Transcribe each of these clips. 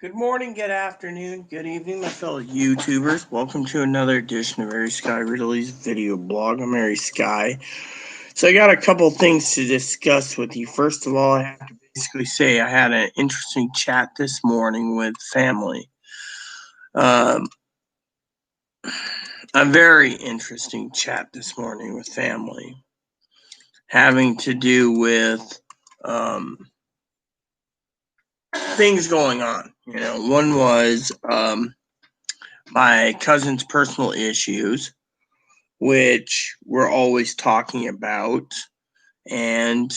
Good morning, good afternoon, good evening, my fellow YouTubers. Welcome to another edition of Mary Sky Ridley's video blog. I'm Mary Sky. So I got a couple things to discuss with you. First of all, I have to basically say I had an interesting chat this morning with family. A very interesting chat this morning with family, having to do with things going on. One was my cousin's personal issues, which we're always talking about, and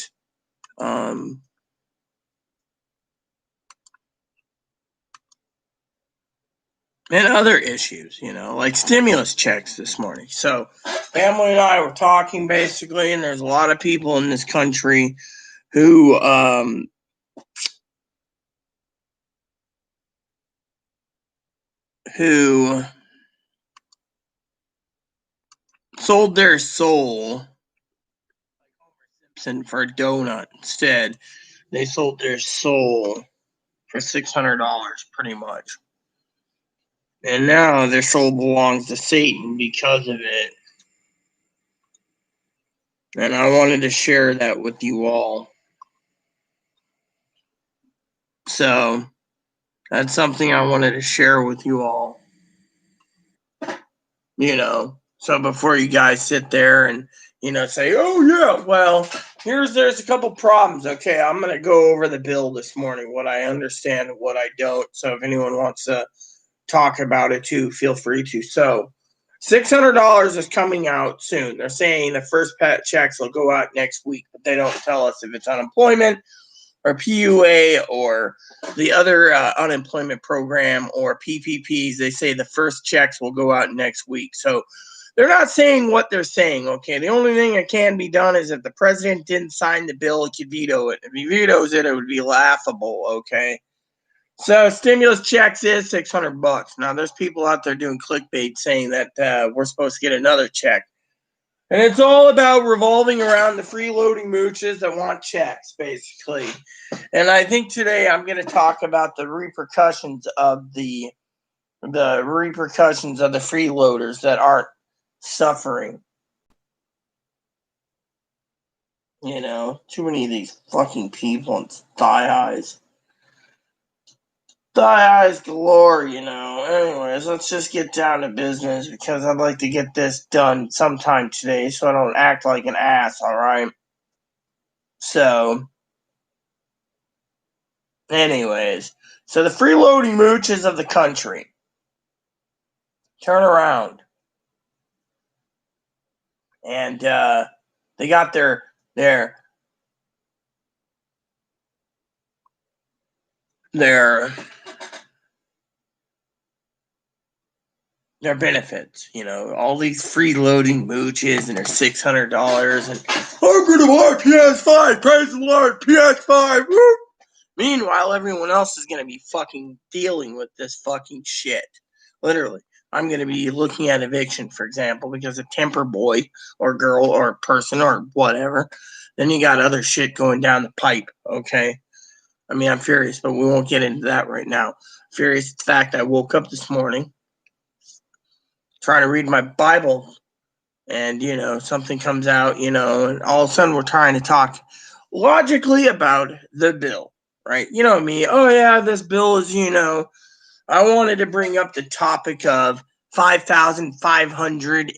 other issues, like stimulus checks this morning. So family and I were talking basically, and there's a lot of people in this country who sold their soul for a donut instead. They sold their soul for $600 pretty much. And now their soul belongs to Satan because of it. And I wanted to share that with you all. So that's something I wanted to share with you all. So before you guys sit there and, say, oh, yeah, well, there's a couple problems. Okay, I'm going to go over the bill this morning, what I understand and what I don't. So if anyone wants to talk about it too, feel free to. So $600 is coming out soon. They're saying the first checks will go out next week, but they don't tell us if it's unemployment or PUA or the other unemployment program or PPPs. They say the first checks will go out next week. So they're not saying what they're saying, okay? The only thing that can be done is if the president didn't sign the bill, he could veto it. If he vetoes it, it would be laughable, okay? So stimulus checks is $600. Now, there's people out there doing clickbait saying that we're supposed to get another check. And it's all about revolving around the freeloading mooches that want checks, basically. And I think today I'm going to talk about the repercussions of the freeloaders that aren't suffering. Too many of these fucking people and thigh highs. Thigh highs galore, Anyways, let's just get down to business because I'd like to get this done sometime today so I don't act like an ass, alright? So, anyways, so the freeloading mooches of the country turn around, and they got their benefits, all these freeloading mooches, and they're $600, and I'm gonna buy PS5, praise the Lord, PS5. Woo! Meanwhile, everyone else is gonna be fucking dealing with this fucking shit. Literally. I'm going to be looking at eviction, for example, because a temper boy or girl or person or whatever. Then you got other shit going down the pipe, okay? I mean, I'm furious, but we won't get into that right now. Furious at the fact I woke up this morning trying to read my Bible and, something comes out, and all of a sudden we're trying to talk logically about the bill, right? You know me. Oh, yeah, this bill is, I wanted to bring up the topic of 5,500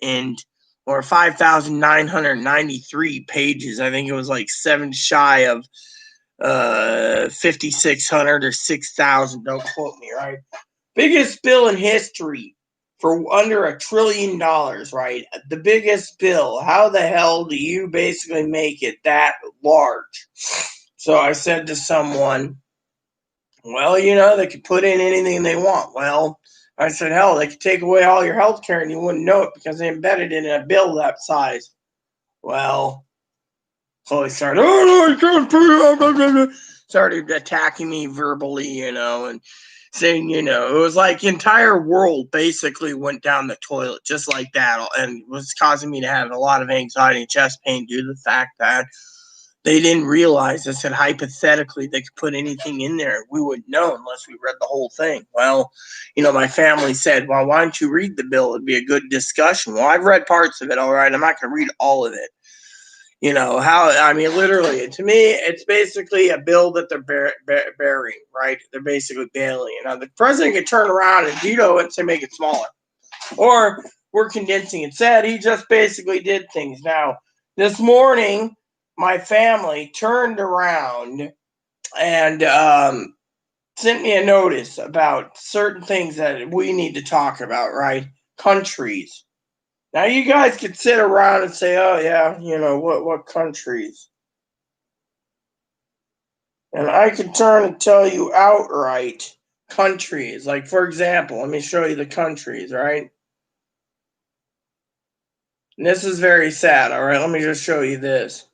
or 5,993 pages. I think it was like 7 shy of 5,600 or 6,000. Don't quote me, right? Biggest bill in history for under $1 trillion, right? The biggest bill. How the hell do you basically make it that large? So I said to someone, well, they could put in anything they want. Well, I said, hell, they could take away all your health care and you wouldn't know it because they embedded it in a bill that size. Well, so they started, started attacking me verbally, and saying, it was like the entire world basically went down the toilet just like that, and was causing me to have a lot of anxiety and chest pain due to the fact that They didn't realize, I said, hypothetically, they could put anything in there. We wouldn't know unless we read the whole thing. Well, my family said, well, why don't you read the bill? It'd be a good discussion. Well, I've read parts of it, all right. I'm not going to read all of it. Literally, to me, it's basically a bill that they're burying, right? They're basically bailing. The president could turn around and veto it and say, make it smaller. Or we're condensing it. Said he just basically did things. Now, this morning, my family turned around and sent me a notice about certain things that we need to talk about, right? Countries. Now, you guys could sit around and say, oh, yeah, what countries? And I could turn and tell you outright countries. Like, for example, let me show you the countries, right? And this is very sad, all right? Let me just show you this.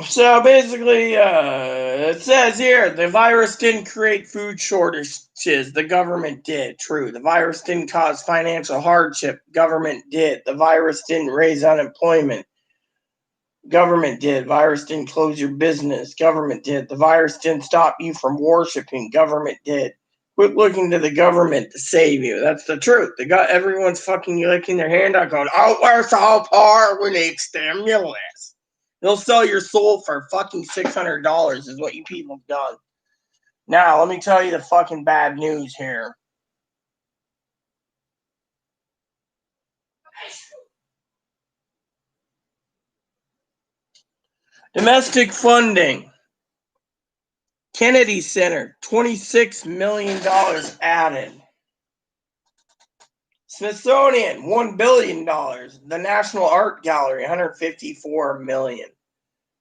So basically, it says here, the virus didn't create food shortages. The government did. True. The virus didn't cause financial hardship. Government did. The virus didn't raise unemployment. Government did. Virus didn't close your business. Government did. The virus didn't stop you from worshiping. Government did. Quit looking to the government to save you. That's the truth. Everyone's fucking licking their hand out going, oh, we're so poor, we need stimulus. They'll sell your soul for fucking $600 is what you people have done. Now, let me tell you the fucking bad news here. Domestic funding. Kennedy Center, $26 million added. Smithsonian, $1 billion. The National Art Gallery, $154 million.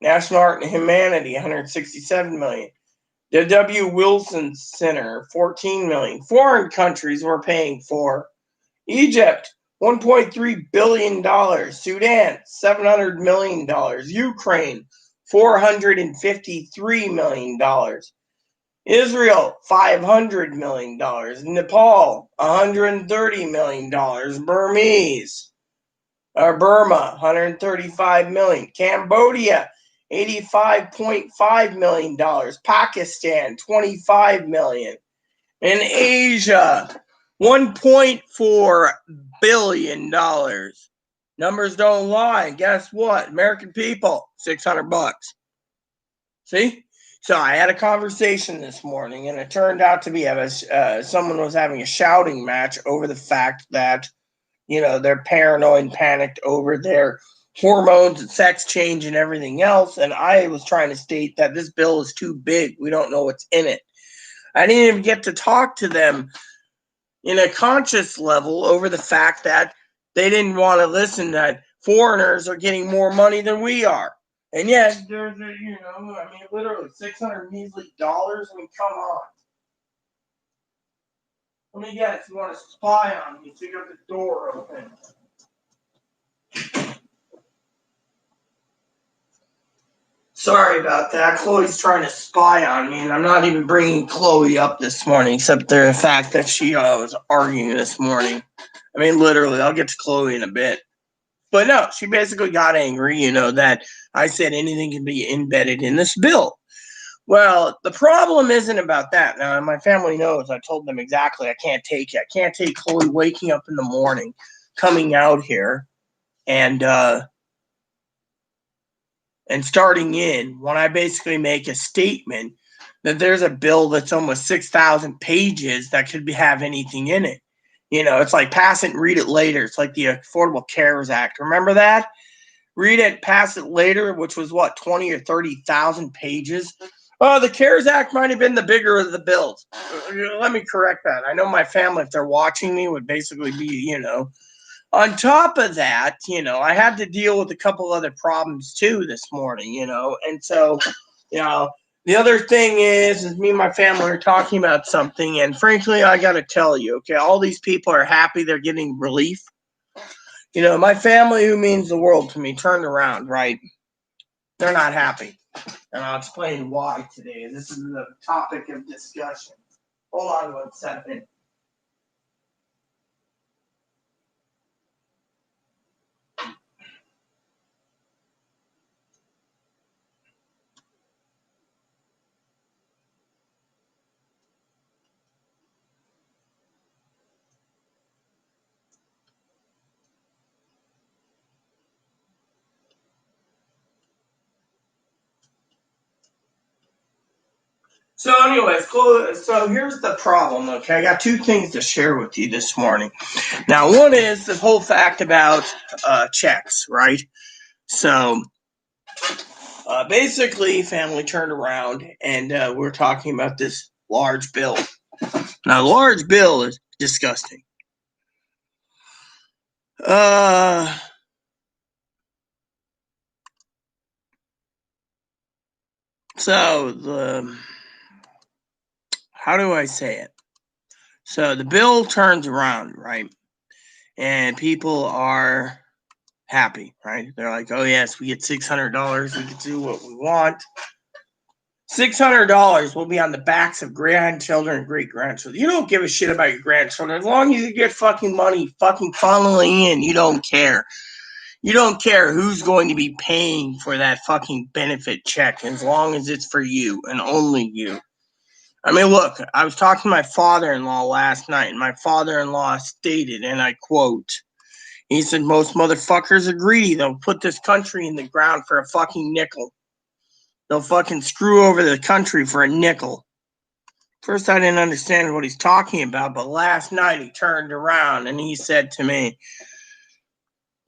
National Art and Humanity, $167 million. The W. Wilson Center, $14 million. Foreign countries we're paying for. Egypt, $1.3 billion. Sudan, $700 million. Ukraine, $453 million. Israel, $500 million. Nepal, $130 million. Burma, $135 million. Cambodia, $85.5 million. Pakistan, $25 million. In Asia, $1.4 billion. Numbers don't lie. Guess what? American people, $600. See? So I had a conversation this morning, and it turned out to be someone was having a shouting match over the fact that, they're paranoid and panicked over their hormones and sex change and everything else. And I was trying to state that this bill is too big. We don't know what's in it. I didn't even get to talk to them in a conscious level over the fact that they didn't want to listen that foreigners are getting more money than we are. And yes, there's literally $600 measly dollars. I mean, come on. Let me guess, you want to spy on me, so you got the door open. Sorry about that. Chloe's trying to spy on me, and I'm not even bringing Chloe up this morning, except the fact that she was arguing this morning. I mean, literally, I'll get to Chloe in a bit. But no, she basically got angry, that I said anything can be embedded in this bill. Well, the problem isn't about that. Now, my family knows. I told them exactly I can't take it. I can't take Chloe waking up in the morning, coming out here, and starting in when I basically make a statement that there's a bill that's almost 6,000 pages that could have anything in it. It's like pass it and read it later. It's like the Affordable Cares Act. Remember that? Read it, pass it later, which was what, 20 or 30,000 pages? Oh, the CARES Act might have been the bigger of the bills. Let me correct that. I know my family, if they're watching me, would basically be, On top of that, I had to deal with a couple other problems too this morning, and so, the other thing is me and my family are talking about something, and frankly, I got to tell you, okay, all these people are happy they're getting relief. My family, who means the world to me, turned around, right? They're not happy. And I'll explain why today. This is the topic of discussion. Hold on 1 second. So, anyways, so here's the problem, okay? I got two things to share with you this morning. Now, one is the whole fact about checks, right? So, basically, family turned around and we're talking about this large bill. Now, the large bill is disgusting. So, how do I say it? So, the bill turns around, right? And people are happy, right? They're like, oh, yes, we get $600. We can do what we want. $600 will be on the backs of grandchildren and great grandchildren. You don't give a shit about your grandchildren. As long as you get fucking money fucking funneling in, you don't care. You don't care who's going to be paying for that fucking benefit check as long as it's for you and only you. I mean, look, I was talking to my father-in-law last night, and my father-in-law stated, and I quote, he said, most motherfuckers are greedy. They'll put this country in the ground for a fucking nickel. They'll fucking screw over the country for a nickel. First, I didn't understand what he's talking about, but last night he turned around and he said to me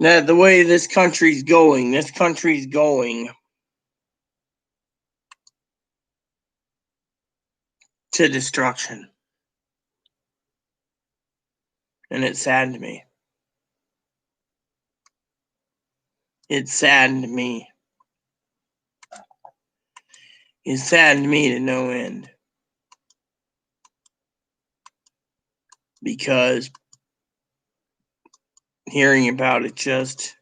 that the way this country's going to destruction. And it saddened me. It saddened me. It saddened me to no end. Because hearing about it just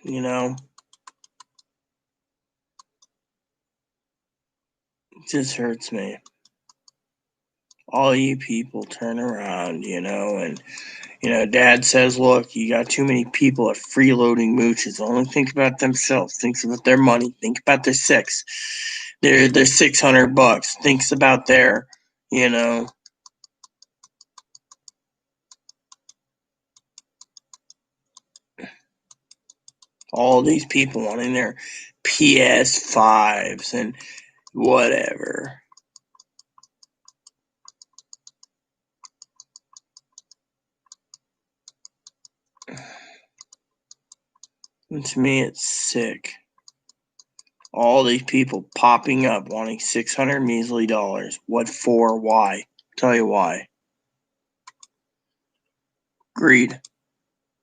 you know, it just hurts me. All you people turn around, and Dad says, look, you got too many people at freeloading mooches. Only think about themselves. Thinks about their money. Think about their sex. Their $600. Thinks about their, all these people wanting their PS5s and whatever. And to me, it's sick. All these people popping up wanting 600 measly dollars. What for? Why? I'll tell you why. Greed.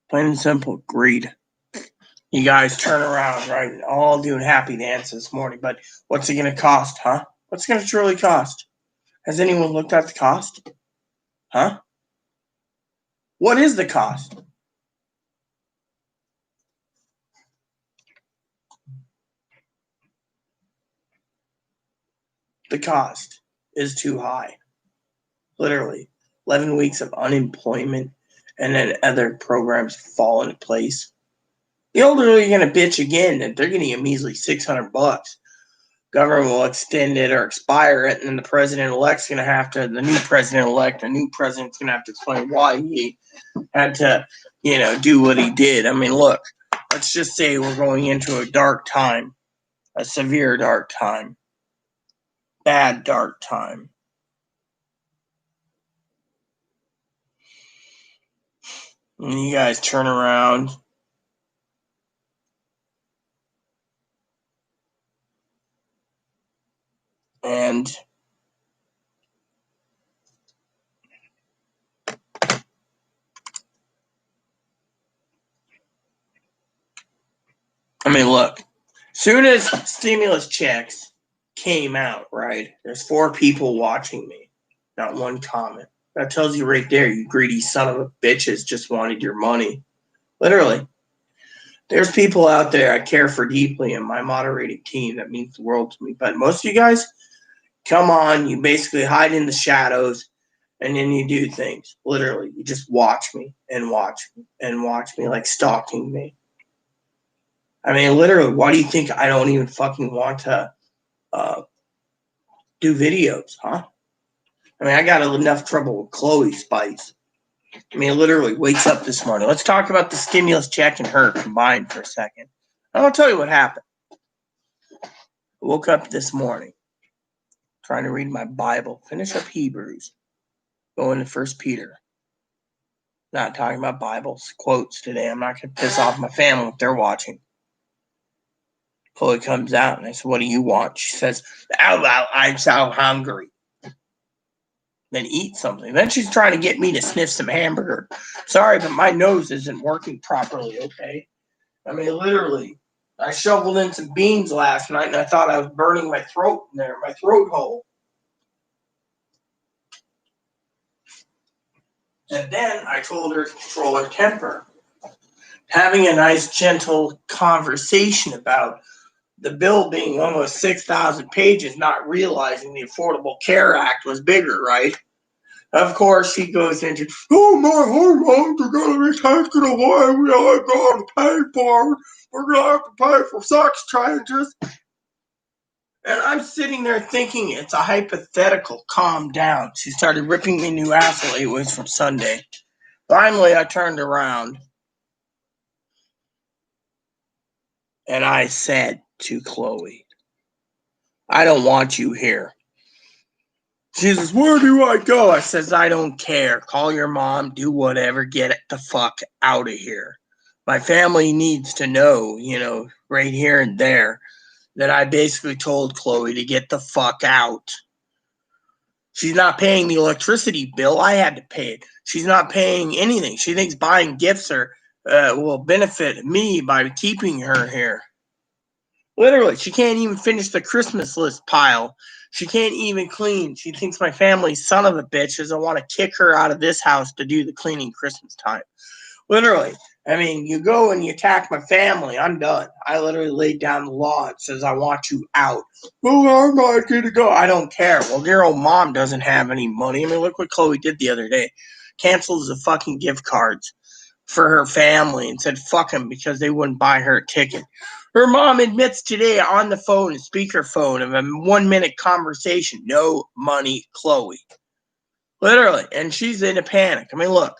Plain and simple, greed. You guys turn around, right? All doing happy dance this morning, but what's it going to cost, huh? What's it going to truly cost? Has anyone looked at the cost? Huh? What is the cost? The cost is too high. Literally, 11 weeks of unemployment and then other programs fall into place. The elderly are going to bitch again that they're getting a measly $600. Government will extend it or expire it, and then the president-elect's going to have to, the new president's going to have to explain why he had to, do what he did. I mean, look, let's just say we're going into a dark time, a severe dark time, bad dark time. And you guys turn around and I mean, look, soon as stimulus checks came out, right, there's 4 people watching me, not one comment. That tells you right there, you greedy son of a bitches just wanted your money. Literally. There's people out there I care for deeply in my moderating team that means the world to me. But most of you guys, come on, you basically hide in the shadows and then you do things. Literally, you just watch me and watch me and watch me, like stalking me. I mean, literally, why do you think I don't even fucking want to do videos, huh? I mean, I got enough trouble with Chloe Spice. I mean, literally wakes up this morning. Let's talk about the stimulus check and her combined for a second. I'll tell you what happened. I woke up this morning trying to read my Bible, finish up Hebrews, go into 1 Peter. Not talking about Bibles, quotes today. I'm not going to piss off my family if they're watching. Chloe comes out and I said, "What do you want?" She says, "I'm so hungry." Then eat something. Then she's trying to get me to sniff some hamburger. Sorry, but my nose isn't working properly, okay? I mean, literally, I shoveled in some beans last night and I thought I was burning my throat in there, my throat hole. And then I told her to control her temper. Having a nice, gentle conversation about the bill being almost 6,000 pages, not realizing the Affordable Care Act was bigger, right? Of course, she goes into, "Oh, my hormones are going to be taken away. We are going to pay for it. We're going to have to pay for sex changes." And I'm sitting there thinking it's a hypothetical. Calm down. She started ripping me new asshole 8 weeks from Sunday. Finally, I turned around and I said to Chloe, "I don't want you here." She says, "Where do I go?" I says, "I don't care. Call your mom, do whatever, get the fuck out of here. My family needs to know, right here and there, that I basically told Chloe to get the fuck out. She's not paying the electricity bill. I had to pay it. She's not paying anything. She thinks buying gifts will benefit me by keeping her here. Literally, she can't even finish the Christmas list pile. She can't even clean. She thinks my family's son of a bitch doesn't want to kick her out of this house to do the cleaning Christmas time. Literally. I mean, you go and you attack my family, I'm done. I literally laid down the law. It says I want you out. "Oh, I'm not going to go." I don't care. Well, your old mom doesn't have any money. I mean, look what Chloe did the other day. Cancels the fucking gift cards for her family and said fuck them because they wouldn't buy her a ticket. Her mom admits today on the phone, speakerphone of a 1-minute conversation, no money, Chloe. Literally. And she's in a panic. I mean, look,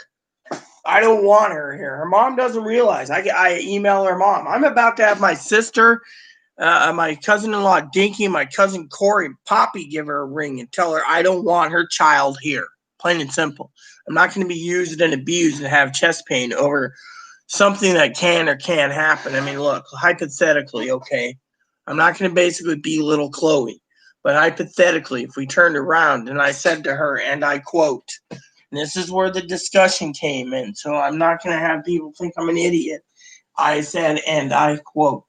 I don't want her here. Her mom doesn't realize. I email her mom. I'm about to have my sister, my cousin-in-law Dinky, my cousin Corey, Poppy give her a ring and tell her I don't want her child here. Plain and simple. I'm not going to be used and abused and have chest pain over something that can or can't happen. I mean, look, hypothetically, okay, I'm not going to basically belittle Chloe, but hypothetically, if we turned around and I said to her, and I quote, and this is where the discussion came in, so I'm not going to have people think I'm an idiot. I said, and I quote,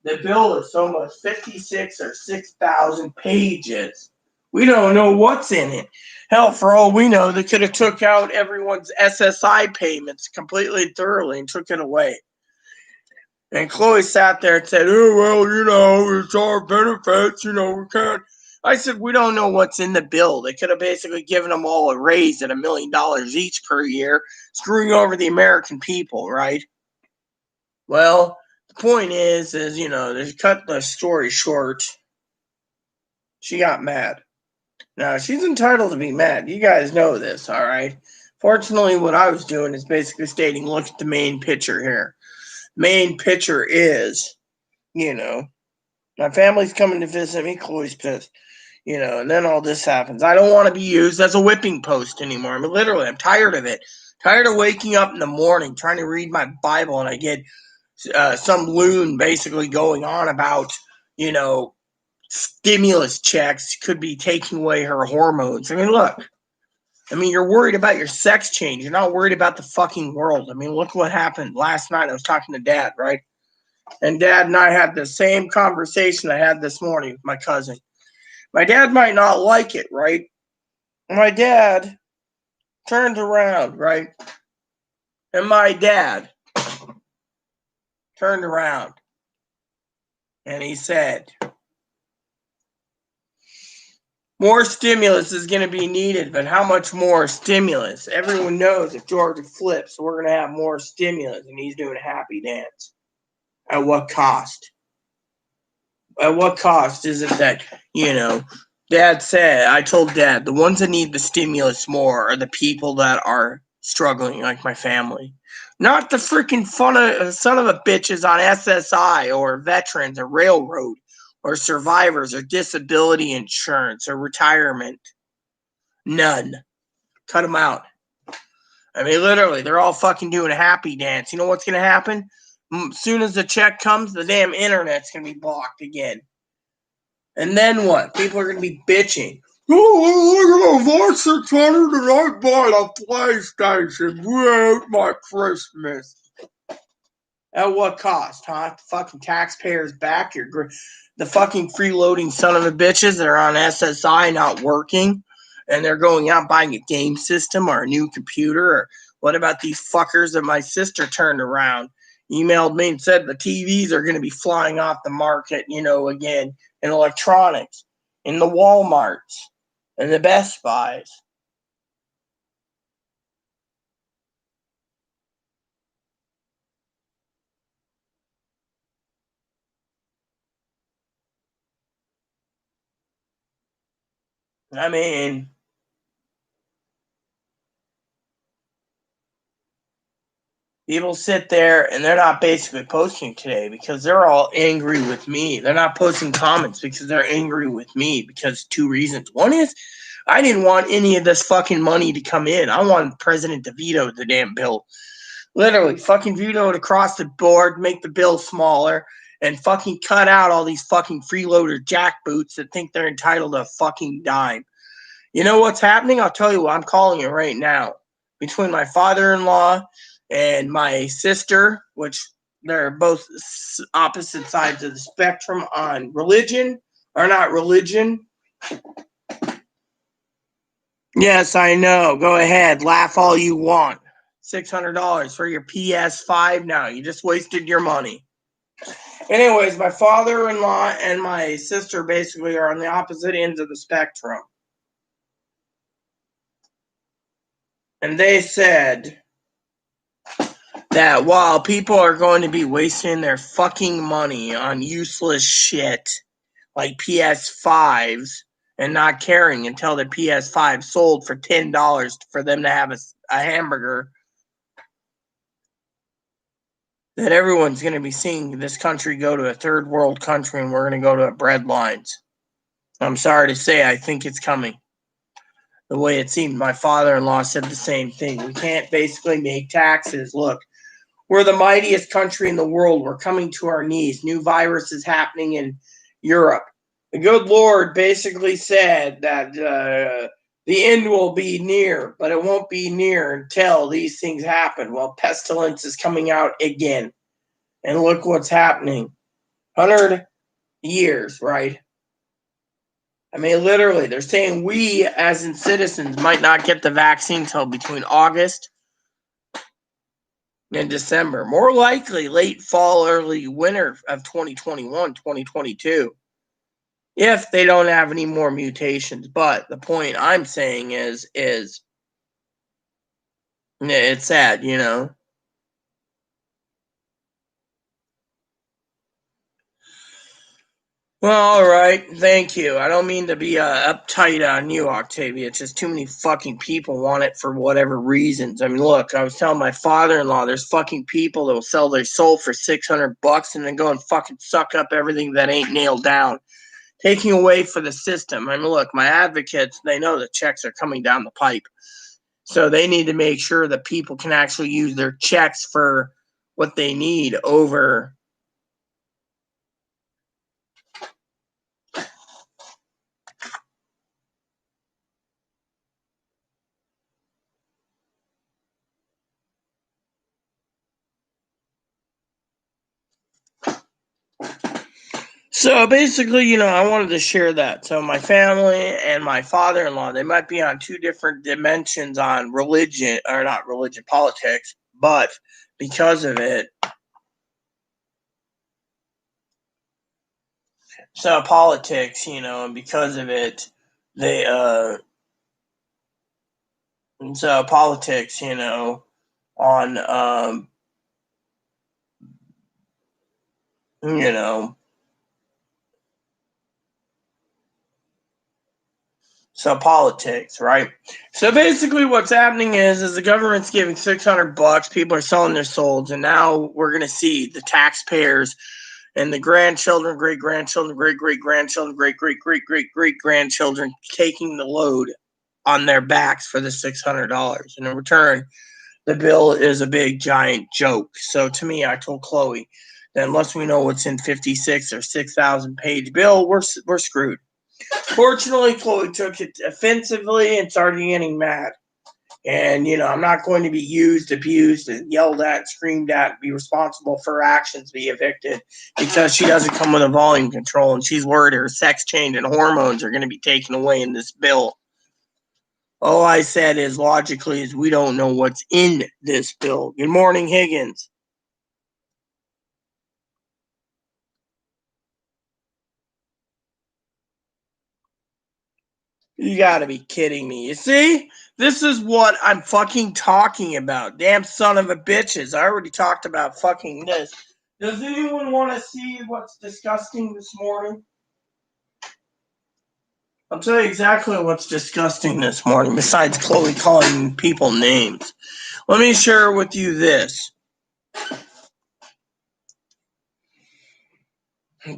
"The bill is so much 56 or 6,000 pages. We don't know what's in it. Hell, for all we know, they could have took out everyone's SSI payments completely and thoroughly and took it away." And Chloe sat there and said, "Oh, well, it's our benefits, we can't." I said, "We don't know what's in the bill. They could have basically given them all a raise at $1 million each per year, screwing over the American people, right?" Well, the point is, to cut the story short, she got mad. Now, she's entitled to be mad. You guys know this, all right? Fortunately, what I was doing is basically stating, look at the main picture here. Main picture is, my family's coming to visit me. Chloe's pissed. And then all this happens. I don't want to be used as a whipping post anymore. I mean, literally, I'm tired of it. Tired of waking up in the morning trying to read my Bible and I get some loon basically going on about, stimulus checks could be taking away her hormones. I mean, look. You're worried about your sex change. You're not worried about the fucking world. I mean, look what happened last night. I was talking to Dad, right? And Dad and I had the same conversation I had this morning with my cousin. My dad might not like it, right? My dad turned around, right? And my dad turned around and he said, "More stimulus is going to be needed, but how much more stimulus?" Everyone knows if Georgia flips, we're going to have more stimulus, and he's doing a happy dance. At what cost? At what cost is it that, Dad said, I told Dad, the ones that need the stimulus more are the people that are struggling like my family. Not the freaking son of a bitches on SSI or veterans or railroad or survivors or disability insurance or retirement. None. Cut them out. I mean, literally, they're all fucking doing a happy dance. You know what's going to happen? As soon as the check comes, the damn internet's going to be blocked again. And then what? People are going to be bitching. Oh, look at the $600 and I bought a PlayStation without my Christmas. At what cost, huh? The fucking taxpayers back. The fucking freeloading son of a bitches that are on SSI not working, and they're going out buying a game system or a new computer. Or what about these fuckers that my sister turned around, emailed me and said the TVs are going to be flying off the market, again, in electronics, in the Walmarts, and the Best Buys. I mean, people sit there and they're not basically posting today because they're all angry with me. They're not posting comments because they're angry with me because 2 reasons. One is I didn't want any of this fucking money to come in. I wanted the president to veto the damn bill. Literally, fucking veto it across the board, make the bill smaller, and fucking cut out all these fucking freeloader jackboots that think they're entitled to a fucking dime. You know what's happening? I'll tell you what, I'm calling it right now. Between my father-in-law and my sister, which they're both opposite sides of the spectrum on religion, or not religion. Yes, I know. Go ahead. Laugh all you want. $600 for your PS5 now. You just wasted your money. Anyways, my father-in-law and my sister basically are on the opposite ends of the spectrum. And they said that while people are going to be wasting their fucking money on useless shit like PS5s and not caring until the PS5 sold for $10 for them to have a hamburger, that everyone's going to be seeing this country go to a third world country and we're going to go to bread lines. I'm sorry to say, I think it's coming. The way it seemed, my father-in-law said the same thing. We can't basically make taxes. Look, we're the mightiest country in the world. We're coming to our knees. New virus is happening in Europe. The good Lord basically said that the end will be near, but it won't be near until these things happen. Well, pestilence is coming out again. And look what's happening. 100 years, right? I mean, literally, they're saying we, as in citizens, might not get the vaccine until between August and December. More likely late fall, early winter of 2021, 2022. If they don't have any more mutations. But the point I'm saying is it's sad, Well, all right. Thank you. I don't mean to be uptight on you, Octavia. It's just too many fucking people want it for whatever reasons. I mean, look, I was telling my father-in-law, there's fucking people that will sell their soul for $600 and then go and fucking suck up everything that ain't nailed down, taking away for the system. I mean, look, my advocates, they know the checks are coming down the pipe. So they need to make sure that people can actually use their checks for what they need over. So basically, I wanted to share that. So my family and my father-in-law, they might be on 2 different dimensions on religion, or not religion, politics, but because of it, so politics, and because of it, they, and so politics, on, you know, So politics, right? So basically what's happening is the government's giving $600, people are selling their souls, and now we're going to see the taxpayers and the grandchildren, great-grandchildren, great-great-grandchildren, great-great-great-great-great-grandchildren taking the load on their backs for the $600. And in return, the bill is a big, giant joke. So to me, I told Chloe that unless we know what's in 56 or 6,000 page bill, we're screwed. Fortunately, Chloe took it offensively and started getting mad. And, I'm not going to be used, abused, and yelled at, screamed at, be responsible for her actions, be evicted, because she doesn't come with a volume control, and she's worried her sex change and hormones are going to be taken away in this bill. All I said is, logically, is we don't know what's in this bill. Good morning, Higgins. You gotta be kidding me. You see? This is what I'm fucking talking about. Damn son of a bitches. I already talked about fucking this. Does anyone want to see what's disgusting this morning? I'll tell you exactly what's disgusting this morning, besides Chloe calling people names. Let me share with you this.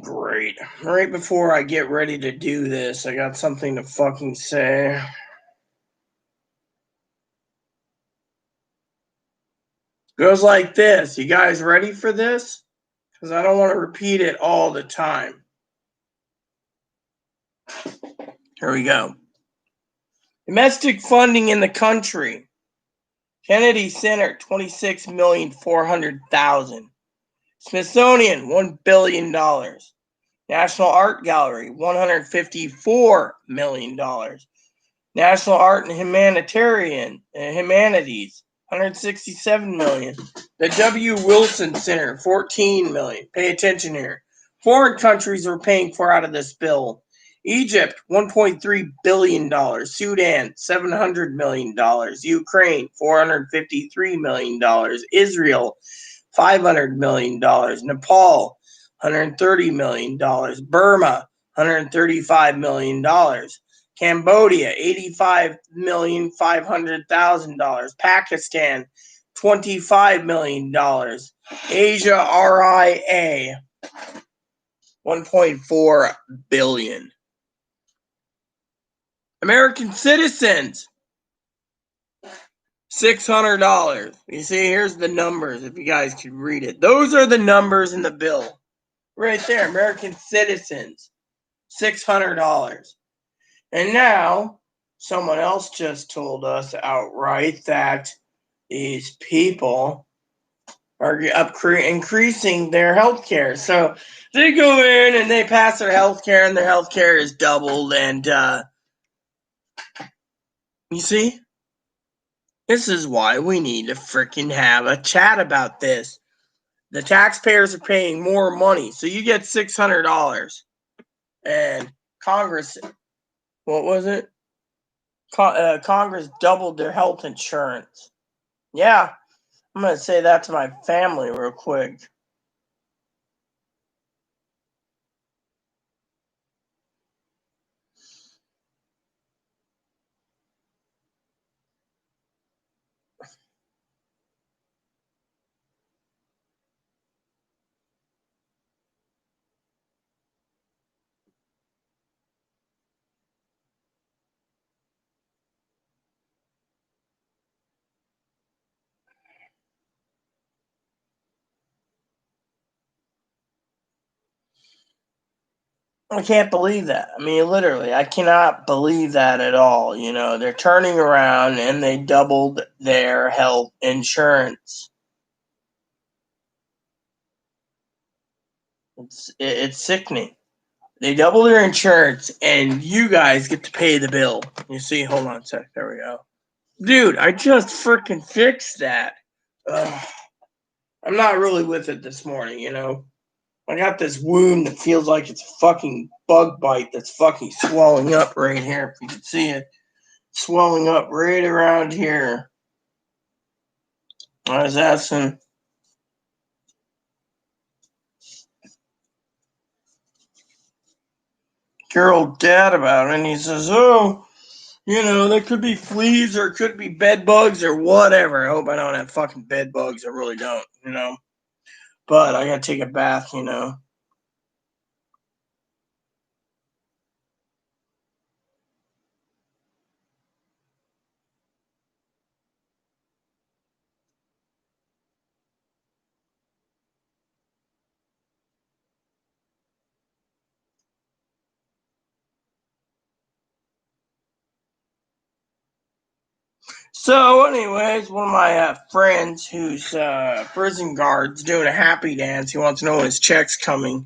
Great. Right before I get ready to do this, I got something to fucking say. Goes like this. You guys ready for this? Because I don't want to repeat it all the time. Here we go. Domestic funding in the country. Kennedy Center, $26,400,000. Smithsonian, $1 billion. National Art Gallery, $154 million. National Art and Humanities, $167 million. The W. Wilson Center, $14 million. Pay attention here. Foreign countries are paying for out of this bill. Egypt, $1.3 billion. Sudan, $700 million. Ukraine, $453 million. Israel, $500 million. Nepal, $130 million. Burma, $135 million. Cambodia, $85,500,000. Pakistan, $25 million. Asia RIA, $1.4 billion. American citizens, $600. You see, here's the numbers, if you guys could read it. Those are the numbers in the bill. Right there, American citizens, $600. And now, someone else just told us outright that these people are increasing their health care. So they go in and they pass their health care, and their health care is doubled. And you see, this is why we need to freaking have a chat about this. The taxpayers are paying more money. So you get $600. And Congress, what was it? Congress doubled their health insurance. Yeah, I'm going to say that to my family real quick. I can't believe that. I mean, literally, I cannot believe that at all. They're turning around and they doubled their health insurance. It's sickening. They double their insurance, and you guys get to pay the bill. You see, hold on a sec. There we go. Dude, I just freaking fixed that. Ugh. I'm not really with it this morning, I got this wound that feels like it's a fucking bug bite that's fucking swelling up right here. If you can see it, swelling up right around here. I was asking Carol dad about it, and he says, "Oh, You know, there could be fleas or it could be bed bugs or whatever. I hope I don't have fucking bed bugs. I really don't, you know. But I gotta take a bath, you know. So, anyways, one of my friends who's prison guard's doing a happy dance. He wants to know when his check's coming.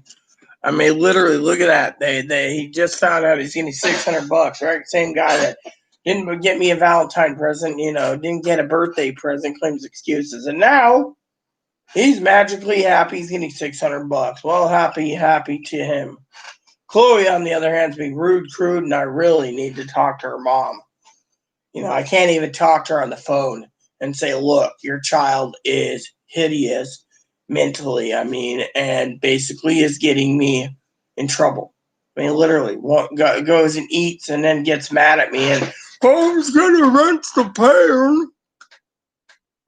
I mean, literally, look at that. He just found out he's getting $600, right? Same guy that didn't get me a Valentine present, you know, didn't get a birthday present, claims excuses, and now he's magically happy he's getting $600. Well, happy to him. Chloe, on the other hand, is being rude, crude, and I really need to talk to her mom. You know, I can't even talk to her on the phone and say, look, your child is hideous mentally, I mean, and basically is getting me in trouble. I mean, literally, goes and eats and then gets mad at me and, Mom's gonna rent the pan.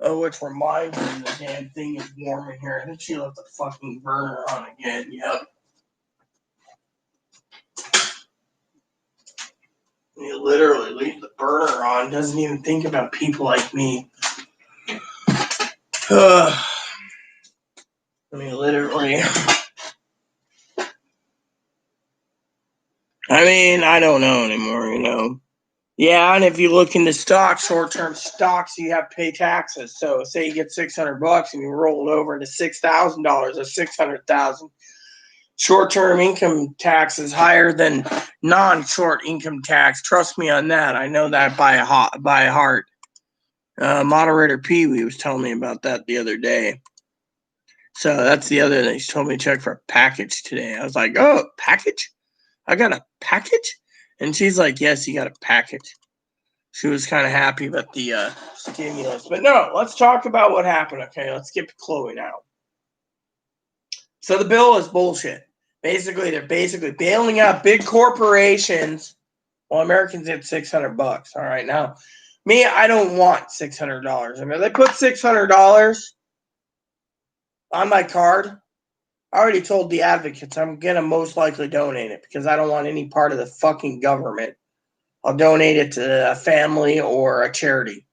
Oh, which reminds me, the damn thing is warm in here. I think she left the fucking burner on again. Yep. You literally leave the burner on, doesn't even think about people like me. I mean, literally. I mean, I don't know anymore, you know. Yeah, and if you look into stocks, short-term stocks, you have to pay taxes. So, say you get $600 and you roll it over into $6,000 or $600,000. Short-term income tax is higher than non-short income tax. Trust me on that. I know that by heart. Moderator Pee Wee was telling me about that the other day. So that's the other thing. She told me to check for a package today. I was like, oh, package? I got a package? And she's like, yes, you got a package. She was kind of happy about the stimulus. But no, let's talk about what happened, okay? Let's skip to Chloe now. So the bill is bullshit. Basically, they're basically bailing out big corporations while Americans get $600. All right, now, me, I don't want $600. I mean, they put $600 on my card. I already told the advocates I'm going to most likely donate it because I don't want any part of the fucking government. I'll donate it to a family or a charity.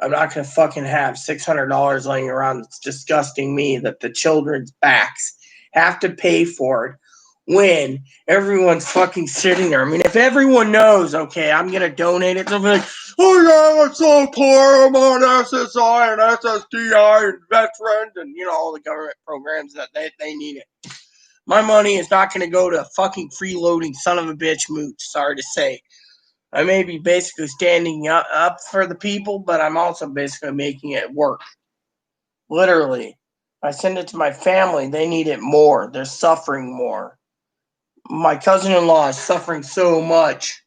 I'm not going to fucking have $600 laying around. It's disgusting me that the children's backs have to pay for it when everyone's fucking sitting there. I mean, if everyone knows, okay, I'm going to donate it, they'll be like, oh yeah, I'm so poor, I'm on SSI and SSDI and veterans and, you know, all the government programs that they need it. My money is not going to go to fucking freeloading son of a bitch mooch, sorry to say. I may be basically standing up for the people, but I'm also basically making it work. Literally. I send it to my family. They need it more. They're suffering more. My cousin-in-law is suffering so much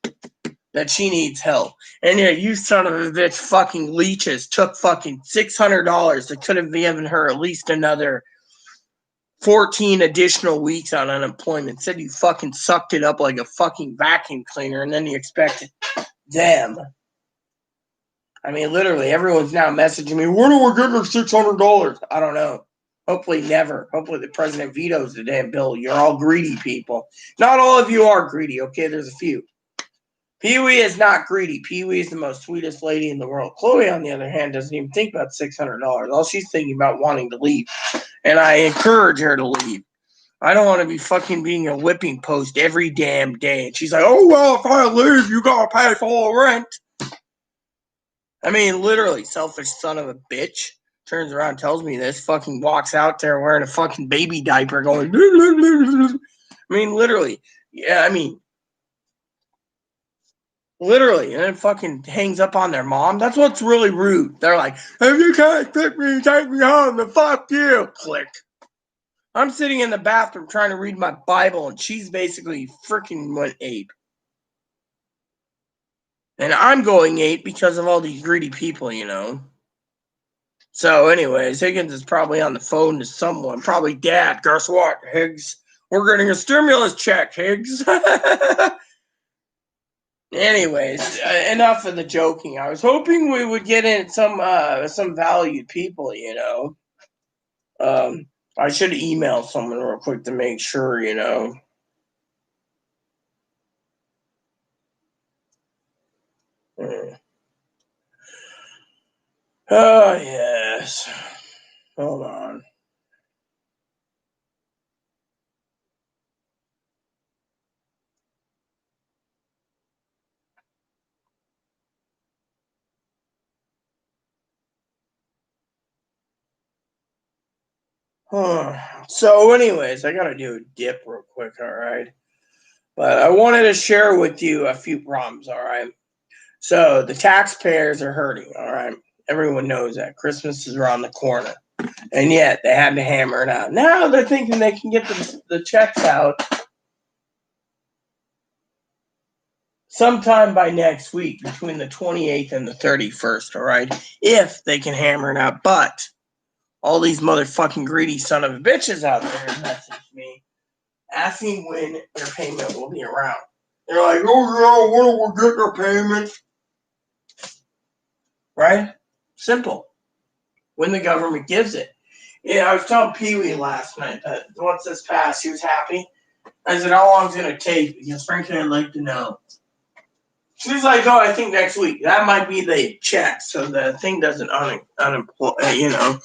that she needs help. And yeah, you son of a bitch fucking leeches took fucking $600 that could have given her at least another 14 additional weeks on unemployment. Said you fucking sucked it up like a fucking vacuum cleaner and then you expected them. I mean, literally, everyone's now messaging me, when are we getting our $600? I don't know. Hopefully never. Hopefully the president vetoes the damn bill. You're all greedy people. Not all of you are greedy, okay? There's a few. Pee-wee is not greedy. Pee-wee is the most sweetest lady in the world. Chloe, on the other hand, doesn't even think about $600. All she's thinking about wanting to leave. And I encourage her to leave. I don't want to be fucking being a whipping post every damn day. And she's like, oh, well, if I leave, you got to pay full rent. I mean, literally, selfish son of a bitch. Turns around, tells me this, fucking walks out there wearing a fucking baby diaper going, I mean, literally. Yeah, I mean, literally. And then fucking hangs up on their mom. That's what's really rude. They're like, if you can't take me home, then fuck you. Click. I'm sitting in the bathroom trying to read my Bible, and she's basically freaking went ape. And I'm going ape because of all these greedy people, you know. So, anyways, Higgins is probably on the phone to someone. Probably Dad. Guess what, Higgs? We're getting a stimulus check, Higgs. Anyways, enough of the joking. I was hoping we would get in some valued people, you know. I should email someone real quick to make sure, you know. Oh, yes. Hold on. So, anyways, I gotta do a dip real quick, all right? But I wanted to share with you a few problems, all right? So, the taxpayers are hurting, all right? Everyone knows that. Christmas is around the corner. And yet, they had to hammer it out. Now they're thinking they can get the checks out sometime by next week, between the 28th and the 31st, all right? If they can hammer it out. But all these motherfucking greedy son of a bitches out there message me asking when their payment will be around. They're like, oh, yeah, when we're getting our payment. Right? Simple. When the government gives it. Yeah, I was telling Pee Wee last night that once this passed, he was happy. I said, how long is it going to take? Because frankly, I'd like to know. She's like, oh, I think next week. That might be the check, so the thing doesn't unemploy, you know.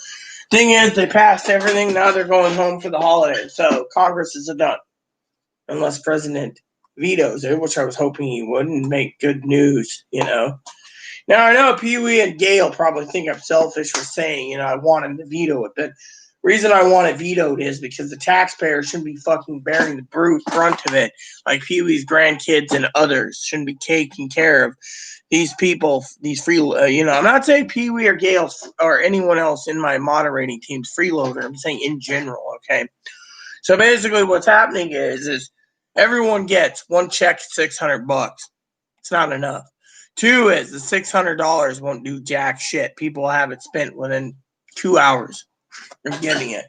Thing is, they passed everything. Now they're going home for the holidays. So Congress is done. Unless President vetoes it, which I was hoping he would, and make good news, you know. Now, I know Pee Wee and Gail probably think I'm selfish for saying, you know, I want him to veto it, but the reason I want it vetoed is because the taxpayers shouldn't be fucking bearing the brunt of it, like Pee Wee's grandkids and others shouldn't be taking care of these people, these free, you know, I'm not saying Pee Wee or Gail or anyone else in my moderating team's freeloader. I'm saying in general, okay? So basically what's happening is everyone gets one check, $600. It's not enough. Two is the $600 won't do jack shit. People have it spent within 2 hours of getting it.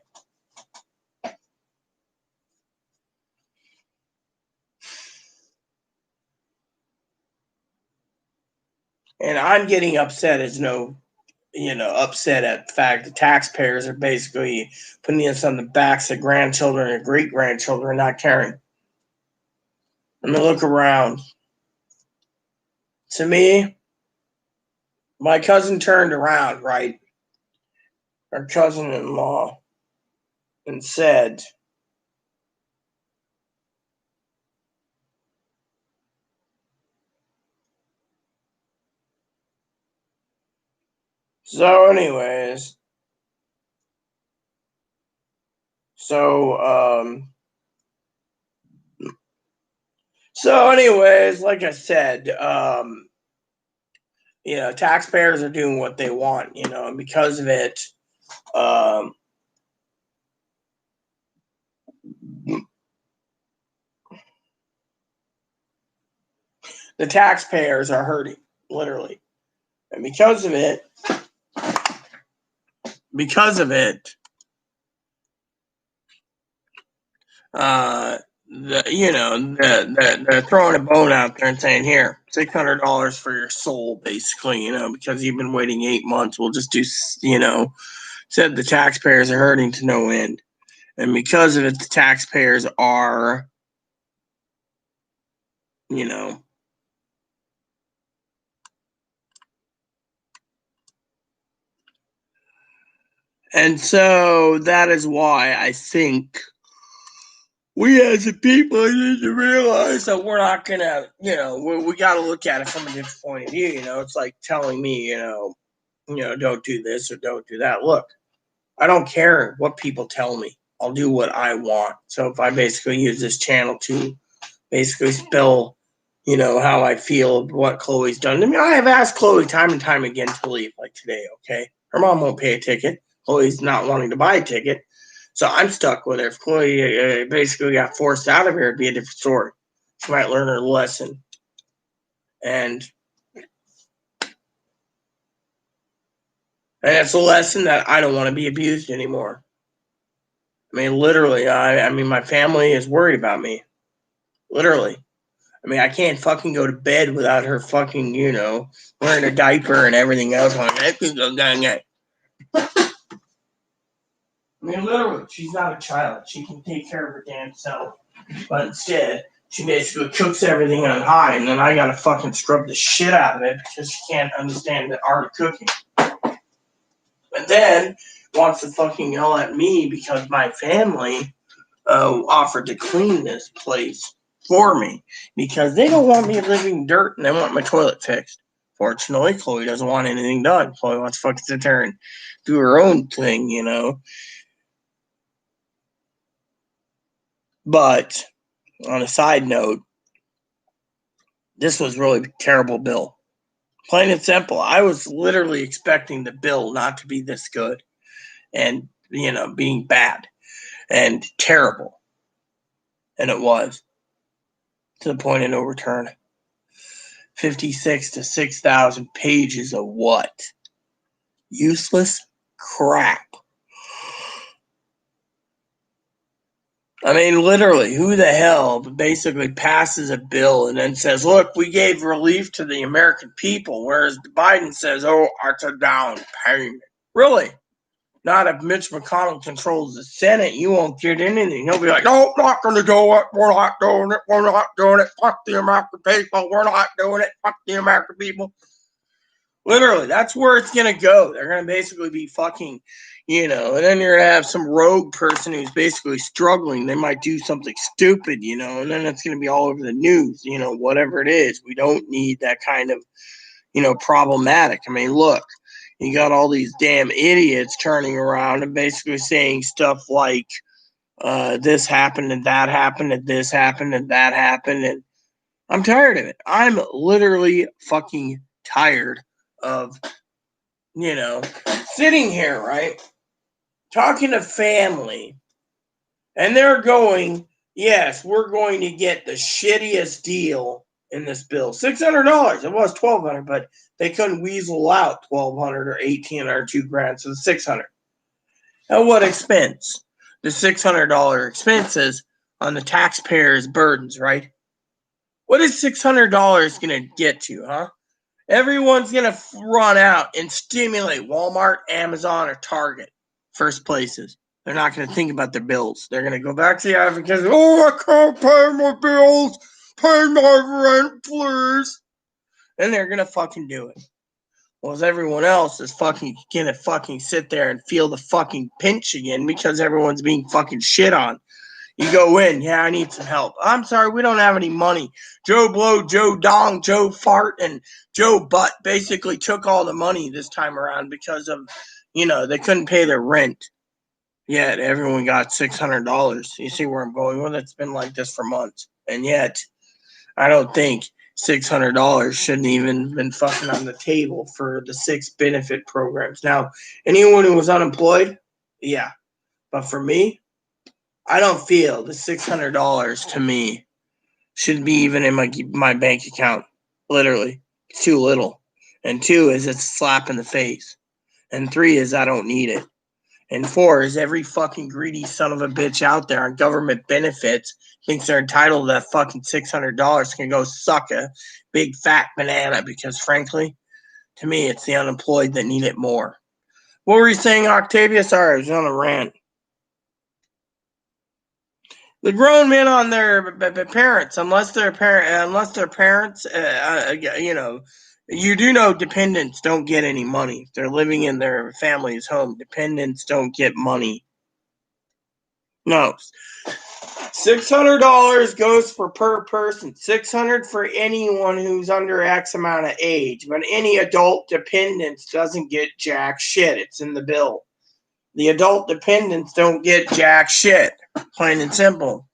And I'm getting upset as upset at the fact the taxpayers are basically putting this on the backs of grandchildren and great grandchildren not caring. I mean, look around. To me, my cousin turned around, right? Our cousin in law, and said, so, anyways, so, like I said, taxpayers are doing what they want, and because of it, um, the taxpayers are hurting, literally. And because of it, they're throwing a bone out there and saying, here, $600 for your soul, basically, because you've been waiting 8 months. We'll just do, said the taxpayers are hurting to no end. And because of it, the taxpayers are, you know, and so that is why I think we as a people need to realize that we're not gonna, we got to look at it from a different point of view. It's like telling me, don't do this or don't do that. Look, I don't care what people tell me. I'll do what I want. So if I basically use this channel to basically spill, how I feel, what Chloe's done to me, I have asked Chloe time and time again to leave, like today, okay? Her mom won't pay a ticket. Chloe's not wanting to buy a ticket. So I'm stuck with her. If Chloe basically got forced out of here, it'd be a different story. She might learn her lesson. And it's a lesson that I don't want to be abused anymore. I mean, literally, I mean, my family is worried about me. Literally. I mean, I can't fucking go to bed without her fucking, wearing a diaper and everything else on. I mean, literally, she's not a child. She can take care of her damn self. But instead, she basically cooks everything on high, and then I gotta fucking scrub the shit out of it because she can't understand the art of cooking. And then wants to fucking yell at me because my family offered to clean this place for me because they don't want me living dirt and they want my toilet fixed. Fortunately, Chloe doesn't want anything done. Chloe wants to fucking sit there and do her own thing. But on a side note, this was really a terrible bill. Plain and simple. I was literally expecting the bill not to be this good and, being bad and terrible. And it was, to the point of no return. 56 to 6,000 pages of what? Useless crap. I mean, literally, who the hell basically passes a bill and then says, look, we gave relief to the American people, whereas Biden says, oh, it's a down payment. Really? Not if Mitch McConnell controls the Senate, you won't get anything. He'll be like, no, not going to do it. We're not doing it. We're not doing it. Fuck the American people. We're not doing it. Fuck the American people. Literally, that's where it's going to go. They're going to basically be fucking, and then you're going to have some rogue person who's basically struggling. They might do something stupid, and then it's going to be all over the news, whatever it is. We don't need that kind of, problematic. I mean, look, you got all these damn idiots turning around and basically saying stuff like, this happened and that happened and this happened and that happened. And I'm tired of it. I'm literally fucking tired of, sitting here, right, talking to family, and they're going, yes, we're going to get the shittiest deal in this bill. $600. It was $1,200, but they couldn't weasel out $1,200 or $1,800 or $2,000, so $600. At what expense? The $600 expenses on the taxpayers' burdens, right? What is $600 going to get you, huh? Everyone's going to run out and stimulate Walmart, Amazon, or Target, first places. They're not going to think about their bills. They're going to go back to the advocates. Oh, I can't pay my bills. Pay my rent, please. And they're going to fucking do it. Whereas everyone else is fucking going to fucking sit there and feel the fucking pinch again because everyone's being fucking shit on. You go in, yeah, I need some help. I'm sorry, we don't have any money. Joe Blow, Joe Dong, Joe Fart, and Joe Butt basically took all the money this time around because of, they couldn't pay their rent. Yet everyone got $600. You see where I'm going with it? It's been like this for months. And yet, I don't think $600 shouldn't even been fucking on the table for the 6 benefit programs. Now, anyone who was unemployed, yeah. But for me, I don't feel the $600 to me should be even in my bank account. Literally. It's too little. And 2 is it's a slap in the face. And 3 is I don't need it. And 4 is every fucking greedy son of a bitch out there on government benefits thinks they're entitled to that fucking $600 can go suck a big fat banana because frankly, to me, it's the unemployed that need it more. What were you saying, Octavia? Sorry, I was on a rant. The grown men on their parents, unless they're parents, you do know dependents don't get any money. If they're living in their family's home, dependents don't get money. No. $600 goes for per person. $600 for anyone who's under X amount of age. But any adult dependents doesn't get jack shit. It's in the bill. The adult dependents don't get jack shit. Plain and simple.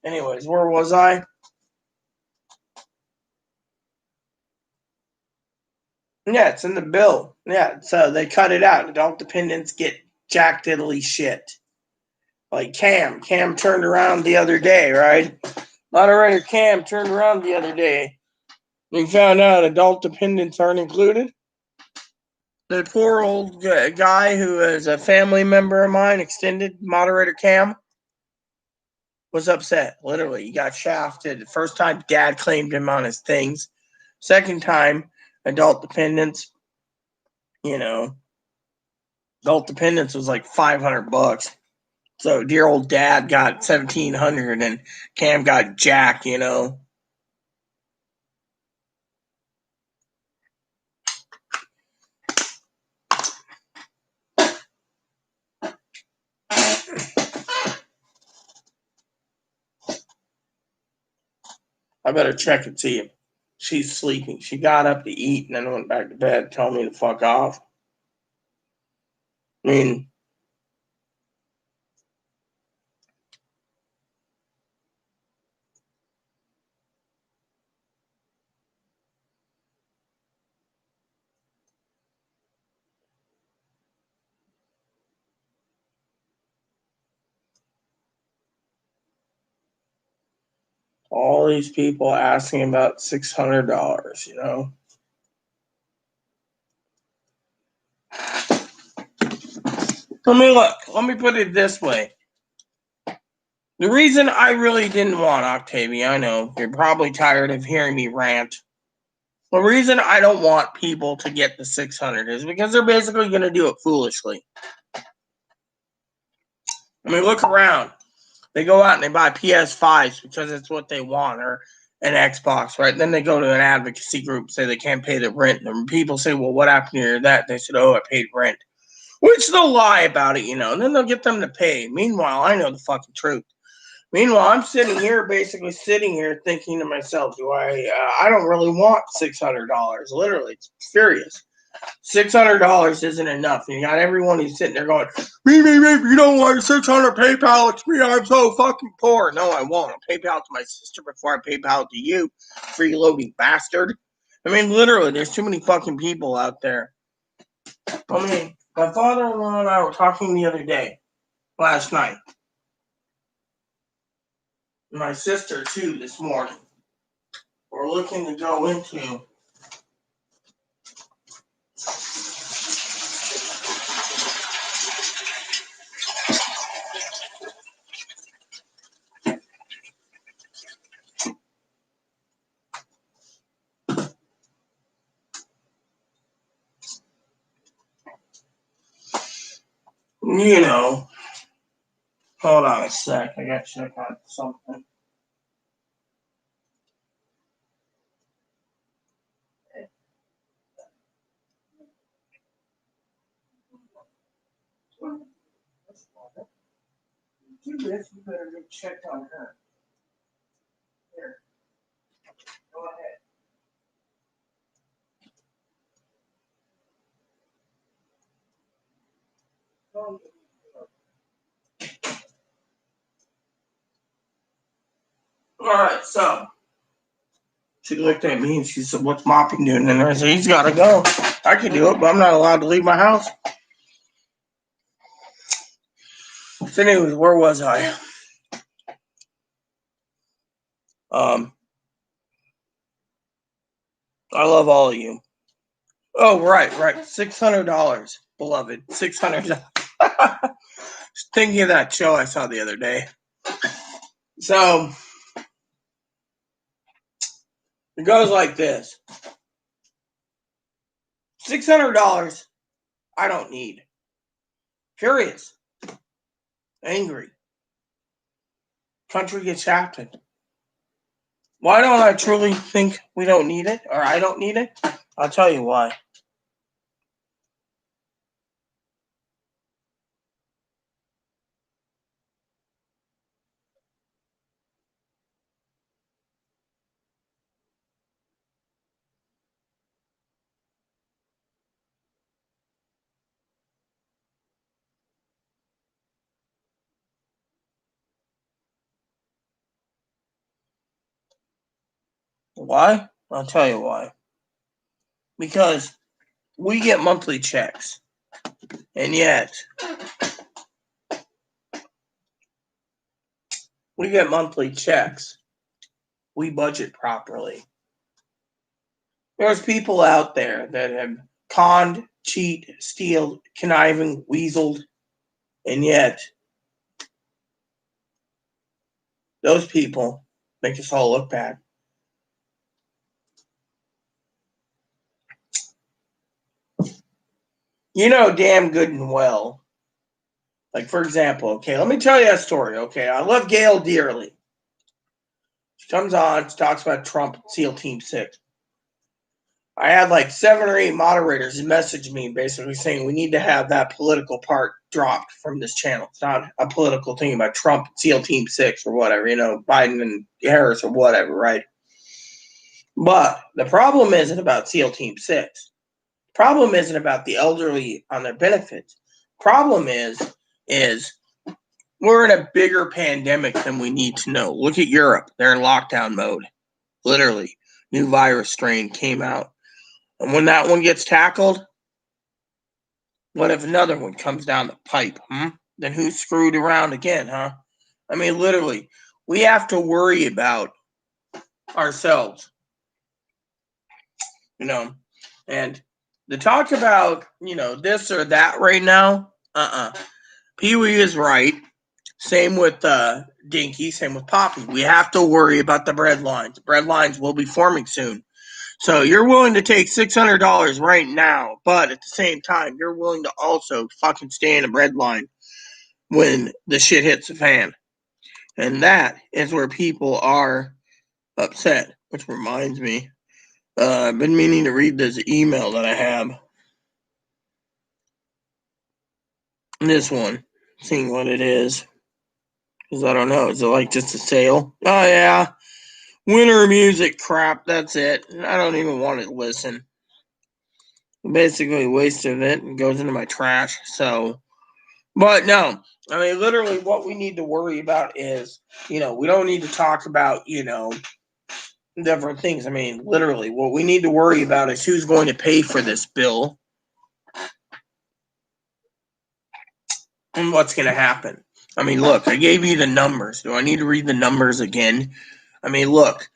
Anyways, where was I? Yeah, it's in the bill. Yeah, so they cut it out. Adult dependents get jack diddly shit. Like Cam. Cam turned around the other day, right? Moderator Cam turned around the other day. We found out adult dependents aren't included. The poor old guy who is a family member of mine, extended moderator Cam. was upset. Literally, he got shafted. The first time, dad claimed him on his things. Second time, adult dependence. You know, adult dependence was like $500. So dear old dad got 1,700, and Cam got jack. I better check and see if she's sleeping. She got up to eat and then went back to bed, telling me to fuck off. I mean, all these people asking about $600. Let me put it this way. The reason I really didn't want Octavia, I know you're probably tired of hearing me rant. The reason I don't want people to get the 600 is because they're basically going to do it foolishly. I mean, look around. They go out and they buy PS5s because it's what they want, or an Xbox, right? Then they go to an advocacy group, say they can't pay the rent. And people say, well, what happened to that? They said, oh, I paid rent. Which they'll lie about it, and then they'll get them to pay. Meanwhile, I know the fucking truth. Meanwhile, I'm basically sitting here thinking to myself, I don't really want $600. Literally, it's furious. $600 isn't enough. And you got everyone who's sitting there going, me, you don't want 600 PayPal to me, I'm so fucking poor. No, I won't. I'll PayPal to my sister before I PayPal to you, freeloading bastard. I mean, literally, there's too many fucking people out there. I mean, my father-in-law and I were talking the other day, last night. My sister, too, this morning. We're looking to go into hold on a sec. I got to check on something. Do this, you better go check on her. Here, go ahead. All right, so she looked at me and she said, what's Mopping doing? And I said, he's got to go. I can do it, but I'm not allowed to leave my house. So anyways, where was I? I love all of you. Oh, right. $600, beloved. $600. Thinking of that show I saw the other day. So it goes like this. $600 I don't need. Furious. Angry. Country gets shafted. Why don't I truly think we don't need it, or I don't need it? I'll tell you why. Why? I'll tell you why. Because we get monthly checks, and yet we get monthly checks. We budget properly. There's people out there that have conned, cheat, stealed, conniving, weaseled, and yet Those people make us all look bad. You know damn good and well. Like, for example, okay, let me tell you a story, okay? I love Gail dearly. She comes on, she talks about Trump, SEAL Team 6. I had like 7 or 8 moderators message me basically saying we need to have that political part dropped from this channel. It's not a political thing about Trump, SEAL Team 6 or whatever, Biden and Harris or whatever, right? But the problem isn't about SEAL Team 6. The problem isn't about the elderly on their benefits. Problem is we're in a bigger pandemic than we need to know. Look at Europe. They're in lockdown mode. Literally. New virus strain came out. And when that one gets tackled, what if another one comes down the pipe? Then who's screwed around again, huh? I mean, literally, we have to worry about ourselves, And the talk about, this or that right now, Pee-wee is right. Same with Dinky, same with Poppy. We have to worry about the bread lines. Bread lines will be forming soon. So you're willing to take $600 right now, but at the same time, you're willing to also fucking stay in a bread line when the shit hits the fan. And that is where people are upset, which reminds me, I've been meaning to read this email that I have. This one, seeing what it is. Because I don't know, is it like just a sale? Oh yeah, winter music crap, that's it. I don't even want to listen. Basically wasted it and goes into my trash. So, but no, I mean, literally what we need to worry about is, we don't need to talk about, different things. I mean, literally what we need to worry about is who's going to pay for this bill and what's going to happen. I mean, look, I gave you the numbers. Do I need to read the numbers again? I mean, look,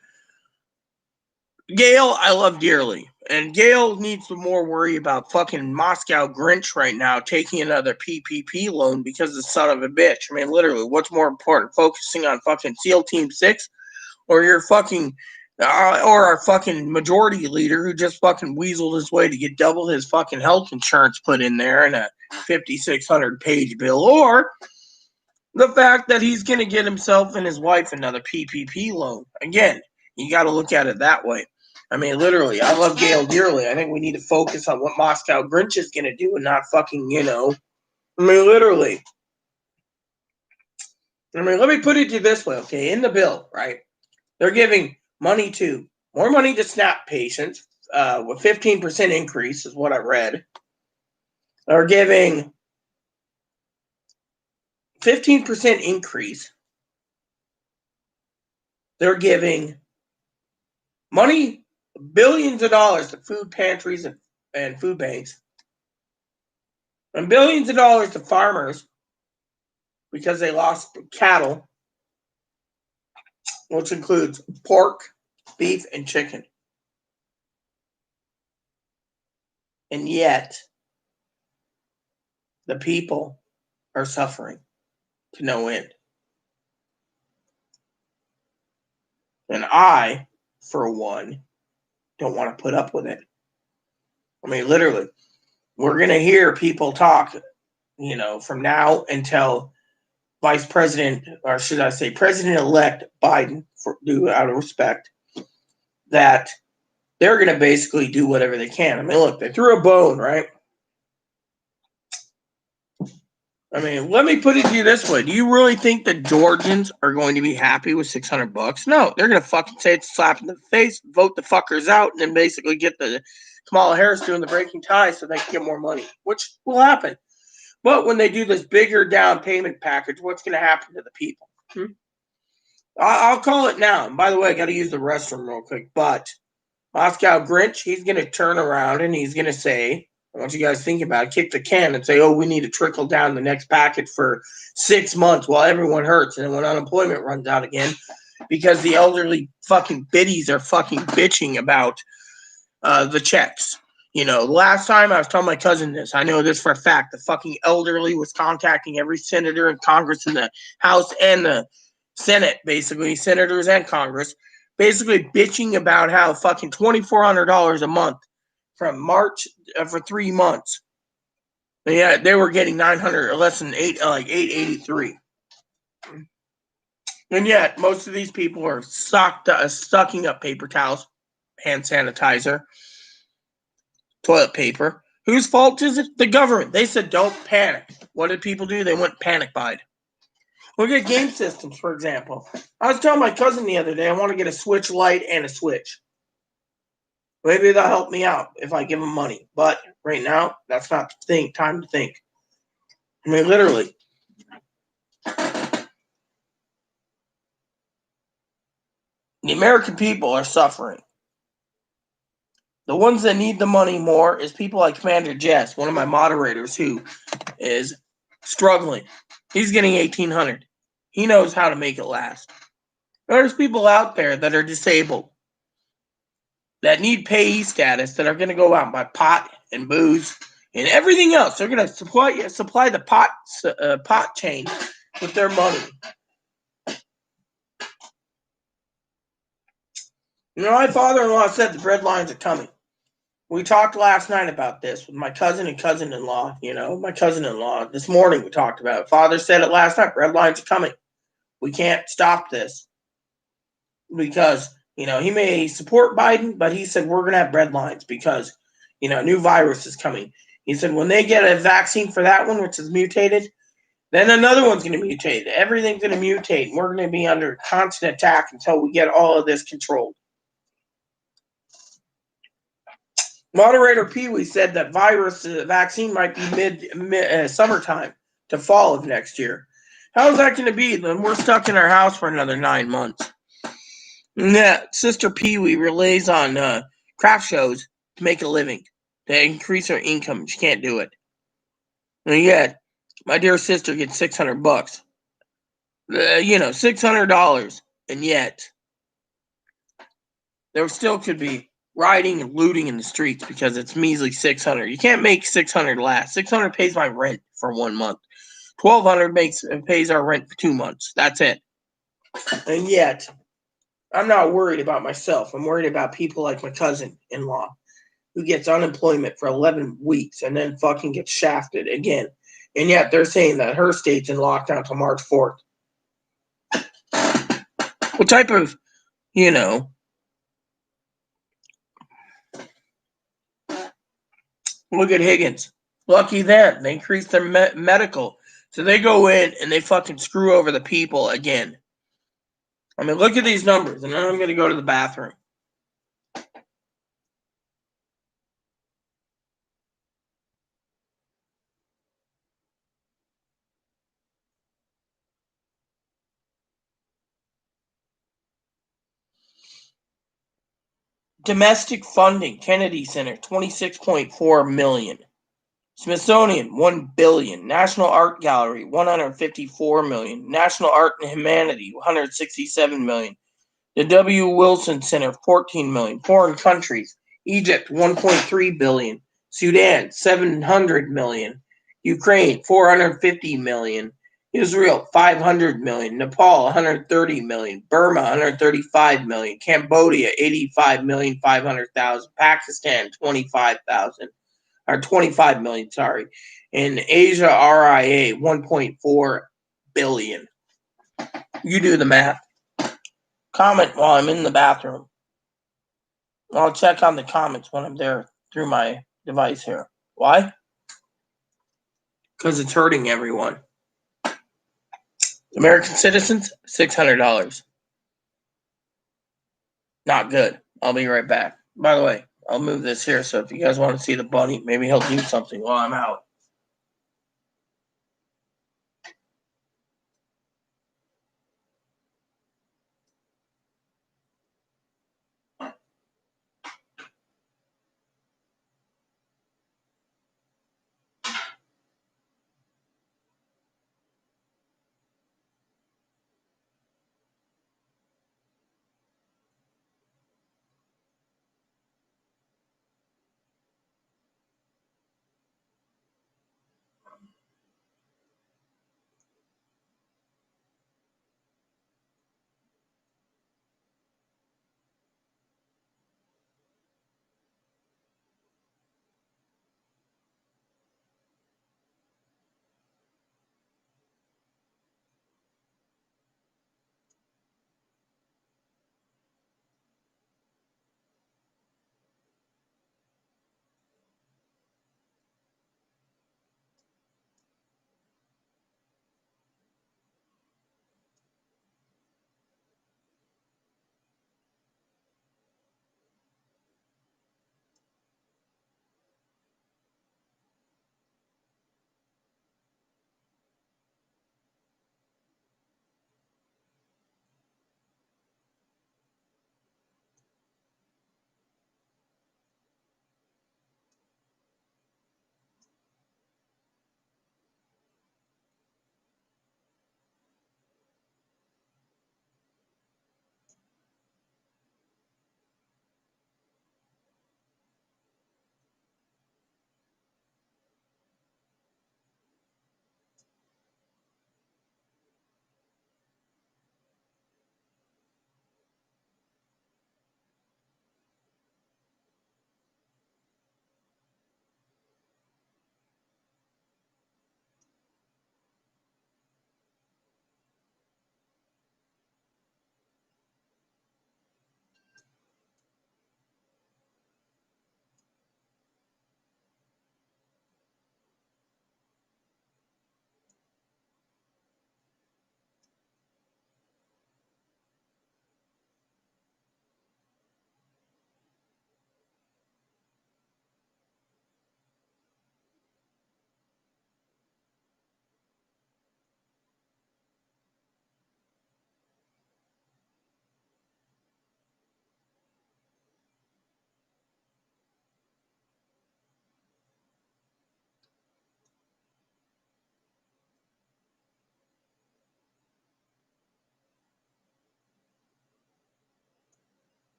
Gail, I love dearly. And Gail needs to more worry about fucking Moscow Grinch right now taking another PPP loan because the son of a bitch. I mean, literally, what's more important, focusing on fucking SEAL Team 6 or your fucking, or our fucking majority leader who just fucking weaseled his way to get double his fucking health insurance put in there in a 5,600 page bill, or the fact that he's going to get himself and his wife another PPP loan. Again, you got to look at it that way. I mean, literally, I love Gail dearly. I think we need to focus on what Moscow Grinch is going to do and not fucking, I mean, literally. I mean, let me put it to you this way, okay? In the bill, right, they're giving more money to SNAP patients with 15% increase is what I read. They're giving 15% increase. They're giving money, billions of dollars to food pantries and food banks, and billions of dollars to farmers because they lost cattle, which includes pork, beef, and chicken. And yet, the people are suffering to no end. And I, for one, don't want to put up with it. I mean, literally, we're going to hear people talk, from now until Vice President, or should I say President-elect Biden, for due out of respect, that they're going to basically do whatever they can. I mean, look, they threw a bone, right? I mean, let me put it to you this way. Do you really think the Georgians are going to be happy with $600? No, they're going to fucking say it's a slap in the face, vote the fuckers out, and then basically get the Kamala Harris doing the breaking ties so they can get more money, which will happen. But when they do this bigger down payment package, what's going to happen to the people? I'll call it now. And by the way, I got to use the restroom real quick. But Moscow Grinch, he's going to turn around and he's going to say, I want you guys to think about it, kick the can and say, oh, we need to trickle down the next package for 6 months while everyone hurts. And then when unemployment runs out again, because the elderly fucking biddies are fucking bitching about the checks. Last time I was telling my cousin this, I know this for a fact, the fucking elderly was contacting every senator and Congress in the House and the Senate, basically, senators and Congress, basically bitching about how fucking $2,400 a month from March for 3 months. Yeah, they were getting 900 or less than 883. And yet, most of these people are sucking up paper towels, hand sanitizer, toilet paper. Whose fault is it? The government. They said don't panic. What did people do? They went panic buyed. Look at game systems, for example. I was telling my cousin the other day I want to get a Switch Lite and a Switch. Maybe they'll help me out if I give them money. But right now, that's not the time to think. I mean, literally. The American people are suffering. The ones that need the money more is people like Commander Jess, one of my moderators, who is struggling. He's getting $1,800. He knows how to make it last. There's people out there that are disabled, that need payee status, that are going to go out and buy pot and booze and everything else. They're going to supply the pot chain with their money. You know, my father-in-law said the bread lines are coming. We talked last night about this with my cousin and cousin-in-law. You know, my cousin-in-law. This morning we talked about it. Father said it last night. Bread lines are coming. We can't stop this because, you know, he may support Biden, but he said we're going to have bread lines because, you know, a new virus is coming. He said when they get a vaccine for that one, which is mutated, then another one's going to mutate. Everything's going to mutate, and we're going to be under constant attack until we get all of this controlled. Moderator Pee Wee said that vaccine might be mid summertime to fall of next year. How is that going to be? Then we're stuck in our house for another 9 months. Yeah, Sister Pee Wee relays on craft shows to make a living, to increase her income. She can't do it. And yet, my dear sister gets $600. You know, $600, and yet there still could be rioting and looting in the streets because it's measly 600. You can't make 600 last. 600 pays my rent for 1 month. 1,200 pays our rent for 2 months. That's it. And yet, I'm not worried about myself. I'm worried about people like my cousin-in-law who gets unemployment for 11 weeks and then fucking gets shafted again. And yet they're saying that her state's in lockdown till March 4th. What type of, you know, look at Higgins. Lucky them. They increased their medical. So they go in and they fucking screw over the people again. I mean, look at these numbers. And then I'm going to go to the bathroom. Domestic funding, Kennedy Center, $26.4 million. Smithsonian, $1 billion. National Art Gallery, $154 million. National Art and Humanity, $167 million. The W. Wilson Center, $14 million. Foreign countries, Egypt, $1.3 billion. Sudan, $700 million. Ukraine, $450 million. Israel, $500 million. Nepal, $130 million. Burma, $135 million. Cambodia, $85,500,000. Pakistan, $25,000. Or 25 million, sorry. In Asia, RIA, 1.4 billion. You do the math. Comment while I'm in the bathroom. I'll check on the comments when I'm there through my device here. Why? Because it's hurting everyone. American citizens, $600. Not good. I'll be right back. By the way, I'll move this here, so if you guys want to see the bunny, maybe he'll do something while I'm out.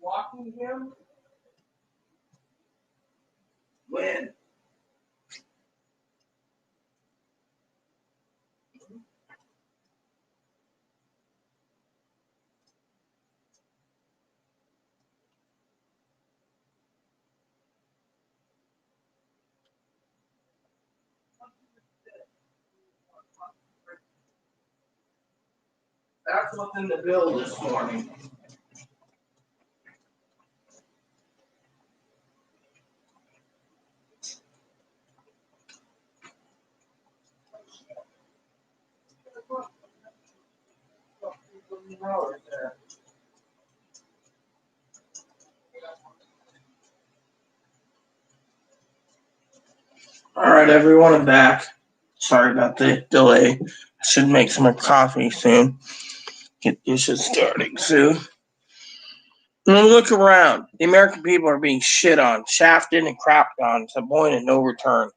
Walking him? When? That's what's in the bill this morning. All right, everyone, I'm back. Sorry about the delay. I should make some coffee soon. Get dishes starting soon. And look around. The American people are being shit on, shafted, and crapped on to the point of no return.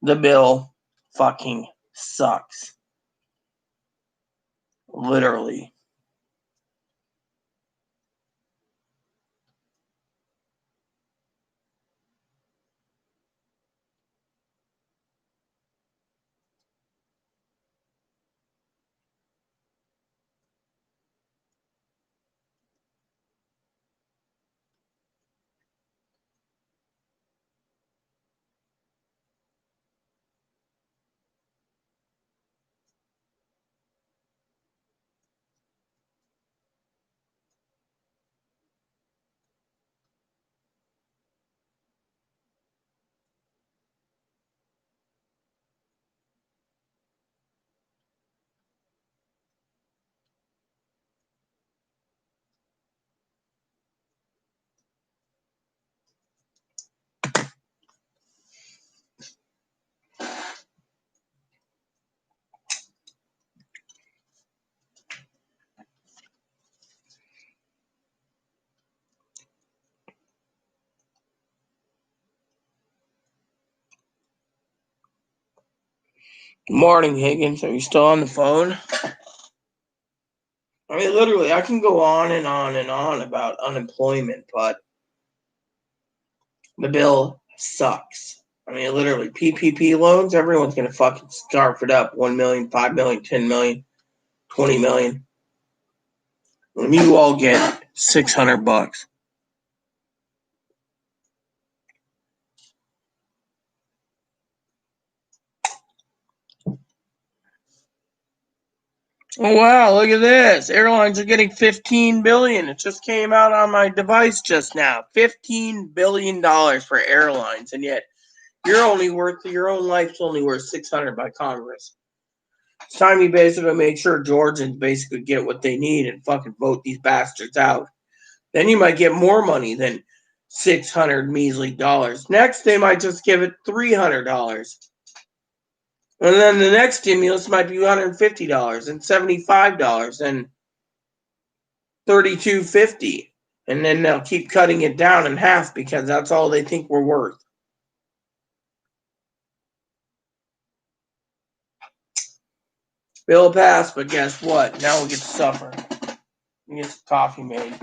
The bill fucking sucks. Literally. Good morning, Higgins. Are you still on the phone? I mean, literally, I can go on and on and on about unemployment, but the bill sucks. I mean, literally, PPP loans, everyone's going to fucking scarf it up. 1 million, 5 million, 10 million, 20 million. When you all get $600. Oh wow, look at this. Airlines are getting $15 billion. It just came out on my device just now. $15 billion for airlines, and yet your own life's only worth $600 by Congress. It's time you basically make sure Georgians basically get what they need and fucking vote these bastards out. Then you might get more money than $600 measly dollars. Next, they might just give it $300. And then the next stimulus might be $150 and $75 and $32.50. And then they'll keep cutting it down in half because that's all they think we're worth. Bill passed, but guess what? Now we get to suffer. We get some coffee made.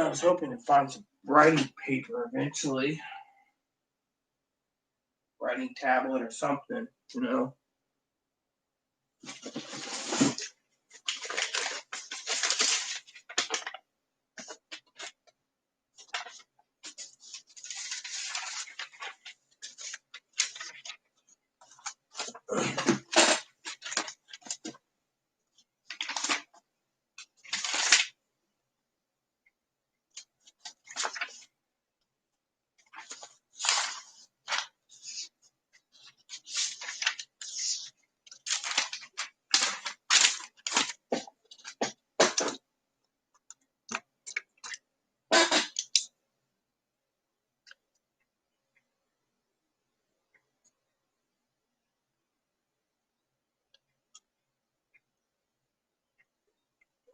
I was hoping to find some writing paper eventually. Writing tablet or something, you know.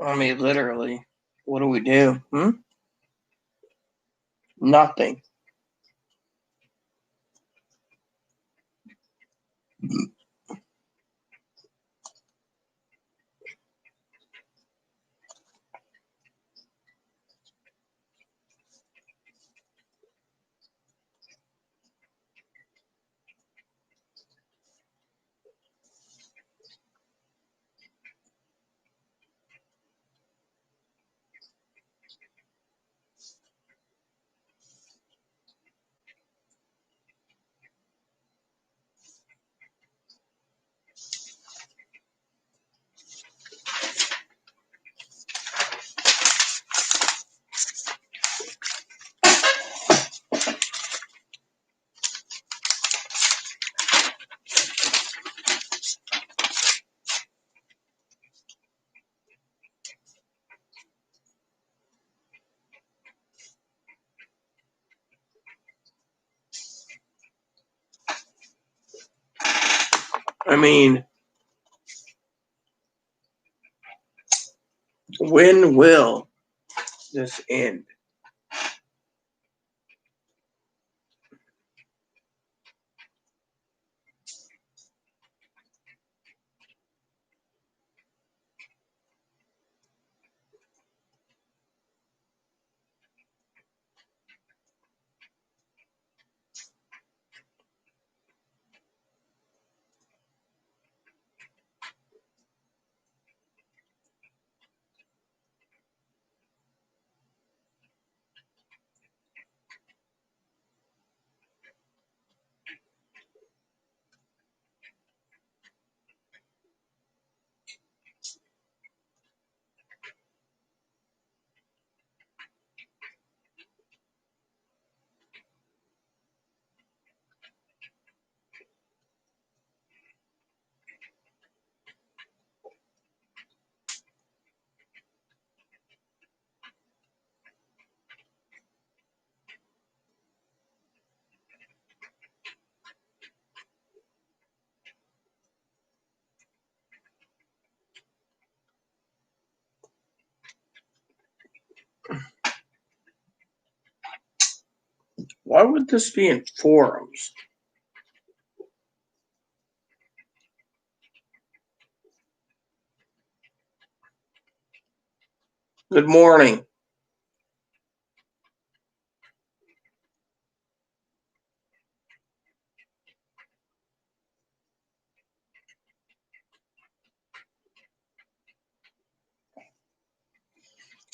I mean, literally, what do we do? Nothing. I mean, when will this end? Why would this be in forums? Good morning.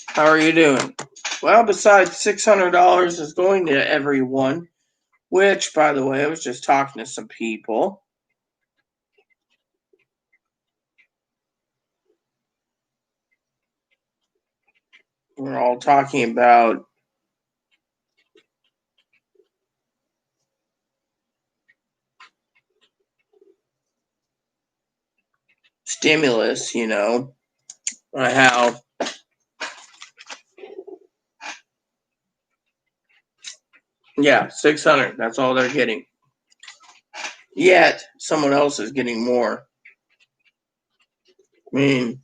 How are you doing? Well, besides $600 is going to everyone, which, by the way, I was just talking to some people. We're all talking about stimulus, you know, how, yeah, 600, that's all they're getting. Yet, someone else is getting more. I mean,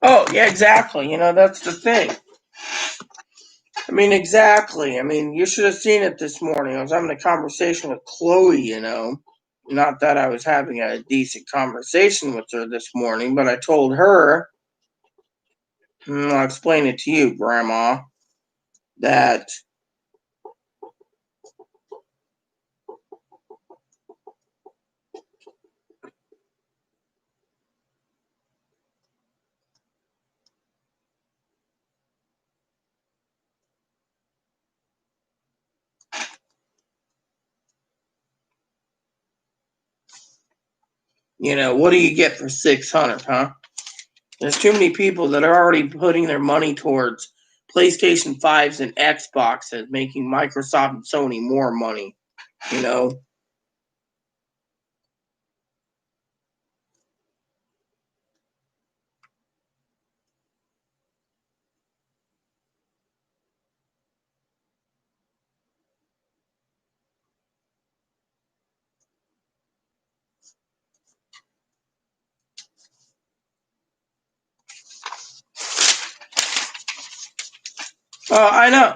Oh, yeah, exactly. That's the thing. I mean, exactly. I mean, you should have seen it this morning. I was having a conversation with Chloe. Not that I was having a decent conversation with her this morning, but I told her, and I'll explain it to you, Grandma, that, what do you get for 600, huh? There's too many people that are already putting their money towards PlayStation 5s and Xboxes, making Microsoft and Sony more money, you know?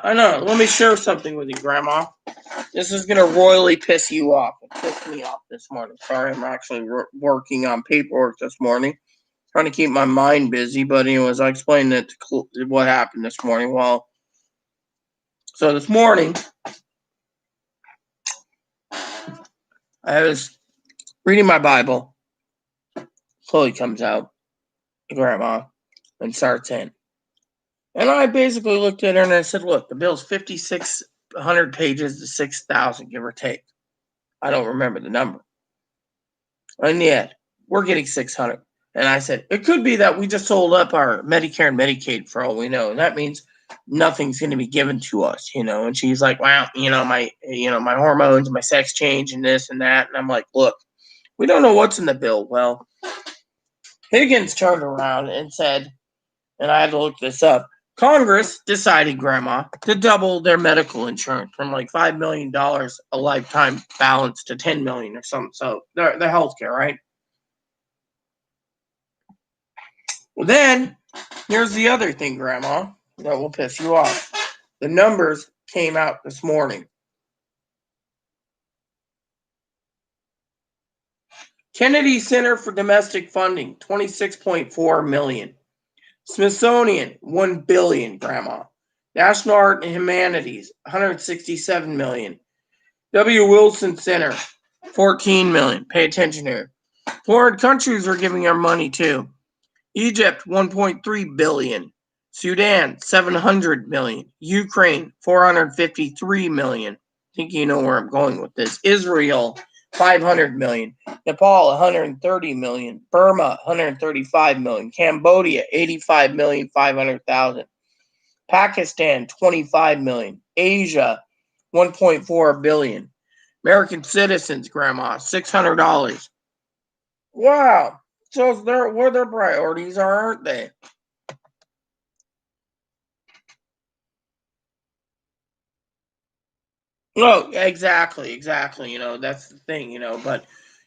I know. Let me share something with you, Grandma. This is gonna royally piss you off. It pissed me off this morning. Sorry, I'm actually working on paperwork this morning, trying to keep my mind busy. But anyways, I explained it what happened this morning. Well, so this morning I was reading my Bible. Chloe comes out, Grandma, and starts in. And I basically looked at her and I said, "Look, the bill's 5,600 pages to 6,000, give or take. I don't remember the number. And yet, we're getting 600." And I said, "It could be that we just sold up our Medicare and Medicaid for all we know. And that means nothing's going to be given to us. And she's like, "Wow, my hormones, my sex change, and this and that." And I'm like, "Look, we don't know what's in the bill." Well, Higgins turned around and said, and I had to look this up. Congress decided, Grandma, to double their medical insurance from like $5 million a lifetime balance to 10 million or something. So the healthcare, right? Well, then here's the other thing, Grandma, that will piss you off. The numbers came out this morning. Kennedy Center for Domestic Funding, 26.4 million. Smithsonian, 1 billion, Grandma. National Art and Humanities, 167 million. W. Wilson Center, 14 million. Pay attention here. Foreign countries are giving our money too. Egypt, 1.3 billion. Sudan, 700 million. Ukraine, 453 million. I think you know where I'm going with this. Israel, 500 million. Nepal, 130 million. Burma, 135 million. Cambodia, 85 million 500,000. Pakistan, 25 million. Asia, 1.4 billion. American citizens, Grandma, $600. Wow. So where their priorities are, aren't they? Oh, exactly, exactly. That's the thing. But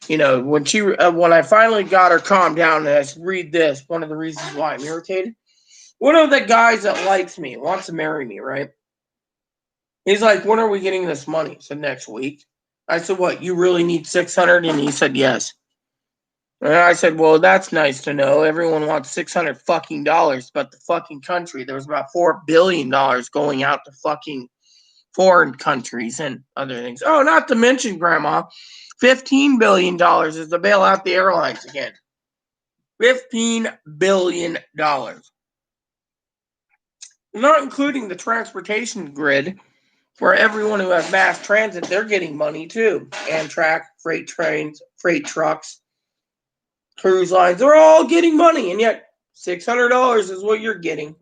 when I finally got her calmed down, and I said, "Read this." One of the reasons why I'm irritated. One of the guys that likes me wants to marry me, right? He's like, "When are we getting this money?" So next week. I said, "What? You really need 600?" And he said, "Yes." And I said, "Well, that's nice to know. Everyone wants 600 fucking dollars, but the fucking country, there was about $4 billion going out to fucking foreign countries and other things. Oh, not to mention, Grandma, $15 billion is to bail out the airlines again. $15 billion, not including the transportation grid, where everyone who has mass transit, they're getting money too. Amtrak, freight trains, freight trucks, cruise lines, they're all getting money, and yet $600 is what you're getting.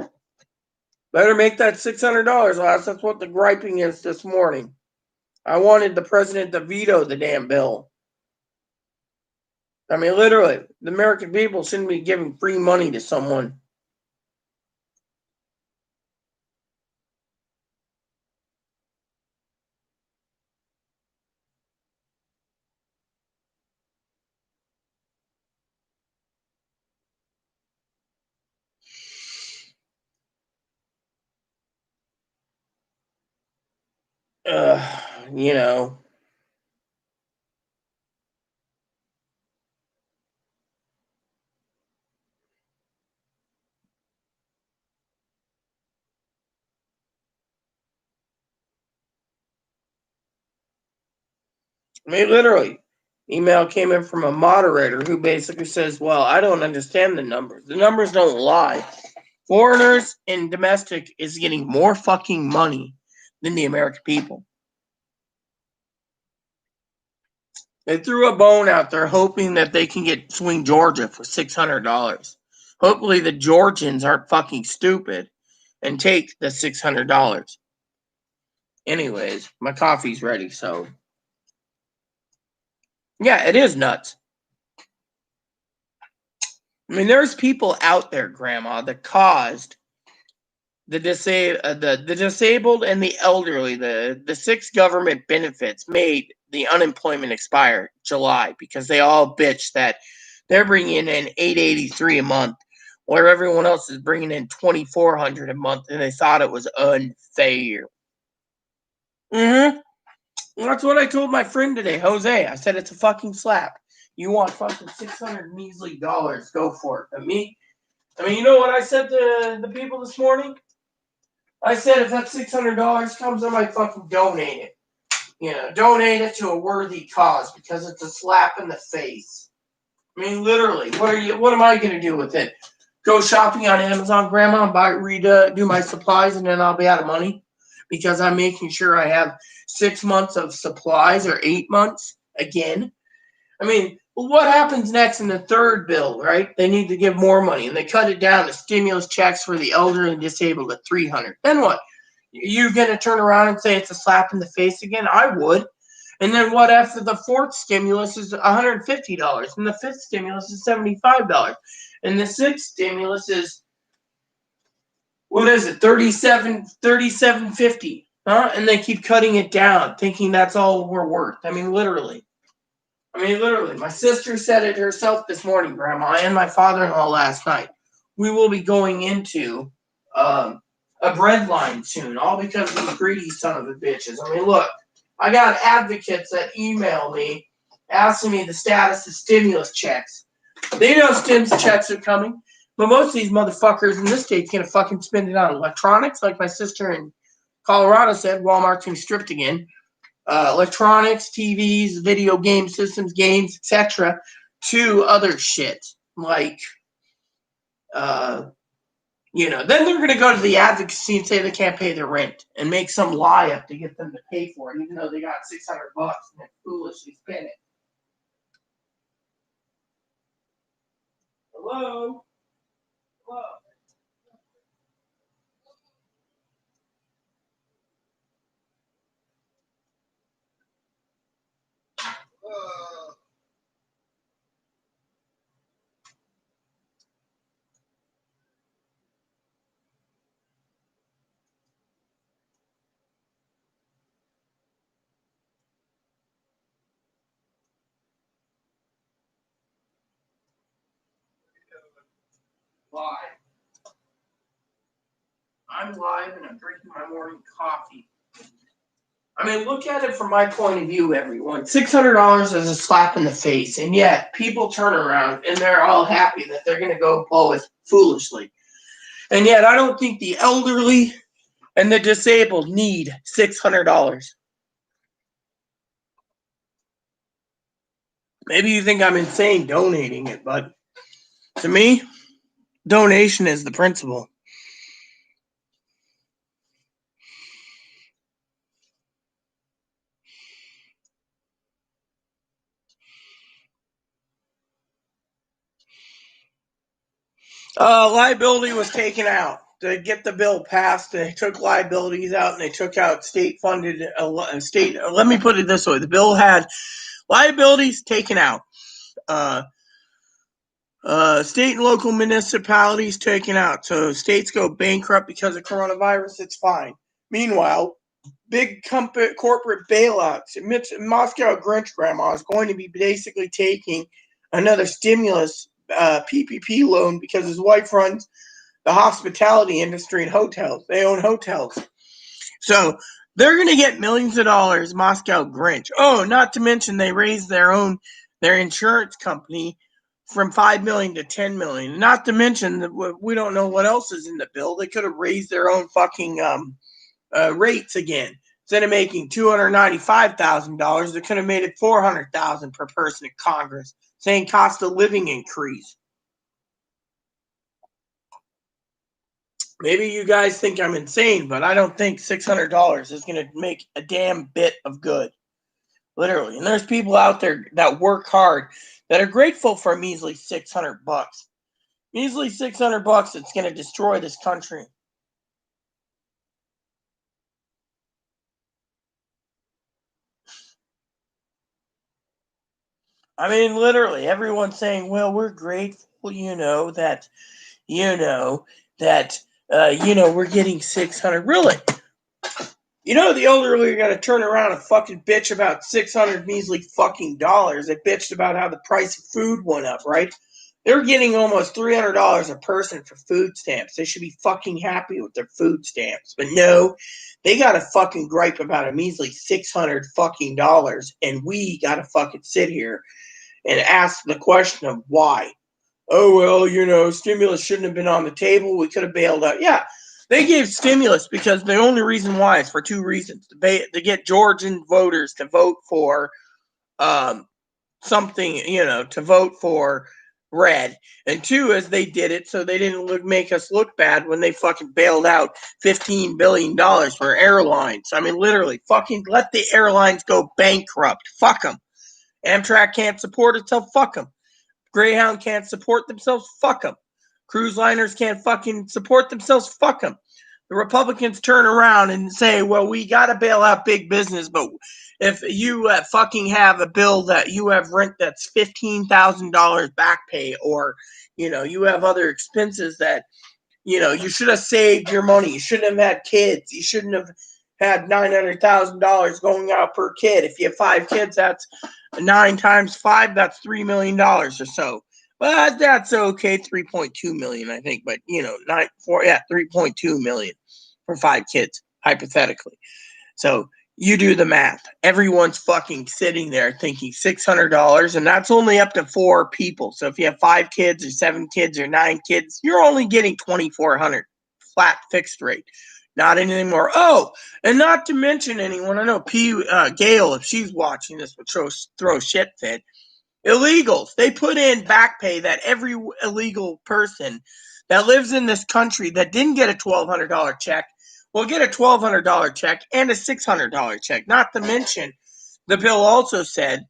Better make that $600 last. That's what the griping is this morning. I wanted the president to veto the damn bill. I mean, literally, the American people shouldn't be giving free money to someone. you know. I mean, literally, email came in from a moderator who basically says, well, I don't understand the numbers. The numbers don't lie. Foreigners and domestic is getting more fucking money than the American people. They threw a bone out there hoping that they can get swing Georgia for $600. Hopefully the Georgians aren't fucking stupid and take the $600. Anyways, my coffee's ready, so yeah, it is nuts. I mean, there's people out there, Grandma, that caused the disabled and the elderly, the 6 government benefits made the unemployment expire July because they all bitch that they're bringing in $883 a month, where everyone else is bringing in $2,400 a month, and they thought it was unfair. That's what I told my friend today, Jose. I said it's a fucking slap. You want fucking 600 measly dollars? Go for it. But me, I mean, you know what I said to the people this morning? I said if that $600 comes, I might fucking donate it. Donate it to a worthy cause because it's a slap in the face. I mean, literally, what am I gonna do with it? Go shopping on Amazon, Grandma, and do my supplies, and then I'll be out of money because I'm making sure I have 6 months of supplies or 8 months again. I mean, what happens next in the third bill, right? They need to give more money, and they cut it down to stimulus checks for the elderly and disabled at $300. Then what? You gonna turn around and say it's a slap in the face again? I would. And then what after the fourth stimulus is $150, and the fifth stimulus is $75, and the sixth stimulus is what is it, 37.50, huh? And they keep cutting it down, thinking that's all we're worth. I mean, literally. My sister said it herself this morning, Grandma, and my father-in-law last night. We will be going into a bread line soon, all because of these greedy son of a bitches. I mean, look, I got advocates that email me asking me the status of stimulus checks. They know stimulus checks are coming, but most of these motherfuckers in this state's gonna fucking spend it on electronics, like my sister in Colorado said. Walmart's being stripped again. Electronics, TVs, video game systems, games, etc., to other shit like then they're going to go to the advocacy and say they can't pay their rent and make some lie up to get them to pay for it, even though they got $600 and they foolishly spend it. Hello? Hello? Live. I'm live and I'm drinking my morning coffee. I mean, look at it from my point of view, everyone. $600 is a slap in the face, and yet people turn around and they're all happy that they're going to go blow it foolishly. And yet, I don't think the elderly and the disabled need $600. Maybe you think I'm insane donating it, but to me, donation is the principle. Liability was taken out. To get the bill passed, they took liabilities out and they took out state-funded state. Let me put it this way: the bill had liabilities taken out, state and local municipalities taken out. So states go bankrupt because of coronavirus. It's fine. Meanwhile, big corporate bailouts. Moscow Grinch Grandma is going to be basically taking another stimulus PPP loan because his wife runs the hospitality industry and hotels. They own hotels. So They're going to get millions of dollars, Moscow Grinch. Oh, not to mention they raised their insurance company from 5 million to 10 million. Not to mention that we don't know what else is in the bill. They could have raised their own fucking rates again. Instead of making $295,000, they could have made it $400,000 per person in Congress, saying cost of living increase. Maybe you guys think I'm insane, but I don't think $600 is going to make a damn bit of good. Literally. And there's people out there that work hard that are grateful for a measly $600. Measly $600, it's going to destroy this country. I mean, literally, everyone's saying, well, we're grateful, that we're getting 600. Really? The older you're going to turn around and fucking bitch about 600 measly fucking dollars. They bitched about how the price of food went up, right? They're getting almost $300 a person for food stamps. They should be fucking happy with their food stamps. But no, they got to fucking gripe about a measly 600 fucking dollars. And we got to fucking sit here and ask the question of why. Oh, well, stimulus shouldn't have been on the table. We could have bailed out. Yeah, they gave stimulus because the only reason why is for two reasons. To get Georgian voters to vote for something, to vote for red. And two, as they did it so they didn't make us look bad when they fucking bailed out $15 billion for airlines. I mean, literally, fucking let the airlines go bankrupt. Fuck them. Amtrak can't support itself. Fuck them. Greyhound can't support themselves. Fuck them. Cruise liners can't fucking support themselves. Fuck them. The Republicans turn around and say, well, we got to bail out big business, but if you fucking have a bill that you have rent that's $15,000 back pay, or, you have other expenses that, you should have saved your money. You shouldn't have had kids. You shouldn't have had $900,000 going out per kid. If you have 5 kids, that's 9 times 5, that's $3 million or so. But that's okay, 3.2 million, I think. But 3.2 million for 5 kids, hypothetically. So you do the math. Everyone's fucking sitting there thinking $600, and that's only up to 4 people. So if you have 5 kids or 7 kids or 9 kids, you're only getting $2,400 flat fixed rate. Not anything more. Oh, and not to mention anyone. I know Gail, if she's watching this, would throw shit fit. Illegals. They put in back pay that every illegal person that lives in this country that didn't get a $1,200 check will get a $1,200 check and a $600 check. Not to mention, the bill also said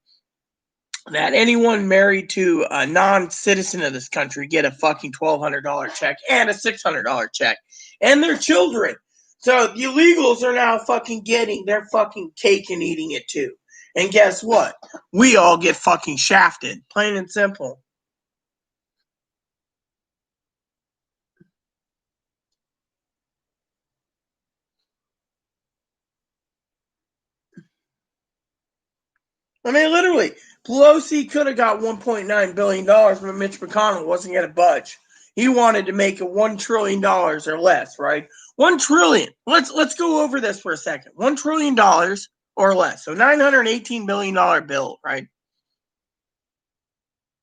that anyone married to a non-citizen of this country get a fucking $1,200 check and a $600 check, and their children. So the illegals are now fucking getting their fucking cake and eating it too. And guess what? We all get fucking shafted, plain and simple. I mean, literally, Pelosi could have got $1.9 billion, but Mitch McConnell wasn't going to budge. He wanted to make it $1 trillion or less, right? $1 trillion. Let's go over this for a second. $1 trillion or less. So $918 billion bill, right?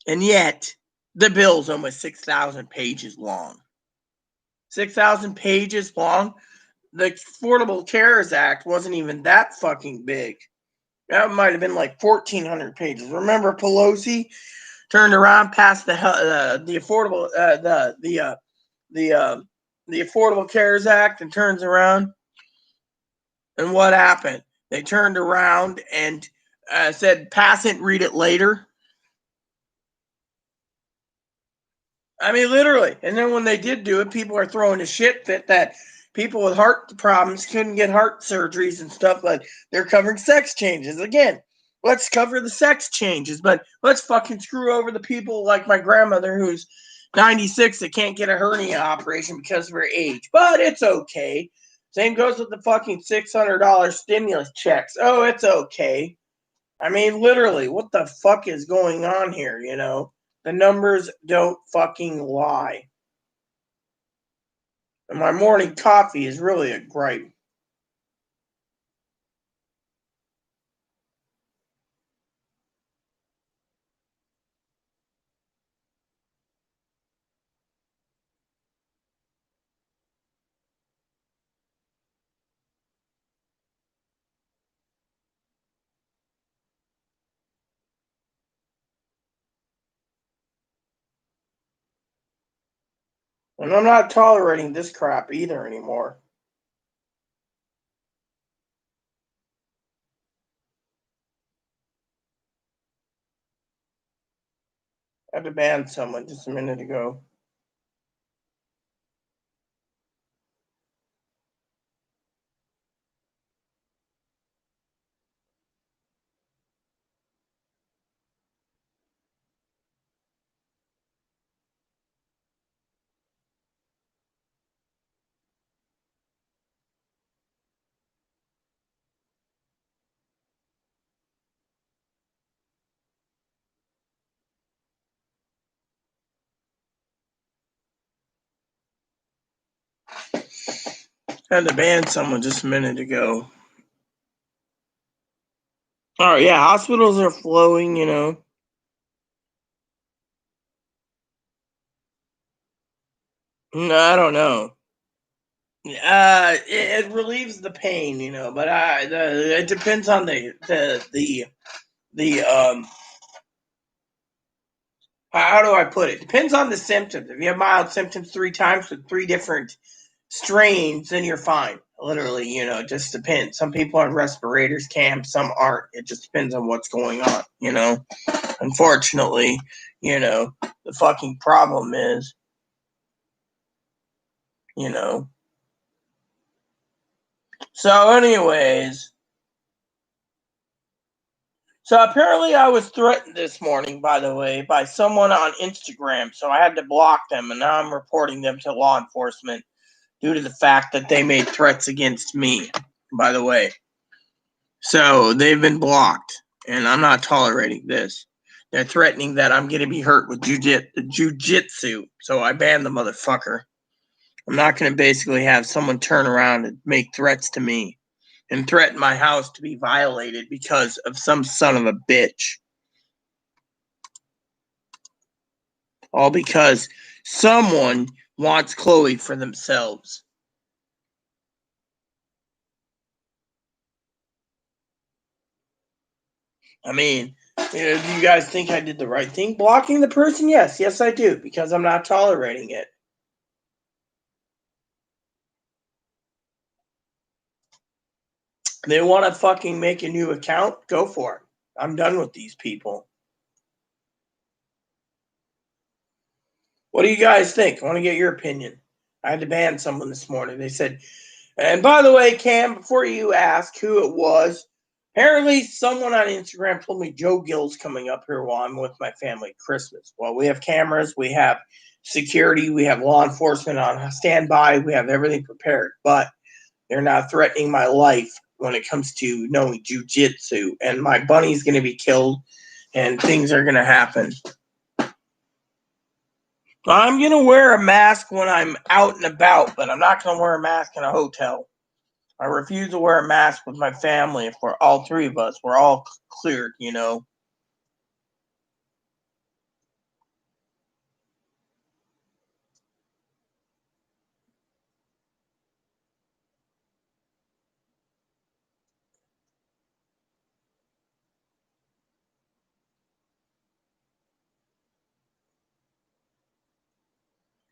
And yet, the bill's almost 6,000 pages long. 6,000 pages long. The Affordable Cares Act wasn't even that fucking big. That might have been like 1,400 pages. Remember, Pelosi turned around, passed the Affordable the Affordable Cares Act, and turns around, and what happened? They turned around and said, "Pass it, read it later." I mean, literally. And then when they did do it, people are throwing a shit fit that people with heart problems couldn't get heart surgeries and stuff. Like they're covering sex changes. Again, let's cover the sex changes, but let's fucking screw over the people like my grandmother who's 96 that can't get a hernia operation because of her age. But it's okay. Same goes with the fucking $600 stimulus checks. Oh, it's okay. I mean, literally, what the fuck is going on here, The numbers don't fucking lie. And my morning coffee is really a gripe. And I'm not tolerating this crap either anymore. I had to ban someone just a minute ago. I had to ban someone just a minute ago. All right, yeah, hospitals are flowing, you know. No, I don't know. It relieves the pain, you know, but it depends on the how do I put it? Depends on the symptoms. If you have mild symptoms 3 times with 3 different strains, then you're fine. Literally, you know, it just depends. Some people are on respirators, cam, some aren't. It just depends on what's going on, you know. Unfortunately, you know, the fucking problem is, you know. So, anyways, so apparently I was threatened this morning, by the way, by someone on Instagram. So I had to block them, and now I'm reporting them to law enforcement due to the fact that they made threats against me, by the way. So they've been blocked, and I'm not tolerating this. They're threatening that I'm going to be hurt with jujitsu. So I banned the motherfucker. I'm not going to basically have someone turn around and make threats to me and threaten my house to be violated because of some son of a bitch. All because someone wants Chloe for themselves. I mean, do you guys think I did the right thing blocking the person? Yes, I do, because I'm not tolerating it. They want to fucking make a new account? Go for it. I'm done with these people. What do you guys think? I want to get your opinion. I had to ban someone this morning. They said, and by the way, Cam, before you ask who it was, apparently someone on Instagram told me Joe Gill's coming up here while I'm with my family at Christmas. Well, we have cameras, we have security, we have law enforcement on standby, we have everything prepared, but they're not threatening my life when it comes to knowing jujitsu. And my bunny's going to be killed, and things are going to happen. I'm going to wear a mask when I'm out and about, but I'm not going to wear a mask in a hotel. I refuse to wear a mask with my family if we're all 3 of us. We're all cleared, you know.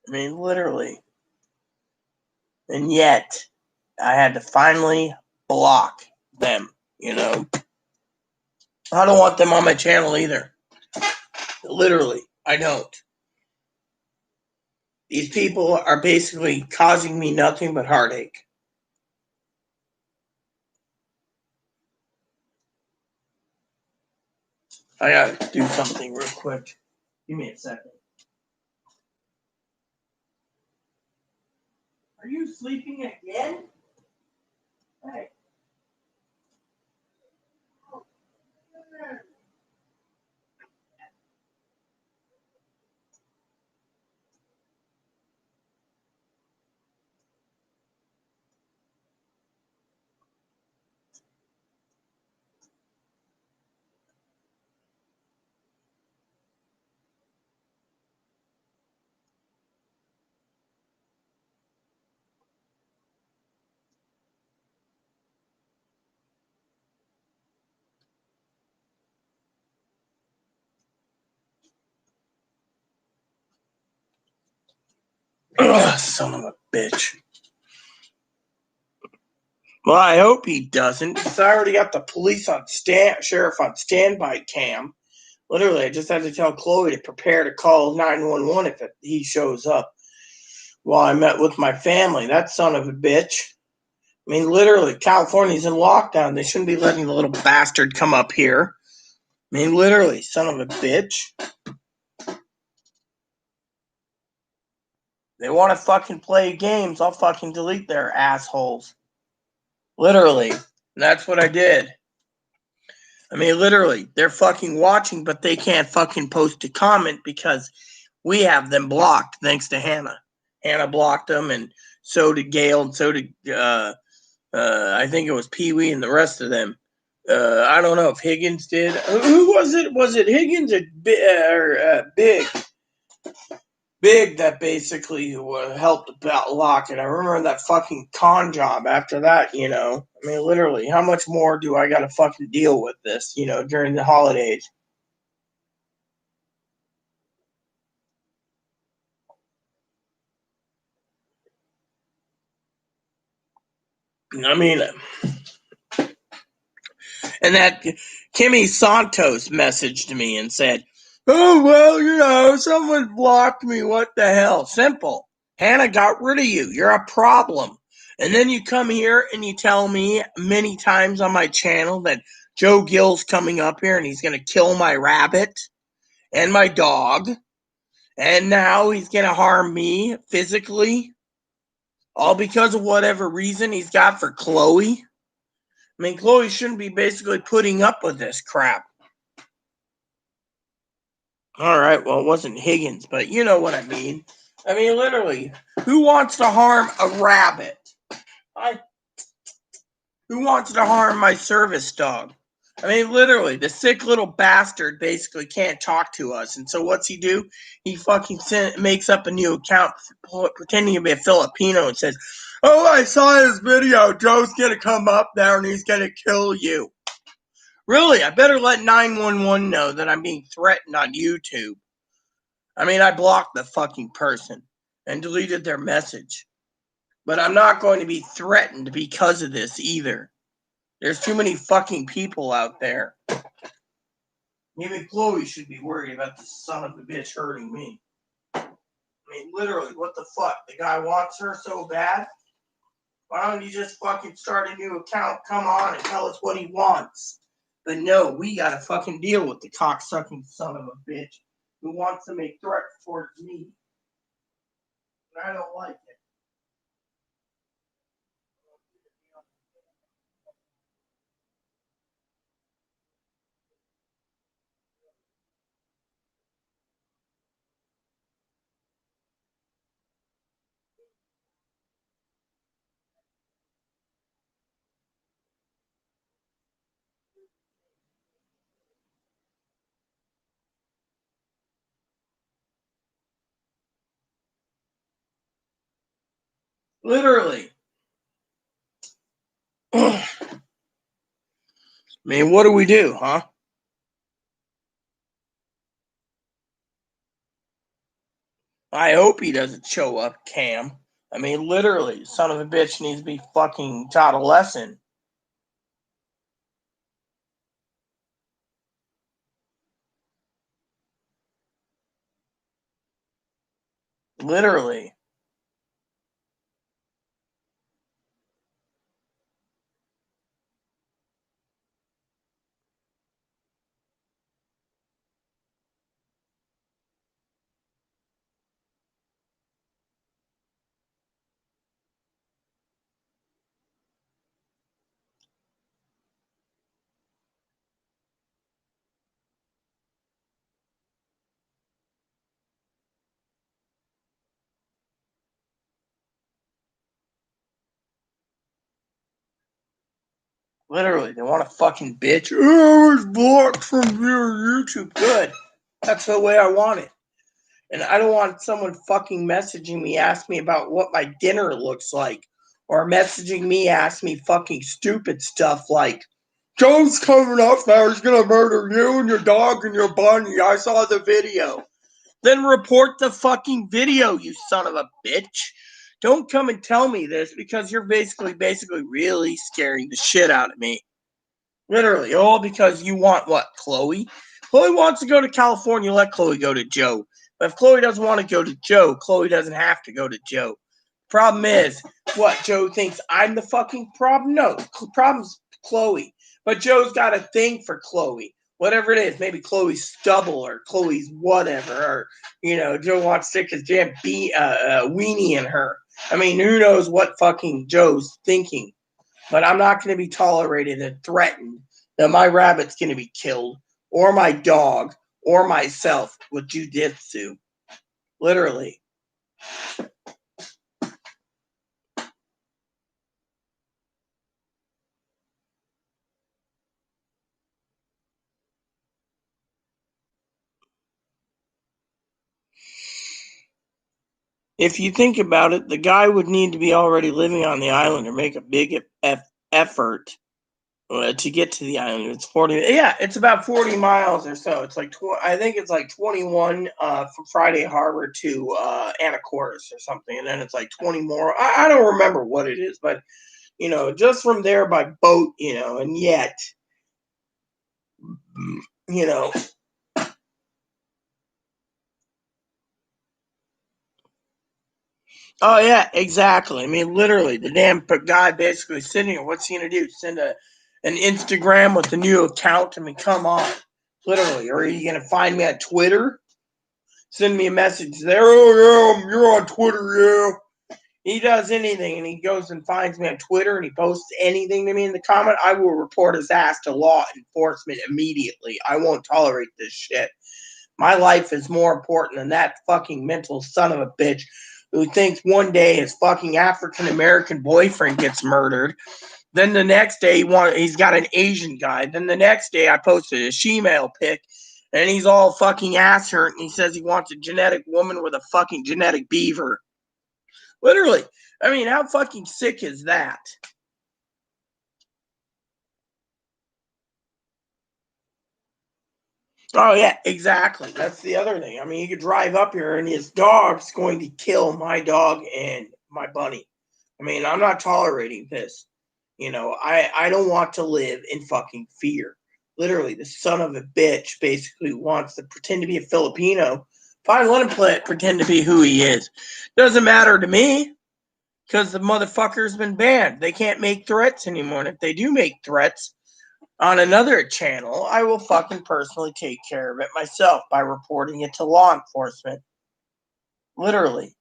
I mean, literally. And yet, I had to finally block them, you know. I don't want them on my channel either. Literally, I don't. These people are basically causing me nothing but heartache. I gotta do something real quick. Give me a second. Are you sleeping again? Hey. Ugh, son of a bitch. Well, I hope he doesn't, because I already got the police on sheriff on standby cam. Literally, I just had to tell Chloe to prepare to call 911 if he shows up while I met with my family. That son of a bitch. I mean, literally, California's in lockdown. They shouldn't be letting the little bastard come up here. I mean, literally, son of a bitch. They want to fucking play games. I'll fucking delete their assholes. Literally. And that's what I did. I mean, literally, they're fucking watching, but they can't fucking post a comment because we have them blocked, thanks to Hannah. Hannah blocked them, and so did Gail, and so did, I think it was Pee Wee and the rest of them. I don't know if Higgins did. Who was it? Was it Higgins or Big? Big that basically helped block it. I remember that fucking con job after that, I mean, literally, how much more do I got to fucking deal with this, during the holidays? I mean, and that Kimmy Santos messaged me and said, oh, well, someone blocked me. What the hell? Simple. Hannah got rid of you. You're a problem. And then you come here and you tell me many times on my channel that Joe Gill's coming up here and he's going to kill my rabbit and my dog. And now he's going to harm me physically. All because of whatever reason he's got for Chloe. I mean, Chloe shouldn't be basically putting up with this crap. All right, well, it wasn't Higgins, but you know what I mean. I mean, literally, who wants to harm a rabbit? Who wants to harm my service dog? I mean, literally, the sick little bastard basically can't talk to us. And so what's he do? He fucking makes up a new account pretending to be a Filipino and says, oh, I saw his video. Joe's going to come up there and he's going to kill you. Really, I better let 911 know that I'm being threatened on YouTube. I mean, I blocked the fucking person and deleted their message. But I'm not going to be threatened because of this either. There's too many fucking people out there. Even Chloe should be worried about this son of a bitch hurting me. I mean, literally, what the fuck? The guy wants her so bad? Why don't you just fucking start a new account, come on, and tell us what he wants? But no, we gotta fucking deal with the cocksucking son of a bitch who wants to make threats towards me. And I don't like it. Literally. I mean, what do we do, huh? I hope he doesn't show up, Cam. I mean, literally, son of a bitch needs to be fucking taught a lesson. Literally. Literally, they want to fucking bitch. Oh, I was blocked from your YouTube. Good. That's the way I want it. And I don't want someone fucking messaging me, ask me about what my dinner looks like. Or messaging me, ask me fucking stupid stuff like, Joe's coming up there, he's gonna murder you and your dog and your bunny. I saw the video. Then report the fucking video, you son of a bitch. Don't come and tell me this because you're basically really scaring the shit out of me. Literally, all because you want what, Chloe? Chloe wants to go to California, let Chloe go to Joe. But if Chloe doesn't want to go to Joe, Chloe doesn't have to go to Joe. Problem is, what, Joe thinks I'm the fucking problem? No, problem's Chloe. But Joe's got a thing for Chloe. Whatever it is, maybe Chloe's stubble or Chloe's whatever, or, Joe wants to stick his damn weenie in her. I mean, who knows what fucking Joe's thinking. But I'm not going to be tolerated and threatened that my rabbit's going to be killed, or my dog, or myself with jujitsu. Literally. If you think about it, the guy would need to be already living on the island or make a big effort to get to the island. It's 40. Yeah, it's about 40 miles or so. It's like I think it's like 21 from Friday Harbor to Anacortes or something, and then it's like 20 more. I don't remember what it is, but just from there by boat, and yet, you know. Oh yeah, exactly. I mean, literally, the damn guy basically sitting here. What's he gonna do? Send an Instagram with a new account? I mean, come on, literally. Or are you gonna find me on Twitter? Send me a message there. Oh yeah, you're on Twitter, yeah. He does anything, and he goes and finds me on Twitter, and he posts anything to me in the comment. I will report his ass to law enforcement immediately. I won't tolerate this shit. My life is more important than that fucking mental son of a bitch who thinks one day his fucking African American boyfriend gets murdered. Then the next day he's got an Asian guy. Then the next day I posted a she-male pic and he's all fucking ass hurt and he says he wants a genetic woman with a fucking genetic beaver. Literally. I mean, how fucking sick is that? Oh yeah, exactly. That's the other thing. I mean, you could drive up here and his dog's going to kill my dog and my bunny. I mean, I'm not tolerating this. I don't want to live in fucking fear. Literally, the son of a bitch basically wants to pretend to be a Filipino. Fine, let him pretend to be who he is. Doesn't matter to me because the motherfucker's been banned. They can't make threats anymore. And if they do make threats, on another channel, I will fucking personally take care of it myself by reporting it to law enforcement. Literally.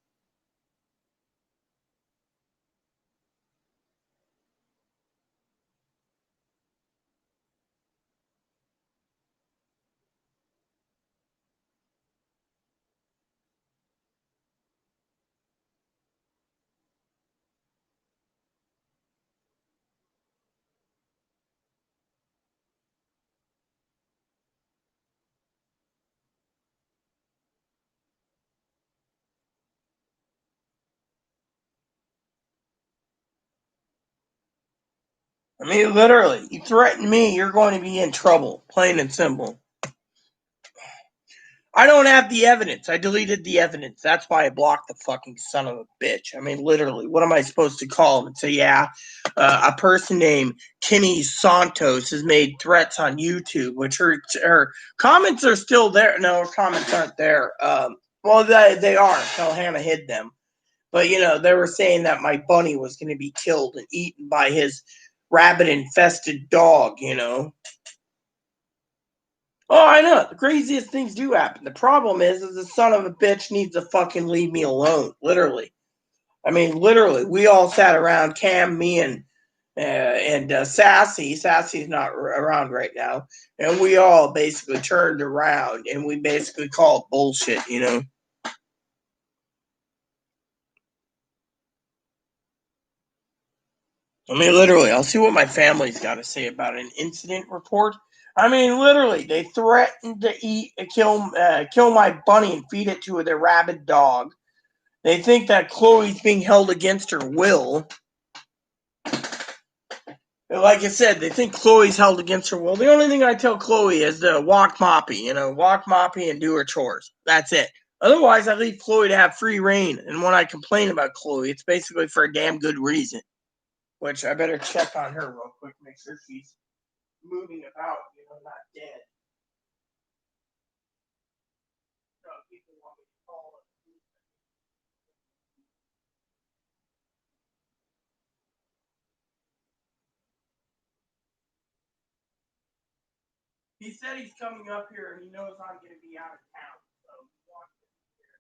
I mean, literally, you threaten me, you're going to be in trouble. Plain and simple. I don't have the evidence. I deleted the evidence. That's why I blocked the fucking son of a bitch. I mean, literally, what am I supposed to call him and say, yeah, a person named Kenny Santos has made threats on YouTube, which her comments are still there. No, her comments aren't there. Well, they are until Hannah hid them. But, they were saying that my bunny was going to be killed and eaten by his rabbit-infested dog. Oh, I know. The craziest things do happen. The problem is the son of a bitch needs to fucking leave me alone. Literally. I mean, literally. We all sat around, Cam, me, and Sassy. Sassy's not around right now. And we all basically turned around and we basically called bullshit. I mean, literally, I'll see what my family's got to say about an incident report. I mean, literally, they threatened to kill my bunny and feed it to their rabid dog. They think that Chloe's being held against her will. Like I said, they think Chloe's held against her will. The only thing I tell Chloe is to walk Moppy, and do her chores. That's it. Otherwise, I leave Chloe to have free reign. And when I complain about Chloe, it's basically for a damn good reason. Which I better check on her real quick, make sure she's moving about, not dead. So people want me to call her. He said he's coming up here and he knows I'm going to be out of town. So he wants to be here.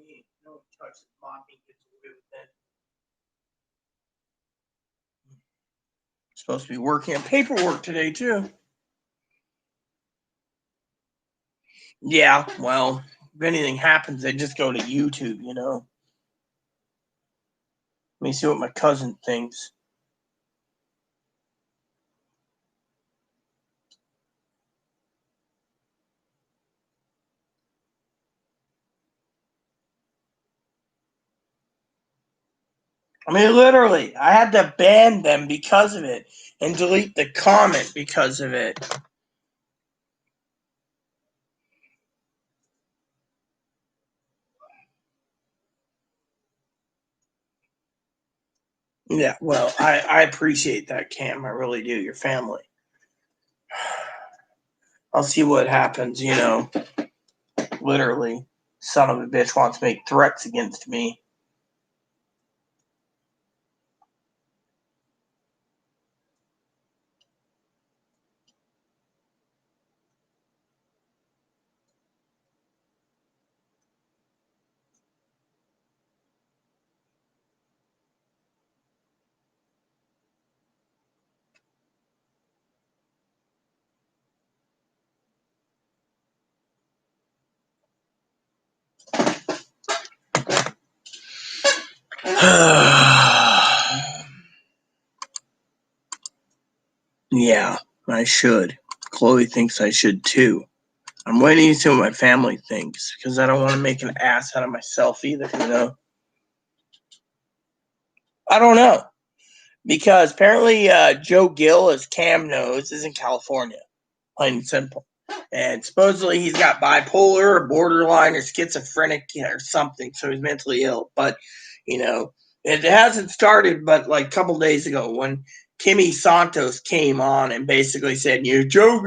Me, no one touches mopping, gets away with it. Supposed to be working on paperwork today, too. Yeah, well, if anything happens, they just go to YouTube, Let me see what my cousin thinks. I mean, literally, I had to ban them because of it and delete the comment because of it. Yeah, well, I appreciate that, Cam. I really do. Your family. I'll see what happens, Literally, son of a bitch wants to make threats against me. Yeah, I should. Chloe thinks I should too. I'm waiting to see what my family thinks because I don't want to make an ass out of myself either. I don't know. Because apparently Joe Gill, as Cam knows, is in California. Plain and simple. And supposedly he's got bipolar or borderline or schizophrenic or something, so he's mentally ill. But, it hasn't started but like a couple days ago when Kimmy Santos came on and basically said, Joe,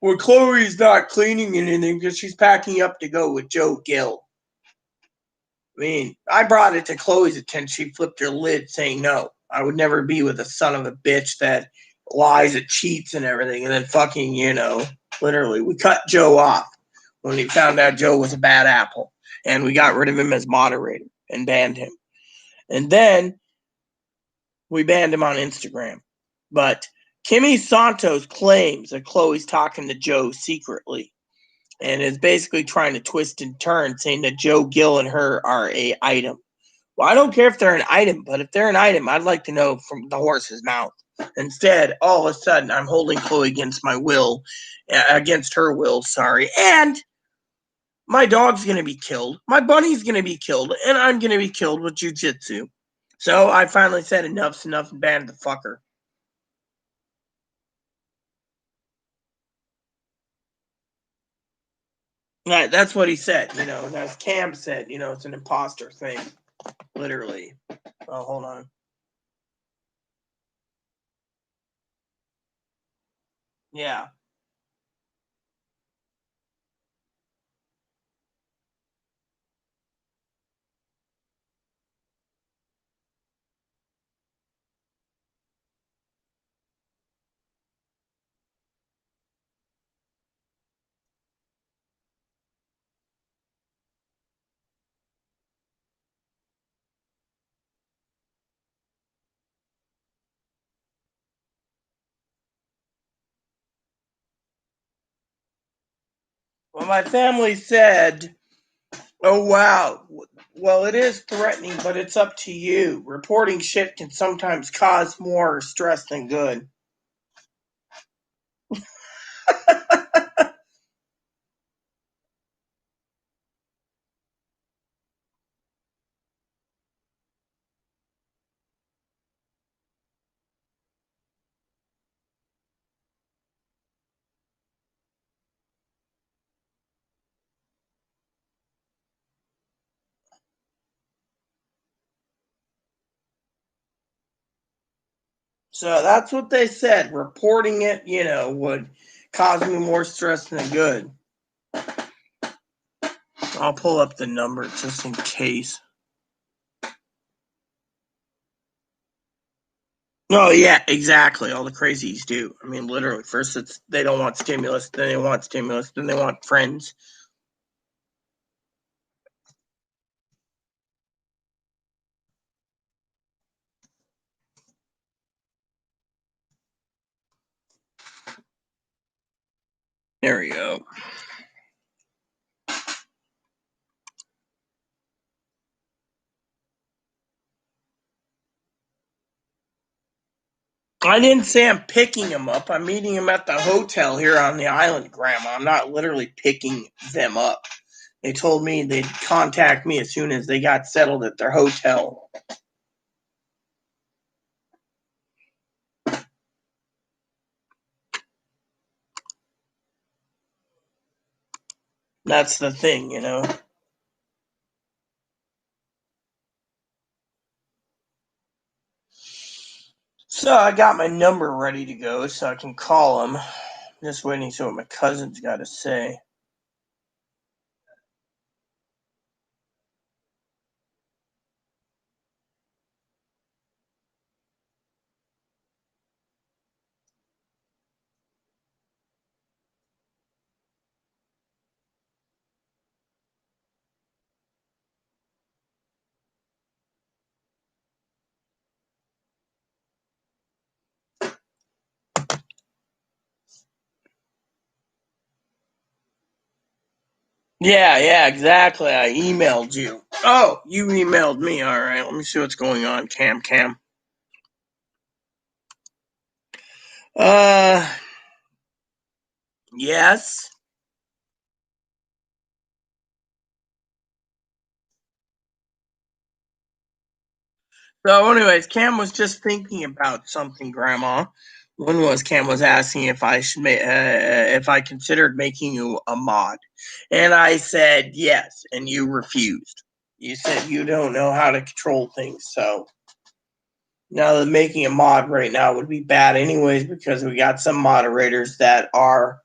well, Chloe's not cleaning anything because she's packing up to go with Joe Gill. I mean, I brought it to Chloe's attention. She flipped her lid saying, no, I would never be with a son of a bitch that lies and cheats and everything. And then fucking, literally, we cut Joe off when we found out Joe was a bad apple. And we got rid of him as moderator and banned him. And then we banned him on Instagram. But Kimmy Santos claims that Chloe's talking to Joe secretly and is basically trying to twist and turn, saying that Joe Gill and her are a item. Well, I don't care if they're an item, but if they're an item, I'd like to know from the horse's mouth. Instead, all of a sudden, I'm holding Chloe against my will, against her will, sorry, and my dog's going to be killed, my bunny's going to be killed, and I'm going to be killed with jujitsu. So I finally said enough's enough and banned the fucker. That's what he said, as Cam said, it's an imposter thing, literally. Oh, hold on. Yeah. Well, my family said, oh, wow. Well, it is threatening, but it's up to you. Reporting shit can sometimes cause more stress than good. So that's what they said. Reporting it, would cause me more stress than good. I'll pull up the number just in case. Oh yeah, exactly. All the crazies do. I mean, literally. First, they don't want stimulus, then they want stimulus, then they want friends. There we go. I didn't say I'm picking them up. I'm meeting them at the hotel here on the island, Grandma. I'm not literally picking them up. They told me they'd contact me as soon as they got settled at their hotel. That's the thing, So I got my number ready to go so I can call them. Just waiting to see what my cousin's got to say. Yeah, exactly. I emailed you. Oh, you emailed me. All right, let me see what's going on, Cam. Uh, yes. So, anyways, Cam was just thinking about something, Grandma. One was Cam was asking if I should if I considered making you a mod, and I said yes, and you refused. You said you don't know how to control things, so now that making a mod right now would be bad anyways because we got some moderators that are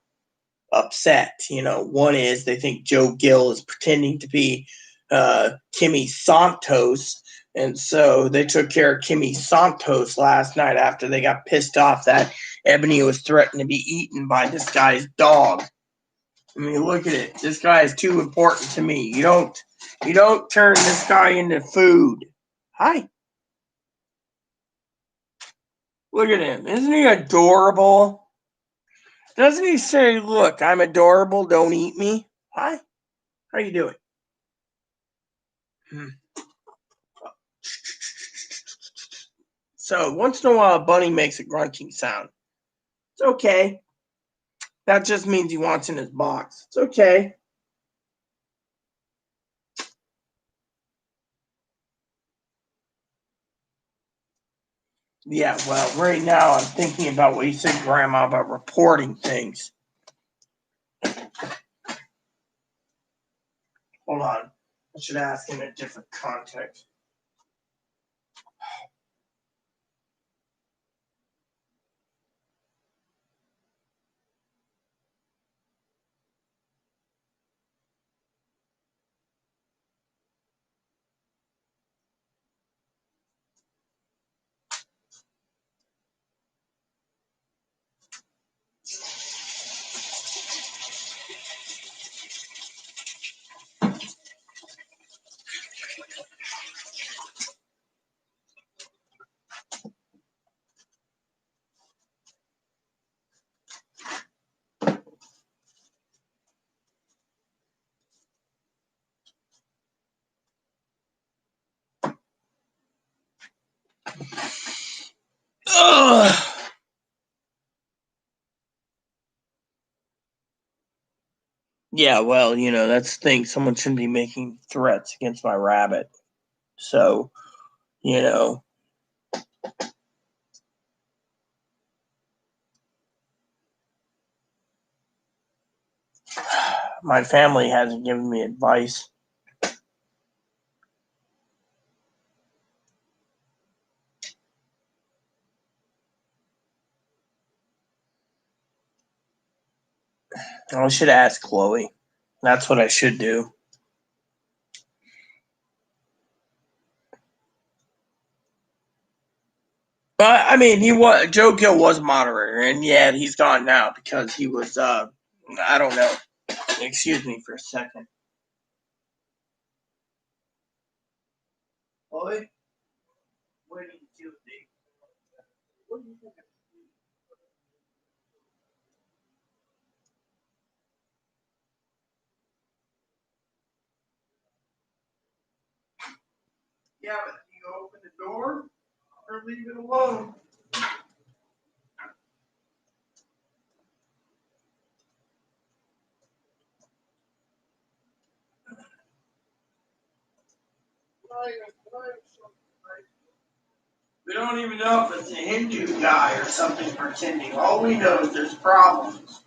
upset. One is they think Joe Gill is pretending to be Kimmy Santos. And so they took care of Kimmy Santos last night after they got pissed off that Ebony was threatened to be eaten by this guy's dog. I mean, look at it. This guy is too important to me. You don't turn this guy into food. Hi. Look at him. Isn't he adorable? Doesn't he say, "Look, I'm adorable, don't eat me"? Hi. How you doing? Hmm. So once in a while, a bunny makes a grunting sound. It's okay. That just means he wants in his box. It's okay. Yeah, well, right now I'm thinking about what you said, Grandma, about reporting things. Hold on. I should ask in a different context. Ugh. Yeah, well, that's the thing. Someone shouldn't be making threats against my rabbit. So, you know, my family hasn't given me advice. I should ask Chloe. That's what I should do. But I mean, Joe Gill was moderator, and yeah, he's gone now because he was I don't know. Excuse me for a second. Chloe, what do you do? What do you think? Yeah, but you open the door or leave it alone. We don't even know if it's a Hindu guy or something pretending. All we know is there's problems.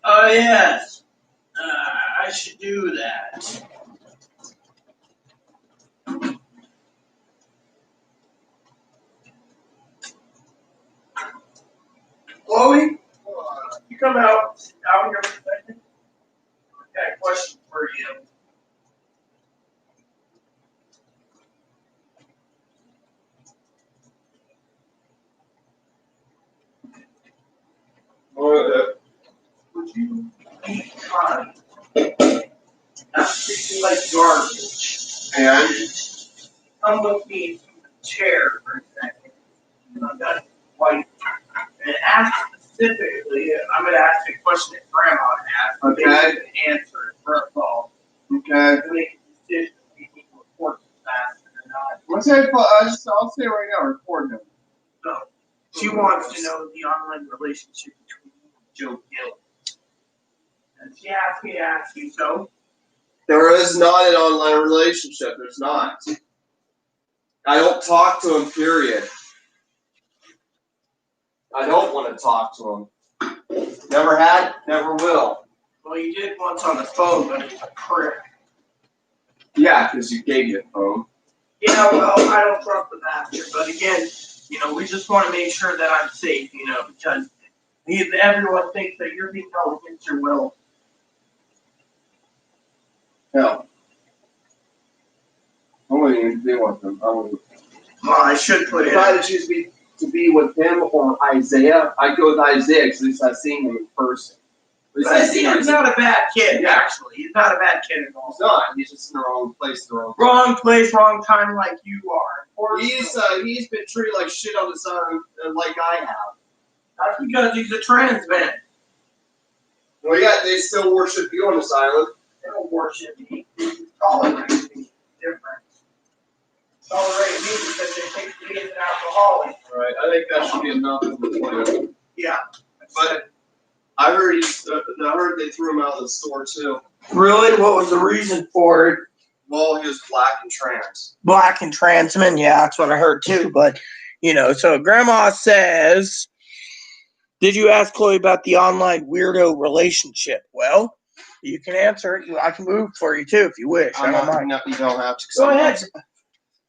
Oh, yes. I should do that. Chloe, you come out here for a second. I got a question for you. Would you be kind? Not treat me like garbage. And come with me to the chair for a second. I'm done white. And ask specifically, I'm going to ask a question that Grandma asked. Okay. Maybe you can answer it first of all. Okay. To make a decision, we need to report this faster than not. I'll say right now, report him. So, she wants to know the online relationship between you and Joe Gill. And she asked me to ask you, so? There is not an online relationship. There's not. I don't talk to him, period. I don't want to talk to him. Never had, never will. Well, you did once on the phone, but it's a prick. Yeah, because you gave me a phone. Yeah, well, I don't trust the bastard, but again, we just want to make sure that I'm safe, because everyone thinks that you're being held against your will. Hell. I wouldn't even be with him. Well, I should put it. If I had to choose to be with him or Isaiah, I'd go with Isaiah because at least I've seen him in person. He's not a bad kid, actually. He's not a bad kid at all. He's not. He's just in the wrong place, wrong place, wrong time, like you are. He's been treated like shit on the side, like I have. That's because he's a trans man. Well, yeah, they still worship you on this island. They don't worship me. They tolerate me. Different. Tolerate me because they think me as an alcoholic. Right. I think that should be enough for you. Yeah. But I heard they threw him out of the store too. Really? What was the reason for it? Well, he was black and trans. Black and trans men, yeah, that's what I heard too. But, so Grandma says, did you ask Chloe about the online weirdo relationship? Well, you can answer it. I can move for you too if you wish. I don't mind. No, you don't have to. Go ahead.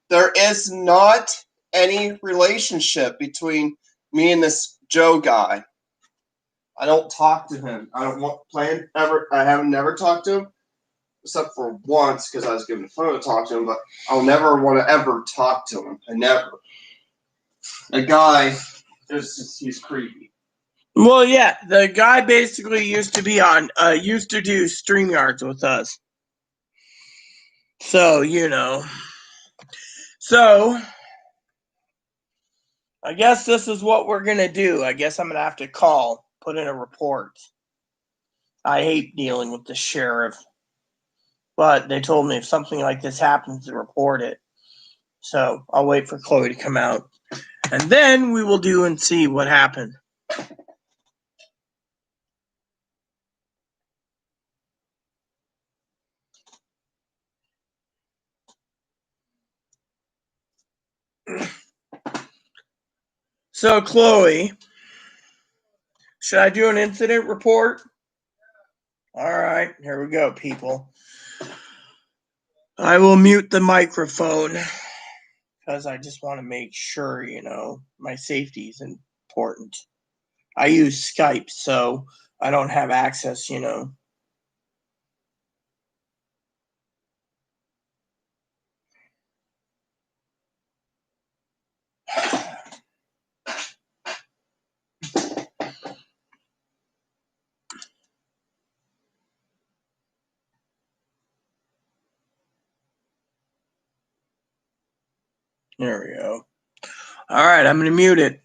There is not any relationship between me and this Joe guy. I don't talk to him. I haven't never talked to him, except for once because I was given a phone to talk to him. But I'll never want to ever talk to him. I never. A guy, he's creepy. Well, yeah, the guy basically used to do StreamYards with us. So, So, I guess this is what we're going to do. I guess I'm going to have to put in a report. I hate dealing with the sheriff. But they told me if something like this happens to report it. So I'll wait for Chloe to come out. And then we will do and see what happened. So, Chloe, should I do an incident report? All right, here we go, people. I will mute the microphone because I just want to make sure, my safety is important. I use Skype, so I don't have access, There we go. All right, I'm going to mute it.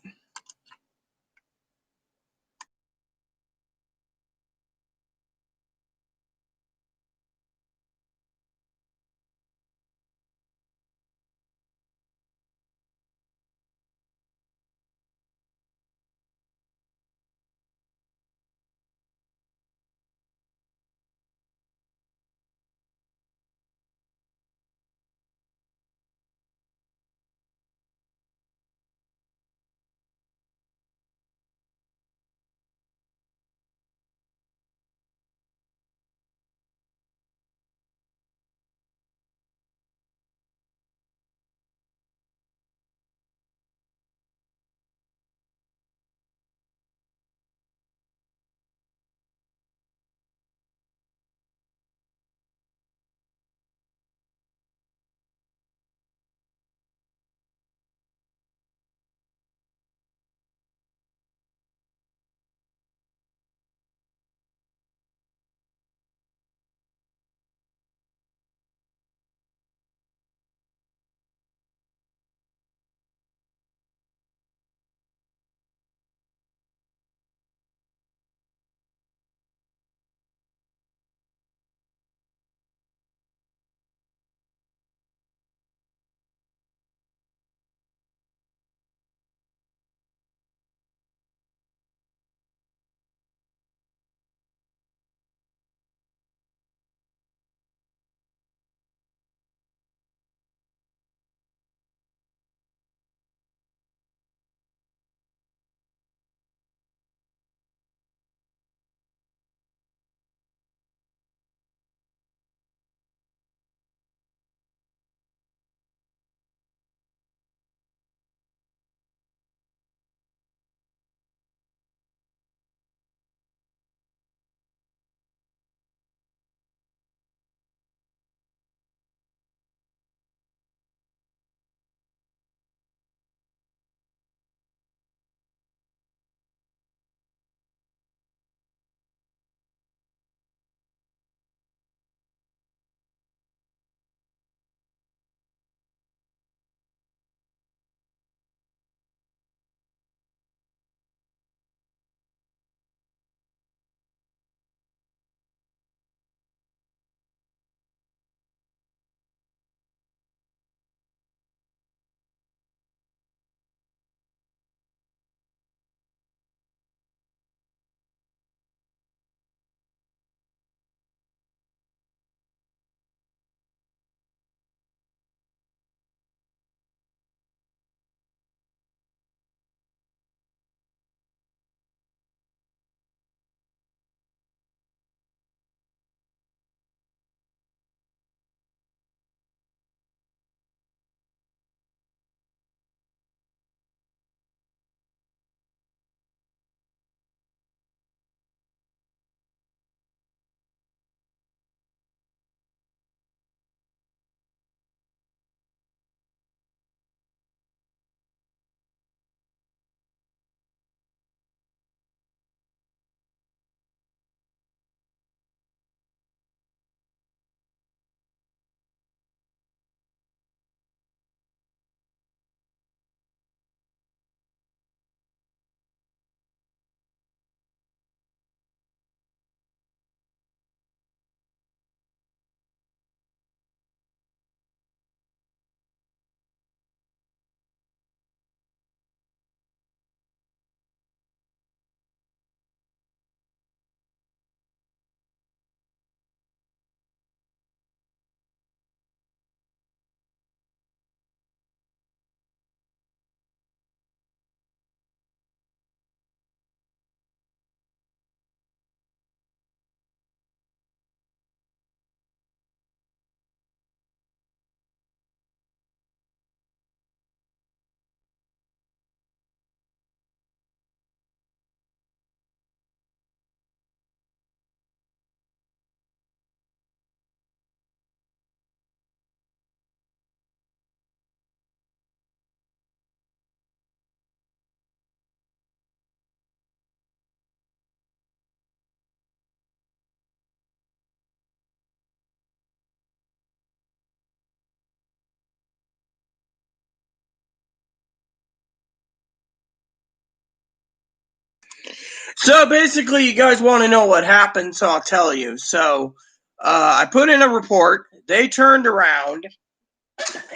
So basically, you guys want to know what happened, so I'll tell you. So I put in a report. They turned around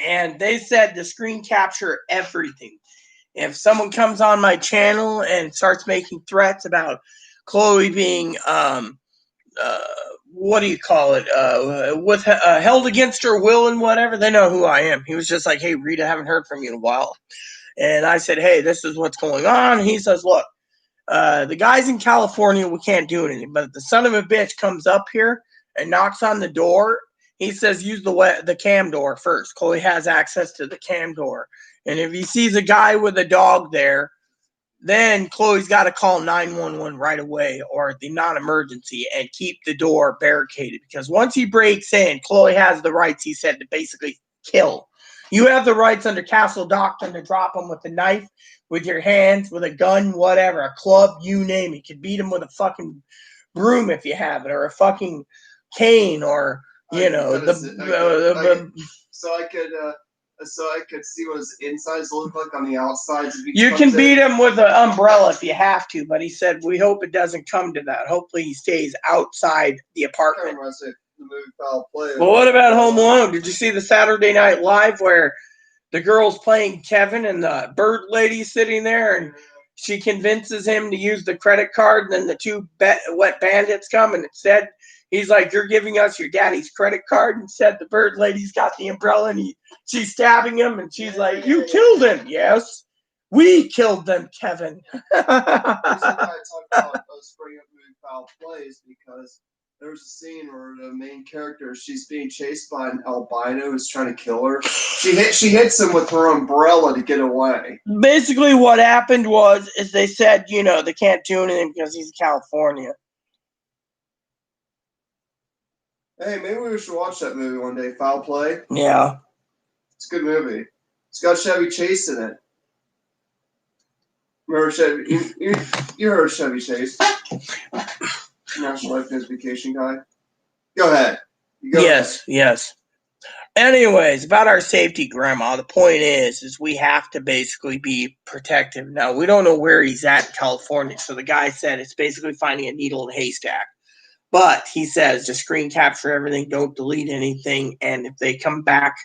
and they said to screen capture everything. If someone comes on my channel and starts making threats about Chloe being what do you call it? Held against her will and whatever, they know who I am. He was just like, "Hey, Rita, haven't heard from you in a while," and I said, "Hey, this is what's going on." He says, "Look, the guys in California, we can't do anything. But if the son of a bitch comes up here and knocks on the door, he says use the cam door first. Chloe has access to the cam door, and if he sees a guy with a dog there, then Chloe's got to call 911 right away or the non-emergency and keep the door barricaded. Because once he breaks in, Chloe has the rights, he said, to basically kill. You have the rights under Castle Doctrine to drop him with a knife, with your hands, with a gun, whatever, a club, you name it. You could beat him with a fucking broom if you have it, or a fucking cane, or so I could see what his insides look like on the outsides. You can beat him with an umbrella if you have to, but he said we hope it doesn't come to that. Hopefully he stays outside the apartment. The movie Foul Play. Well, what about Home Alone? Did you see the Saturday Night Live where the girl's playing Kevin and the bird lady's sitting there and she convinces him to use the credit card, and then the two wet bandits come and instead he's like, "You're giving us your daddy's credit card." Instead, the bird lady's got the umbrella and she's stabbing him and she's like, "You killed him." "Yes, we killed them, Kevin." The reason why I talk about bringing up movie Foul Play is because there's a scene where the main character, she's being chased by an albino who's trying to kill her. She hits him with her umbrella to get away. Basically, what happened is they said, they can't do anything because he's in California. Hey, maybe we should watch that movie one day, Foul Play. Yeah. It's a good movie. It's got Chevy Chase in it. Remember Chevy? You heard of Chevy Chase. National Identification guy. Go ahead. Yes. Anyways, about our safety, Grandma, the point is we have to basically be protective. Now, we don't know where he's at in California, so the guy said it's basically finding a needle in a haystack. But he says just screen capture everything, don't delete anything, and if they come back,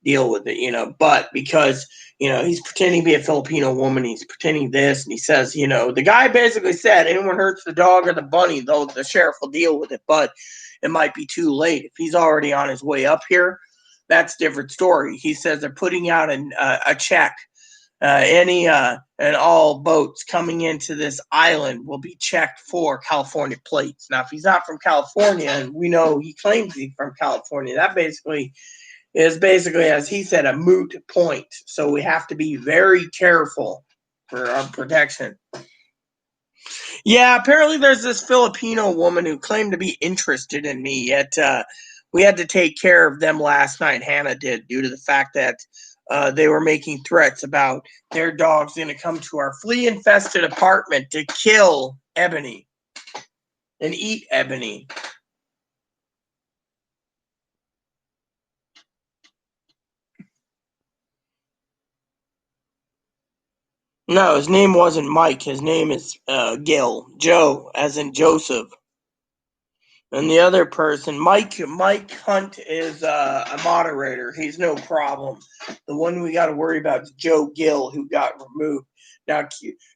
deal with it, But because, he's pretending to be a Filipino woman, he's pretending this, and he says, the guy basically said, anyone hurts the dog or the bunny, though the sheriff will deal with it, but it might be too late. If he's already on his way up here, that's a different story. He says they're putting out a check. And all boats coming into this island will be checked for California plates. Now, if he's not from California, and we know he claims he's from California, that is basically, as he said, a moot point. So we have to be very careful for our protection. Yeah, apparently there's this Filipino woman who claimed to be interested in me, yet we had to take care of them last night. Hannah did, due to the fact that they were making threats about their dog's going to come to our flea-infested apartment to kill Ebony and eat Ebony. No, his name wasn't Mike. His name is Gil. Joe, as in Joseph. And the other person, Mike Hunt, is a moderator. He's no problem. The one we got to worry about is Joe Gill, who got removed. Now,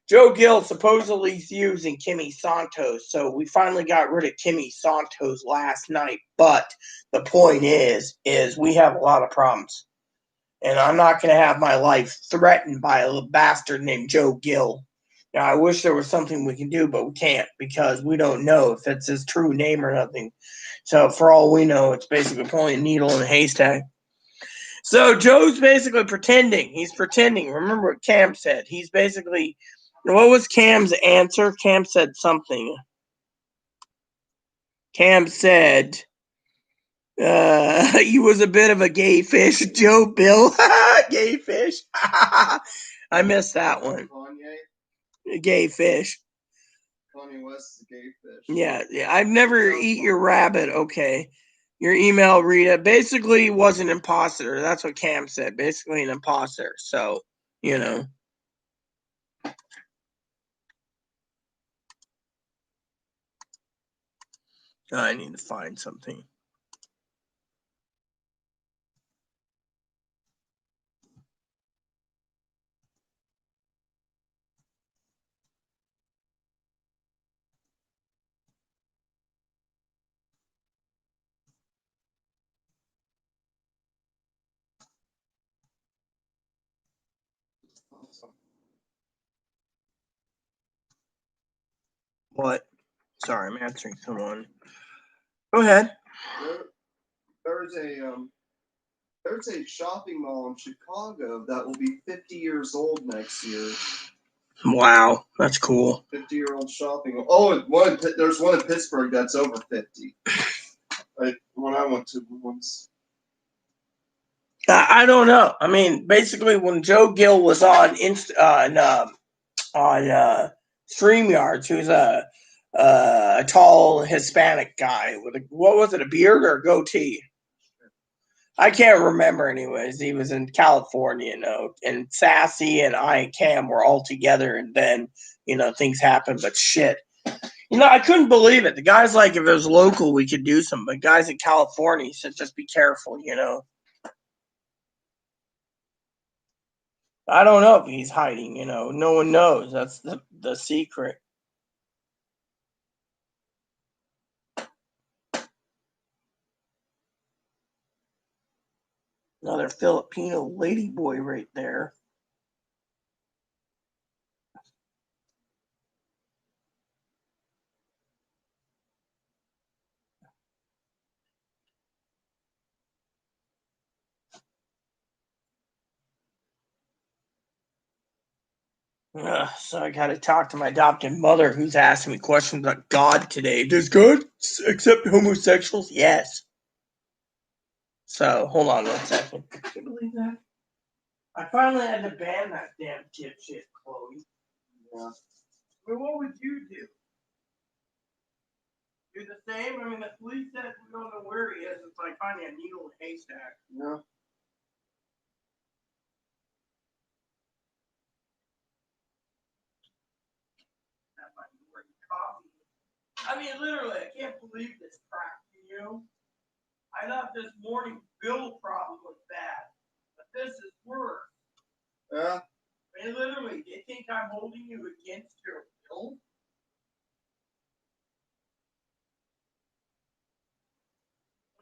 Joe Gill supposedly is using Kimmy Santos, so we finally got rid of Kimmy Santos last night. But the point is we have a lot of problems. And I'm not going to have my life threatened by a little bastard named Joe Gill. Now, I wish there was something we can do, but we can't because we don't know if it's his true name or nothing. So for all we know, it's basically probably a needle in a haystack. So Joe's basically pretending. He's pretending. Remember what Cam said. He's basically, what was Cam's answer? Cam said something. Cam said, he was a bit of a gay fish, Joe Bill. Gay fish. I missed that one. Kanye? Gay fish. Kanye West is a gay fish. Yeah. I've never eat your rabbit. Okay. Your email, Rita, basically was an imposter. That's what Cam said. Basically an imposter. So, I need to find something. What? Sorry, I'm answering someone. Go ahead. There's a shopping mall in Chicago that will be 50 years old next year. Wow, that's cool. 50-year-old shopping mall. Oh, there's one in Pittsburgh that's over 50. When I went to once. I don't know. I mean, basically, when Joe Gill was on StreamYards, who's a tall Hispanic guy with a beard or a goatee? I can't remember. Anyways, he was in California, and Sassy and I and Cam were all together, and then things happened. But shit, I couldn't believe it. The guy's like, if it was local, we could do something. But guys in California said, just be careful, I don't know if he's hiding, no one knows. That's the secret. Another Filipino ladyboy right there. So I got to talk to my adopted mother, who's asking me questions about God today. Does God accept homosexuals? Yes. So hold on 1 second. Can you believe that? I finally had to ban that damn dipshit, Chloe. Yeah. Well, what would you do? Do the same? I mean, the police said we don't know where he is. It's like finding a needle in a haystack. Yeah. I mean, literally, I can't believe this crap, I thought this morning Bill problem was bad, but this is worse. Yeah. I mean, literally, they think I'm holding you against your will?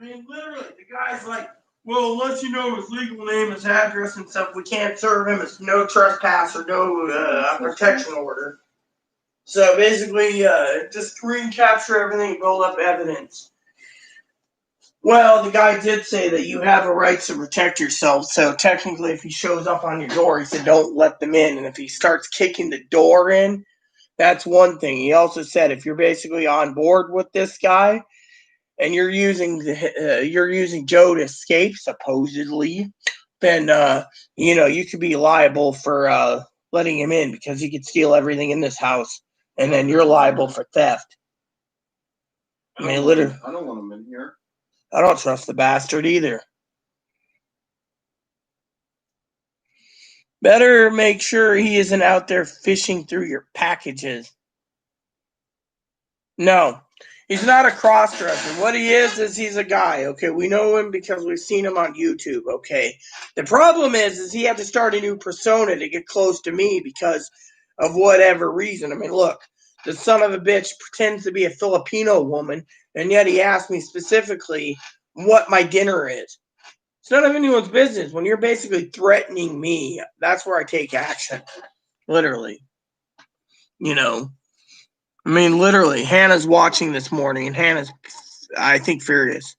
I mean, literally, the guy's like, well, unless you know his legal name, his address, and stuff, we can't serve him. It's no trespass or no protection order. So basically, just screen capture everything, build up evidence. Well, the guy did say that you have a right to protect yourself. So technically, if he shows up on your door, he said don't let them in. And if he starts kicking the door in, that's one thing. He also said if you're basically on board with this guy and you're using Joe to escape, supposedly, then you could be liable for letting him in because he could steal everything in this house, and then you're liable for theft. I mean, literally, I don't want him in here. I don't trust the bastard either. Better make sure he isn't out there fishing through your packages. No, he's not a cross-dresser. What he is he's a guy, okay? We know him because we've seen him on YouTube, okay? The problem is he had to start a new persona to get close to me because of whatever reason. I mean, look, the son of a bitch pretends to be a Filipino woman, and yet he asked me specifically what my dinner is. It's none of anyone's business. When you're basically threatening me, that's where I take action. Literally. I mean, literally, Hannah's watching this morning, and Hannah's, I think, furious.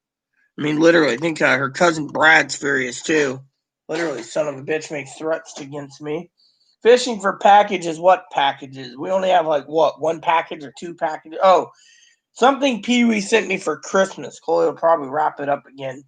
I mean, literally, I think her cousin Brad's furious, too. Literally, son of a bitch makes threats against me. Fishing for packages, what packages? We only have, one package or two packages? Oh, something Pee-wee sent me for Christmas. Chloe will probably wrap it up again,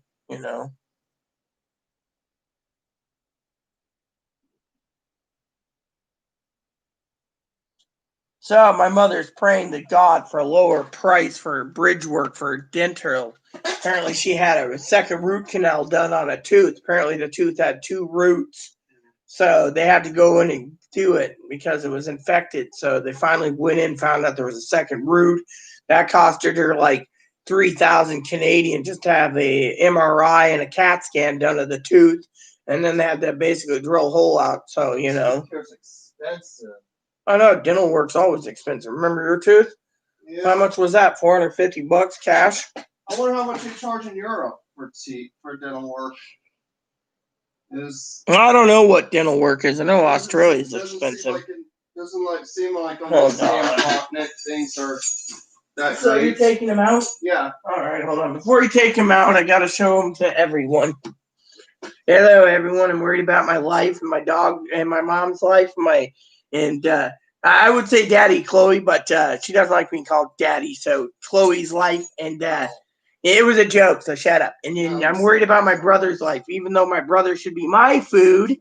So my mother's praying to God for a lower price for bridge work for dental. Apparently she had a second root canal done on a tooth. Apparently the tooth had two roots. So they had to go in and do it because it was infected. So they finally went in, found out there was a second root. That costed her like 3,000 Canadian just to have a MRI and a CAT scan done of the tooth, and then they had to basically drill a hole out. So Healthcare's expensive. I know dental work's always expensive. Remember your tooth? Yeah. How much was that? $450 cash. I wonder how much they charge in Europe for dental work. I don't know what dental work is. I know Australia's expensive. Doesn't seem like on the same continent things are that So great. you're taking them out? Yeah. All right, hold on. Before you take them out, I got to show them to everyone. Hello, everyone. I'm worried about my life and my dog and my mom's life. I would say Daddy Chloe, but she doesn't like being called Daddy. So Chloe's life, and it was a joke. So shut up. And then I'm worried about my brother's life, even though my brother should be my food.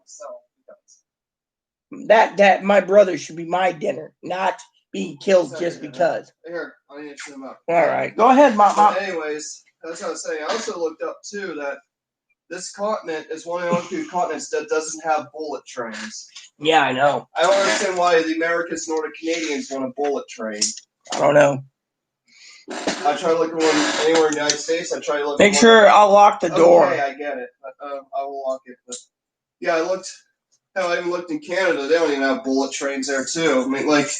That my brother should be my dinner, not being killed just because. Here, I need to turn them up. All right, go ahead, Mom. But anyways, that's what I was saying. I also looked up too that this continent is one of the only two continents that doesn't have bullet trains. Yeah, I know. I don't understand why the Americans nor the Canadians want a bullet train. I don't know. I try to look at one anywhere in the United States. I try to look. Make sure I'll lock the door. Okay, I get it. I will lock it. But yeah, I looked. Hell, I even looked in Canada. They don't even have bullet trains there too. I mean, like,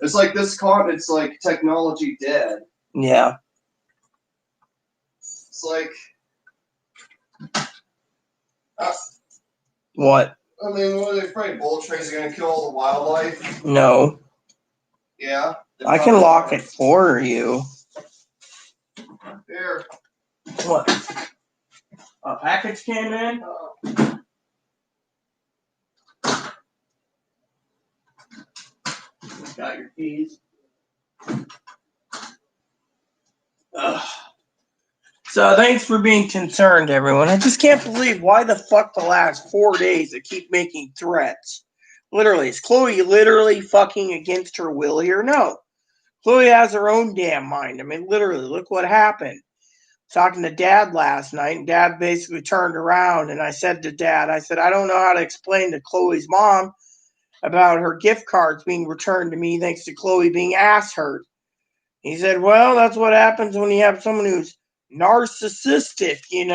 it's like this continent's like technology dead. Yeah. It's like. What? I mean, what are they afraid? Bullet trains are going to kill all the wildlife? No. Yeah. I can lock it for you. Here. What? A package came in? Got your keys. So thanks for being concerned, everyone. I just can't believe why the fuck the last 4 days they keep making threats. Literally, is Chloe literally fucking against her will here? No. Chloe has her own damn mind. I mean, literally, look what happened. Talking to Dad last night, and Dad basically turned around, and I said to Dad, I said, I don't know how to explain to Chloe's mom about her gift cards being returned to me thanks to Chloe being ass hurt. He said, well, that's what happens when you have someone who's narcissistic, And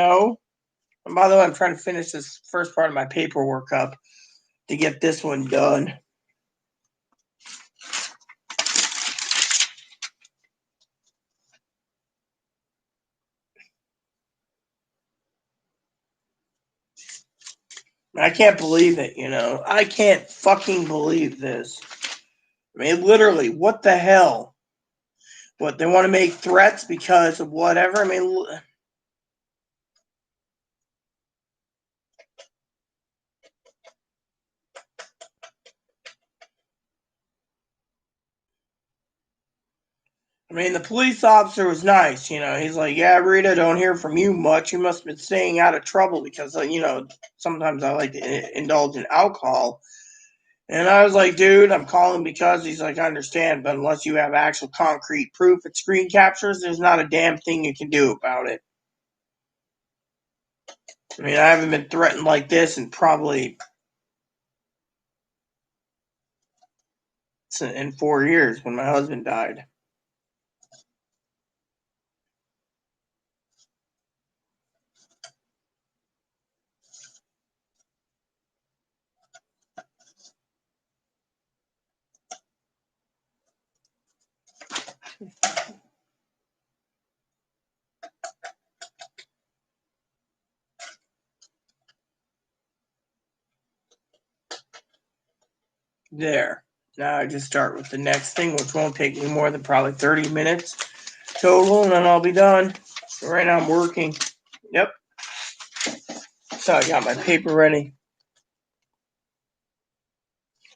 by the way, I'm trying to finish this first part of my paperwork up to get this one done. I can't believe it, I can't fucking believe this. I mean, literally, what the hell? What, they want to make threats because of whatever? I mean, the police officer was nice, He's like, yeah, Rita, don't hear from you much. You must have been staying out of trouble because, sometimes I like to indulge in alcohol. And I was like, dude, I'm calling because. He's like, I understand, but unless you have actual concrete proof at screen captures, there's not a damn thing you can do about it. I mean, I haven't been threatened like this in probably in 4 years when my husband died. There. Now I just start with the next thing, which won't take me more than probably 30 minutes total, and then I'll be done. So right now I'm working. Yep. So I got my paper ready.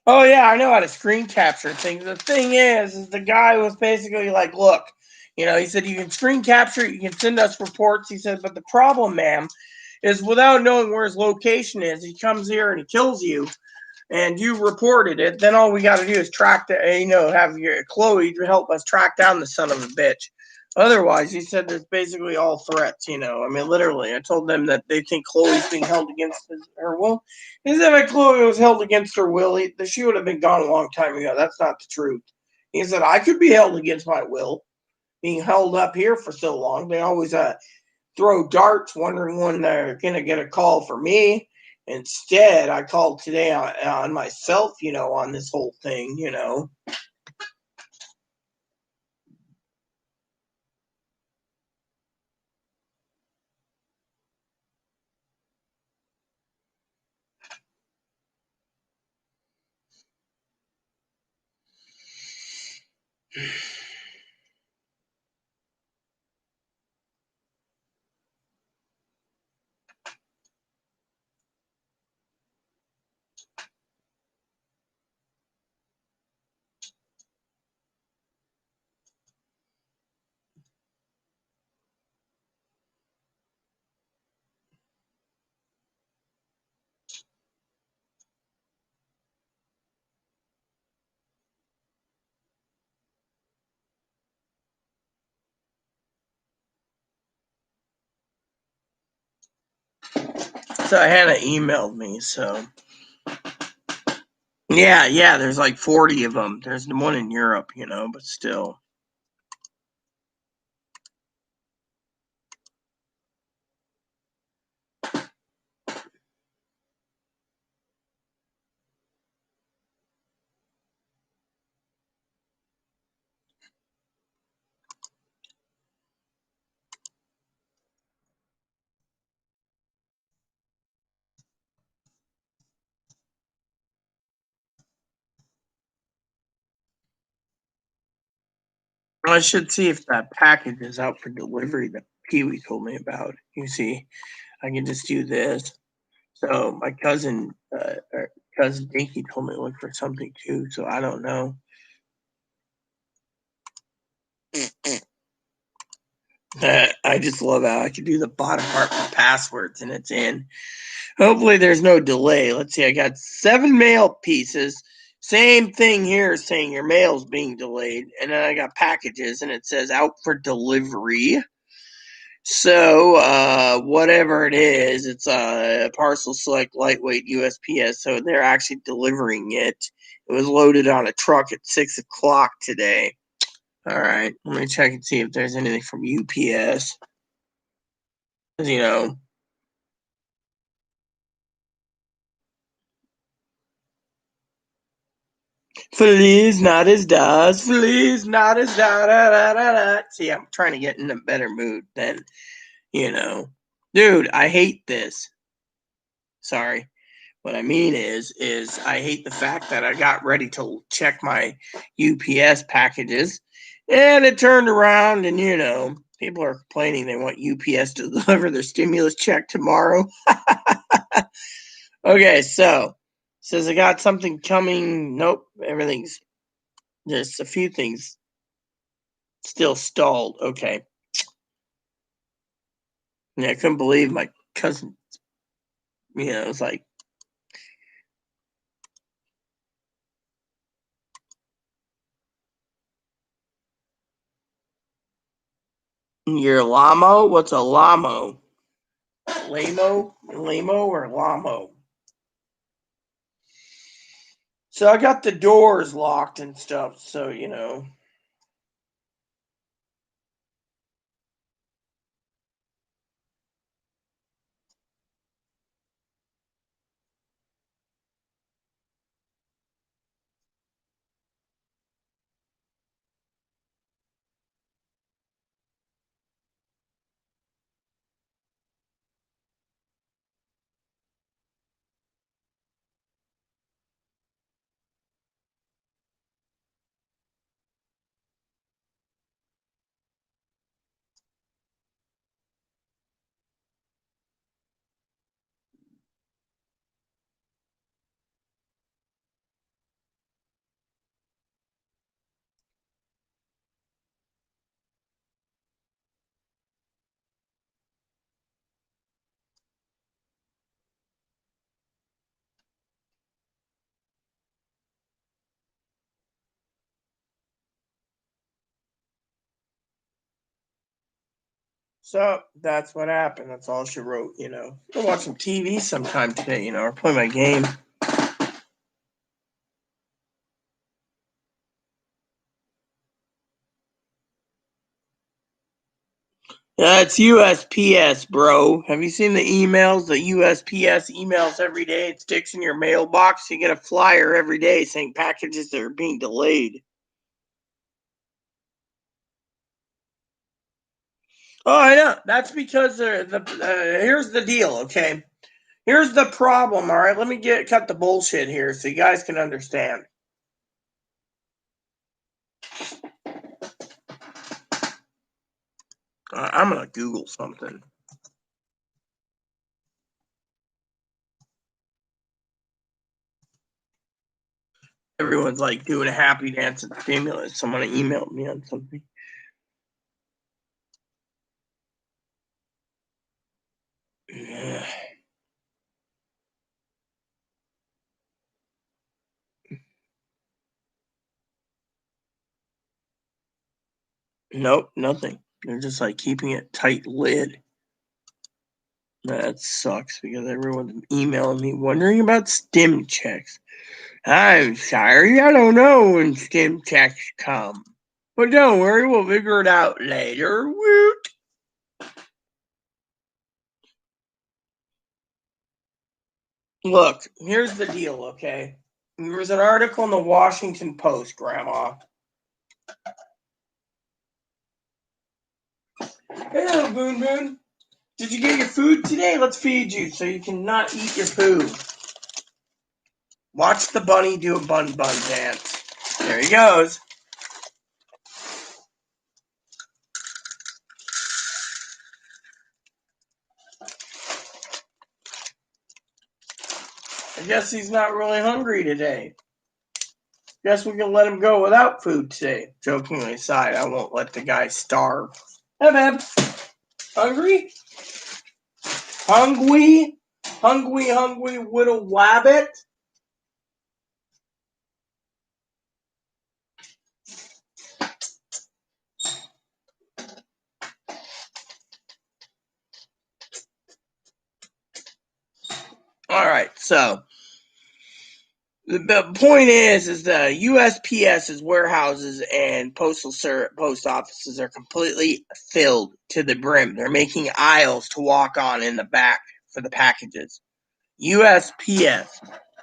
Oh, yeah, I know how to screen capture things. The thing is the guy was basically like, look, he said, you can screen capture it, you can send us reports. He said, but the problem, ma'am, is without knowing where his location is, he comes here and he kills you, and you reported it, then all we got to do is have your Chloe to help us track down the son of a bitch. Otherwise, he said it's basically all threats, I mean, literally. I told them that they think Chloe's being held against her will. He said if Chloe was held against her will, she would have been gone a long time ago. That's not the truth. He said, I could be held against my will. being held up here for so long. They always throw darts, wondering when they're gonna get a call for me. Instead, I called today on myself, on this whole thing. So Hannah emailed me, so yeah, there's like 40 of them. There's the one in Europe, but still. I should see if that package is out for delivery that Pee-wee told me about. You see, I can just do this. So my cousin Dinky told me to look for something too, so I don't know. I just love how I can do the bottom part for passwords and it's in. Hopefully there's no delay. Let's see, I got 7 mail pieces. Same thing here saying your mail's being delayed. And then I got packages and it says out for delivery. So whatever it is, it's a Parcel Select Lightweight USPS. So they're actually delivering it. It was loaded on a truck at 6 o'clock today. All right, let me check and see if there's anything from UPS. Feliz Navidad, Feliz Navidad. See, I'm trying to get in a better mood than, dude, I hate this. Sorry. What I mean is I hate the fact that I got ready to check my UPS packages and it turned around and, people are complaining they want UPS to deliver their stimulus check tomorrow. Okay, so says I got something coming. Nope, everything's just a few things still stalled. Okay. Yeah, I couldn't believe my cousin, it was like, your Lamo? What's a Lamo? Lamo? Lamo or Lamo? So I got the doors locked and stuff, so, so that's what happened. That's all she wrote, I'll watch some TV sometime today, or play my game. That's USPS, bro. Have you seen the emails? The USPS emails every day. It sticks in your mailbox. You get a flyer every day saying packages that are being delayed. Oh, I know. That's because here's the deal, okay? Here's the problem, all right? Let me cut the bullshit here so you guys can understand. I'm going to Google something. Everyone's like doing a happy dance at the stimulus. Someone emailed me on something. Nope, nothing. They're just like keeping it tight lid. That sucks because everyone's emailing me wondering about stim checks. I'm sorry, I don't know when stim checks come. But don't worry, we'll figure it out later. Woot! Look, here's the deal, okay? There was an article in the Washington Post, Grandma. Hello, Boon Boon. Did you get your food today? Let's feed you so you can not eat your food. Watch the bunny do a bun bun dance. There he goes. I guess he's not really hungry today. Guess we can let him go without food today. Jokingly aside, I won't let the guy starve. Hey, man. Hungry? Hungry? Hungry little wabbit? All right, so the point is the USPS's warehouses and post offices are completely filled to the brim. They're making aisles to walk on in the back for the packages. USPS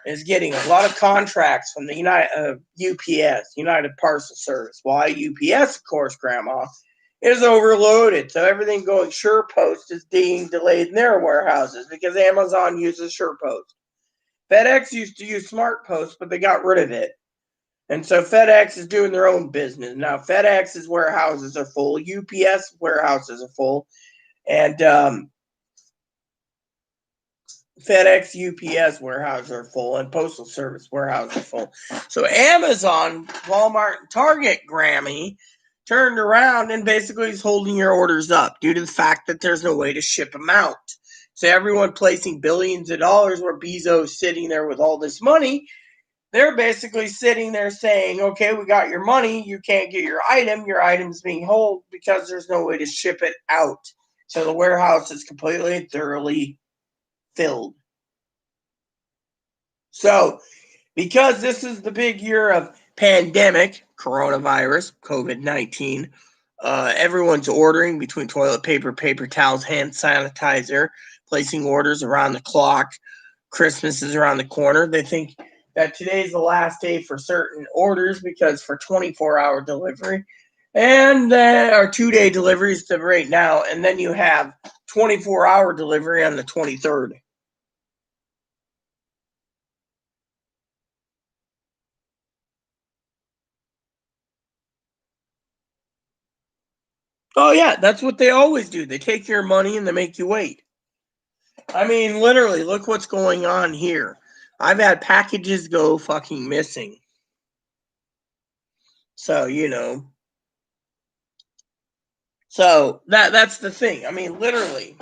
is getting a lot of contracts from the UPS, United Parcel Service. Why UPS, of course, Grandma, is overloaded. So everything going SurePost is being delayed in their warehouses because Amazon uses SurePost. FedEx used to use SmartPost, but they got rid of it. And so FedEx is doing their own business. Now FedEx's warehouses are full, UPS warehouses are full, and FedEx, UPS warehouses are full, and Postal Service warehouses are full. So Amazon, Walmart, and Target, Grammy, turned around and basically is holding your orders up due to the fact that there's no way to ship them out. So everyone placing billions of dollars where Bezos sitting there with all this money, they're basically sitting there saying, okay, we got your money, you can't get your item's being held because there's no way to ship it out. So the warehouse is completely and thoroughly filled. So, because this is the big year of pandemic, coronavirus, COVID-19, everyone's ordering between toilet paper, paper towels, hand sanitizer, placing orders around the clock. Christmas is around the corner. They think that today's the last day for certain orders because for 24-hour delivery and or 2-day deliveries to right now, and then you have 24-hour delivery on the 23rd. Oh yeah, that's what they always do. They take your money and they make you wait. I mean, literally, look what's going on here. I've had packages go fucking missing. So, So that's the thing. I mean, literally,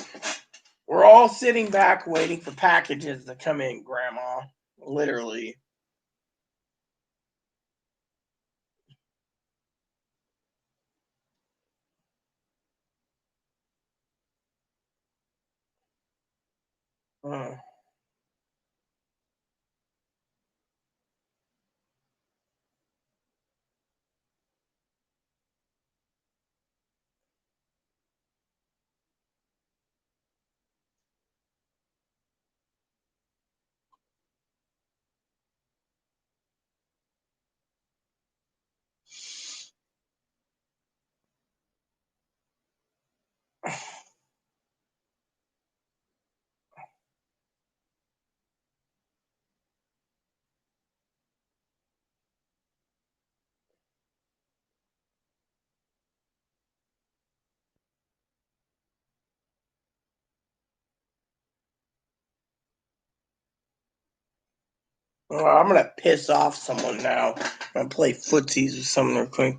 we're all sitting back waiting for packages to come in, Grandma. Literally. Uh, Well, I'm gonna piss off someone now. I'm gonna play footsies with someone real quick.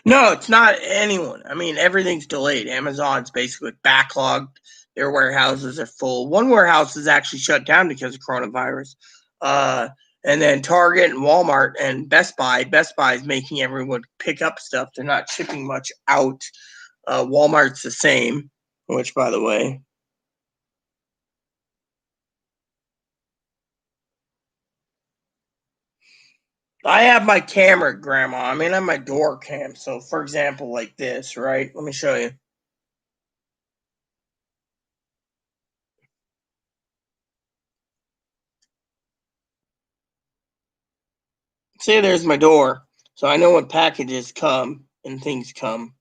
No, it's not anyone. I mean, everything's delayed. Amazon's basically backlogged. Their warehouses are full. One warehouse is actually shut down because of coronavirus. And then Target and Walmart and Best Buy. Best Buy is making everyone pick up stuff. They're not shipping much out. Walmart's the same, which, by the way, I have my camera, Grandma. I mean, I have my door cam. So, for example, like this, right? Let me show you. See, there's my door. So I know when packages come and things come.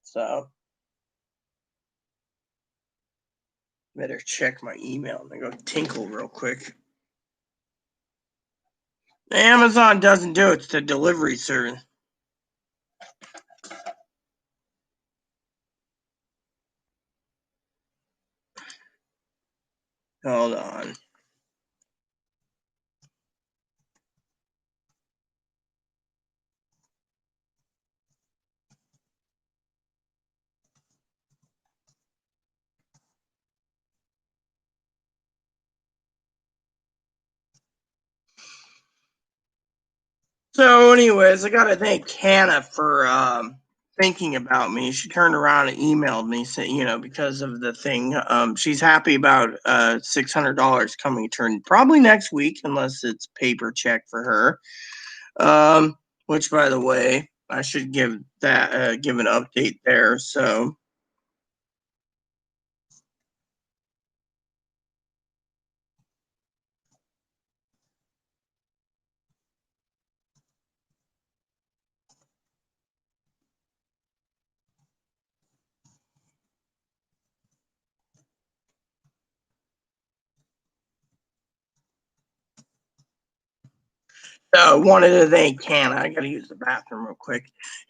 So better check my email and go tinkle real quick. Amazon doesn't do it. It's the delivery service. Hold on. So, anyways, I gotta thank Hannah for thinking about me. She turned around and emailed me, saying, because of the thing, she's happy about $600 coming return probably next week, unless it's paper check for her. Which, by the way, I should give an update there. So, wanted to thank Hannah. I gotta use the bathroom real quick.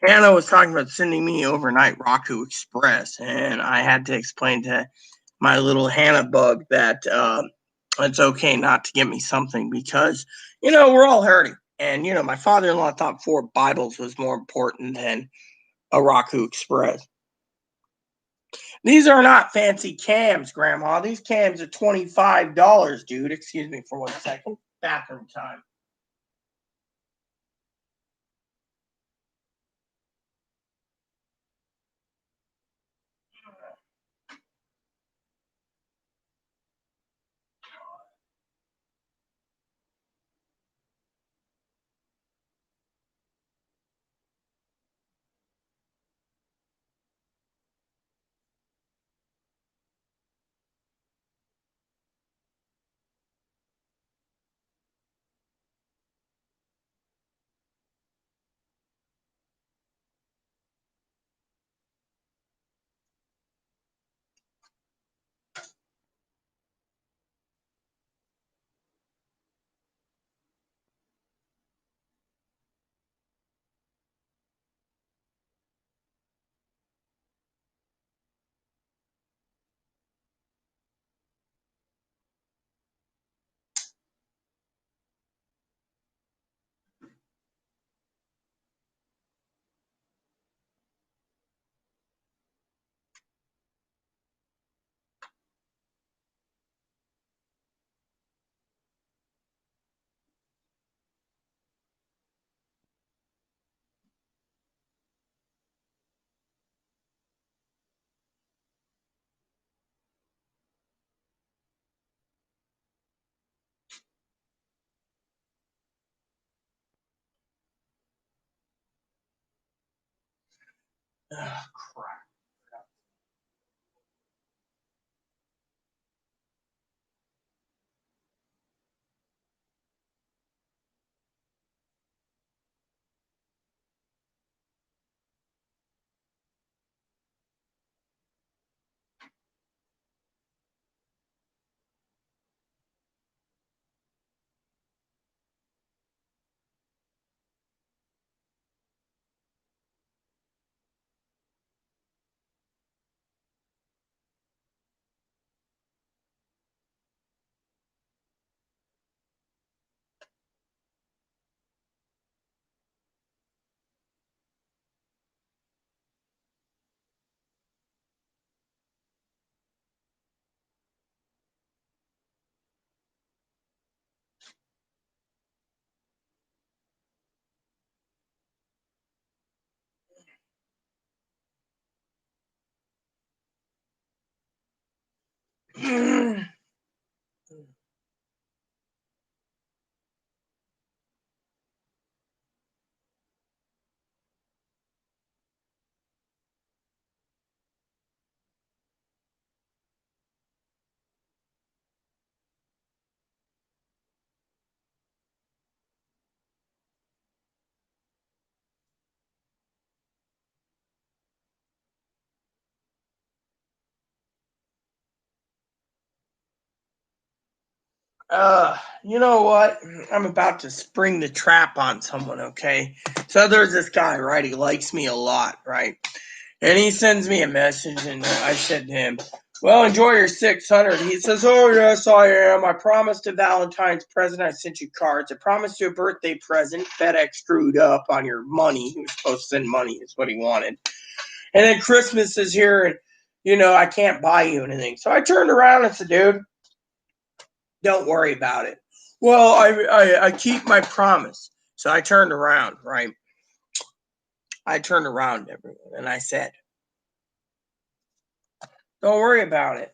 Hannah was talking about sending me overnight Raku Express, and I had to explain to my little Hannah bug that it's okay not to get me something because we're all hurting, and my father-in-law thought 4 Bibles was more important than a Raku Express. These are not fancy cams, Grandma. These cams are $25, dude. Excuse me for 1 second. Bathroom time. Ugh, crap. You know what? I'm about to spring the trap on someone, okay? So there's this guy, right? He likes me a lot, right? And he sends me a message, and I said to him, well, enjoy your 600. He says, oh, yes, I am. I promised a Valentine's present. I sent you cards. I promised you a birthday present. FedEx screwed up on your money. He was supposed to send money is what he wanted. And then Christmas is here, and, I can't buy you anything. So I turned around and said, dude, don't worry about it. Well, I keep my promise. So I turned around, right? I turned around to everyone, and I said, don't worry about it.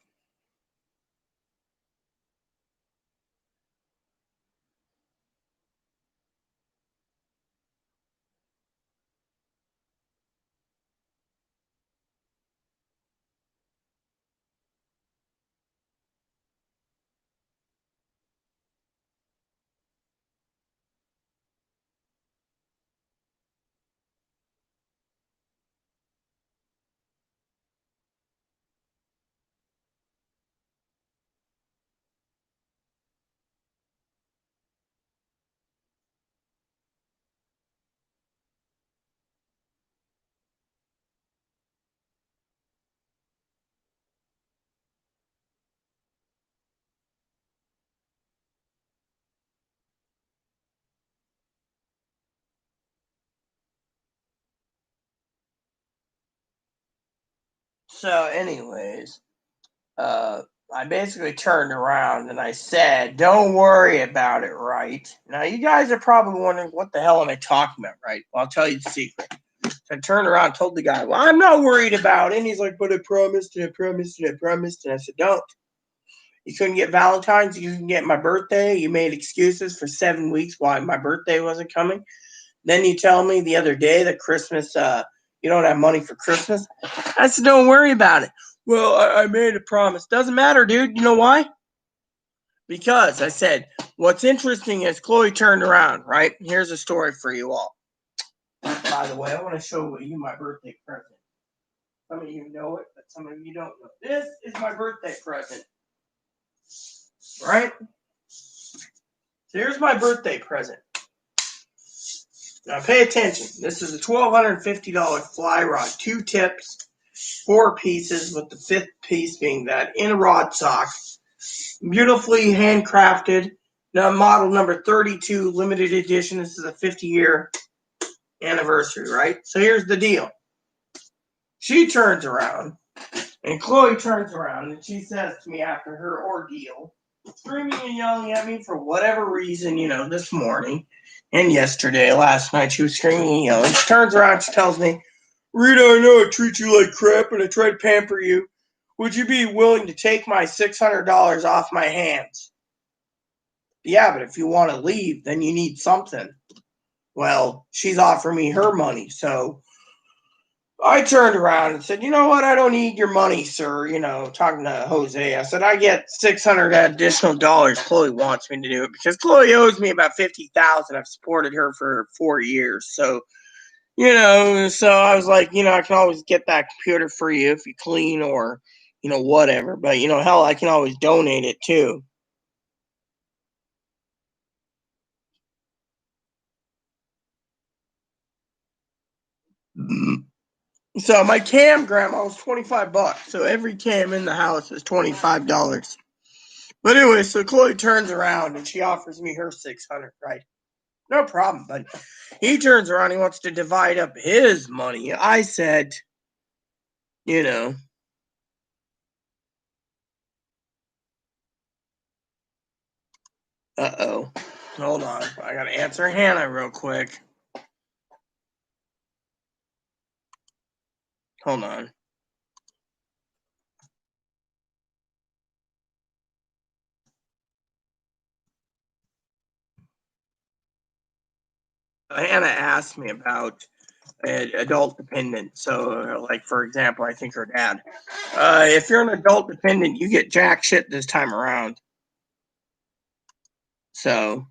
So, anyways, I basically turned around and I said, don't worry about it, right? Now, you guys are probably wondering, what the hell am I talking about, right? Well, I'll tell you the secret. So I turned around and told the guy, well, I'm not worried about it. And he's like, but I promised and I promised and I promised. And I said, don't. You couldn't get Valentine's. You couldn't get my birthday. You made excuses for 7 weeks why my birthday wasn't coming. Then you tell me the other day that Christmas, you don't have money for Christmas. I said, don't worry about it. Well, I made a promise. Doesn't matter, dude. You know why? Because I said, what's interesting is Chloe turned around, right? Here's a story for you all. By the way, I want to show you my birthday present. Some of you know it, but some of you don't know. This is my birthday present, right? So here's my birthday present. Now pay attention. This is a $1,250 fly rod, 2 tips, 4 pieces, with the 5th piece being that in a rod sock. Beautifully handcrafted. Now model number 32, limited edition. This is a 50-year anniversary, right? So here's the deal. She turns around, and Chloe turns around, and she says to me after her ordeal, screaming and yelling at me for whatever reason, this morning and yesterday, last night, she was screaming and yelling. She turns around, she tells me, Rita, I know I treat you like crap and I try to pamper you. Would you be willing to take my $600 off my hands? Yeah, but if you want to leave, then you need something. Well, she's offering me her money, so I turned around and said, you know what? I don't need your money, sir. Talking to Jose, I said, I get 600 additional dollars. Chloe wants me to do it because Chloe owes me about 50,000. I've supported her for 4 years. So, so I was like, I can always get that computer for you if you clean or, whatever. But, hell, I can always donate it too. So my cam, grandma, was $25. So every cam in the house is $25. But anyway, so Chloe turns around and she offers me her 600, right? No problem. But he turns around, he wants to divide up his money. I said, uh-oh. Hold on. I gotta answer Hannah real quick. Hold on. Hannah asked me about adult dependent. So, like for example, I think her dad. If you're an adult dependent, you get jack shit this time around. So.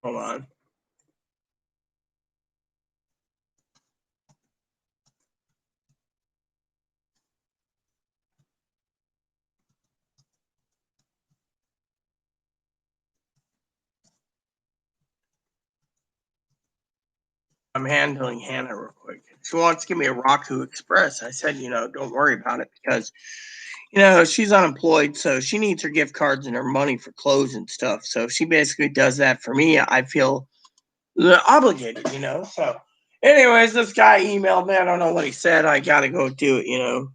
Hold on. I'm handling Hannah real quick. She wants to give me a Roku Express. I said, don't worry about it because, she's unemployed, so she needs her gift cards and her money for clothes and stuff. So if she basically does that for me, I feel obligated, So, anyways, this guy emailed me. I don't know what he said. I got to go do it.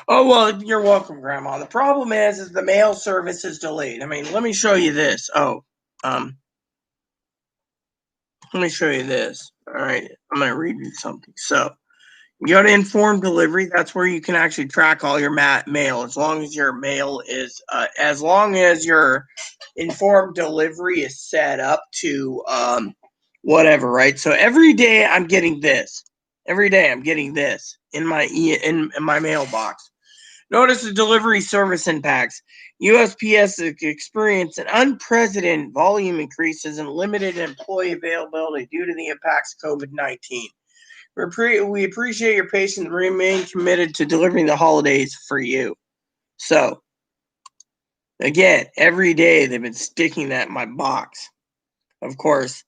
Oh, well, you're welcome, Grandma. The problem is the mail service is delayed. I mean, let me show you this. Let me show you this. All right, I'm going to read you something. So, you go to informed delivery. That's where you can actually track all your mail as long as your mail is, as long as your informed delivery is set up to whatever, right? So every day I'm getting this. Every day I'm getting this in my mailbox. Notice the delivery service impacts. USPS experienced an unprecedented volume increases and limited employee availability due to the impacts of COVID-19. We appreciate your patience and remain committed to delivering the holidays for you. So, again, every day they've been sticking that in my box. Of course,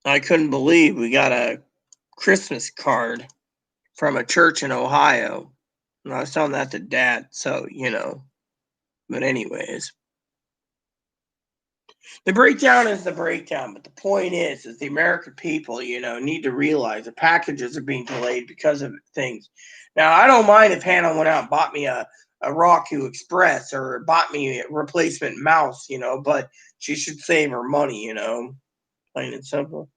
I couldn't believe we got a Christmas card from a church in Ohio. And I was telling that to Dad, so, But anyways, the breakdown is the breakdown. But the point is the American people, need to realize the packages are being delayed because of things. Now, I don't mind if Hannah went out and bought me a Roku Express or bought me a replacement mouse, but she should save her money, plain and simple.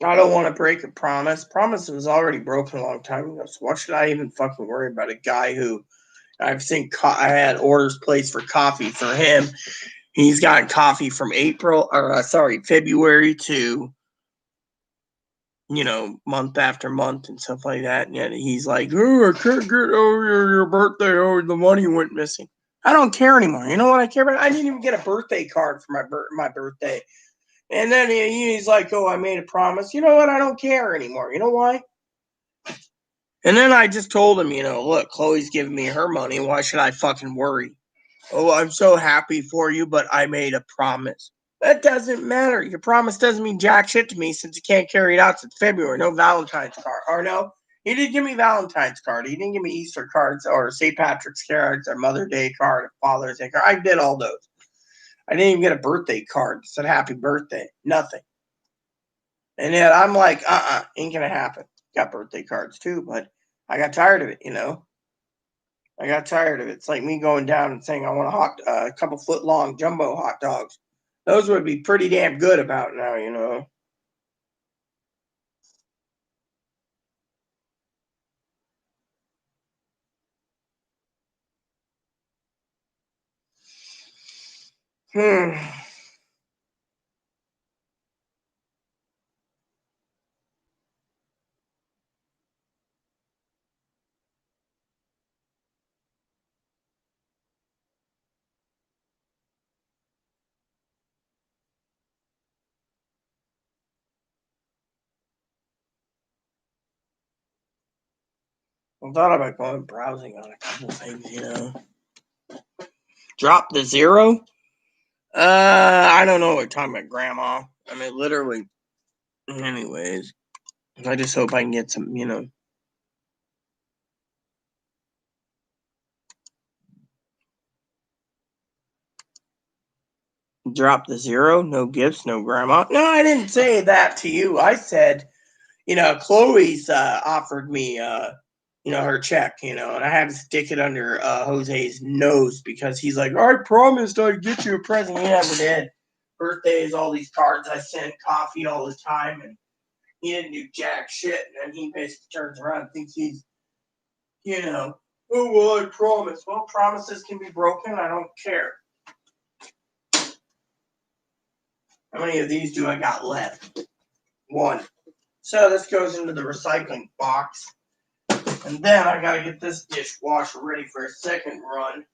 I don't want to break a promise. Promise was already broken a long time ago. So why should I even fucking worry about a guy who I've seen? I had orders placed for coffee for him. He's gotten coffee from February to month after month and stuff like that. And yet he's like, oh, I can't get over your birthday. Oh, the money went missing. I don't care anymore. You know what I care about? I didn't even get a birthday card for my birthday. And then he's like, oh, I made a promise. You know what? I don't care anymore. You know why? And then I just told him, look, Chloe's giving me her money. Why should I fucking worry? Oh, I'm so happy for you, but I made a promise. That doesn't matter. Your promise doesn't mean jack shit to me since you can't carry it out since February. No Valentine's card. Or no, he didn't give me Valentine's card. He didn't give me Easter cards or St. Patrick's cards or Mother Day card or Father's Day card. I did all those. I didn't even get a birthday card that said happy birthday. Nothing. And yet I'm like, ain't gonna happen. Got birthday cards too, but I got tired of it, I got tired of it. It's like me going down and saying I want a couple foot long jumbo hot dogs. Those would be pretty damn good about now. Hmm. I thought about going browsing on a couple things. Drop the zero. I don't know what you're talking about, Grandma. I mean, literally. Anyways, I just hope I can get some, drop the zero, no gifts, no grandma. No, I didn't say that to you. I said, Chloe's offered me, her check, and I had to stick it under Jose's nose because he's like, I promised I'd get you a present. He never did. Birthdays, all these cards I sent, coffee all the time, and he didn't do jack shit. And then he basically turns around and thinks he's, oh, well, I promise. Well, promises can be broken. I don't care. How many of these do I got left? One. So this goes into the recycling box. And then I gotta get this dishwasher ready for a second run.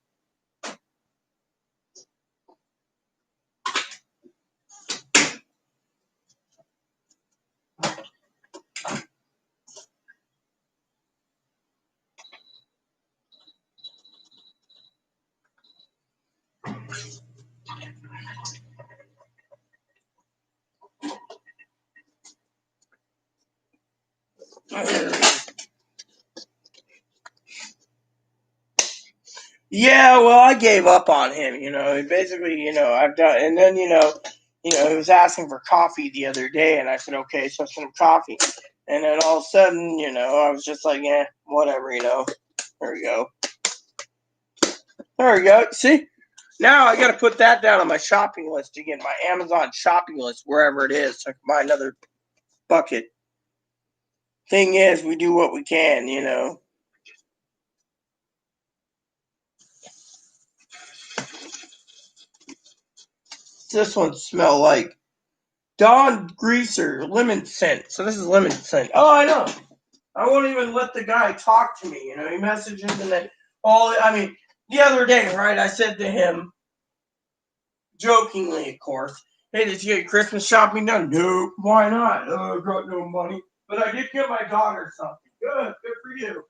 Yeah, well, I gave up on him. Basically, I've done, and then he was asking for coffee the other day, and I said, okay, so send him coffee, and then all of a sudden, I was just like, yeah, whatever, There we go. There we go. See, now I got to put that down on my shopping list again, my Amazon shopping list, wherever it is, so I can buy another bucket. Thing is, we do what we can, This one smell like Dawn Greaser lemon scent. So this is lemon scent. Oh, I know. I won't even let the guy talk to me. He messages and then the other day, right? I said to him, jokingly, of course, hey, did you get Christmas shopping done? No. Why not? Oh, I got no money. But I did get my daughter something. Good for you.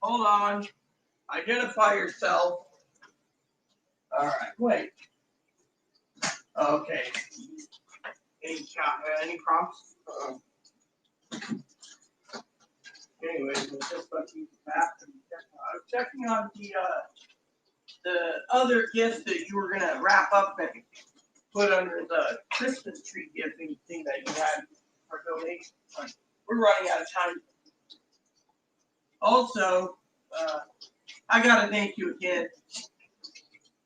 Hold on. Identify yourself. All right. Wait. Okay. Any prompts? Anyways, we'll just let you back. I was checking on the other gifts that you were gonna wrap up and put under the Christmas tree gifting thing that you had for donation. We're running out of time. Also, I gotta thank you again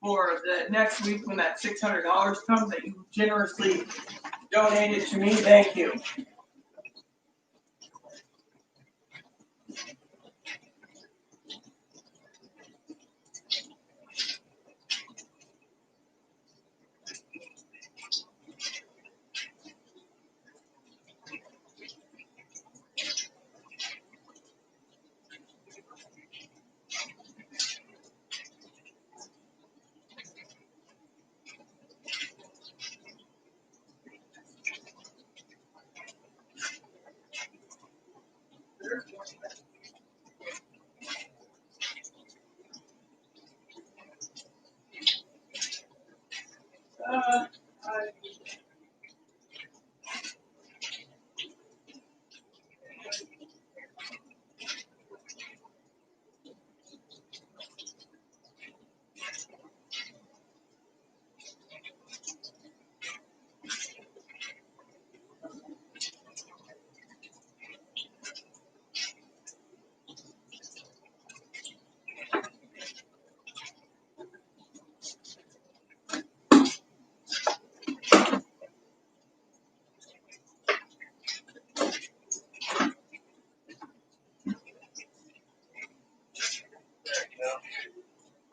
for the next week when that $600 comes that you generously donated to me. Thank you.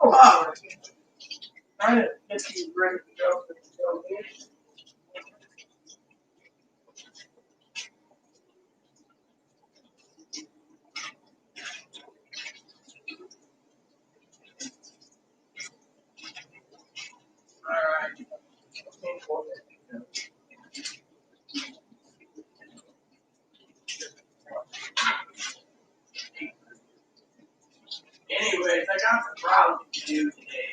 Wow. Trying to get these ready to go. Anyways, I got some browsing to do today.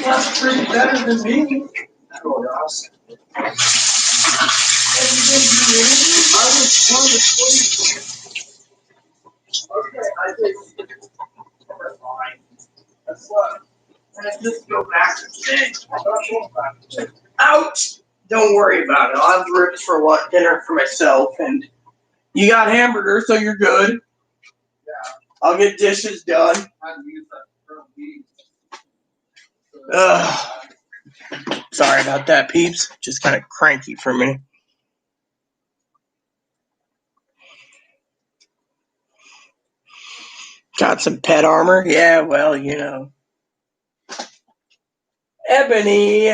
That's pretty better than me. Oh, awesome. I was one to sleep. Okay, I did. That's fine. That's what. Let's just go back to today. Ouch! Don't worry about it. I'll have ribs for what dinner for myself, and you got hamburger, so you're good. Yeah. I'll get dishes done. Sorry about that, peeps. Just kind of cranky for a minute. Got some pet armor? Yeah, well, you know. Ebony!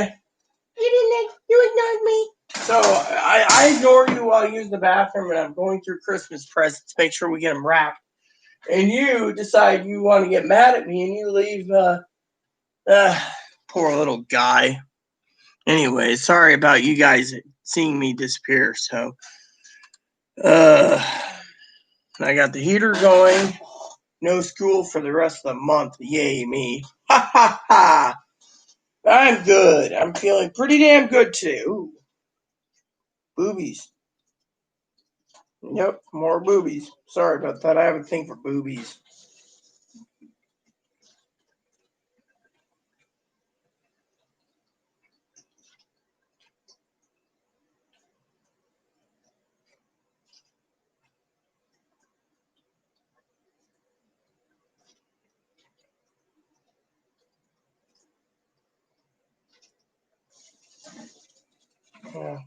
You ignored me. So, I ignore you while you use the bathroom, and I'm going through Christmas presents, make sure we get them wrapped. And you decide you want to get mad at me, and you leave, poor little guy. Anyway, sorry about you guys seeing me disappear, so. I got the heater going. No school for the rest of the month. Yay, me. Ha ha ha. I'm good. I'm feeling pretty damn good today. Ooh. Boobies. Yep, more boobies. Sorry about that. I have a thing for boobies. Yeah.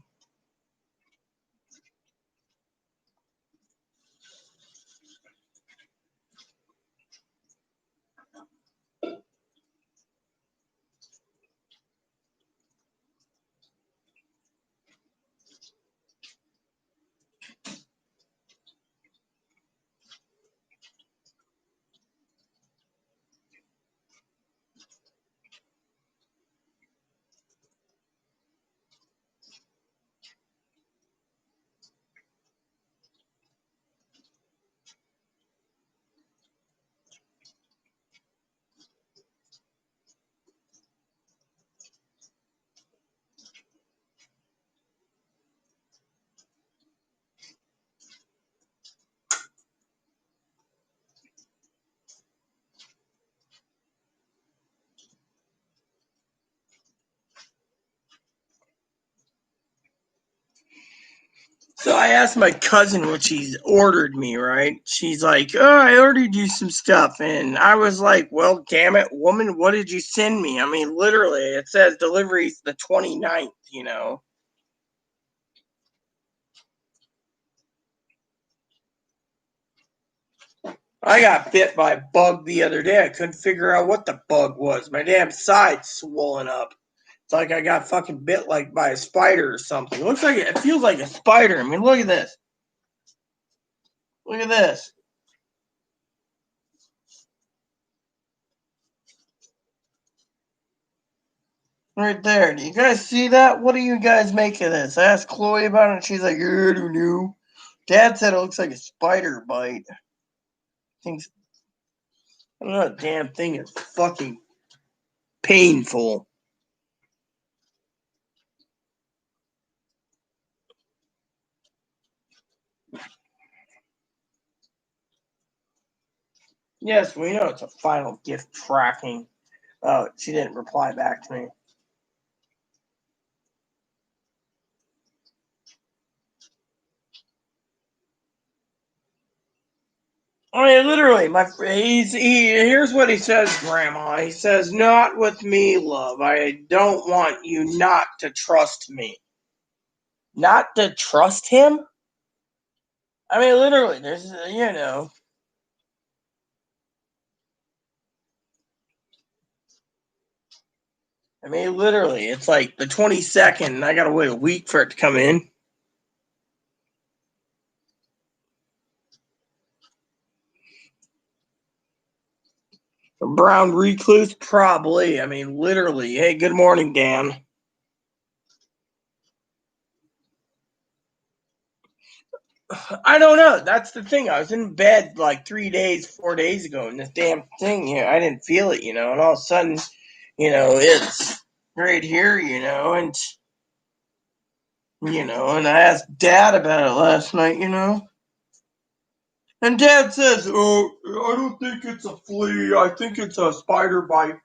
So I asked my cousin what she's ordered me, right? She's like, oh, I ordered you some stuff. And I was like, well, damn it, woman, what did you send me? I mean, literally, it says delivery's the 29th, you know. I got bit by a bug the other day. I couldn't figure out what the bug was. My damn side's swollen up. It's like I got fucking bit like by a spider or something. It feels like a spider. I mean, look at this. Look at this. Right there. Do you guys see that? What do you guys make of this? I asked Chloe about it, and she's like, I don't know. Dad said it looks like a spider bite. Thinks That damn thing is fucking painful. Yes, we know it's a final gift tracking. Oh, she didn't reply back to me. I mean, literally, here's what he says, Grandma. He says, "Not with me, love. I don't want you not to trust me." Not to trust him? I mean, literally, there's, you know. I mean, literally, it's like the 22nd, and I gotta wait a week for it to come in. A brown recluse? Probably. I mean, literally. Hey, good morning, Dan. I don't know. That's the thing. I was in bed like 4 days ago, and this damn thing, I didn't feel it, and all of a sudden, it's right here, and I asked Dad about it last night, and Dad says, "Oh, I don't think it's a flea. I think it's a spider bite.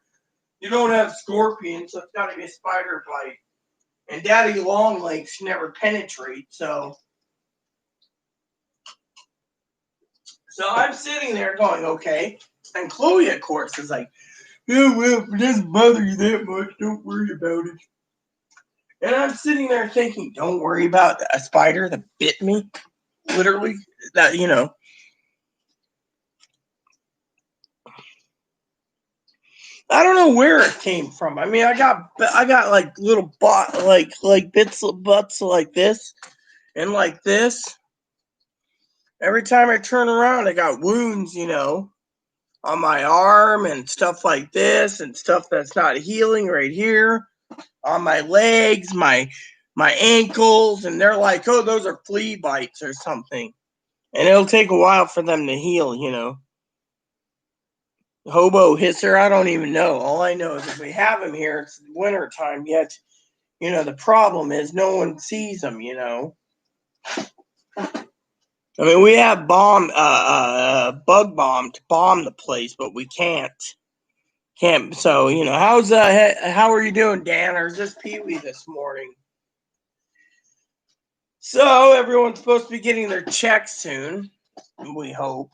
You don't have scorpions, so it's got to be a spider bite." And Daddy Longlegs never penetrate, so I'm sitting there going, okay. And Chloe, of course, is like, "Oh, well, if it doesn't bother you that much, don't worry about it." And I'm sitting there thinking, don't worry about a spider that bit me, literally. That, I don't know where it came from. I mean, I got like little bits of butts like this and like this. Every time I turn around, I got wounds, on my arm and stuff like this, and stuff that's not healing right here on my legs, my ankles, and they're like, "Oh, those are flea bites or something," and it'll take a while for them to heal, Hobo hisser, I don't even know. All I know is if we have him here, it's winter time. Yet, the problem is no one sees him. I mean, we have bug bomb to bomb the place, but we can't. So, how are you doing, Dan? Or is this Pee Wee this morning? So everyone's supposed to be getting their checks soon. We hope.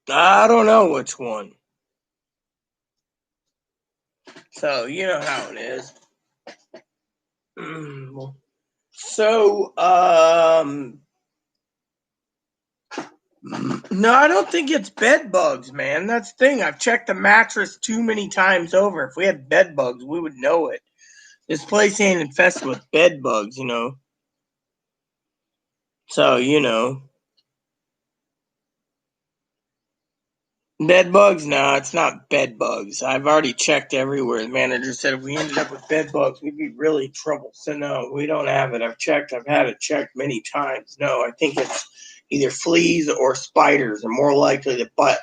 I don't know which one. So you know how it is. So no, I don't think it's bed bugs, man. That's the thing. I've checked the mattress too many times over. If we had bed bugs, we would know it. This place ain't infested with bed bugs, So, bed bugs? No, it's not bed bugs. I've already checked everywhere. The manager said if we ended up with bed bugs, we'd be really in trouble. So, no, we don't have it. I've checked. I've had it checked many times. No, I think it's either fleas or spiders are more likely to bite,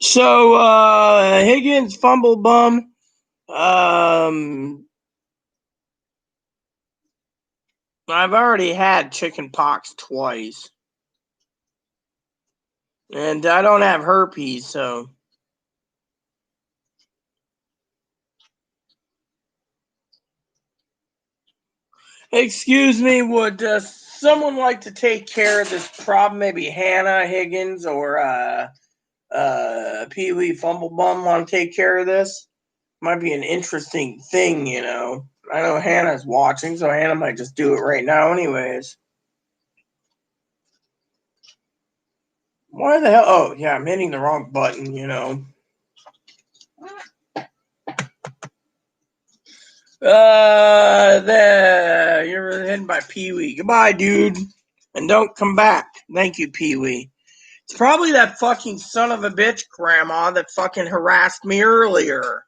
So, Higgins, fumble bum. I've already had chicken pox twice. And I don't have herpes, so. Excuse me, would someone like to take care of this problem? Maybe Hannah Higgins or Pee Wee Fumblebum want to take care of this? Might be an interesting thing, you know. I know Hannah's watching, so Hannah might just do it right now, anyways. Why the hell? Oh, yeah, I'm hitting the wrong button, you know. There. You're hidden by Pee Wee. Goodbye, dude. And don't come back. Thank you, Pee Wee. It's probably that fucking son of a bitch grandma that fucking harassed me earlier.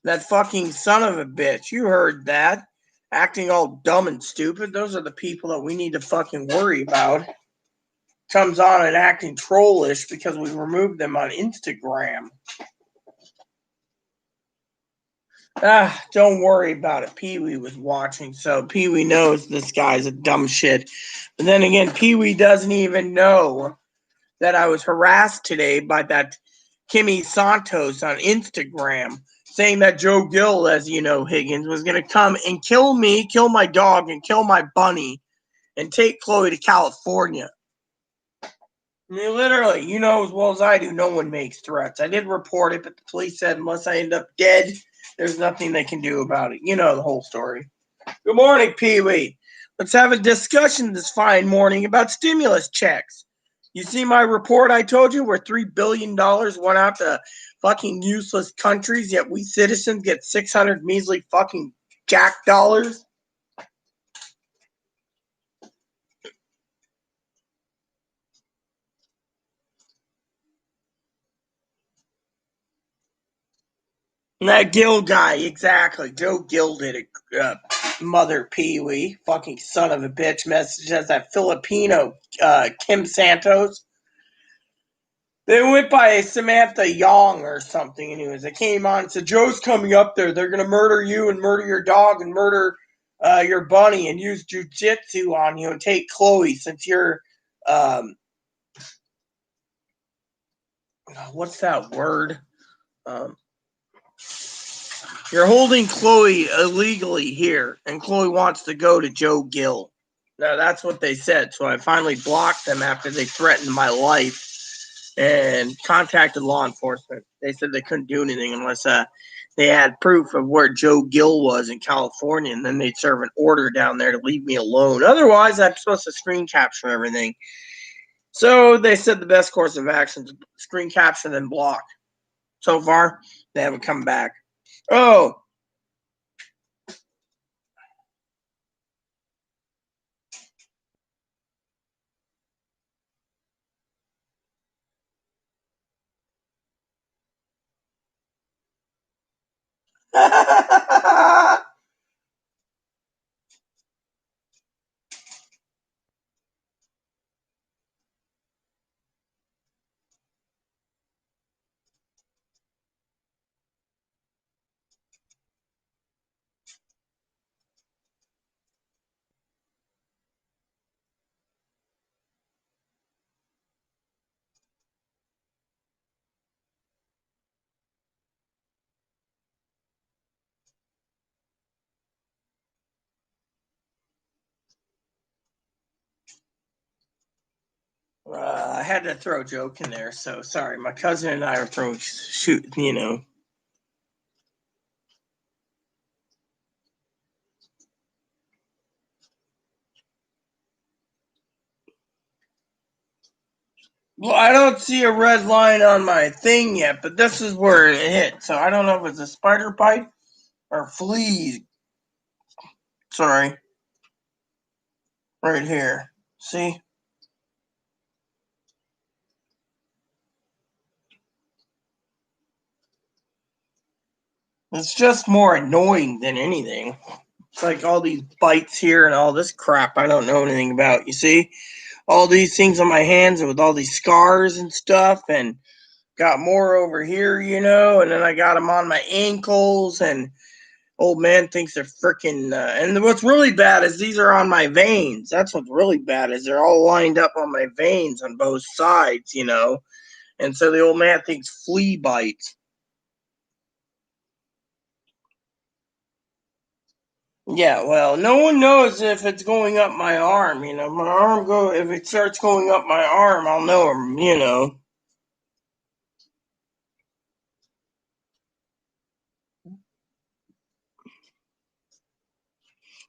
That fucking son of a bitch. You heard that. Acting all dumb and stupid. Those are the people that we need to fucking worry about. Comes on and acting trollish because we removed them on Instagram. Don't worry about it. Pee Wee was watching, so Pee Wee knows this guy's a dumb shit. But then again, Pee Wee doesn't even know that I was harassed today by that Kimmy Santos on Instagram, saying that Joe Gill, as you know, Higgins, was going to come and kill me, kill my dog, and kill my bunny, and take Chloe to California. I mean, literally, you know as well as I do, no one makes threats. I did report it, but the police said unless I end up dead, there's nothing they can do about it. You know the whole story. Good morning, Pee Wee. Let's have a discussion this fine morning about stimulus checks. You see my report I told you where $3 billion went out to fucking useless countries, yet we citizens get 600 measly fucking jack dollars? And that Gill guy, exactly. Joe Gill did it. Mother Pee Wee, fucking son of a bitch, message as that Filipino Kim Santos. They went by Samantha Young or something, anyways. They came on and said, Joe's coming up there. They're going to murder you and murder your dog and murder your bunny and use jujitsu on you and take Chloe since you're, what's that word? Um, you're holding Chloe illegally here, and Chloe wants to go to Joe Gill. Now, that's what they said. So I finally blocked them after they threatened my life and contacted law enforcement. They said they couldn't do anything unless they had proof of where Joe Gill was in California, and then they'd serve an order down there to leave me alone. Otherwise, I'm supposed to screen capture everything. So they said the best course of action is screen capture then block. So far, they haven't come back. Oh. I had to throw a joke in there, so sorry. My cousin and I are throwing shoot, you know. Well, I don't see a red line on my thing yet, but this is where it hit. So I don't know if it's a spider bite or fleas. Sorry. Right here. See? It's just more annoying than anything. It's like all these bites here and all this crap I don't know anything about. You see? All these things on my hands with all these scars and stuff, and got more over here, you know, and then I got them on my ankles, and old man thinks they're freaking. And what's really bad is these are on my veins. That's what's really bad is they're all lined up on my veins on both sides, you know. And so the old man thinks flea bites. Yeah, well, no one knows if it's going up my arm. My arm if it starts going up my arm, I'll know.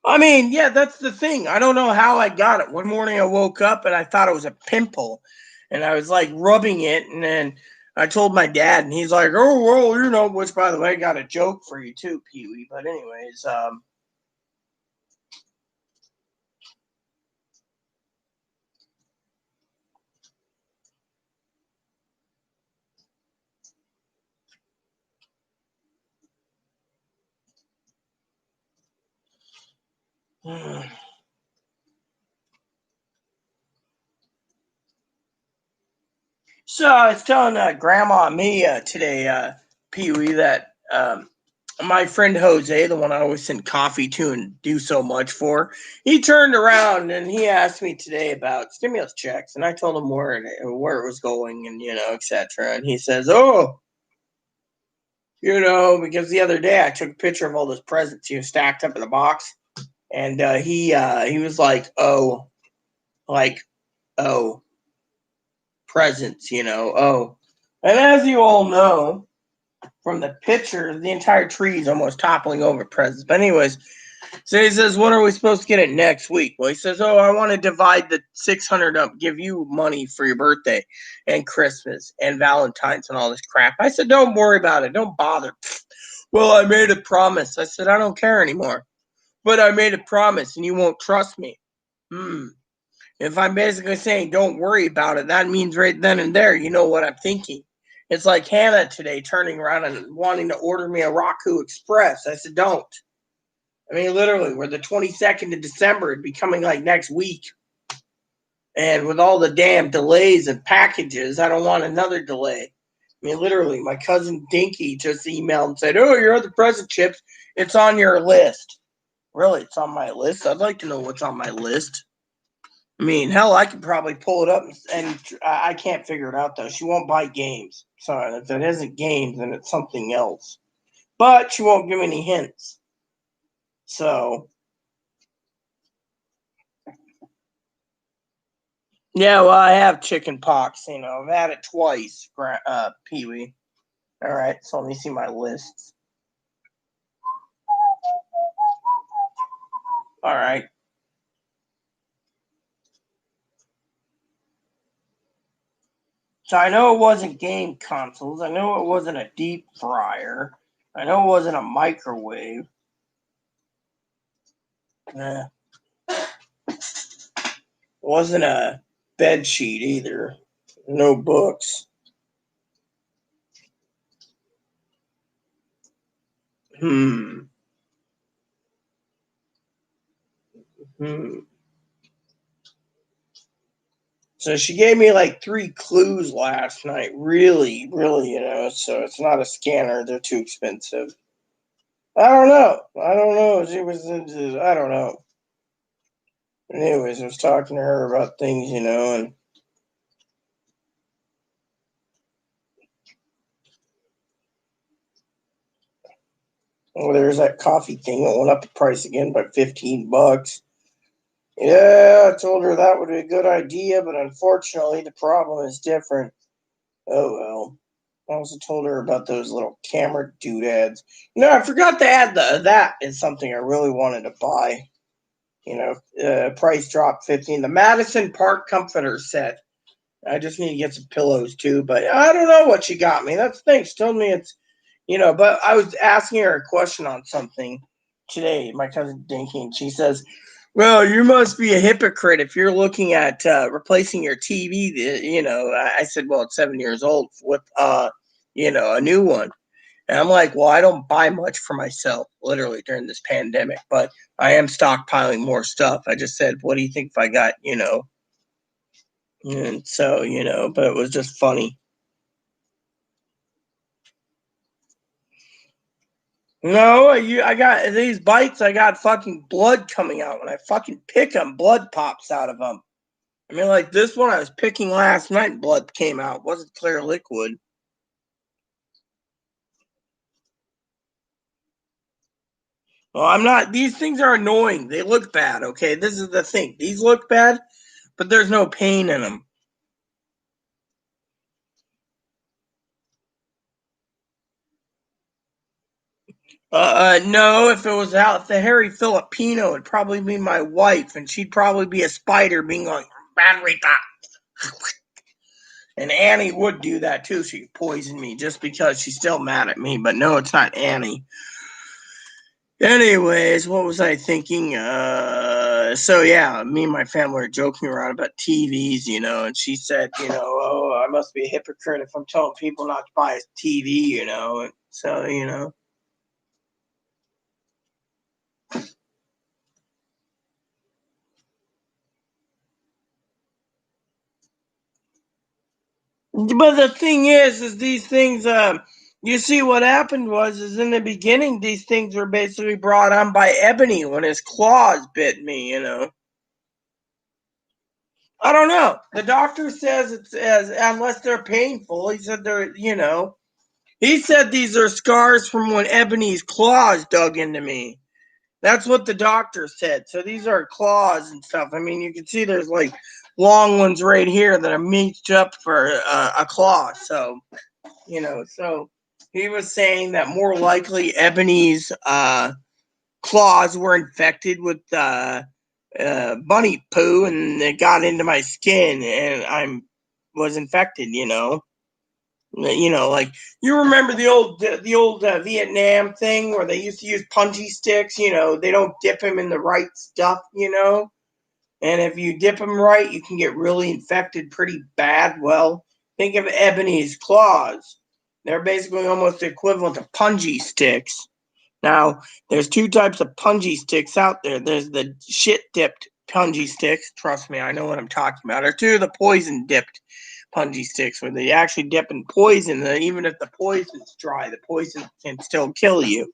I mean, yeah, that's the thing. I don't know how I got it. One morning I woke up and I thought it was a pimple, and I was like rubbing it, and then I told my dad, and he's like, "Oh, well, which by the way, I got a joke for you too, Pee Wee." But anyways, so I was telling Grandma Mia today, Pee Wee, that my friend Jose, the one I always send coffee to and do so much for, he turned around and he asked me today about stimulus checks, and I told him where it was going, and etc. And he says, "Oh, because the other day I took a picture of all those presents he was stacked up in the box, and he was like, oh, like oh, presents, oh." And as you all know from the picture, the entire tree is almost toppling over presents. But anyways, so he says, "When are we supposed to get it next week?" Well, he says, "Oh, I want to divide the 600 up, give you money for your birthday and Christmas and Valentine's and all this crap." I said, "Don't worry about it. Don't bother." "Well, I made a promise." I said, "I don't care anymore. But I made a promise and you won't trust me." If I'm basically saying don't worry about it, that means right then and there, you know what I'm thinking. It's like Hannah today turning around and wanting to order me a Raku Express. I said, don't. I mean, literally, we're the 22nd of December. It'd be coming like next week. And with all the damn delays and packages, I don't want another delay. I mean, literally, my cousin Dinky just emailed and said, "Oh, your other present chips, it's on your list." Really, it's on my list? I'd like to know what's on my list. I mean, hell, I could probably pull it up, and I can't figure it out, though. She won't buy games. So if it isn't games, then it's something else. But she won't give any hints. So, yeah, well, I have chicken pox. I've had it twice, Pee Wee. All right, so let me see my lists. All right. So I know it wasn't game consoles. I know it wasn't a deep fryer. I know it wasn't a microwave. It wasn't a bed sheet either. No books. Hmm. Hmm. So she gave me like 3 clues last night. Really, really, so it's not a scanner. They're too expensive. I don't know. I don't know. She was into, I don't know. Anyways, I was talking to her about things, and there's that coffee thing that went up the price again by $15. Yeah, I told her that would be a good idea, but unfortunately, the problem is different. Oh well. I also told her about those little camera doodads. I forgot to add that is something I really wanted to buy. Price drop 15. The Madison Park Comforter set. I just need to get some pillows too, but I don't know what she got me. That's the thing. She told me it's, but I was asking her a question on something today, my cousin Dinky, and she says, "Well, you must be a hypocrite if you're looking at replacing your TV." I said, "Well, it's 7 years old with, a new one." And I'm like, "Well, I don't buy much for myself, literally during this pandemic, but I am stockpiling more stuff." I just said, "What do you think if I got, And so, but it was just funny. No, I got these bites. I got fucking blood coming out when I fucking pick them. Blood pops out of them. I mean, like this one I was picking last night. Blood came out. It wasn't clear liquid. Well, I'm not. These things are annoying. They look bad. Okay, this is the thing. These look bad, but there's no pain in them. No. If it was out the Harry Filipino, it'd probably be my wife, and she'd probably be a spider, being like battery top. And Annie would do that too. She'd poison me just because she's still mad at me. But no, it's not Annie. Anyways, what was I thinking? So yeah, me and my family were joking around about TVs, and she said, oh, I must be a hypocrite if I'm telling people not to buy a TV. And so. But the thing is these things, you see what happened is in the beginning, these things were basically brought on by Ebony when his claws bit me. I don't know. The doctor says it's as unless they're painful. He said he said these are scars from when Ebony's claws dug into me. That's what the doctor said. So these are claws and stuff. I mean, you can see there's like long ones right here that are meeched up for a claw. So, so he was saying that more likely Ebony's claws were infected with bunny poo, and it got into my skin, and was infected. Like you remember the old Vietnam thing where they used to use punji sticks. They don't dip them in the right stuff. And if you dip them right, you can get really infected pretty bad. Well, think of Ebony's claws. They're basically almost equivalent to punji sticks. Now, there's two types of punji sticks out there. There's the shit-dipped punji sticks. Trust me, I know what I'm talking about. Or two of the poison-dipped punji sticks, where they actually dip in poison. And even if the poison's dry, the poison can still kill you.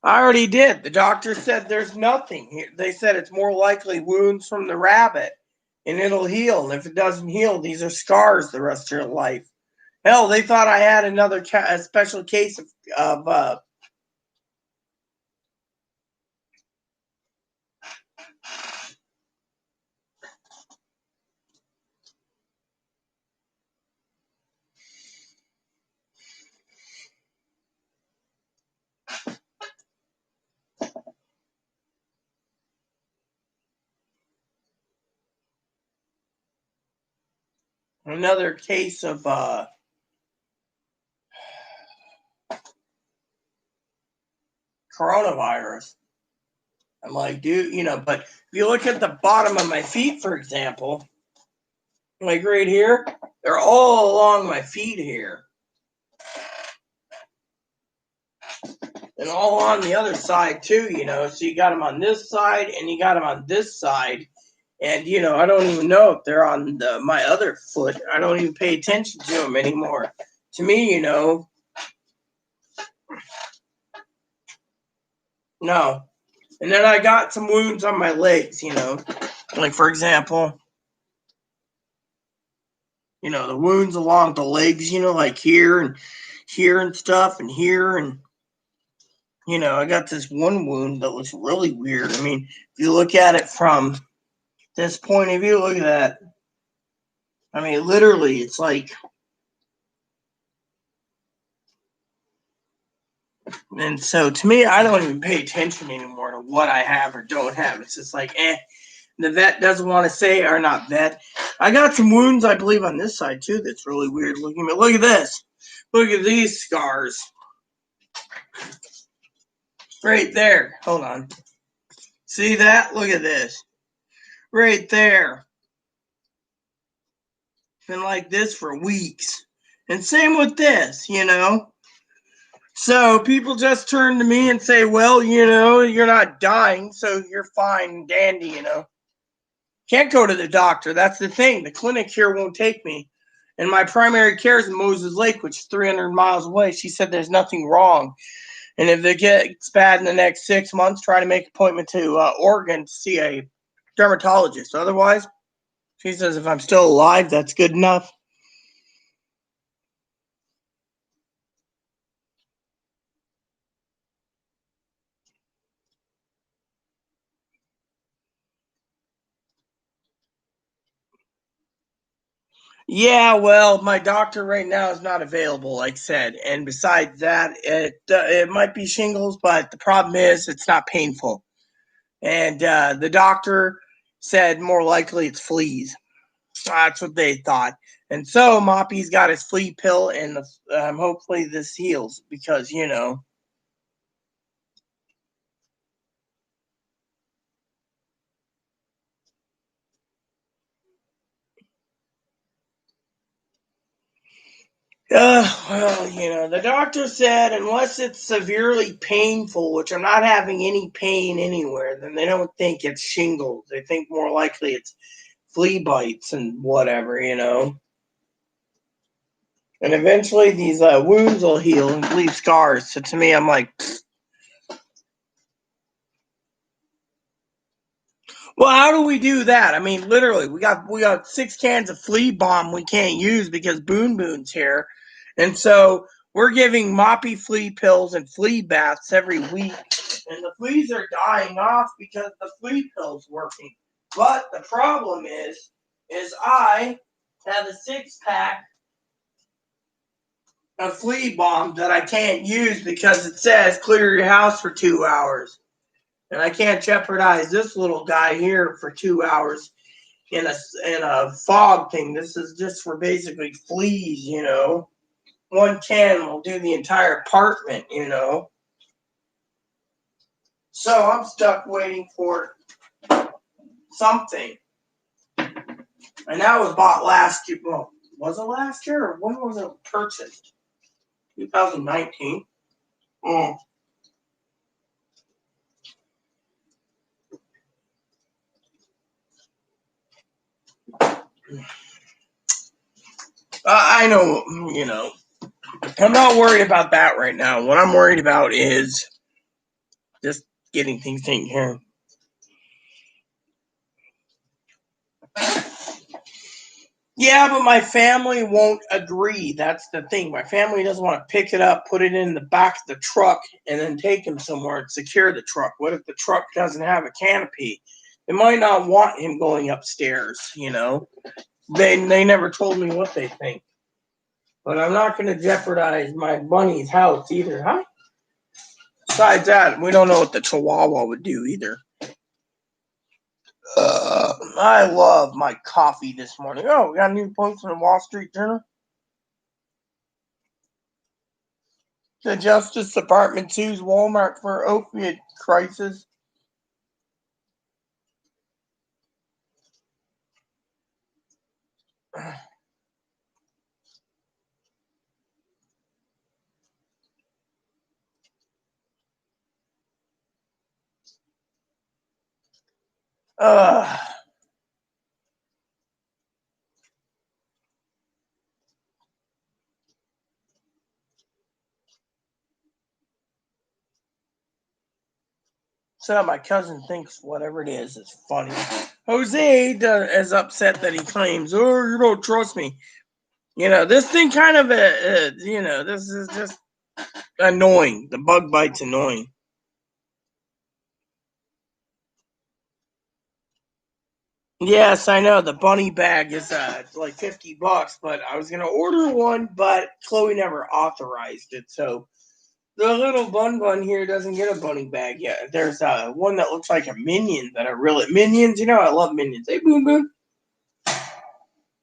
I already did. The doctor said there's nothing. They said it's more likely wounds from the rabbit, and it'll heal. And if it doesn't heal, these are scars the rest of your life. Hell, they thought I had a special case of another case of coronavirus. I'm like, dude, but if you look at the bottom of my feet, for example, like right here, they're all along my feet here. And all on the other side too, so you got them on this side and you got them on this side. And, I don't even know if they're on my other foot. I don't even pay attention to them anymore. To me, no. And then I got some wounds on my legs, like for example, the wounds along the legs, like here and stuff and here. And, I got this one wound that looks really weird. I mean, if you look at it from this point of view, look at that. I mean, literally, it's like, and so to me, I don't even pay attention anymore to what I have or don't have. It's just like, the vet doesn't want to say, or not vet. I got some wounds, I believe, on this side too. That's really weird looking. But look at this. Look at these scars. Right there. Hold on. See that? Look at this. Right there. Been like this for weeks. And same with this, So people just turn to me and say, well, you're not dying, so you're fine and dandy, Can't go to the doctor. That's the thing. The clinic here won't take me. And my primary care is in Moses Lake, which is 300 miles away. She said there's nothing wrong. And if it gets bad in the next 6 months, try to make an appointment to Oregon to see a dermatologist. Otherwise, she says if I'm still alive, that's good enough. Yeah, well, my doctor right now is not available, like I said. And besides that, it might be shingles, but the problem is it's not painful. And the doctor said more likely it's fleas. That's what they thought. And so Moppy's got his flea pill, and hopefully this heals because, you know. Well, you know, the doctor said unless it's severely painful, which I'm not having any pain anywhere, then they don't think it's shingles. They think more likely it's flea bites and whatever, you know. And eventually these wounds will heal and leave scars. So to me, I'm like, well, how do we do that? I mean, literally, we got 6 cans of flea bomb we can't use because Boon Boon's here, and so we're giving Moppy flea pills and flea baths every week, and the fleas are dying off because the flea pill's working. But the problem is I have a 6 pack of flea bomb that I can't use because it says clear your house for 2 hours, and I can't jeopardize this little guy here for 2 hours in a fog thing. This is just for basically fleas, you know. 1 can will do the entire apartment, you know. So I'm stuck waiting for something. And that was bought last year. Well, was it last year or when was it purchased? 2019. Mm. I know, you know. I'm not worried about that right now. What I'm worried about is just getting things taken care of. Yeah, but my family won't agree. That's the thing. My family doesn't want to pick it up, put it in the back of the truck, and then take him somewhere and secure the truck. What if the truck doesn't have a canopy? They might not want him going upstairs, you know. They never told me what they think. But I'm not going to jeopardize my bunny's house either, huh? Besides that, we don't know what the Chihuahua would do either. I love my coffee this morning. Oh, we got a new post in the Wall Street Journal. The Justice Department sues Walmart for opiate crisis. Uh, so my cousin thinks whatever it is funny. Jose is upset that he claims, "Oh, you don't trust me." You know, this thing kind of, you know, this is just annoying. The bug bite's annoying. Yes, I know the bunny bag is like $50, but I was gonna order one, but Chloe never authorized it, so the little bun here doesn't get a bunny bag yet. There's one that looks like a minion that are really minions. You know, I love minions. Hey, boom, boom.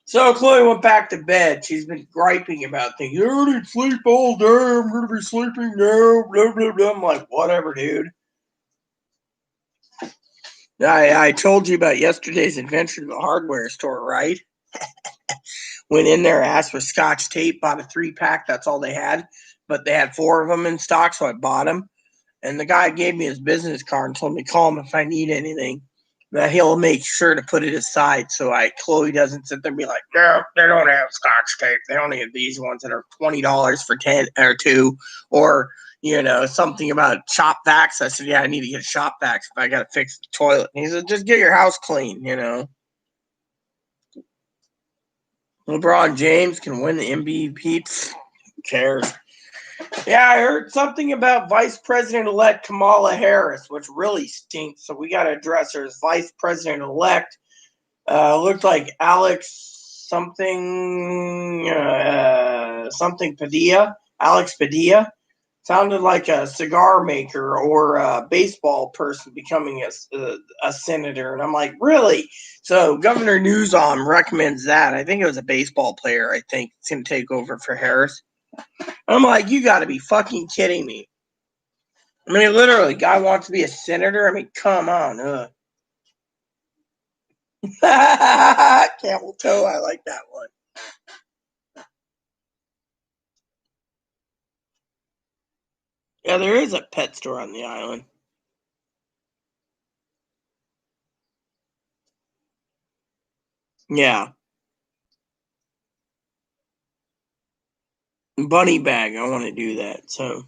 So Chloe went back to bed. She's been griping about things. I didn't sleep all day. I'm gonna be sleeping now. Blah blah blah. I'm like, whatever, dude. I told you about yesterday's adventure to the hardware store, right? Went in there, asked for Scotch tape, bought a 3 pack. That's all they had, but they had 4 of them in stock, so I bought them. And the guy gave me his business card and told me to call him if I need anything. That he'll make sure to put it aside so Chloe doesn't sit there and be like, no, they don't have Scotch tape. They only have these ones that are $20 for 10 or 2, or you know, something about shop vacs. I said, yeah, I need to get shop vacs if I got to fix the toilet. And he said, just get your house clean, you know. LeBron James can win the MVP. Who cares? Yeah, I heard something about Vice President elect Kamala Harris, which really stinks. So we got to address her as Vice President elect. Looked like Alex something Padilla, Alex Padilla. Sounded like a cigar maker or a baseball person becoming a senator. And I'm like, really? So Governor Newsom recommends that. I think it was a baseball player, I think, it's going to take over for Harris. I'm like, you got to be fucking kidding me. I mean, literally, guy wants to be a senator? I mean, come on. Camel toe, I like that one. Yeah, there is a pet store on the island. Yeah. Bunny bag, I want to do that, so.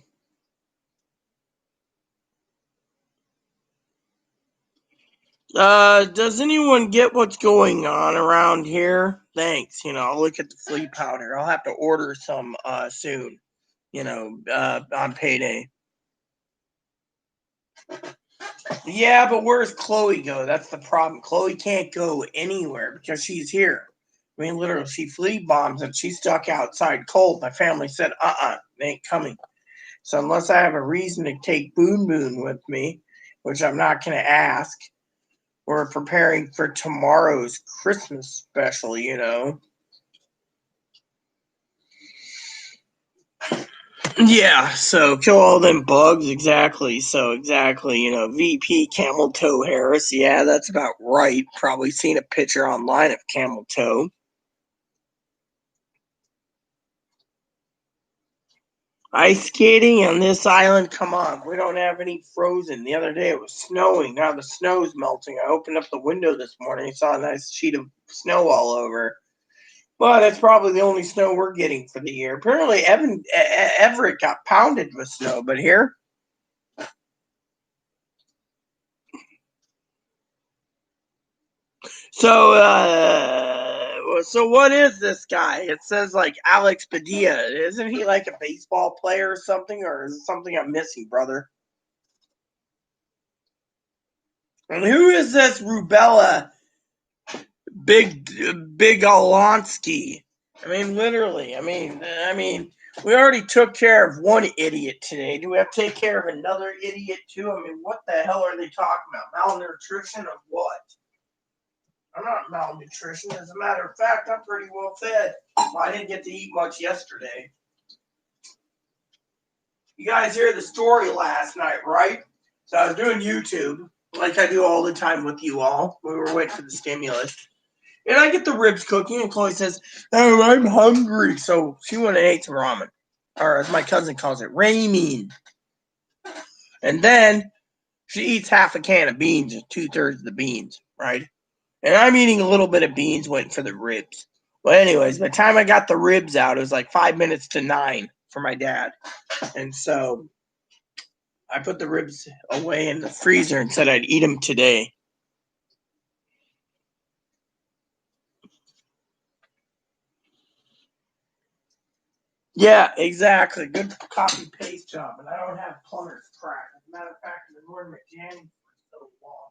Does anyone get what's going on around here? Thanks. I'll look at the flea powder. I'll have to order some, soon, on payday. Yeah, but where's Chloe go? That's the problem. Chloe can't go anywhere because she's here. I mean, literally, she flea bombs and she's stuck outside cold. My family said, they ain't coming. So unless I have a reason to take Boon Boon with me, which I'm not going to ask, we're preparing for tomorrow's Christmas special, Yeah, so kill all them bugs, exactly. So exactly, VP Camel Toe Harris. Yeah, that's about right. Probably seen a picture online of Camel Toe. Ice skating on this island? Come on, we don't have any frozen. The other day it was snowing. Now the snow's melting. I opened up the window this morning, saw a nice sheet of snow all over. But it's probably the only snow we're getting for the year. Apparently, Everett got pounded with snow, but here. So what is this guy? It says like Alex Padilla. Isn't he like a baseball player or something, or is it something I'm missing, brother? And who is this Rubella Big Olonsky? I mean, literally. I mean, we already took care of one idiot today. Do we have to take care of another idiot too? I mean, what the hell are they talking about? Malnutrition of what? I'm not malnutrition. As a matter of fact, I'm pretty well fed. Well, I didn't get to eat much yesterday. You guys hear the story last night, right? So I was doing YouTube, like I do all the time with you all. We were waiting for the stimulus. And I get the ribs cooking, and Chloe says, "Oh, I'm hungry." So she went and ate some ramen, or as my cousin calls it, ramen. And then she eats half a can of beans, 2/3 of the beans, right? And I'm eating a little bit of beans, waiting for the ribs. Well, anyways, by the time I got the ribs out, it was like 5 minutes to 9 for my dad. And so I put the ribs away in the freezer and said I'd eat them today. Yeah, exactly. Good copy paste job. And I don't have plumber's crack. As a matter of fact, I've been wearing my jammies for so long.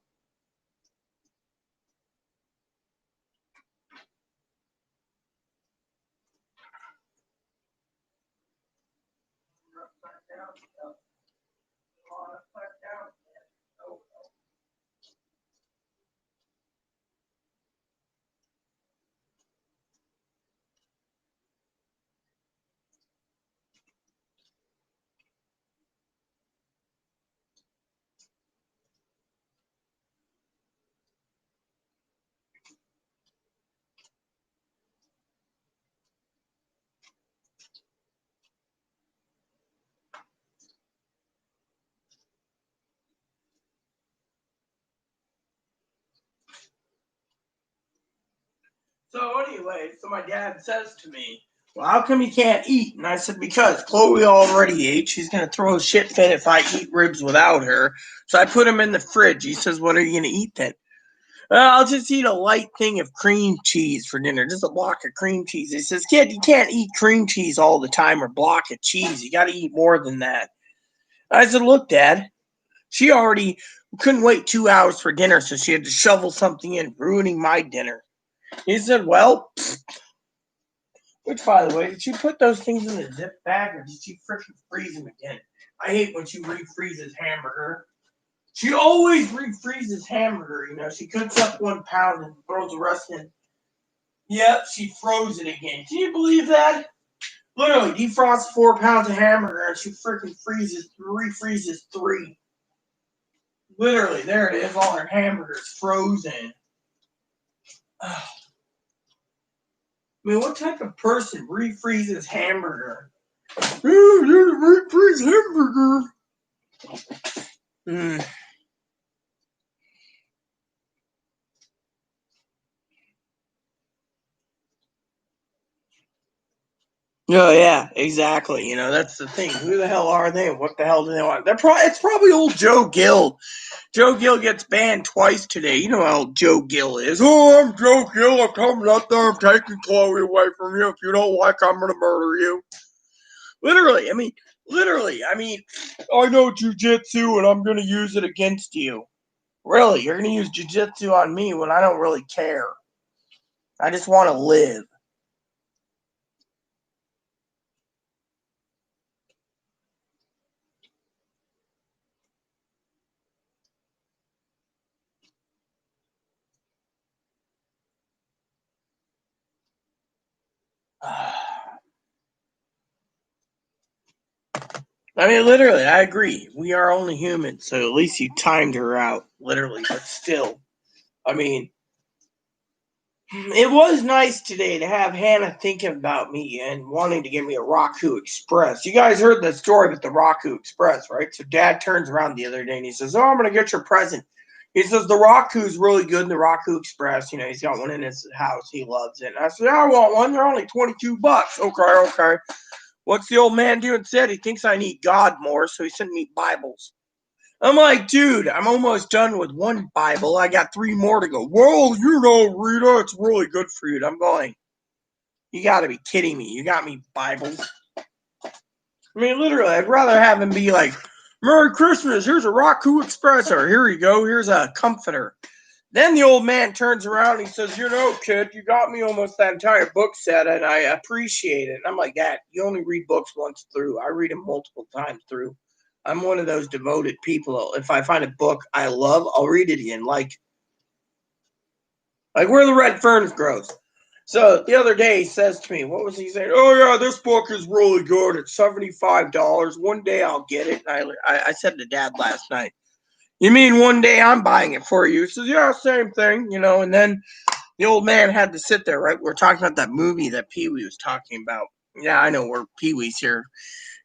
So anyway, so my dad says to me, "Well, how come you can't eat?" And I said, "Because Chloe already ate. She's going to throw a shit fit if I eat ribs without her." So I put them in the fridge. He says, "What are you going to eat then?" I'll just eat a light thing of cream cheese for dinner, just a block of cream cheese. He says, "Kid, you can't eat cream cheese all the time or block of cheese. You got to eat more than that." I said, "Look, Dad, she already couldn't wait 2 hours for dinner, so she had to shovel something in, ruining my dinner." He said, well, which, by the way, did she put those things in the zip bag or did she freaking freeze them again? I hate when she refreezes hamburger. She always refreezes hamburger. You know, she cooks up 1 pound and throws the rest in. Yep, she froze it again. Can you believe that? Literally, defrosts 4 pounds of hamburger and she freaking refreezes 3. Literally, there it is. All her hamburgers frozen. Ugh. I mean, what type of person refreezes hamburger? Oh, you refreeze hamburger. Oh yeah, exactly. You know, that's the thing. Who the hell are they? What the hell do they want? It's probably old Joe Gill. Joe Gill gets banned twice today. You know how Joe Gill is. Oh, I'm Joe Gill. I'm coming up there. I'm taking Chloe away from you. If you don't like, I'm gonna murder you. Literally. I mean, I know jujitsu and I'm gonna use it against you. Really, you're gonna use jujitsu on me when I don't really care. I just want to live. I mean, literally, I agree. We are only human, so at least you timed her out, literally. But still, I mean, it was nice today to have Hannah thinking about me and wanting to give me a Raku Express. You guys heard the story with the Raku Express, right? So Dad turns around the other day and he says, "Oh, I'm going to get your present." He says, "The Raku's really good, the Raku Express. You know, he's got one in his house. He loves it." And I said, "I want one. They're only $22. Okay. What's the old man doing? Said he thinks I need God more, so he sent me Bibles." I'm like, dude, I'm almost done with 1 Bible. I got 3 more to go. Well, you know, Rita, it's really good for you. And I'm going, you got to be kidding me. You got me Bibles. I mean, literally, I'd rather have him be like, "Merry Christmas. Here's a Raku Express," or "Here you go. Here's a comforter." Then the old man turns around and he says, "You know, kid, you got me almost that entire book set, and I appreciate it." And I'm like, "Dad, you only read books once through. I read them multiple times through. I'm one of those devoted people. If I find a book I love, I'll read it again. Like Where the Red Ferns Grows." So the other day he says to me, what was he saying? "Oh yeah, this book is really good. It's $75. One day I'll get it." And I said to Dad last night, "You mean one day I'm buying it for you?" He says, "Yeah, same thing, you know." And then the old man had to sit there, right? We're talking about that movie that Pee Wee was talking about. Yeah, I know we're Pee Wee's here.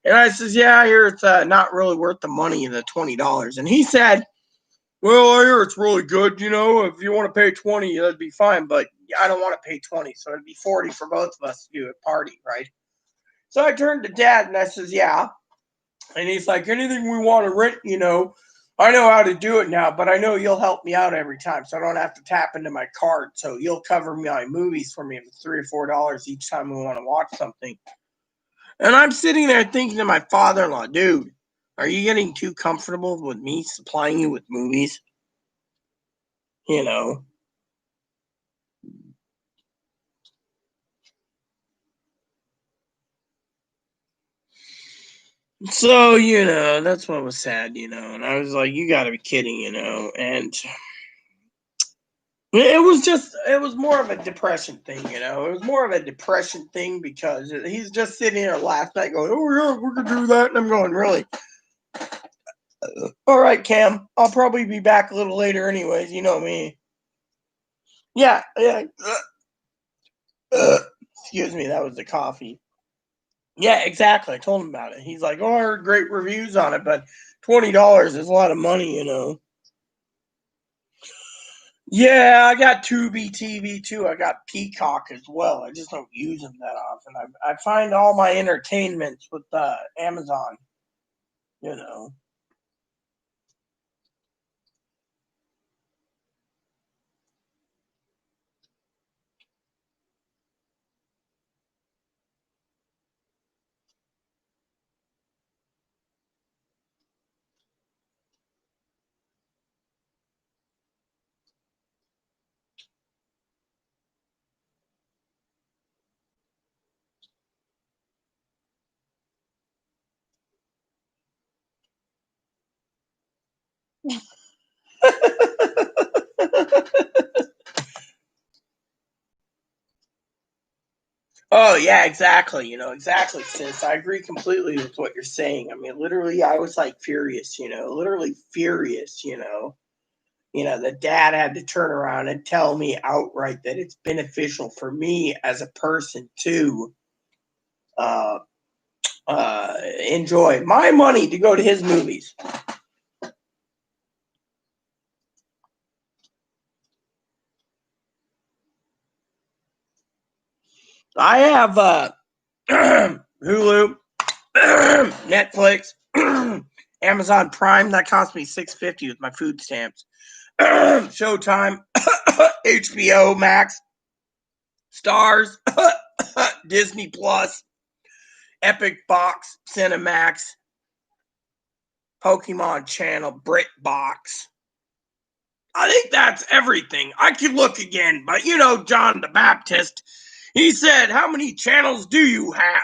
And I says, "Yeah, here it's not really worth the money, the $20. And he said, "Well, I hear it's really good. You know, if you want to pay 20, that'd be fine. But I don't want to pay 20, so it'd be 40 for both of us to do a party, right?" So I turned to Dad and I says, "Yeah." And he's like, "Anything we want to rent, you know, I know how to do it now, but I know you'll help me out every time, so I don't have to tap into my card. So you'll cover my movies for me if it's $3 or $4 each time we want to watch something." And I'm sitting there thinking to my father-in-law, dude, are you getting too comfortable with me supplying you with movies? You know? So, you know, that's what was sad, you know. And I was like, you got to be kidding, you know. And it was more of a depression thing, you know. It was more of a depression thing because he's just sitting there last night going, "Oh, yeah, we're going to do that." And I'm going, "Really? All right, Cam. I'll probably be back a little later, anyways. You know me." Yeah, yeah. Excuse me, that was the coffee. Yeah, exactly. I told him about it. He's like, "Oh, I heard great reviews on it, but $20 is a lot of money, you know." Yeah, I got Tubi TV too. I got Peacock as well. I just don't use them that often. I find all my entertainments with Amazon, you know. Oh yeah, exactly. Exactly, sis. I agree completely with what you're saying. I mean, literally, I was like furious. Literally furious. The dad had to turn around and tell me outright that it's beneficial for me as a person to uh, enjoy my money to go to his movies. I have Hulu, Netflix, Amazon Prime. That cost me $6.50 with my food stamps. Showtime, HBO Max, Stars, Disney Plus, Epic Box, Cinemax, Pokemon Channel, BritBox. I think that's everything. I could look again, but John the Baptist, he said, "How many channels do you have?"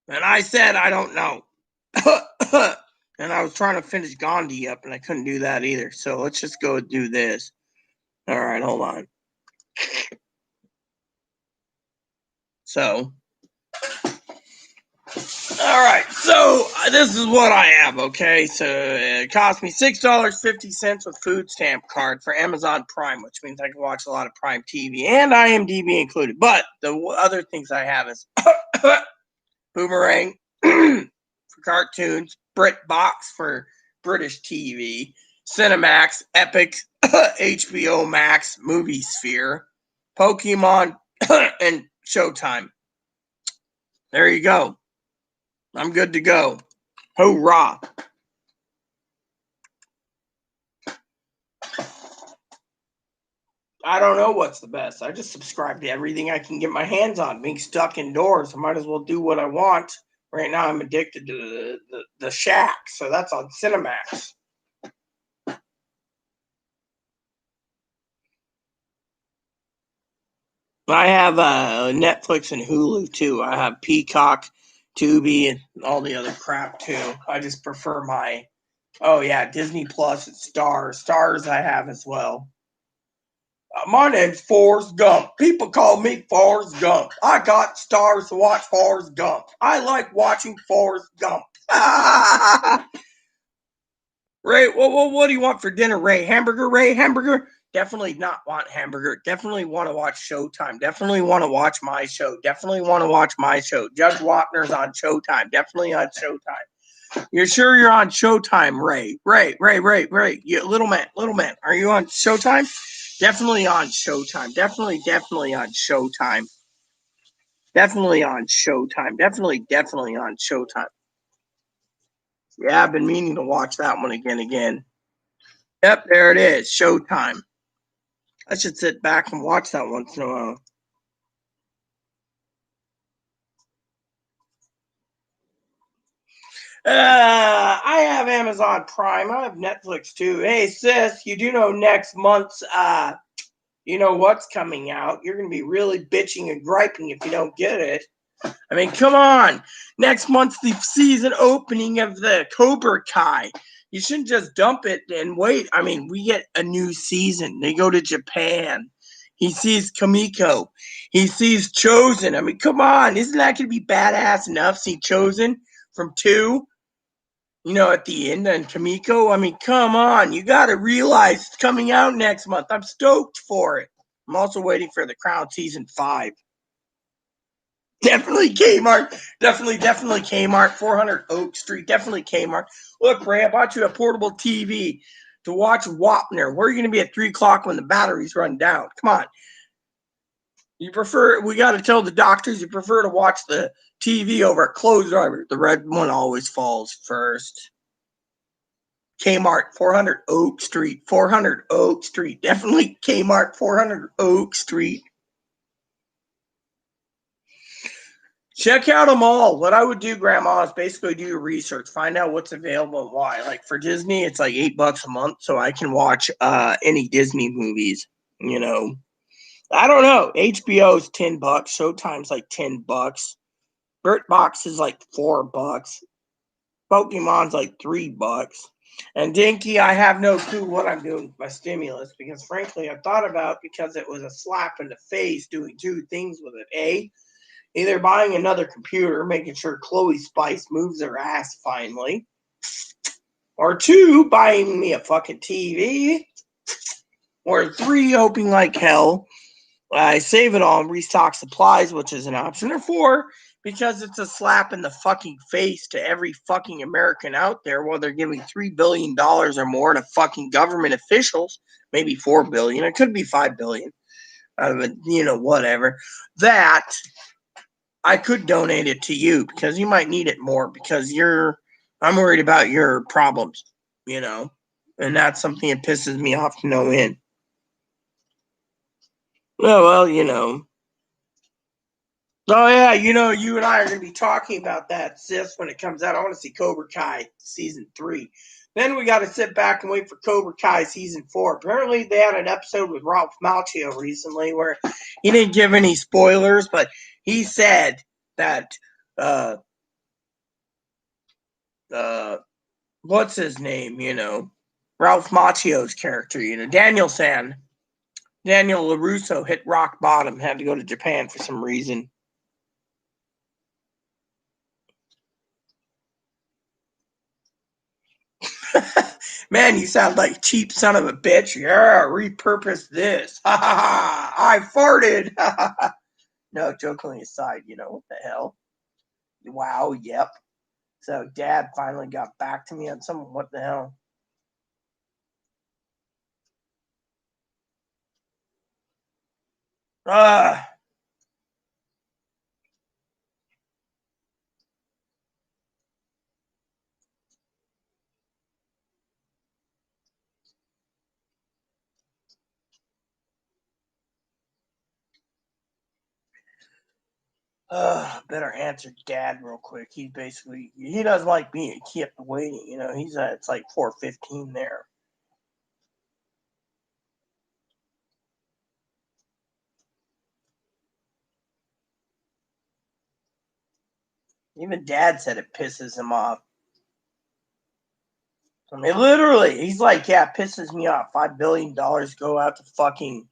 And I said, "I don't know." And I was trying to finish Gandhi up, and I couldn't do that either. So let's just go do this. All right, hold on. So, all right. So this is what I have. Okay, so it cost me $6.50 with food stamp card for Amazon Prime, which means I can watch a lot of Prime TV and IMDb included. But the other things I have is Boomerang for cartoons, BritBox for British TV, Cinemax, Epic, HBO Max, Movie Sphere, Pokemon, and Showtime. There you go. I'm good to go. Hoorah. I don't know what's the best. I just subscribe to everything I can get my hands on. Being stuck indoors, I might as well do what I want. Right now, I'm addicted to the Shack, so that's on Cinemax. I have Netflix and Hulu too. I have Peacock, Tubi, and all the other crap too. I just prefer my Disney Plus and Stars. Stars I have as well. My name's Forrest Gump. People call me Forrest Gump. I got Stars to watch Forrest Gump. I like watching Forrest Gump. Ray, what do you want for dinner, Ray? Hamburger, Ray? Hamburger? Definitely not want hamburger. Definitely want to watch Showtime. Definitely want to watch my show. Definitely want to watch my show. Judge Wapner's on Showtime. Definitely on Showtime. You're sure you're on Showtime, Ray? Ray. You, little man. Are you on Showtime? Definitely on Showtime. Definitely on Showtime. Definitely on Showtime. Definitely on Showtime. Yeah, I've been meaning to watch that one again. Yep, there it is. Showtime. I should sit back and watch that once in a while. I have Amazon Prime. I have Netflix too. Hey, sis, you do know next month's, you know what's coming out. You're going to be really bitching and griping if you don't get it. I mean, come on. Next month's the season opening of the Cobra Kai. You shouldn't just dump it and wait. I mean, we get a new season. They go to Japan. He sees Kamiko. He sees Chosen. I mean, come on. Isn't that going to be badass enough? See Chosen from 2, at the end, and Kamiko. I mean, come on. You got to realize it's coming out next month. I'm stoked for it. I'm also waiting for The Crown season 5. Definitely Kmart. Definitely Kmart. 400 Oak Street. Definitely Kmart. Look, Ray, I bought you a portable TV to watch Wapner. Where are you going to be at 3 o'clock when the batteries run down? Come on. We got to tell the doctors you prefer to watch the TV over at Clothes Driver. The red one always falls first. Kmart, 400 Oak Street. 400 Oak Street. Definitely Kmart, 400 Oak Street. Check out them all. What I would do, Grandma, is basically do your research, find out what's available and why. Like for Disney, it's like $8 a month, so I can watch any Disney movies. I don't know. HBO is $10. Showtime's like $10. BritBox is like $4. Pokemon's like $3. And Dinky, I have no clue what I'm doing with my stimulus because, frankly, I thought about because it was a slap in the face doing two things with it. A, either buying another computer, making sure Chloe Spice moves her ass finally, or two, buying me a fucking TV, or three, hoping like hell I save it all and restock supplies, which is an option, or four, because it's a slap in the fucking face to every fucking American out there while they're giving $3 billion or more to fucking government officials, maybe $4 billion, it could be $5 billion, whatever, that I could donate it to you because you might need it more because I'm worried about your problems, and that's something that pisses me off to no end. Oh, well. Oh, yeah, you and I are going to be talking about that, sis, when it comes out. I want to see Cobra Kai Season 3. Then we got to sit back and wait for Cobra Kai Season 4. Apparently, they had an episode with Ralph Macchio recently where he didn't give any spoilers, but he said that, what's his name, Ralph Macchio's character, Daniel LaRusso hit rock bottom, had to go to Japan for some reason. Man, you sound like a cheap son of a bitch. Yeah, repurpose this. Ha ha ha. I farted. No, jokingly aside, what the hell? Wow, yep. So Dad finally got back to me on some what the hell. Better answer Dad real quick. He doesn't like being kept waiting. It's like 4:15 there. Even Dad said it pisses him off. I mean, literally, he's like, yeah, it pisses me off. $5 billion go out to fucking.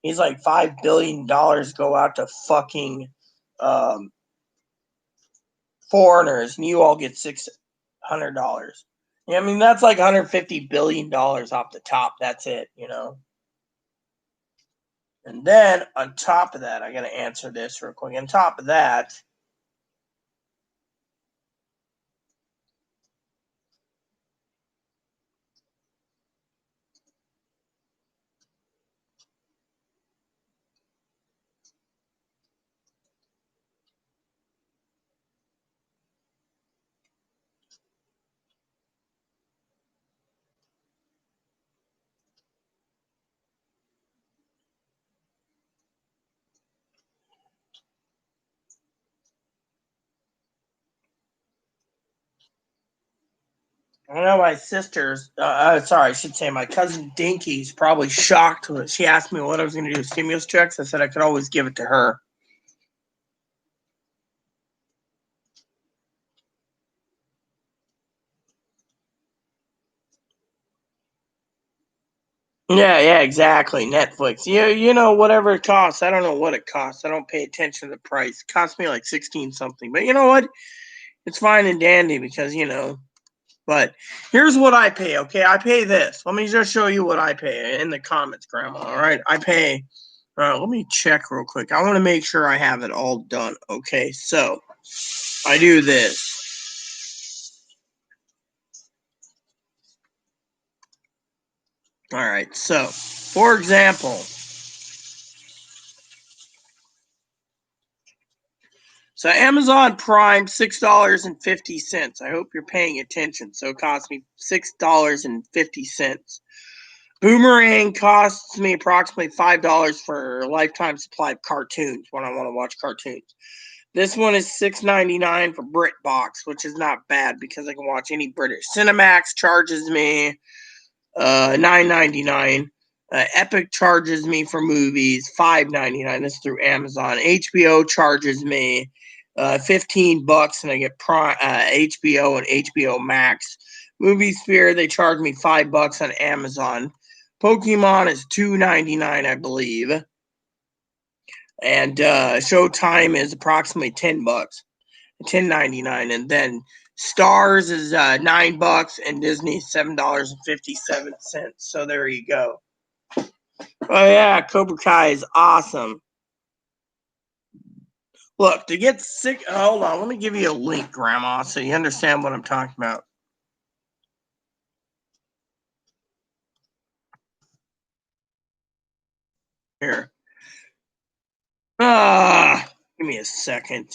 He's like, $5 billion go out to fucking foreigners, and you all get $600. Yeah, I mean, that's like $150 billion off the top. That's it, And then on top of that, I got to answer this real quick. On top of that, I know my sister's, I should say my cousin Dinky's probably shocked when she asked me what I was going to do with stimulus checks. I said I could always give it to her. Yeah, exactly. Netflix. Whatever it costs. I don't know what it costs. I don't pay attention to the price. It cost me like 16 something. But you know what? It's fine and dandy because, But here's what I pay, okay? I pay this. Let me just show you what I pay in the comments, Grandma, all right? I pay, let me check real quick. I want to make sure I have it all done, okay? So, I do this. All right, so, for example, so Amazon Prime, $6.50. I hope you're paying attention. So it costs me $6.50. Boomerang costs me approximately $5 for a lifetime supply of cartoons when I want to watch cartoons. This one is $6.99 for BritBox, which is not bad because I can watch any British. Cinemax charges me $9.99. Epic charges me for movies $5.99. This is through Amazon. HBO charges me $15, and I get HBO and HBO Max Movie Sphere, they charge me $5 on Amazon. Pokemon is $2.99, I believe. And Showtime is approximately $10, $10.99. And then Stars is $9 and Disney $7.57. So there you go. Oh yeah, Cobra Kai is awesome. Look, to get sick, hold on, let me give you a link, Grandma, so you understand what I'm talking about. Here. Give me a second.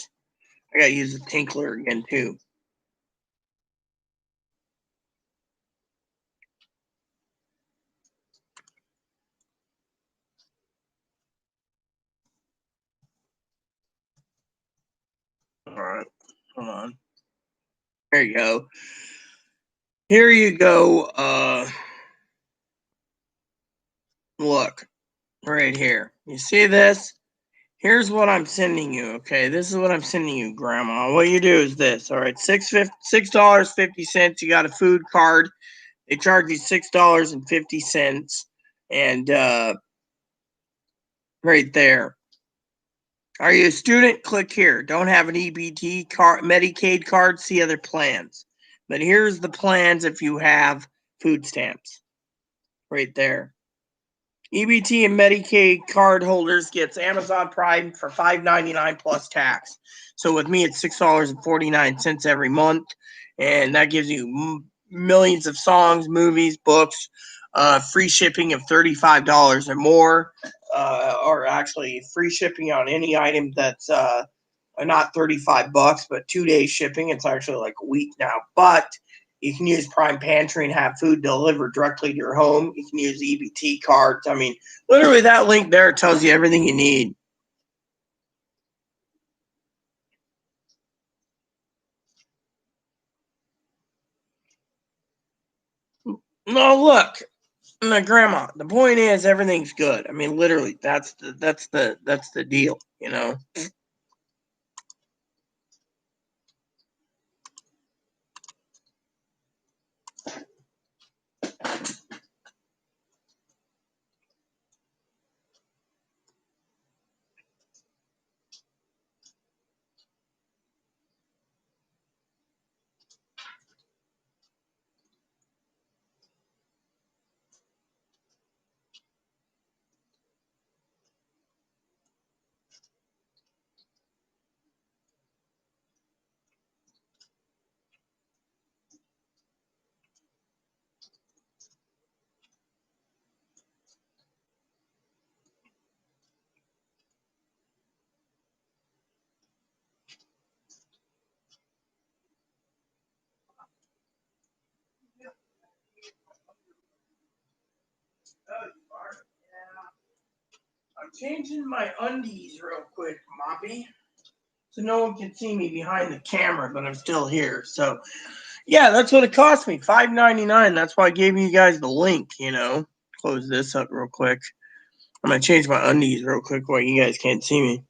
I gotta use the tinkler again too. All right, hold on. There you go. Here you go. Look, right here. You see this? Here's what I'm sending you. Okay, this is what I'm sending you, Grandma. What you do is this. All right, $6.50. You got a food card. They charge you $6.50, and right there. Are you a student? Click here. Don't have an EBT card, Medicaid card, see other plans. But here's the plans if you have food stamps. Right there. EBT and Medicaid card holders gets Amazon Prime for $5.99 plus tax. So with me, it's $6.49 every month, and that gives you millions of songs, movies, books, free shipping of $35 or more, or actually free shipping on any item that's not $35, but 2 days shipping. It's actually like a week now, but you can use Prime Pantry and have food delivered directly to your home. You can use EBT cards. I mean, literally that link there tells you everything you need. No, look, my grandma. The point is everything's good. I mean, literally, that's the deal. You know. I'm changing my undies real quick, Moppy, so no one can see me behind the camera, but I'm still here. So, yeah, that's what it cost me, $5.99. That's why I gave you guys the link. You know, close this up real quick. I'm gonna change my undies real quick while you guys can't see me.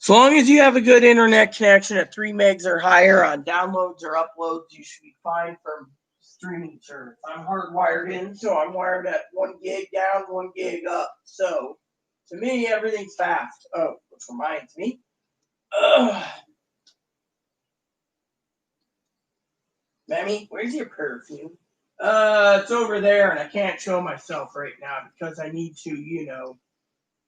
As long as you have a good internet connection at 3 megs or higher on downloads or uploads, you should be fine for streaming service. I'm hardwired in, so I'm wired at 1 gig down, 1 gig up. So to me, everything's fast. Oh, which reminds me. Mammy, where's your perfume? It's over there, and I can't show myself right now because I need to,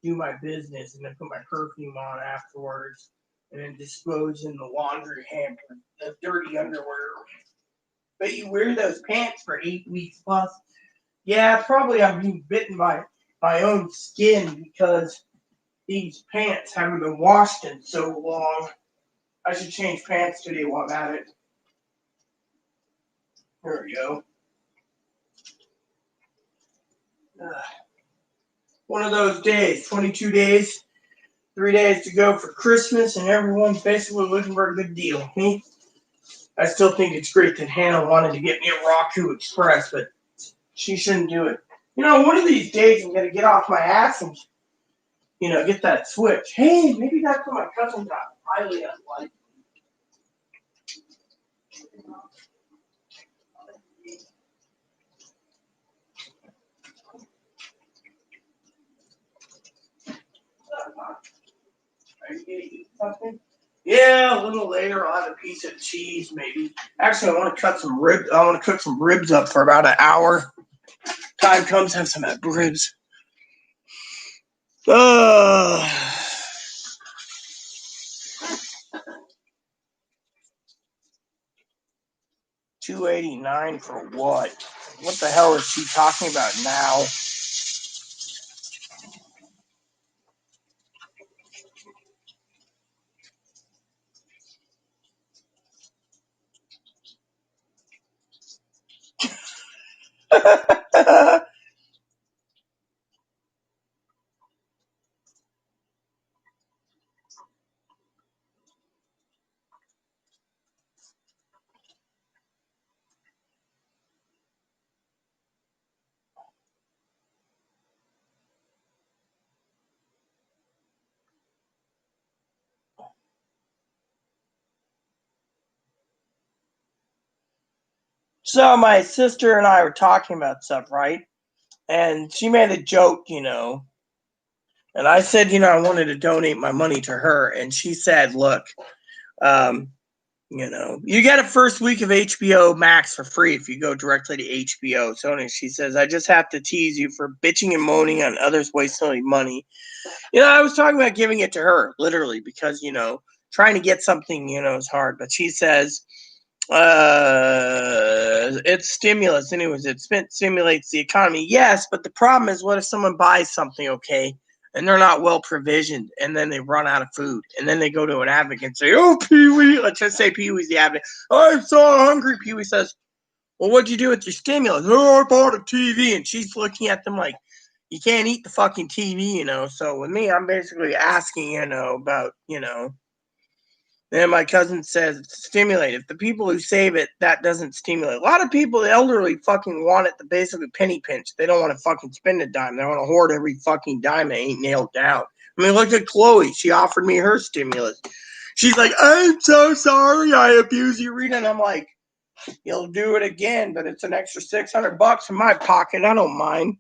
do my business and then put my perfume on afterwards and then dispose in the laundry hamper, the dirty underwear. But you wear those pants for 8 weeks plus. Yeah, probably I'm being bitten by my own skin because these pants haven't been washed in so long. I should change pants today while I'm at it. There we go. One of those days, 22 days, 3 days to go for Christmas, and everyone's basically looking for a good deal. Me, I still think it's great that Hannah wanted to get me a Roku Express, but she shouldn't do it. One of these days I'm going to get off my ass and, get that Switch. Hey, maybe that's what my cousin got. Highly unlikely. Are you gonna eat something? Yeah, a little later I'll have a piece of cheese, maybe. Actually, I want to cut some ribs. I want to cook some ribs up for about an hour. Time comes, have some ribs. 289 for what? What the hell is she talking about now? So my sister and I were talking about stuff, right? And she made a joke, and I said, I wanted to donate my money to her, and she said, look, um, you get a first week of HBO Max for free if you go directly to HBO. So she says, I just have to tease you for bitching and moaning on others wasting money. I was talking about giving it to her, literally, because, trying to get something, is hard. But she says, it's stimulus. Anyways, it stimulates the economy. Yes, but the problem is, what if someone buys something, okay, and they're not well provisioned, and then they run out of food, and then they go to an advocate and say, oh, Pee-wee, let's just say Pee-wee's the advocate. I'm so hungry. Pee-wee says, well, what'd you do with your stimulus? Oh, I bought a TV. And she's looking at them like, you can't eat the fucking TV, So with me, I'm basically asking, about, Then my cousin says it's stimulate. If the people who save it, that doesn't stimulate. A lot of people, the elderly, fucking want it to basically penny pinch. They don't want to fucking spend a dime. They want to hoard every fucking dime that ain't nailed down. I mean, look at Chloe. She offered me her stimulus. She's like, I'm so sorry I abuse you, Rita. And I'm like, you'll do it again, but it's an extra $600 in my pocket. I don't mind.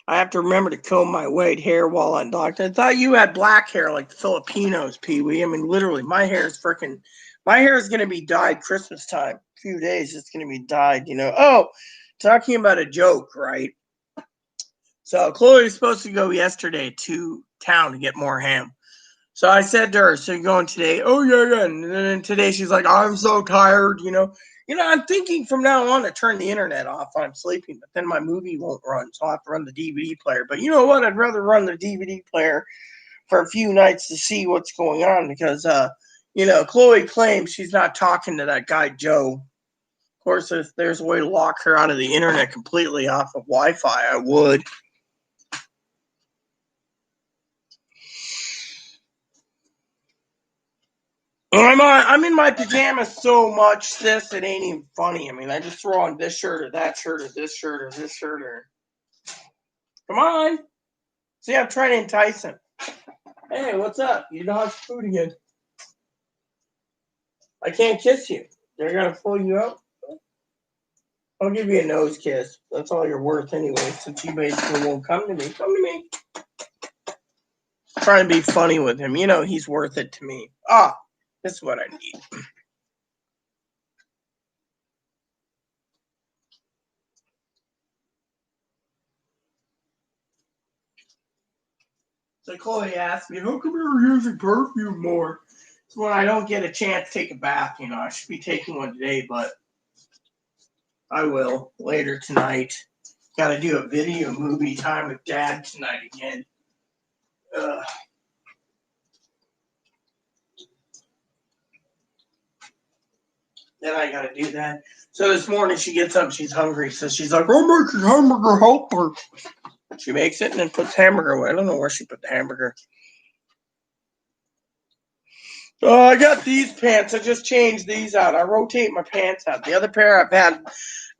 I have to remember to comb my white hair while I'm doctor. I thought you had black hair like the Filipinos, Pee-wee. I mean, literally, my hair is going to be dyed Christmas time. A few days, it's going to be dyed, Oh, talking about a joke, right? So Chloe was supposed to go yesterday to town to get more ham. So I said to her, so you're going today? Oh, yeah. And then today she's like, I'm so tired, I'm thinking from now on to turn the internet off when I'm sleeping, but then my movie won't run, so I'll have to run the DVD player. But you know what? I'd rather run the DVD player for a few nights to see what's going on because, Chloe claims she's not talking to that guy, Joe. Of course, if there's a way to lock her out of the internet completely off of Wi-Fi, I would. I'm in my pajamas so much, sis, it ain't even funny. I mean, I just throw on this shirt or that shirt or this shirt or this shirt or... Come on. See, I'm trying to entice him. Hey, what's up? You don't have food again. I can't kiss you. They're going to pull you out? I'll give you a nose kiss. That's all you're worth anyway, since you basically won't come to me. Come to me. Trying to be funny with him. He's worth it to me. This is what I need. So Chloe asked me, how come you're using perfume more? It's when I don't get a chance to take a bath. I should be taking one today, but I will later tonight. Got to do a video movie time with Dad tonight again. Then I got to do that. So this morning she gets up, she's hungry, so she's like, I'm making hamburger helper. She makes it and then puts hamburger away. I don't know where she put the hamburger. I got these pants. I just changed these out. I rotate my pants out. The other pair I've had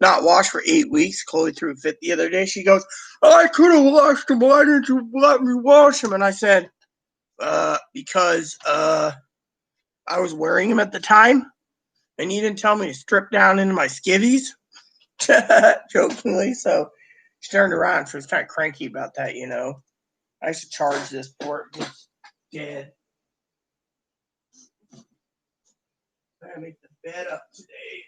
not washed for 8 weeks. Chloe threw a fit the other day. She goes, I could have washed them. Why didn't you let me wash them? And I said, because I was wearing them at the time. and you didn't tell me to strip down into my skivvies? Jokingly. So she turned around. She was kind of cranky about that, you know. I should charge this for it. It's dead. I gotta make the bed up today.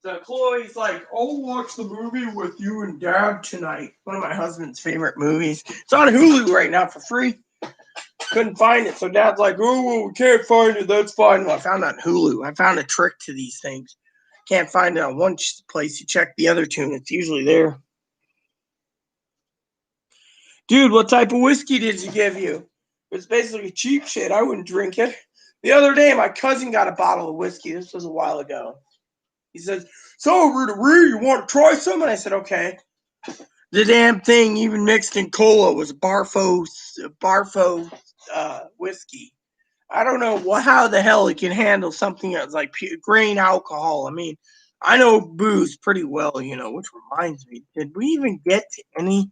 So Chloe's like, I'll watch the movie with you and Dad tonight. One of my husband's favorite movies. It's on Hulu right now for free. Couldn't find it. So Dad's like, oh, well, we can't find it. That's fine. Well, I found it on Hulu. I found a trick to these things. Can't find it on one place. You check the other two, and it's usually there. Dude, what type of whiskey did you give you? It's basically cheap shit. I wouldn't drink it. The other day, my cousin got a bottle of whiskey. This was a while ago. He says, so, Rita, you want to try some? And I said, okay. The damn thing, even mixed in cola, was Barfo whiskey. I don't know how the hell it can handle something that's like grain alcohol. I mean, I know booze pretty well, you know, which reminds me, did we even get to any?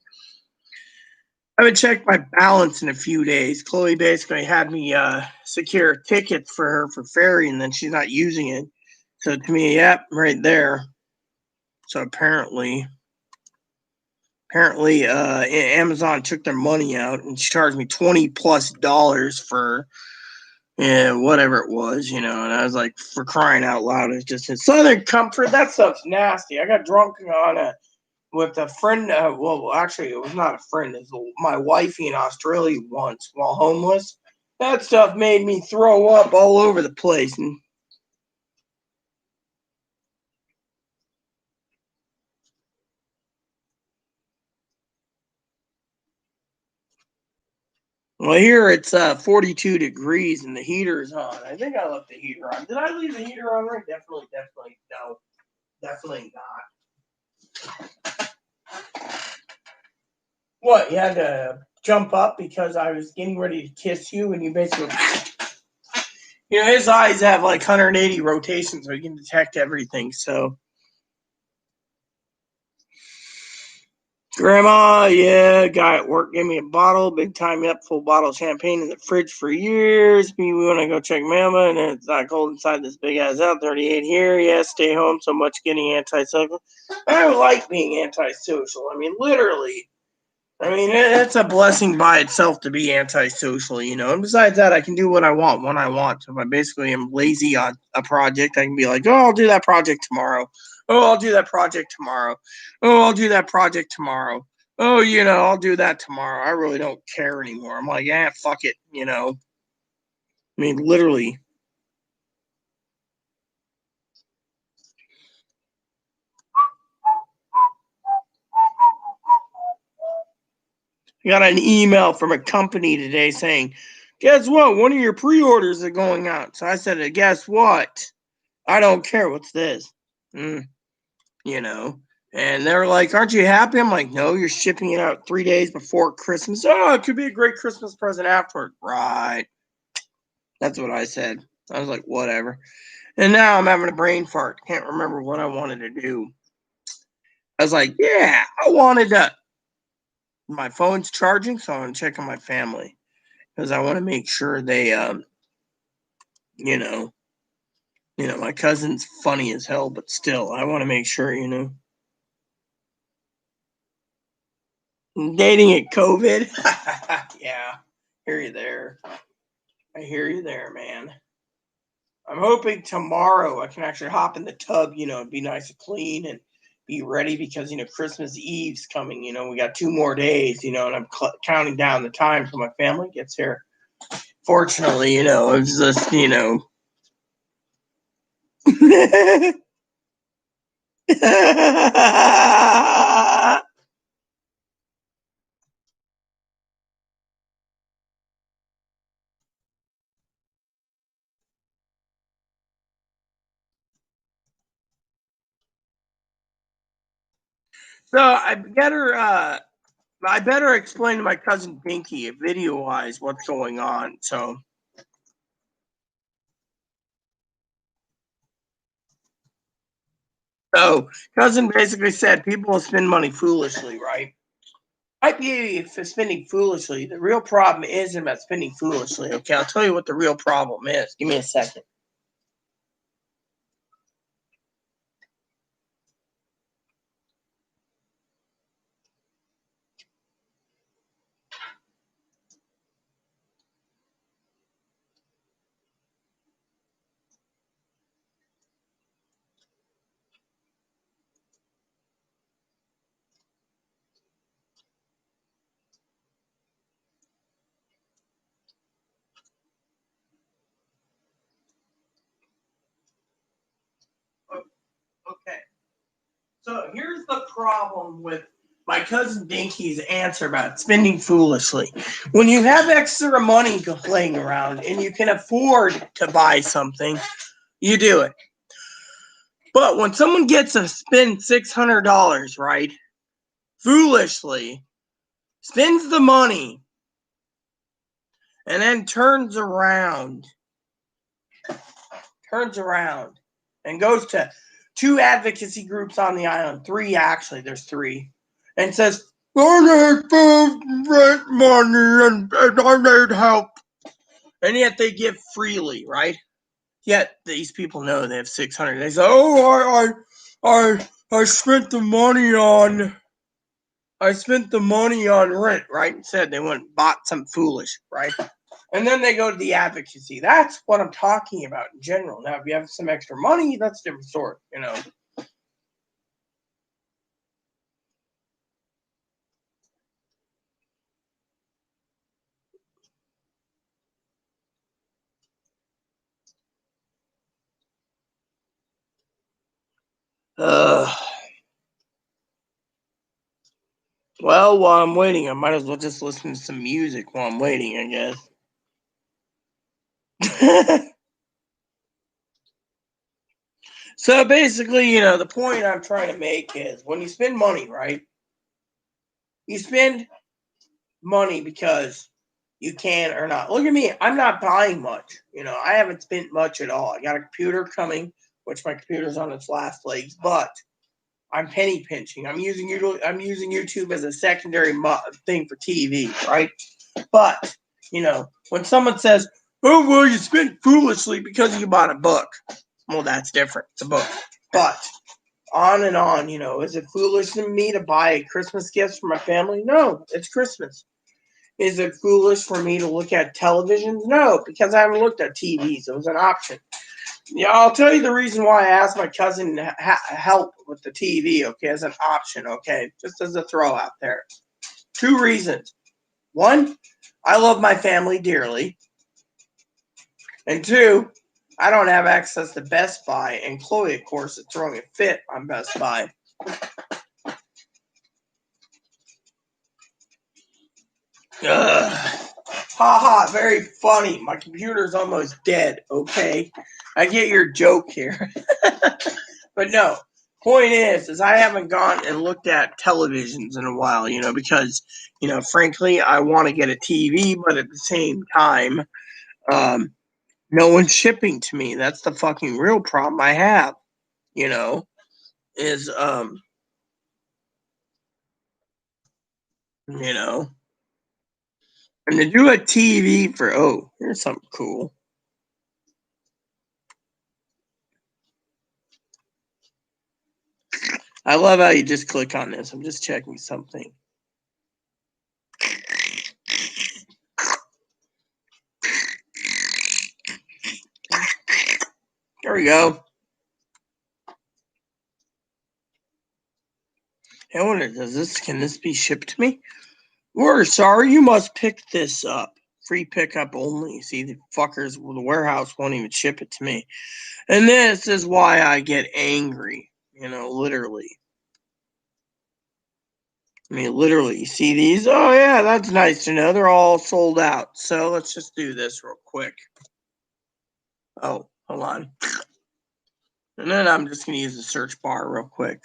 I haven't checked my balance in a few days. Chloe basically had me secure tickets for her for ferry, and then she's not using it. So to me, yep, right there. So apparently, Amazon took their money out and charged me $20+ for whatever it was, you know. And I was like, for crying out loud, it's just a Southern Comfort. That stuff's nasty. I got drunk with a friend. Well, actually, it was not a friend. It was my wifey in Australia once while homeless. That stuff made me throw up all over the place. And well, here it's 42 degrees and the heater's on. I think I left the heater on. Did I leave the heater on? Right? Definitely no. Definitely not. What, you had to jump up because I was getting ready to kiss you and you basically, you know, his eyes have like 180 rotations so he can detect everything. So Grandma, yeah, guy at work gave me a bottle, big time up, full bottle of champagne in the fridge for years. Me, we want to go check Mama, and it's not cold inside this big ass out. 38 here, yeah, stay home. So much getting antisocial. I like being antisocial. I mean, literally. I mean, it's a blessing by itself to be antisocial, you know. And besides that, I can do what I want when I want. So if I basically am lazy on a project, I can be like, oh, I'll do that project tomorrow. Oh, I'll do that project tomorrow. Oh, I'll do that project tomorrow. Oh, you know, I'll do that tomorrow. I really don't care anymore. I'm like, yeah, fuck it, you know. I mean, literally. I got an email from a company today saying, guess what? One of your pre-orders are going out. So I said, guess what? I don't care. What's this? You know, and they're like, aren't you happy? I'm like, no, you're shipping it out 3 days before Christmas. Oh, it could be a great Christmas present afterward. Right. That's what I said. I was like, whatever. And now I'm having a brain fart. Can't remember what I wanted to do. I was like, yeah, I wanted to. My phone's charging, so I'm checking my family because I want to make sure they, you know, my cousin's funny as hell, but still, I want to make sure, you know. Dating at COVID. Yeah, hear you there. I hear you there, man. I'm hoping tomorrow I can actually hop in the tub, you know, and be nice and clean and be ready because, you know, Christmas Eve's coming. You know, we got 2 more days, you know, and I'm counting down the time till my family gets here. Fortunately, you know, it's just, you know. So I better explain to my cousin Dinky video wise what's going on. So cousin basically said people will spend money foolishly, right? might be for spending foolishly. The real problem isn't about spending foolishly. Okay, I'll tell you what the real problem is. Give me a second. Okay. So here's the problem with my cousin Dinky's answer about spending foolishly. When you have extra money laying around and you can afford to buy something, you do it. But when someone gets to spend $600, right, foolishly, spends the money, and then turns around and goes to 2 advocacy groups on the island, 3 actually, there's 3, and says, I need food, rent money, and I need help. And yet they give freely, right? Yet these people know they have 600. They say, oh, I spent the money on rent, right? Instead, they went and bought some foolish, right? And then they go to the advocacy. That's what I'm talking about in general. Now, if you have some extra money, that's a different story, you know. Well, while I'm waiting, I might as well just listen to some music while I'm waiting, I guess. So basically, you know, the point I'm trying to make is when you spend money, right? You spend money because you can or not. Look at me. I'm not buying much. You know, I haven't spent much at all. I got a computer coming, which my computer's on its last legs, but I'm penny pinching. I'm using YouTube as a secondary thing for TV, right? But, you know, when someone says, oh, well, you spent foolishly because you bought a book. Well, that's different. It's a book. But on and on, you know, is it foolish of me to buy Christmas gifts for my family? No, it's Christmas. Is it foolish for me to look at televisions? No, because I haven't looked at TVs. It was an option. Yeah, I'll tell you the reason why I asked my cousin to help with the TV, okay, as an option, okay, just as a throw out there. 2 reasons. 1, I love my family dearly. And 2, I don't have access to Best Buy, and Chloe, of course, is throwing a fit on Best Buy. Haha, very funny. My computer's almost dead, okay? I get your joke here. But no, point is I haven't gone and looked at televisions in a while, you know, because, you know, frankly, I want to get a TV, but at the same time, no one's shipping to me. That's the fucking real problem I have, you know, is, you know, and to do a TV for, oh, here's something cool. I love how you just click on this. I'm just checking something. There we go. I wonder, can this be shipped to me? We're sorry, you must pick this up. Free pickup only. See, the fuckers, the warehouse won't even ship it to me. And this is why I get angry, you know, literally. I mean, literally, you see these? Oh, yeah, that's nice to know. They're all sold out. So let's just do this real quick. Oh, hold on. And then I'm just going to use the search bar real quick.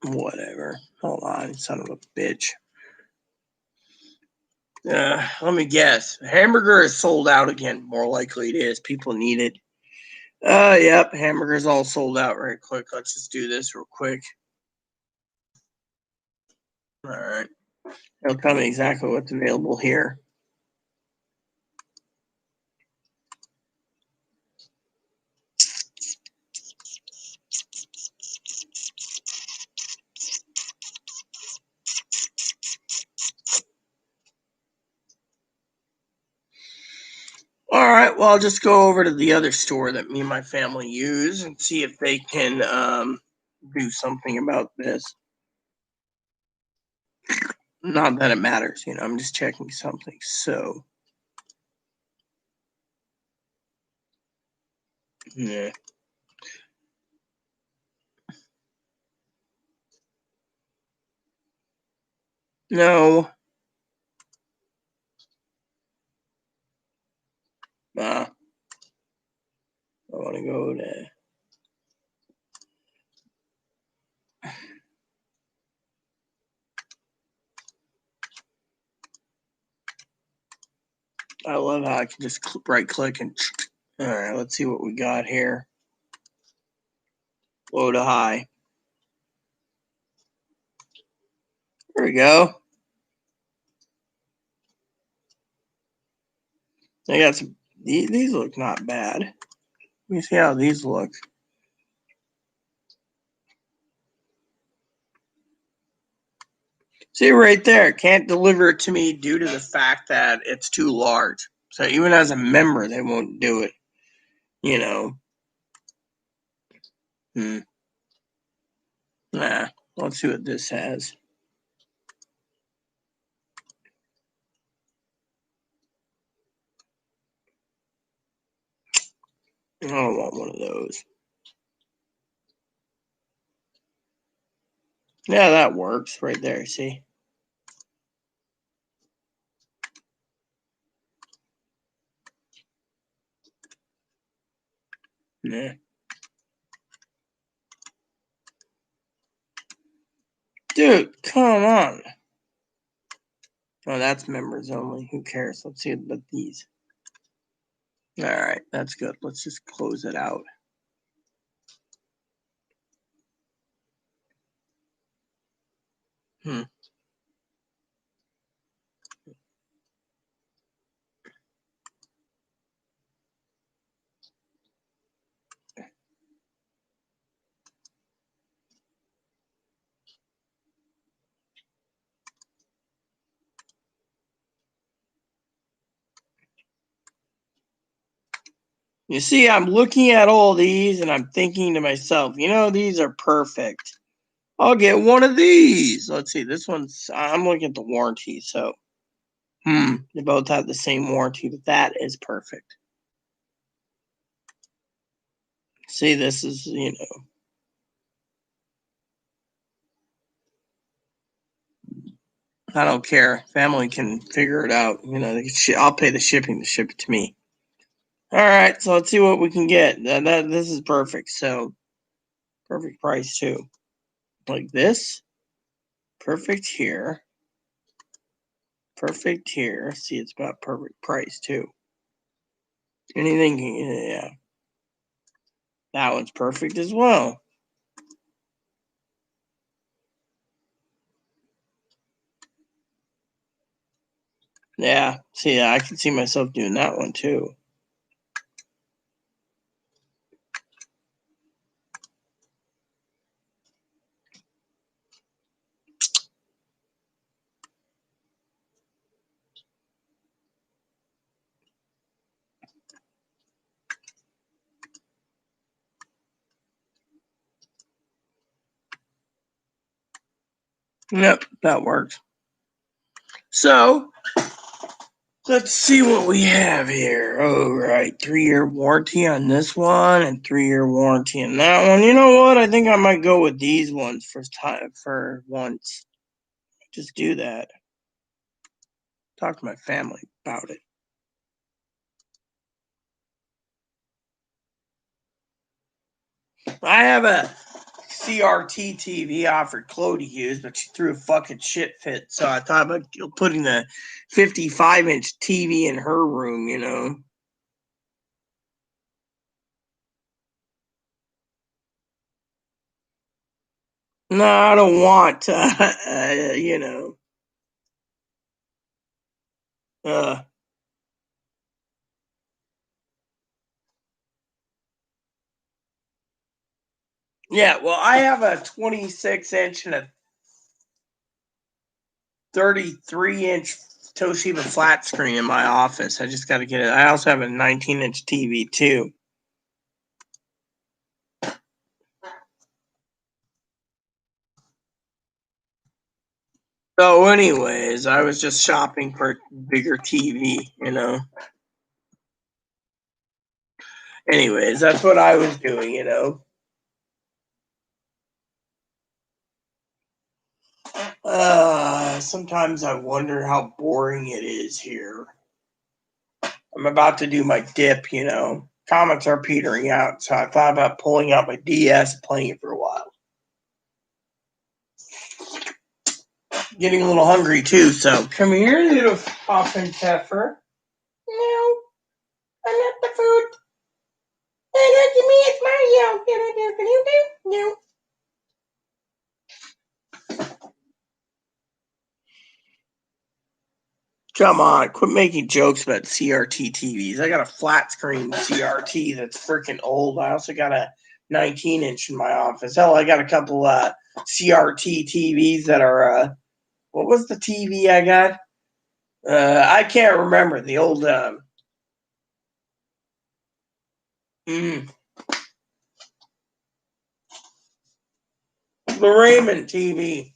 Whatever. Hold on, son of a bitch. Let me guess. Hamburger is sold out again. More likely it is. People need it. Yep. Hamburger's all sold out right quick. Let's just do this real quick. All right. It'll tell me exactly what's available here. All right, well, I'll just go over to the other store that me and my family use and see if they can do something about this. Not that it matters, I'm just checking something. So, yeah. No. I want to go to. I love how I can just right click and. All right, let's see what we got here. Low to high. There we go. They got some. These look not bad. Let me see how these look. See right there, can't deliver it to me due to the fact that it's too large. So even as a member, they won't do it. Nah, let's see what this has. I don't want one of those. Yeah, that works right there, see? Yeah. Dude, come on. Oh, that's members only. Who cares? Let's see about these. All right, that's good. Let's just close it out. You see, I'm looking at all these and I'm thinking to myself, these are perfect. I'll get one of these. Let's see, this one's, I'm looking at the warranty, so, they both have the same warranty, but that is perfect. See, this is, I don't care. Family can figure it out. I'll pay the shipping to ship it to me. All right, so let's see what we can get. This is perfect. So, perfect price too. Like this. Perfect here. Perfect here. See, it's about perfect price too. Anything, yeah. That one's perfect as well. Yeah, see, I can see myself doing that one too. Yep, that works. So, let's see what we have here. Oh, right. 3-year warranty on this one and 3-year warranty on that one. You know what? I think I might go with these ones for once. Just do that. Talk to my family about it. I have a CRT TV offered Chloe to use, but she threw a fucking shit fit. So I thought about putting the 55-inch TV in her room, No, I don't want, uh, yeah, well, I have a 26-inch and a 33-inch Toshiba flat screen in my office. I just got to get it. I also have a 19-inch TV too. So, anyways, I was just shopping for a bigger TV, Anyways, that's what I was doing. Sometimes I wonder how boring it is here. I'm about to do my dip. Comics are petering out, so I thought about pulling out my DS and playing it for a while. Getting a little hungry too, so come here, little poppin' pepper. No, I'm not the food. Hey, look at me, it's Mario. No. Come on, quit making jokes about CRT TVs. I got a flat screen CRT that's freaking old. I also got a 19-inch in my office. Hell, I got a couple CRT TVs that are what was the TV I got? I can't remember the old the Raymond TV.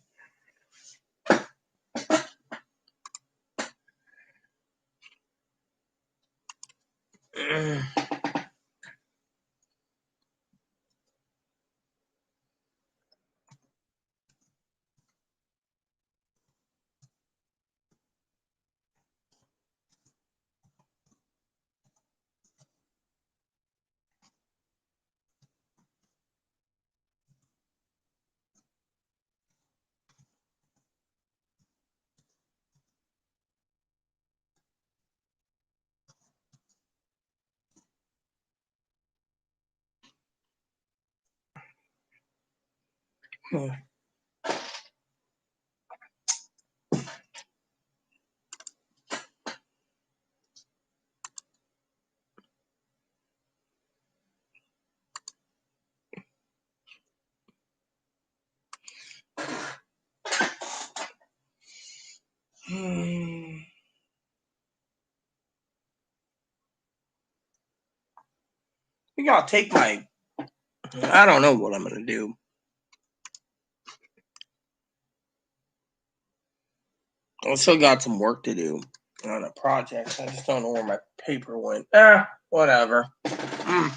I think I'll take my. I don't know what I'm gonna do. I still got some work to do on a project. I just don't know where my paper went. Whatever. Mm.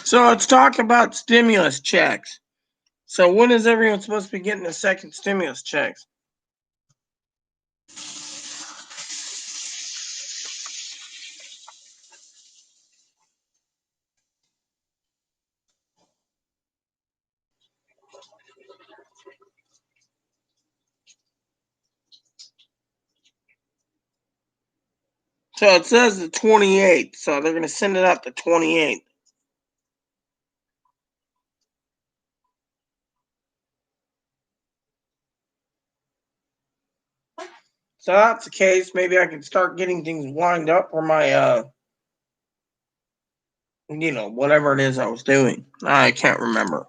So let's talk about stimulus checks. So when is everyone supposed to be getting a second stimulus checks? So it says the 28th. So they're going to send it out the 28th. So that's the case. Maybe I can start getting things lined up for my whatever it is I was doing. I can't remember.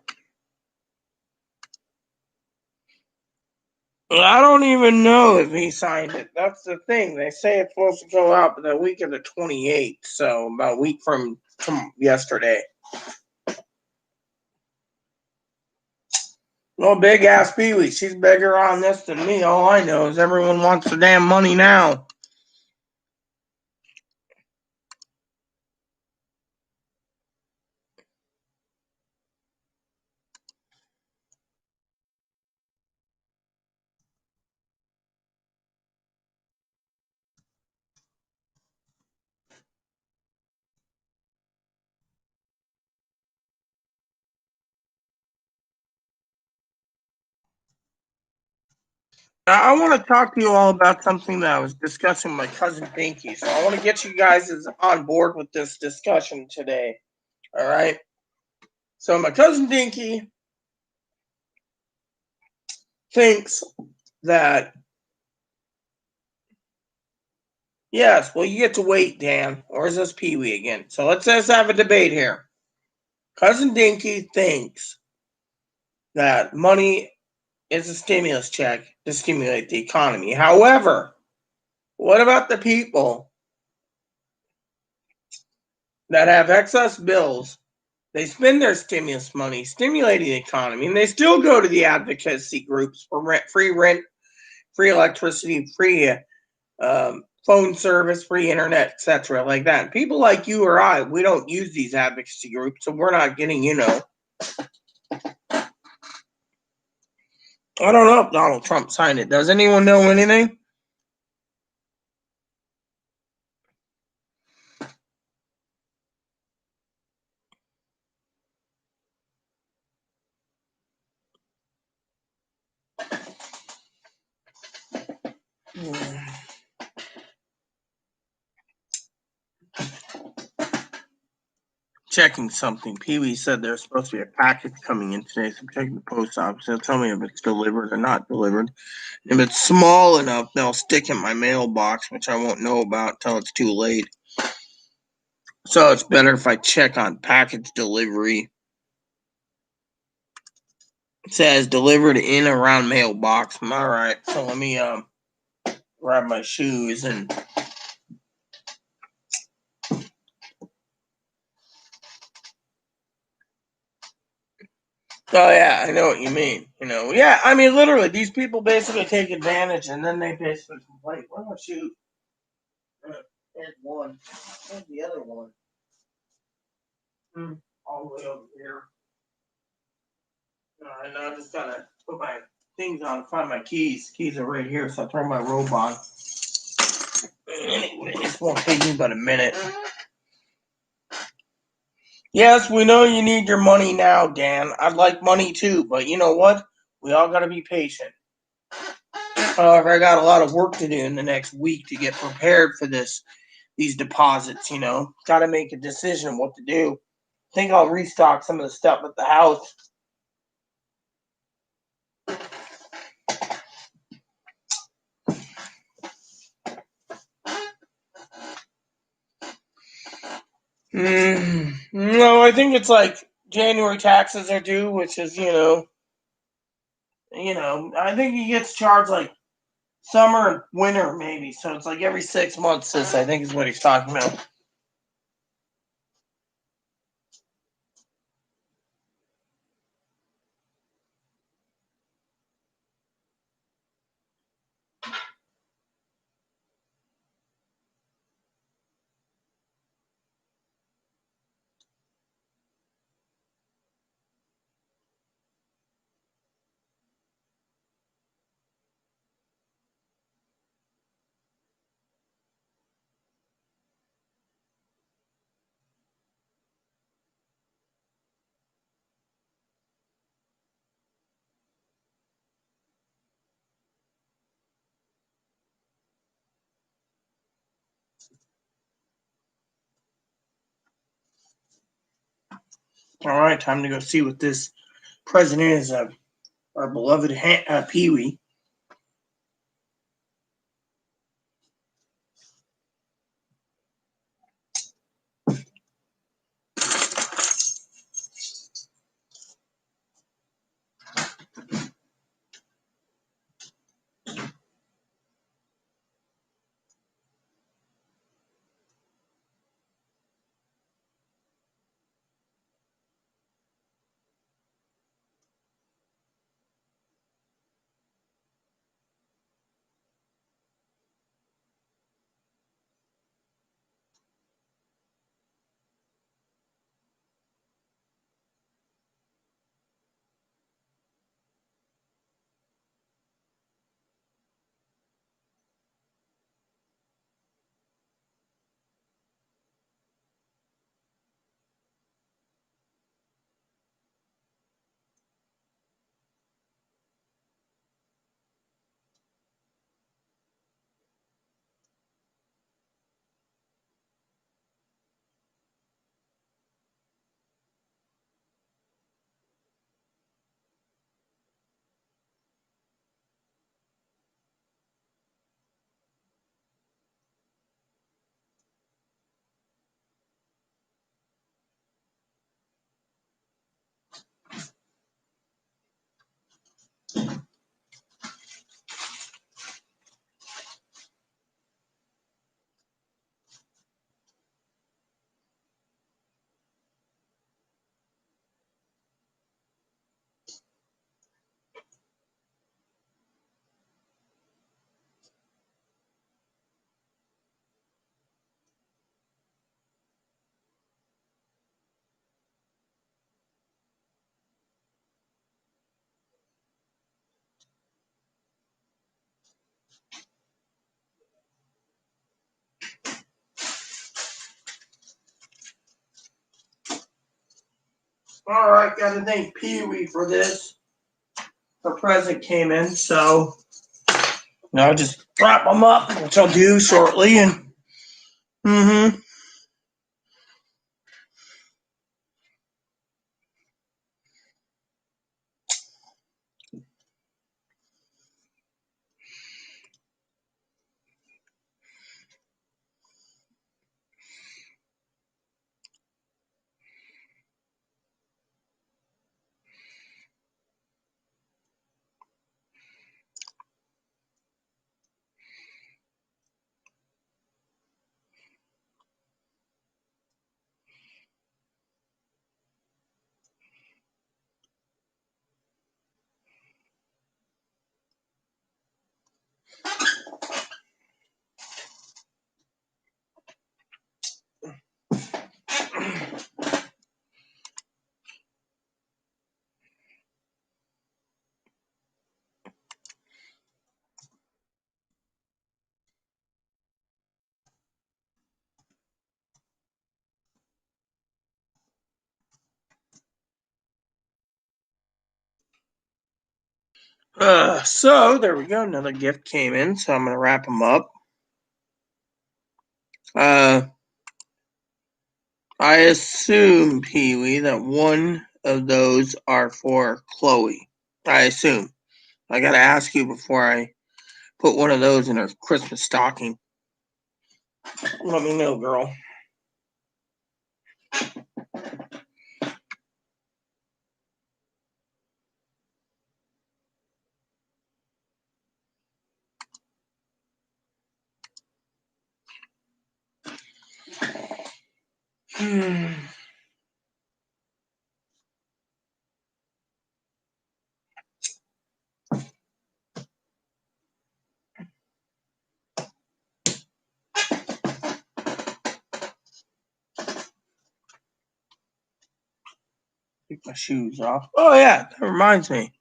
I don't even know if he signed it. That's the thing. They say it's supposed to go out the week of the 28th, so about a week from yesterday. Well, big ass Pee-wee, she's bigger on this than me. All I know is everyone wants the damn money now. I want to talk to you all about something that I was discussing with my cousin Pinky. So I want to get you guys on board with this discussion today. All right. So my cousin Dinky thinks that yes, well you get to wait, Dan, or is this Pee Wee again? So let's have a debate here. Cousin Dinky thinks that money is a stimulus check to stimulate the economy. However, what about the people that have excess bills? They spend their stimulus money stimulating the economy, and they still go to the advocacy groups for rent, free electricity, free phone service, free internet, etc., like that. And people like you or I, we don't use these advocacy groups, so we're not getting, I don't know if Donald Trump signed it. Does anyone know anything? Checking something. Pee Wee said there's supposed to be a package coming in today, so I'm checking the post office. They'll tell me if it's delivered or not delivered. If it's small enough, they'll stick in my mailbox, which I won't know about until it's too late. So it's better if I check on package delivery. It says delivered in around mailbox. All right, so let me grab my shoes and. Oh yeah, I know what you mean. Yeah, I mean literally, these people basically take advantage, and then they basically complain. Where's my shoe? There's one. Where's the other one? All the way over here. And I just gotta put my things on, find my keys. Keys are right here, so I throw my robe on. Anyway, this won't take me but a minute. Yes, we know you need your money now, Dan. I'd like money too, but you know what? We all gotta be patient. However, I got a lot of work to do in the next week to get prepared for these deposits, Gotta make a decision what to do. I think I'll restock some of the stuff at the house. No, I think it's like January taxes are due, which is, I think he gets charged like summer and winter maybe. So it's like every 6 months, this I think is what he's talking about. All right, time to go see what this president is. Our beloved Pee Wee. All right, got to thank Pee Wee for this. Her present came in, so I'll just wrap them up, which I'll do shortly. And so there we go. Another gift came in, so I'm gonna wrap them up. I assume, Pee Wee, that one of those are for Chloe. I assume. I gotta ask you before I put one of those in her Christmas stocking. Let me know, girl. Take my shoes off. Oh yeah, that reminds me.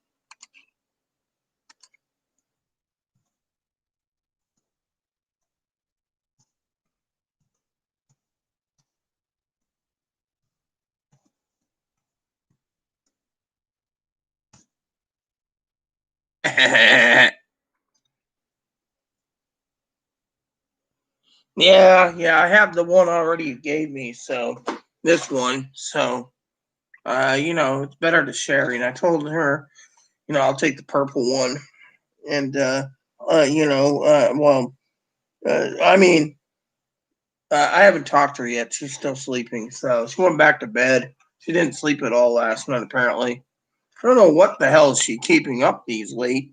Yeah, I have the one already you gave me, so this one. So it's better to share. And I told her, I'll take the purple one. And I mean, I haven't talked to her yet. She's still sleeping, so she went back to bed. She didn't sleep at all last night, apparently. I don't know what the hell is she keeping up these late.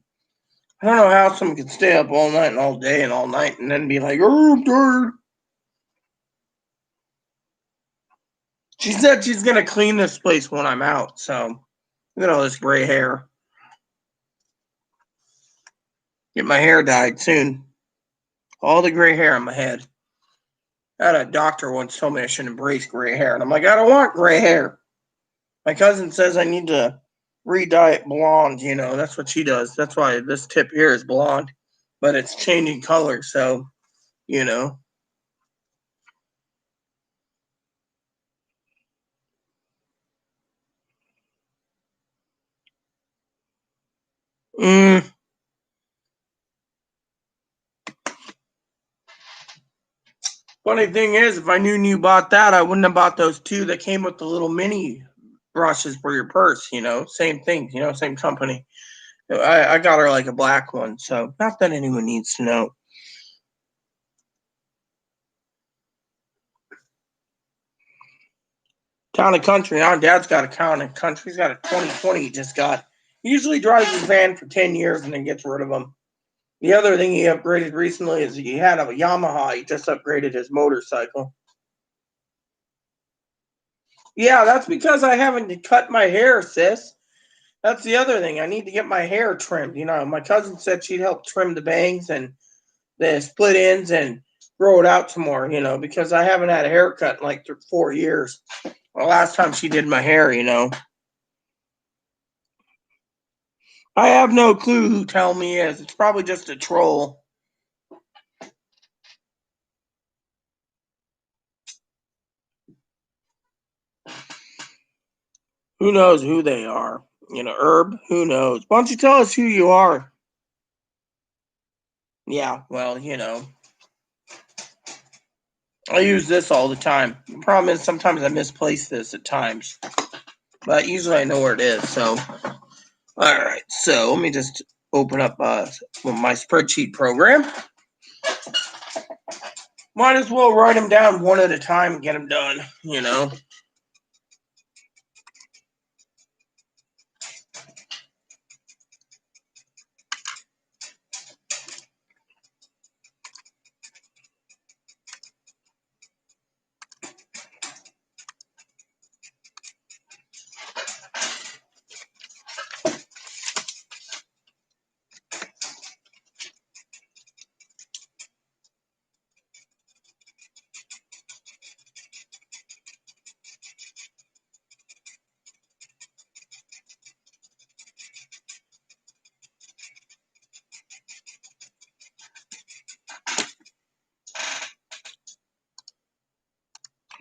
I don't know how someone can stay up all night and all day and all night and then be like, oh, I'm tired. She said she's going to clean this place when I'm out, so look at all this gray hair. Get my hair dyed soon. All the gray hair on my head. I had a doctor once told me I should embrace gray hair, and I'm like, I don't want gray hair. My cousin says I need to re-dye it blonde, that's what she does. That's why this tip here is blonde, but it's changing color, so, you know. Funny thing is, if I knew you bought that, I wouldn't have bought those two that came with the little mini brushes for your purse, same thing, same company. I got her like a black one, so not that anyone needs to know. Town and Country. Our dad's got a Town and Country. He's got a 2020 he just got. He usually drives his van for 10 years and then gets rid of them. The other thing he upgraded recently is he had a Yamaha. He just upgraded his motorcycle. Yeah, that's because I haven't cut my hair, sis. That's the other thing. I need to get my hair trimmed. My cousin said she'd help trim the bangs and the split ends and grow it out some more, because I haven't had a haircut in like 4 years. The last time she did my hair, I have no clue who Tell Me is. It's probably just a troll. Who knows who they are? Herb, who knows? Why don't you tell us who you are? Yeah, well, I use this all the time. The problem is sometimes I misplace this at times, but usually I know where it is. So, all right. So let me just open up my spreadsheet program. Might as well write them down one at a time and get them done.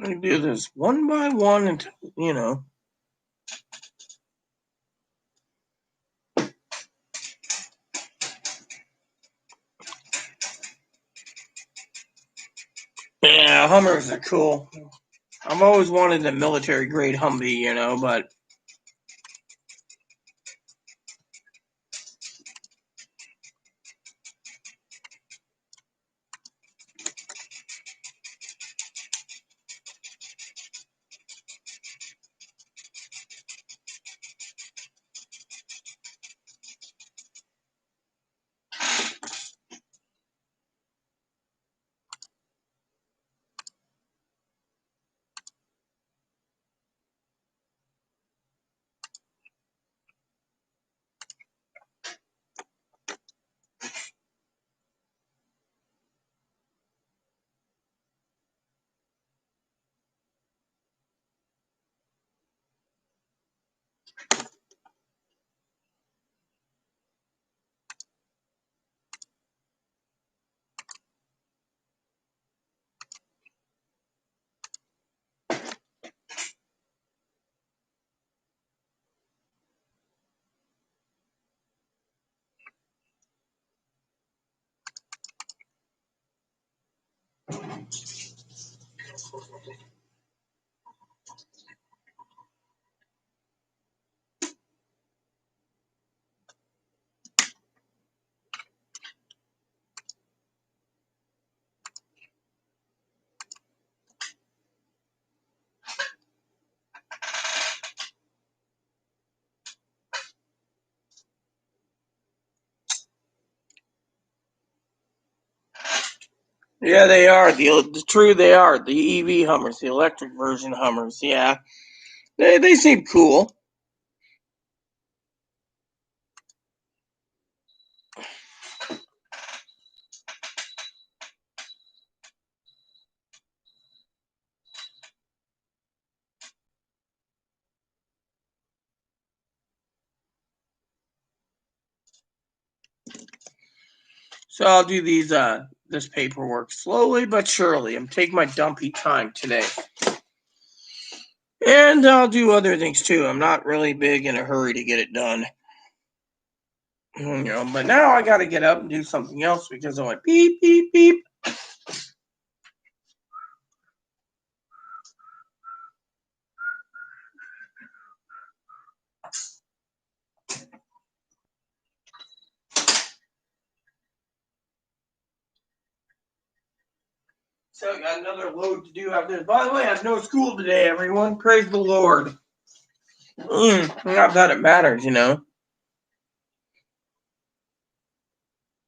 I do this one by one until. Yeah, Hummers are cool. I've always wanted a military grade Humvee, but yeah, they are they are the EV Hummers, the electric version Hummers. Yeah, they seem cool. So I'll do this paperwork slowly but surely. I'm taking my dumpy time today. And I'll do other things too. I'm not really big in a hurry to get it done. But now I got to get up and do something else because I went beep, beep, beep. So I got another load to do after this. By the way, I have no school today, everyone. Praise the Lord. Not that it matters.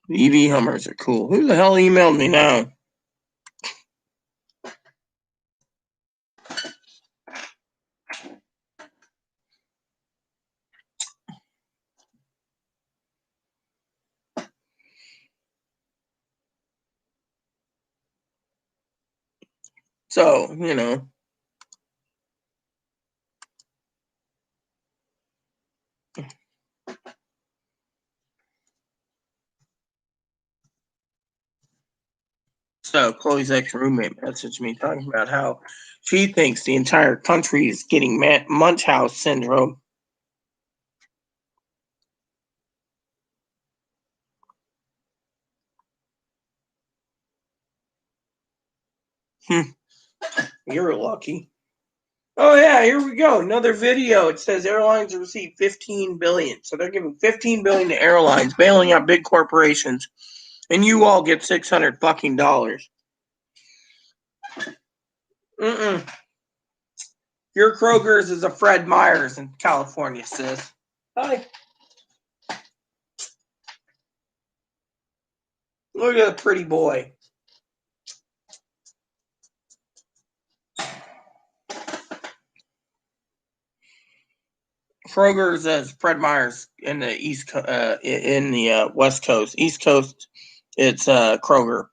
The EV Hummers are cool. Who the hell emailed me now? So. So Chloe's ex-roommate messaged me talking about how she thinks the entire country is getting Munchausen syndrome. You're lucky. Oh yeah, here we go. Another video. It says airlines have received $15 billion. So they're giving $15 billion to airlines, bailing out big corporations, and you all get $600 fucking dollars. Your Kroger's is a Fred Meyer's in California, sis. Hi. Look at the pretty boy. Kroger's is Fred Meyer's in the West Coast. East Coast, it's Kroger.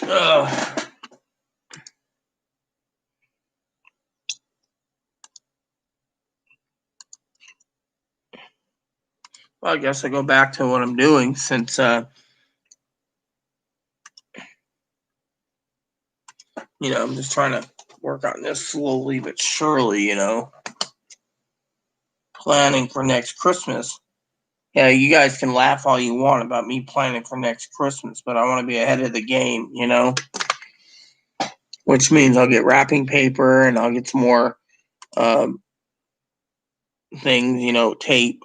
Ugh. Well, I guess I go back to what I'm doing since I'm just trying to work on this slowly but surely, planning for next Christmas. Yeah, you guys can laugh all you want about me planning for next Christmas, but I want to be ahead of the game, which means I'll get wrapping paper and I'll get some more things, tape.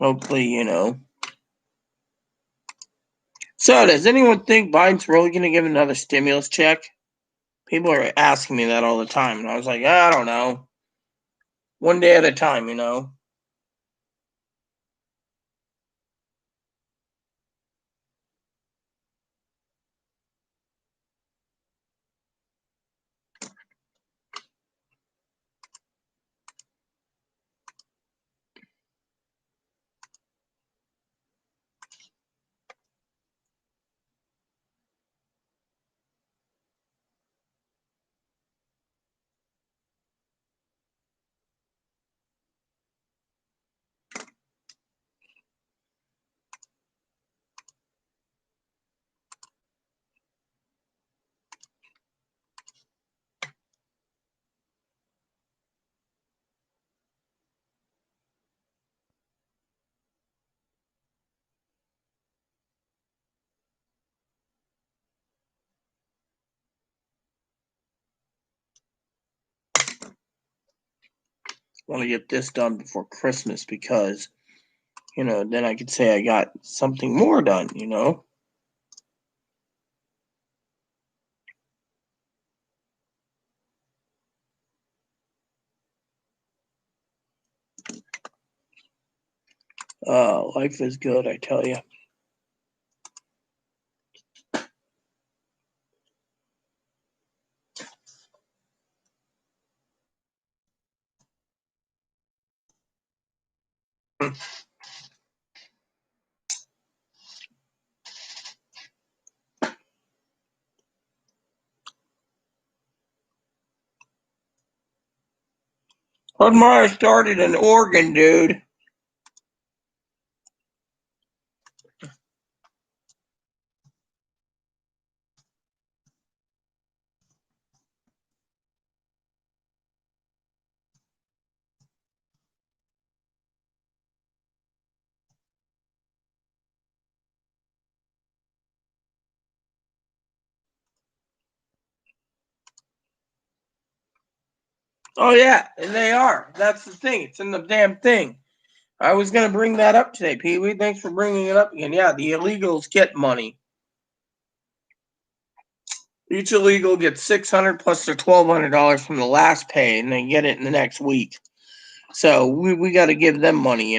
Hopefully. So, does anyone think Biden's really going to give another stimulus check? People are asking me that all the time, and I was like, I don't know. One day at a time, I want to get this done before Christmas because, then I could say I got something more done, Life is good, I tell you. Hudmire started in Oregon, dude. Oh, yeah, and they are. That's the thing. It's in the damn thing. I was going to bring that up today, Pee Wee. Thanks for bringing it up again. Yeah, the illegals get money. Each illegal gets $600 plus their $1,200 from the last pay, and they get it in the next week. So we got to give them money,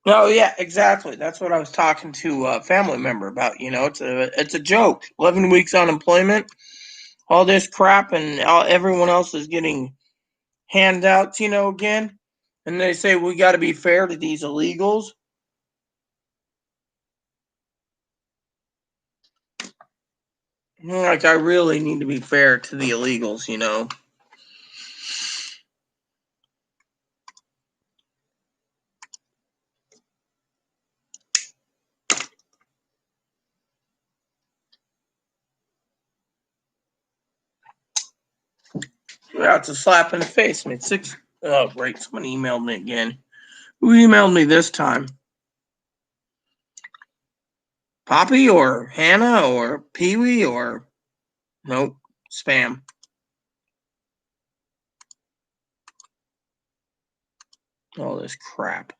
Oh yeah, exactly. That's what I was talking to a family member about. It's a joke. 11 weeks unemployment, all this crap, and everyone else is getting handouts. Again, and they say we got to be fair to these illegals. Like, I really need to be fair to the illegals. Yeah, it's a slap in the face. I mean, six. Oh, great. Someone emailed me again. Who emailed me this time? Poppy or Hannah or Pee Wee or nope, spam. All this crap.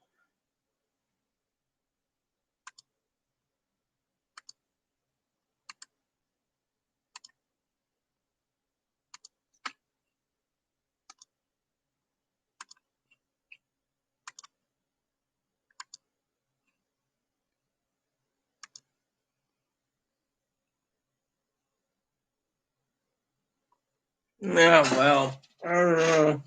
Yeah, well, I don't know.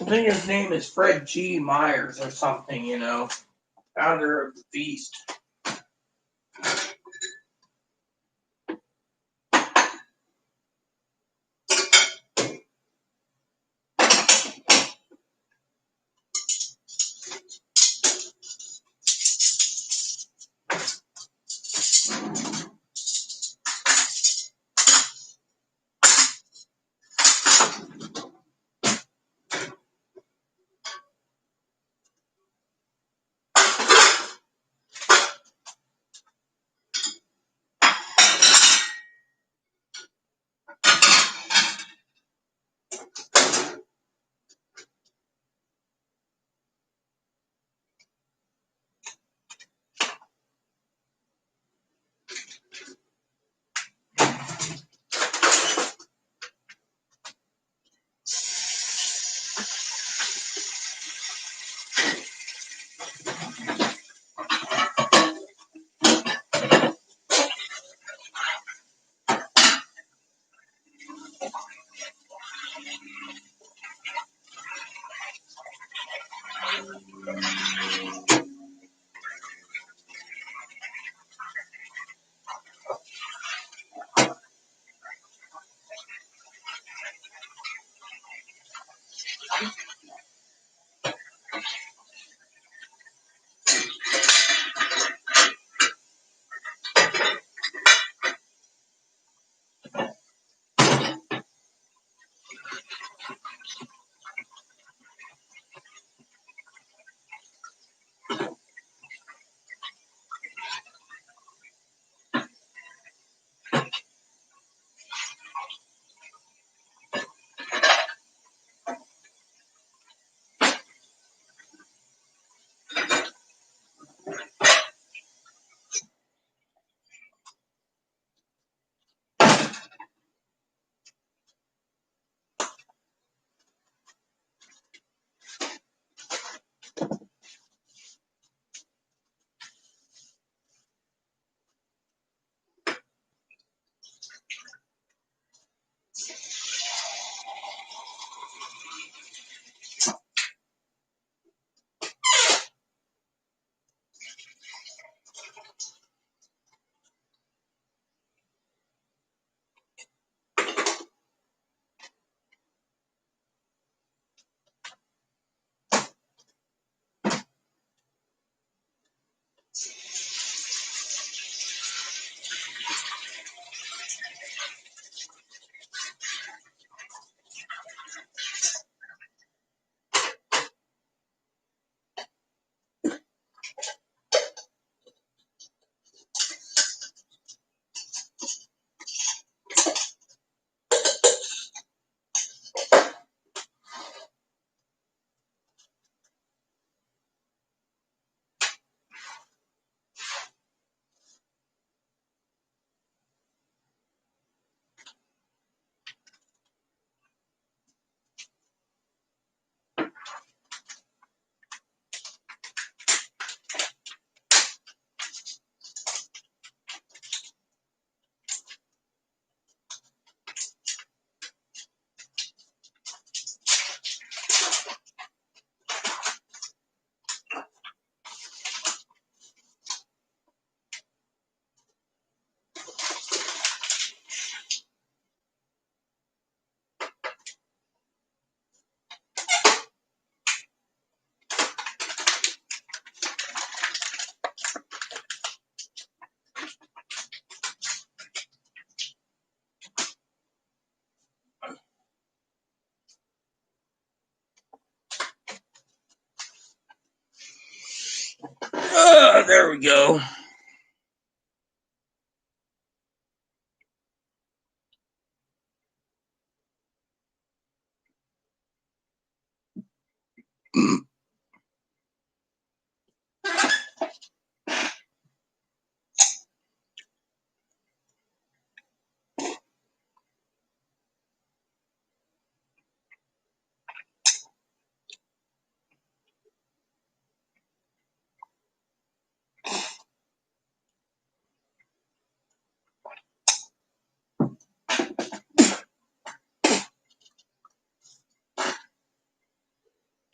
I think his name is Fred G. Myers or something. Founder of the Feast. There we go.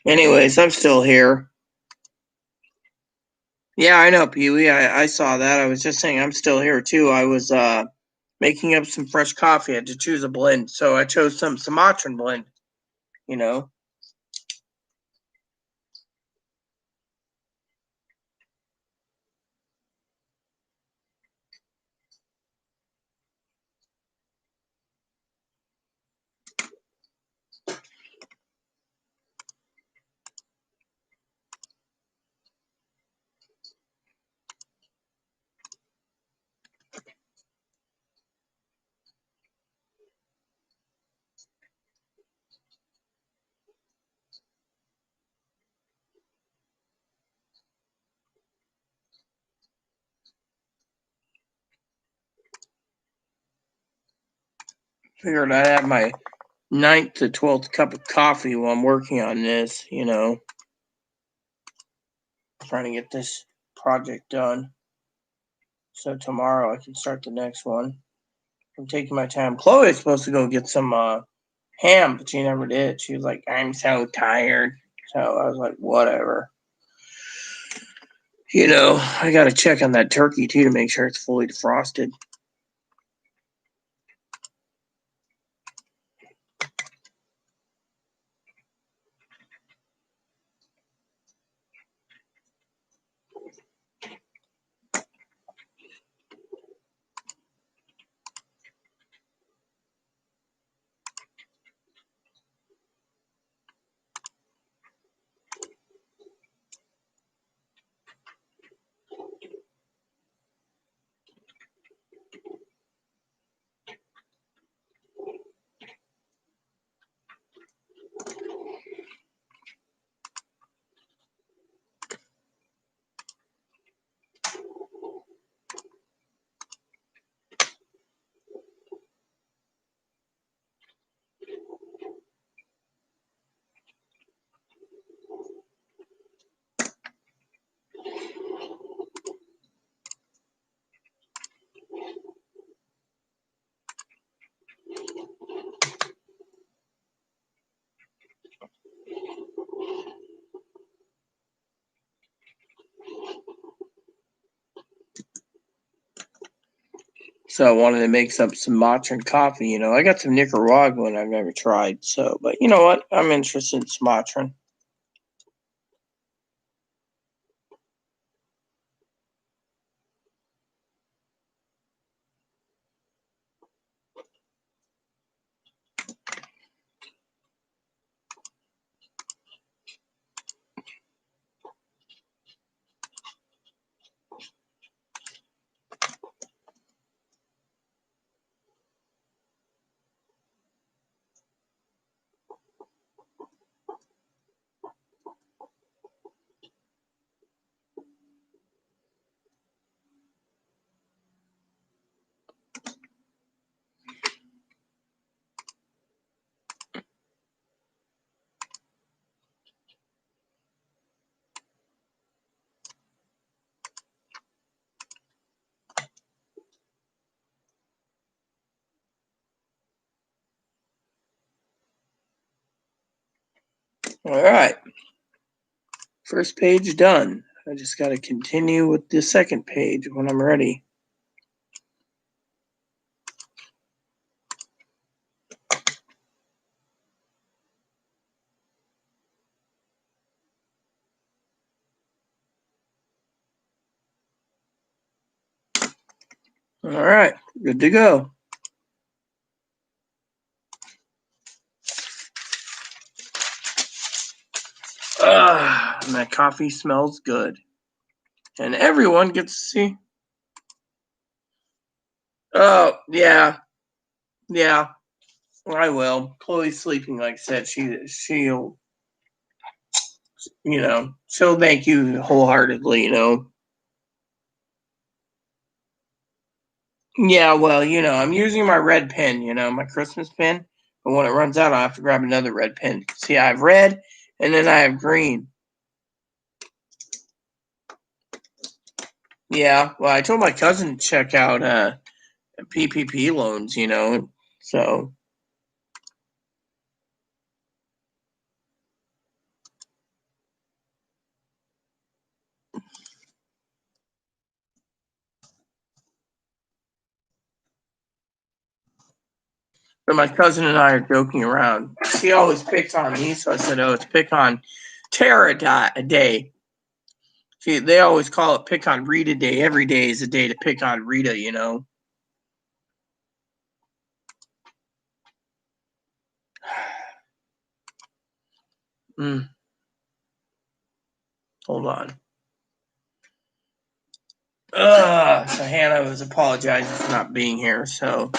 Anyways, I'm still here. Yeah, I know, Pee Wee. I saw that. I was just saying I'm still here too. I was making up some fresh coffee. I had to choose a blend, so I chose some Sumatran blend. You know. Figured I'd have my 9th to 12th cup of coffee while I'm working on this. You know, trying to get this project done. So tomorrow I can start the next one. I'm taking my time. Chloe's supposed to go get some ham, but she never did. She was like, I'm so tired. So I was like, whatever. You know, I got to check on that turkey too to make sure it's fully defrosted. So I wanted to make some Sumatran coffee. You know, I got some Nicaraguan I've never tried. So, but you know what? I'm interested in Sumatran. All right. First page done. I just got to continue with the second page when I'm ready. All right. Good to go. My coffee smells good. And everyone gets to see. Oh, yeah. Yeah. I will. Chloe's sleeping, like I said. She'll, she'll thank you wholeheartedly, Yeah, well, I'm using my red pen, my Christmas pen. But when it runs out, I'll have to grab another red pen. See, I have red, and then I have green. Yeah, well, I told my cousin to check out PPP loans, so. But my cousin and I are joking around. She always picks on me, so I said, "Oh, it's pick on Tara day." They always call it pick on Rita day. Every day is a day to pick on Rita, Hold on. So Hannah was apologizing for not being here, so.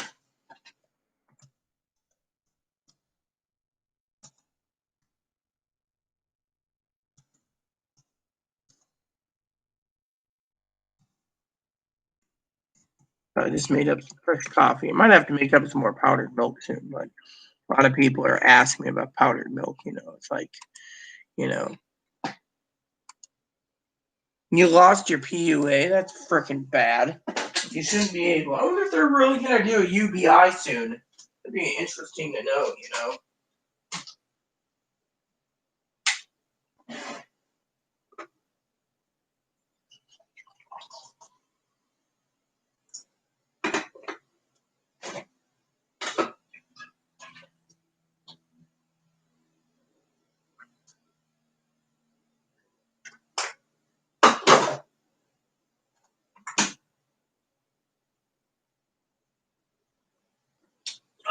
I just made up some fresh coffee. I might have to make up some more powdered milk soon, but a lot of people are asking me about powdered milk, It's like, you lost your PUA? That's freaking bad. You shouldn't be able. I wonder if they're really going to do a UBI soon. It'd be interesting to know,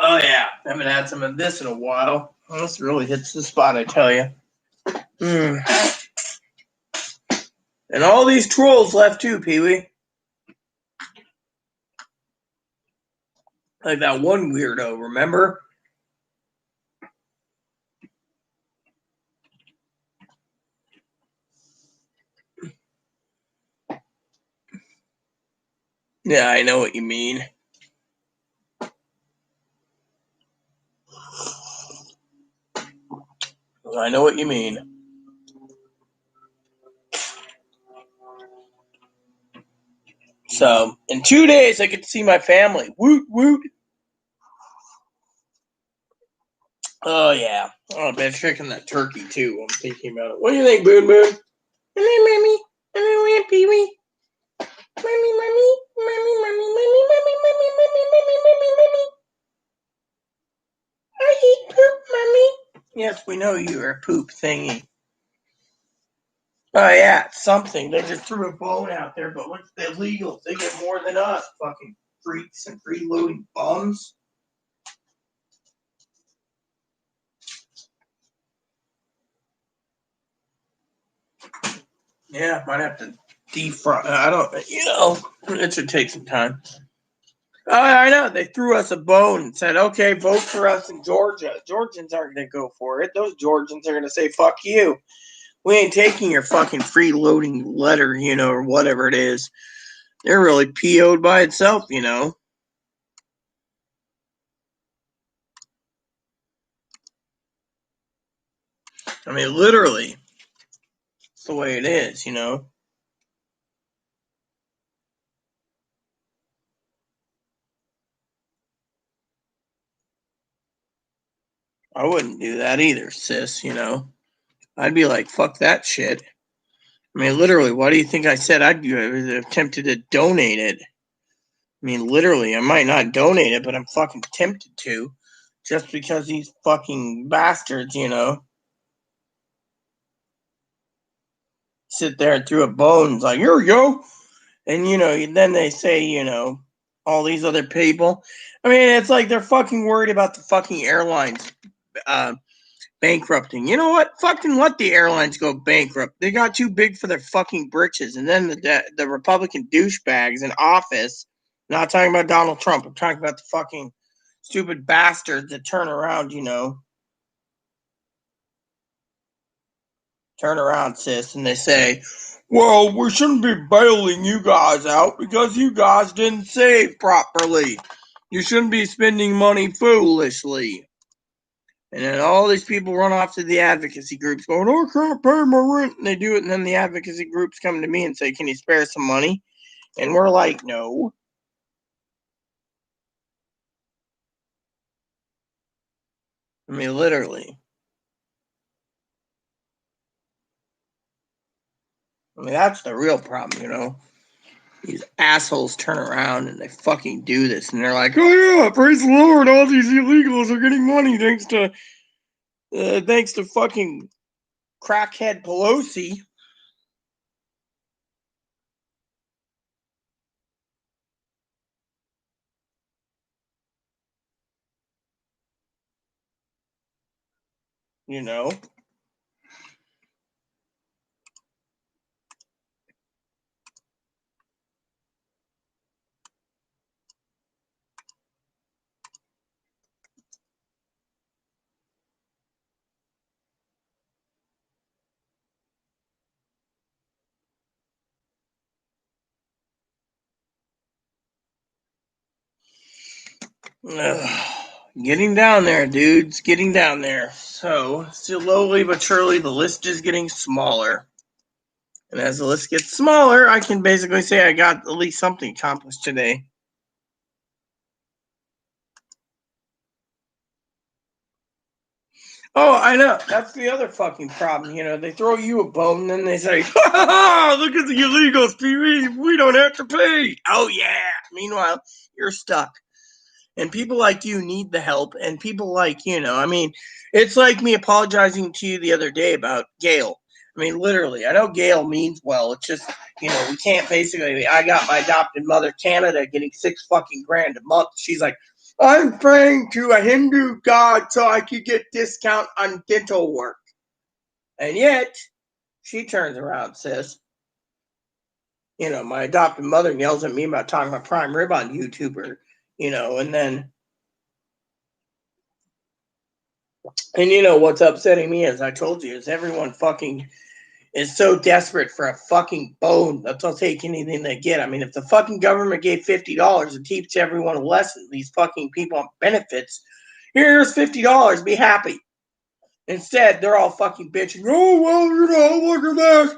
Oh, yeah. I haven't had some of this in a while. Oh, this really hits the spot, I tell you. And all these trolls left too, Pee-wee. Like that one weirdo, remember? Yeah, I know what you mean. I know what you mean. So, in 2 days, I get to see my family. Woot, woot. Oh, yeah. Oh, I've been tricking that turkey, too. I'm thinking about it. What do you think, Boon Boon? Mommy, mommy, Pee-wee. Mommy, mommy, mommy, mommy, mommy, mommy, mommy, mommy, mommy, mommy, mommy. I eat poop, mommy. Yes, we know you're a poop thingy. Oh, yeah, it's something. They just threw a bone out there, but what's illegal? They get more than us, fucking freaks and freeloading bums. Yeah, might have to defrost. I don't, it should take some time. Oh, I know. They threw us a bone and said, okay, vote for us in Georgia. Georgians aren't going to go for it. Those Georgians are going to say, fuck you. We ain't taking your fucking freeloading letter, or whatever it is. They're really PO'd by itself, I mean, literally. It's the way it is, I wouldn't do that either, sis, I'd be like, fuck that shit. I mean, literally, why do you think I said I'd attempted to donate it? I mean, literally, I might not donate it, but I'm fucking tempted to. Just because these fucking bastards, sit there and threw a bone. Like, here we go. And, then they say, all these other people. I mean, it's like they're fucking worried about the fucking airlines bankrupting. You know what? Fucking let the airlines go bankrupt. They got too big for their fucking britches. And then the Republican douchebags in office, not talking about Donald Trump, I'm talking about the fucking stupid bastards that turn around, sis, and they say, well, we shouldn't be bailing you guys out because you guys didn't save properly. You shouldn't be spending money foolishly. And then all these people run off to the advocacy groups going, I can't pay my rent. And they do it. And then the advocacy groups come to me and say, can you spare some money? And we're like, no. I mean, literally. I mean, that's the real problem, These assholes turn around and they fucking do this. And they're like, oh, yeah, praise the Lord. All these illegals are getting money thanks to fucking crackhead Pelosi. Getting down there, dudes. Getting down there. So, slowly but surely, the list is getting smaller. And as the list gets smaller, I can basically say I got at least something accomplished today. Oh, I know. That's the other fucking problem. They throw you a bone and then they say, ha ha ha, look at the illegals, we don't have to pay. Oh, yeah. Meanwhile, you're stuck. And people like you need the help. And people like, it's like me apologizing to you the other day about Gail. I mean, literally, I know Gail means well. It's just, we can't basically, I got my adopted mother, Canada, getting $6 fucking grand a month. She's like, I'm praying to a Hindu god so I could get discount on dental work. And yet, she turns around, sis. My adopted mother yells at me about talking about prime rib on YouTuber, and then, and what's upsetting me, as I told you, is everyone fucking is so desperate for a fucking bone that they'll take anything they get. I mean, if the fucking government gave $50 and teach everyone a lesson, these fucking people on benefits, here's $50, be happy. Instead, they're all fucking bitching. Oh, well, look at this.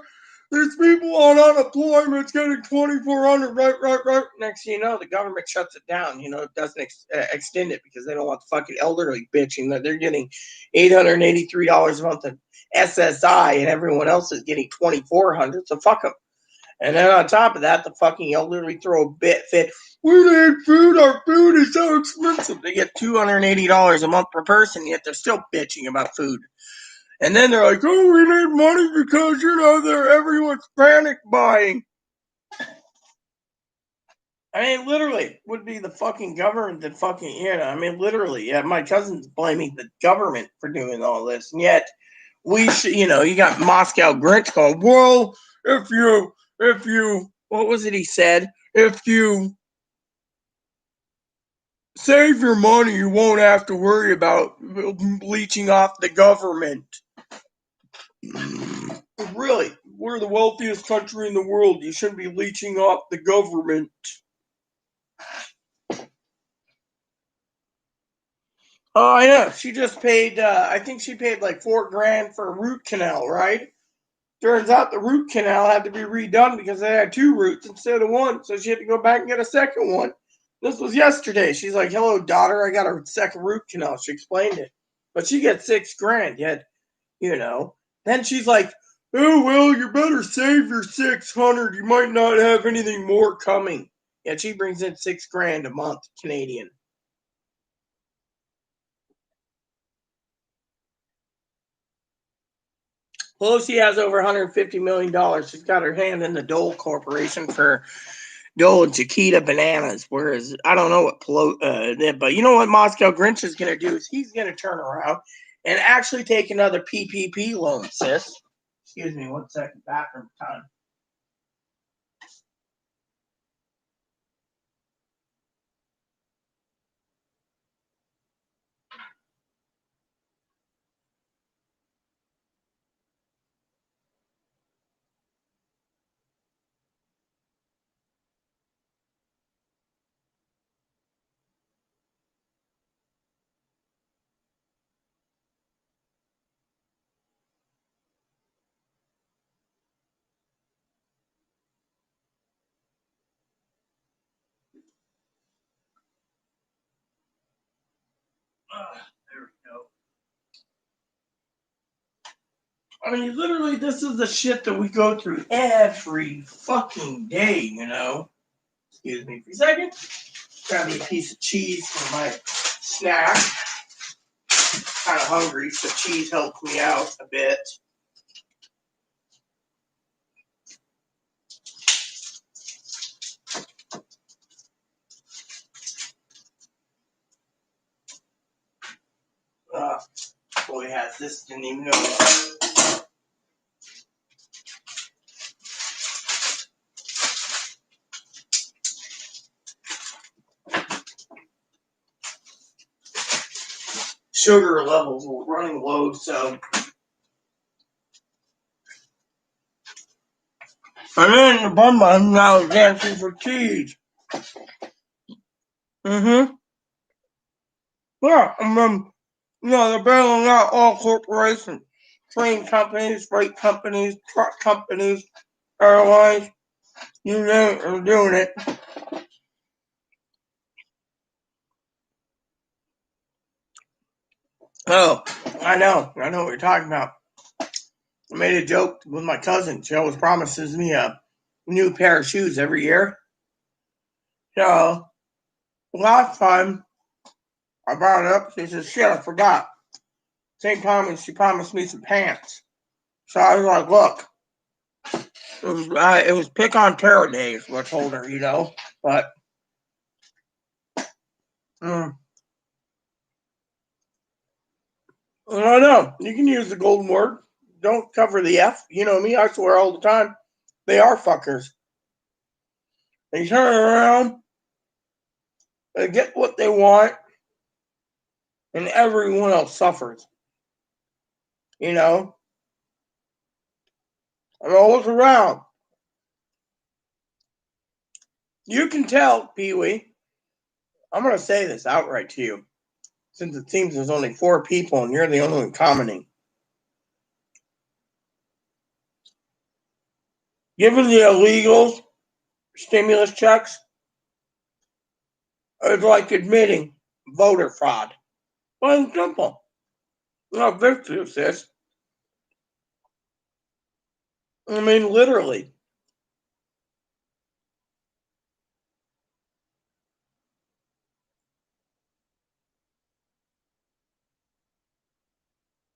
There's people on unemployment getting $2,400, right. Next thing you know, the government shuts it down. It doesn't extend it because they don't want the fucking elderly bitching that they're getting $883 a month in SSI and everyone else is getting $2,400. So fuck them. And then on top of that, the fucking elderly throw a bit fit. We need food. Our food is so expensive. They get $280 a month per person, yet they're still bitching about food. And then they're like, oh, we need money because, everyone's panic buying. I mean, literally, would be the fucking government that fucking, literally, yeah, my cousin's blaming the government for doing all this. And yet, we should, you got Moscow Grinch going, well, if you, what was it he said? If you save your money, you won't have to worry about leeching off the government. Really, we're the wealthiest country in the world. You shouldn't be leeching off the government. Oh, I know. She just paid, I think she paid like $4 grand for a root canal, right? Turns out the root canal had to be redone because they had 2 roots instead of 1. So she had to go back and get a second one. This was yesterday. She's like, hello, daughter. I got a second root canal. She explained it. But she gets $6 grand, yet, Then she's like, oh, well, you better save your 600. You might not have anything more coming. Yet she brings in $6 grand a month, Canadian. Pelosi has over $150 million. She's got her hand in the Dole Corporation for Dole and Chiquita bananas. Whereas I don't know what but you know what Moscow Grinch is going to do is he's going to turn around and actually take another PPP loan, sis. Excuse me, 1 second, bathroom time. There we go. I mean, literally, this is the shit that we go through every fucking day, you know? Excuse me for a second. Grab me a piece of cheese for my snack. Kind of hungry, so cheese helps me out a bit. Boy, has this, didn't even know. Sugar levels were running low, so. And then the bun bun now is dancing for cheese. Mm-hmm. Yeah, and then, they're bailing out all corporations. Train companies, freight companies, truck companies, airlines, you name it, they're doing it. Oh, I know what you're talking about. I made a joke with my cousin. She always promises me a new pair of shoes every year. So, last time I brought it up, she said, shit, I forgot. Same time as she promised me some pants. So I was like, look, it was pick on terror days, what I told her, but I don't know. You can use the golden word. Don't cover the F. You know me, I swear all the time. They are fuckers. They turn around, they get what they want, and everyone else suffers. I'm always around. You can tell, Pee Wee. I'm going to say this outright to you, since it seems there's only 4 people and you're the only one commenting. Given the illegals stimulus checks, it's like admitting voter fraud. Plain and simple. Not victory, sis. I mean, literally.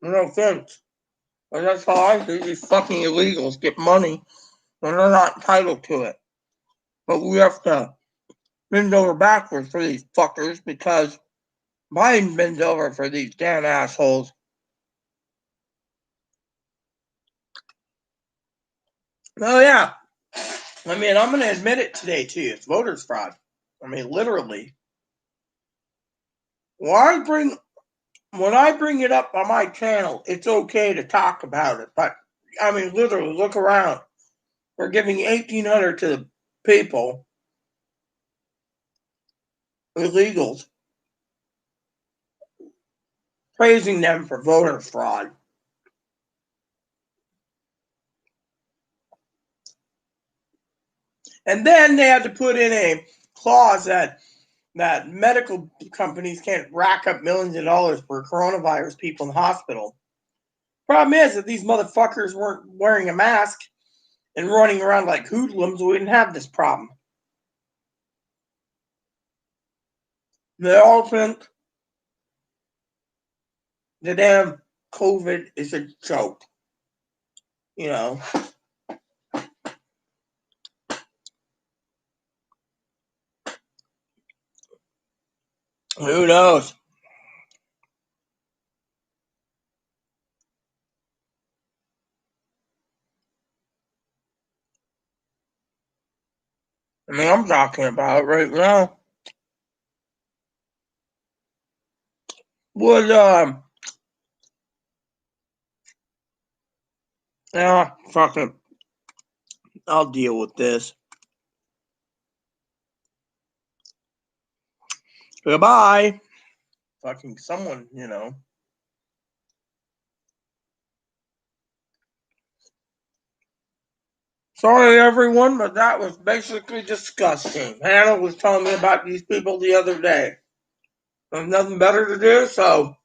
No offense. But that's how I do. These fucking illegals get money when they're not entitled to it. But we have to bend over backwards for these fuckers because Biden bends over for these damn assholes. Oh, yeah. I mean, I'm going to admit it today, too. It's voters fraud. I mean, literally. When I bring it up on my channel, it's okay to talk about it. But, I mean, literally, look around. We're giving $1,800 to the people, illegals, praising them for voter fraud. And then they had to put in a clause that medical companies can't rack up millions of dollars for coronavirus people in the hospital. Problem is that these motherfuckers weren't wearing a mask and running around like hoodlums, we didn't have this problem. They all think the damn COVID is a joke. Who knows? I mean, I'm talking about right now. Would yeah, fuck it. I'll deal with this. Goodbye. Fucking someone, you know. Sorry, everyone, but that was basically disgusting. Hannah was telling me about these people the other day. There's nothing better to do, so.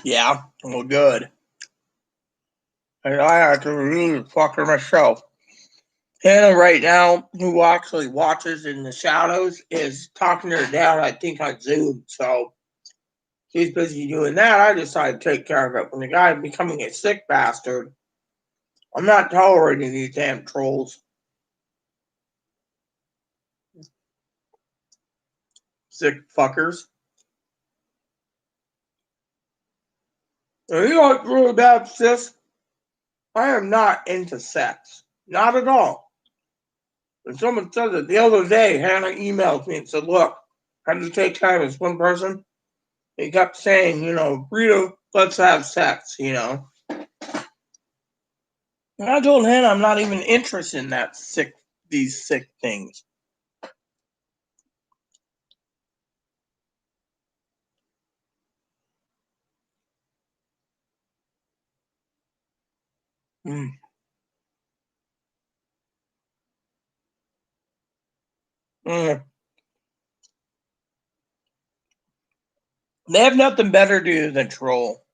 Yeah, well, good. And I have to really fucker myself. Hannah, right now, who actually watches in the shadows, is talking to her dad, I think, on Zoom. So she's busy doing that. I decided to take care of it. When the guy becoming a sick bastard, I'm not tolerating these damn trolls. Sick fuckers. And you know what's really bad, sis? I am not into sex. Not at all. And someone said it the other day. Hannah emailed me and said, look, how do you take time as one person? He kept saying, you know, Rita, let's have sex, you know. And I told Hannah I'm not even interested in these sick things. Mm. Mm. They have nothing better to do than troll.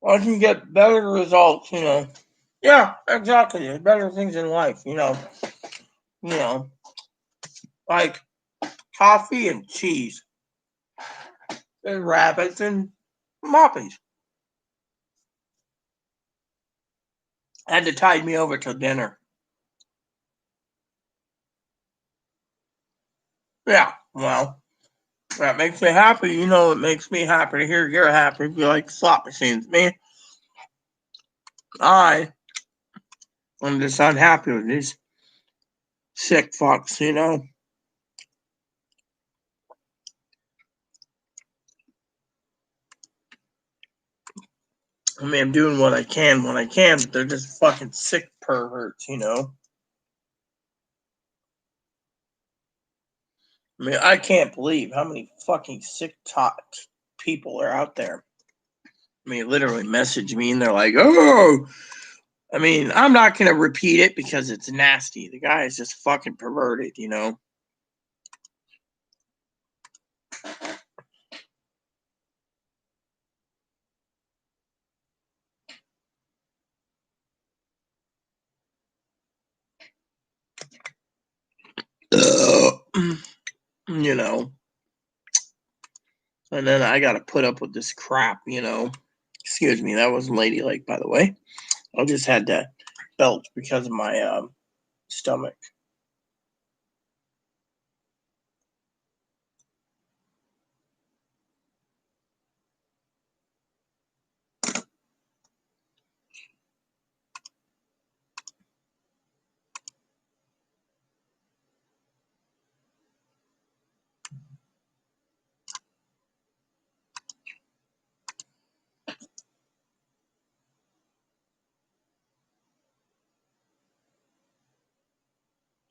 I can get better results, you know. Yeah, exactly. There's better things in life, you know. You know, like coffee and cheese and rabbits and moppies. Had to tide me over till dinner. Yeah, well, that makes me happy. You know, it makes me happy to hear you're happy. You like slot machines. Me, I am just unhappy with these sick fucks, you know. I mean, I'm doing what I can when I can, but they're just fucking sick perverts, you know. I mean, I can't believe how many fucking sick people are out there. I mean, literally message me and they're like, oh, I mean, I'm not going to repeat it because it's nasty. The guy is just fucking perverted, you know. You know. And then I got to put up with this crap, you know. Excuse me, that wasn't ladylike, by the way. I just had to belch because of my stomach.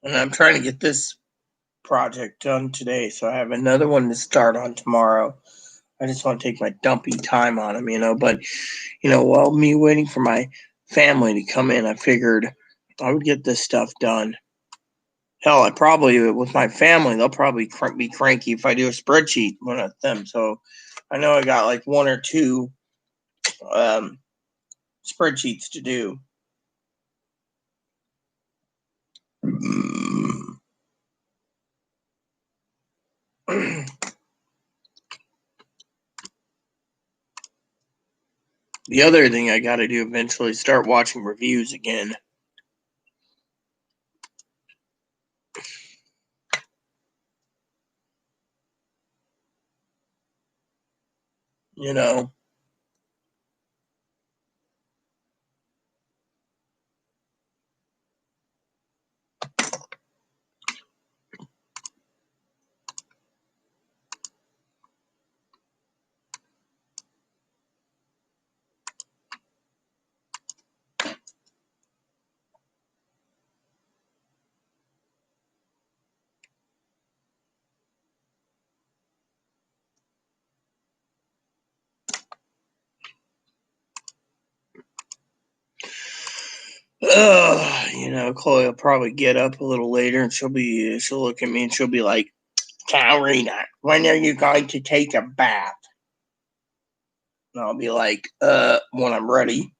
And I'm trying to get this project done today, so I have another one to start on tomorrow. I just want to take my dumpy time on them, you know. But, you know, while me waiting for my family to come in, I figured I would get this stuff done. Hell, I probably, with my family, they'll probably be cranky if I do a spreadsheet one of them. So I know I got like one or two um, spreadsheets to do. The other thing I got to do eventually is start watching reviews again. You know. Chloe will probably get up a little later and she'll look at me and she'll be like, Karina, when are you going to take a bath? And I'll be like, when I'm ready.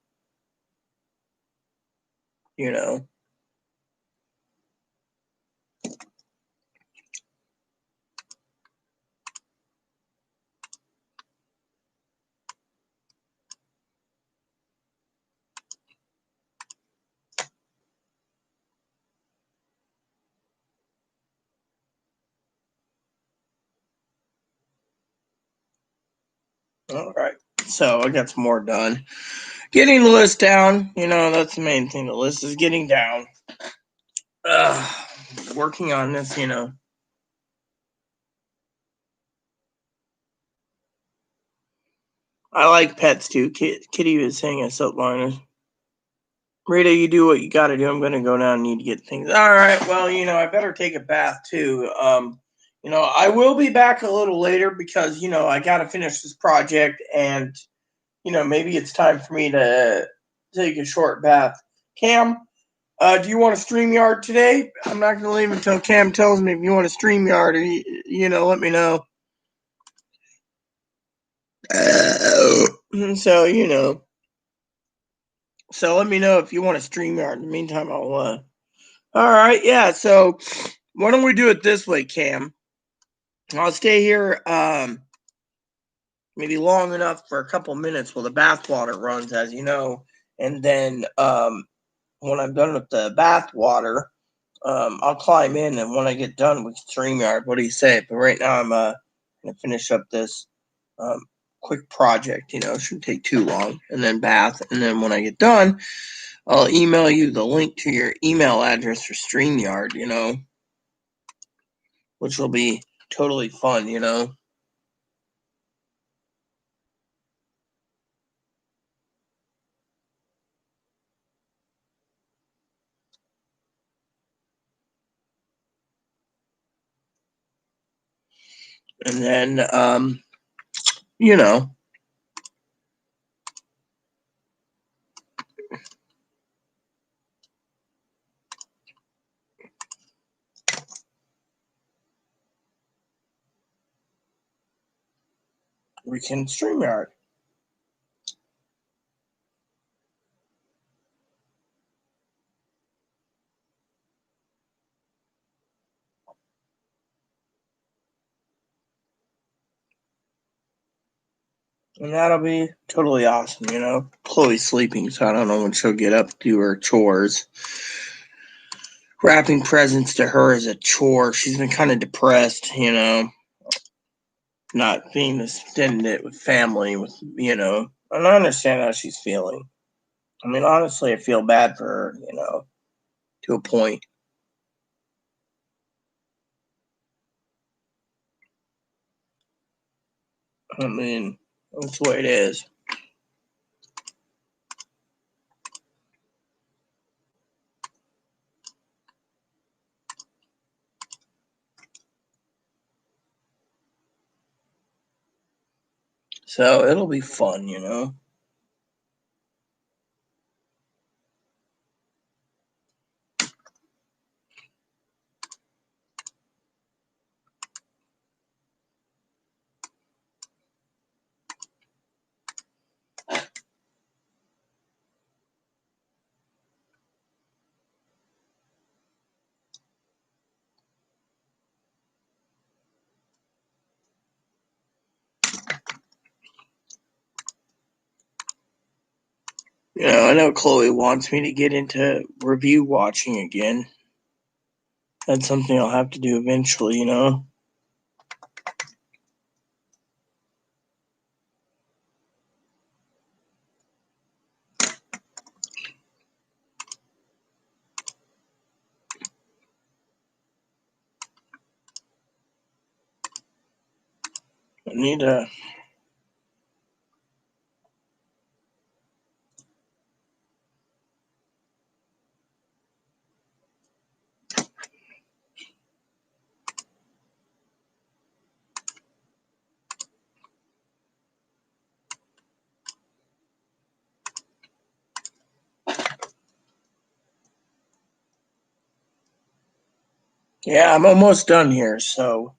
You know. All right. So I got some more done. Getting the list down, that's the main thing. The list is getting down. Working on this, I like pets too. Kitty was saying a soap liner. Rita, you do what you got to do. I'm going to go down and need to get things. All right. Well, I better take a bath too. I will be back a little later because, I got to finish this project and, maybe it's time for me to take a short bath. Cam, do you want a StreamYard today? I'm not going to leave until Cam tells me if you want a StreamYard or, let me know. So, so let me know if you want a StreamYard. In the meantime, I'll, all right. Yeah. So why don't we do it this way, Cam? I'll stay here, maybe long enough for a couple minutes while the bath water runs, as you know. And then, when I'm done with the bath water, I'll climb in, and when I get done with StreamYard, what do you say? But right now, I'm gonna finish up this quick project. It shouldn't take too long, and then bath, and then when I get done, I'll email you the link to your email address for StreamYard. Which will be totally fun. And then, you know, we can StreamYard. And that'll be totally awesome. Chloe's sleeping, so I don't know when she'll get up to do her chores. Wrapping presents to her is a chore. She's been kind of depressed, not being to spend it with family, and I understand how she's feeling. I mean, honestly, I feel bad for her, to a point. I mean, that's the way it is. So it'll be fun. I know Chloe wants me to get into review watching again. That's something I'll have to do eventually. I need to. Yeah, I'm almost done here, so.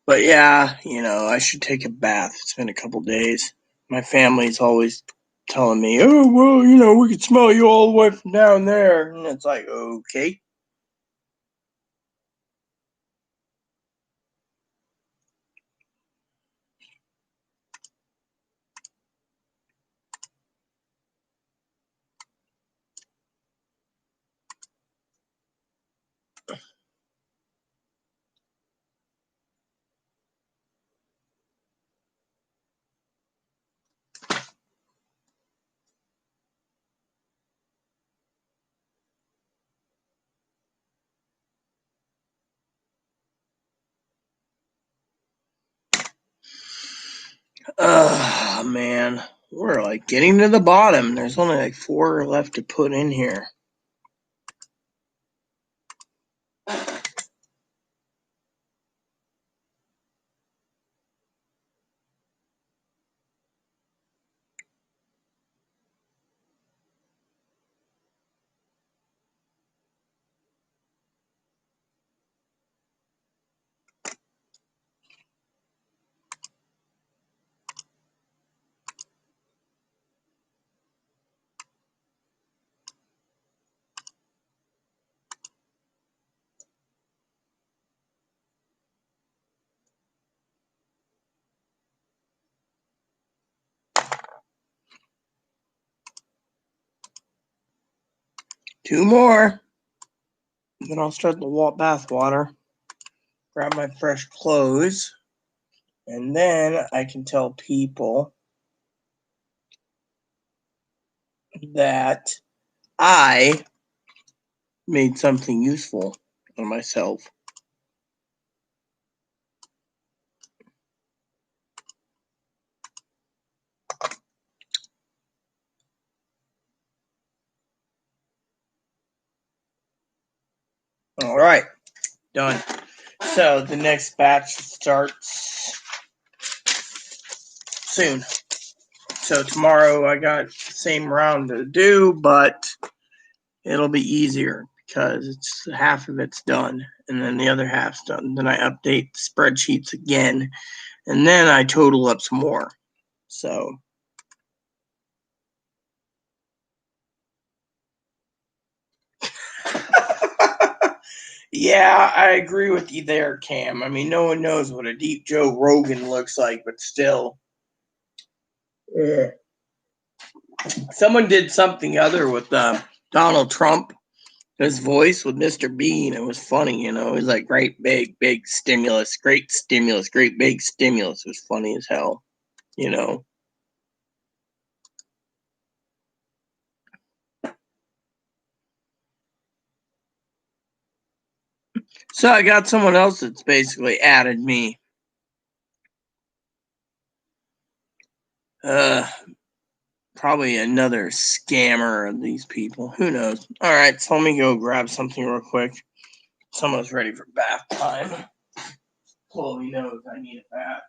But yeah, I should take a bath. It's been a couple days. My family's always telling me, oh, well, we can smell you all the way from down there. And it's like, okay. Man. We're like getting to the bottom. There's only like 4 left to put in here. Two more. Then I'll start the bath water. Grab my fresh clothes. And then I can tell people that I made something useful on myself. All right, done. So the next batch starts soon. So tomorrow I got the same round to do, but it'll be easier because it's half of it's done and then the other half's done. Then I update the spreadsheets again and then I total up some more. So yeah, I agree with you there, Cam. I mean, no one knows what a deep Joe Rogan looks like, but still. Yeah. Someone did something other with Donald Trump, his voice with Mr. Bean. It was funny, It was like great big stimulus, great stimulus, great big stimulus. It was funny as hell. So I got someone else that's basically added me. Probably another scammer of these people. Who knows? All right, so let me go grab something real quick. Someone's ready for bath time. Chloe knows I need a bath.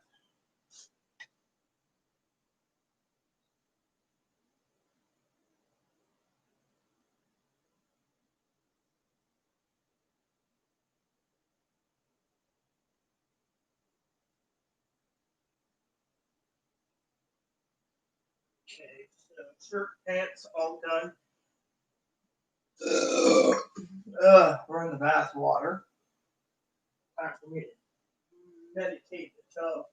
Okay, so shirt, pants, all done. We're in the bath water. Time for me to meditate the tub.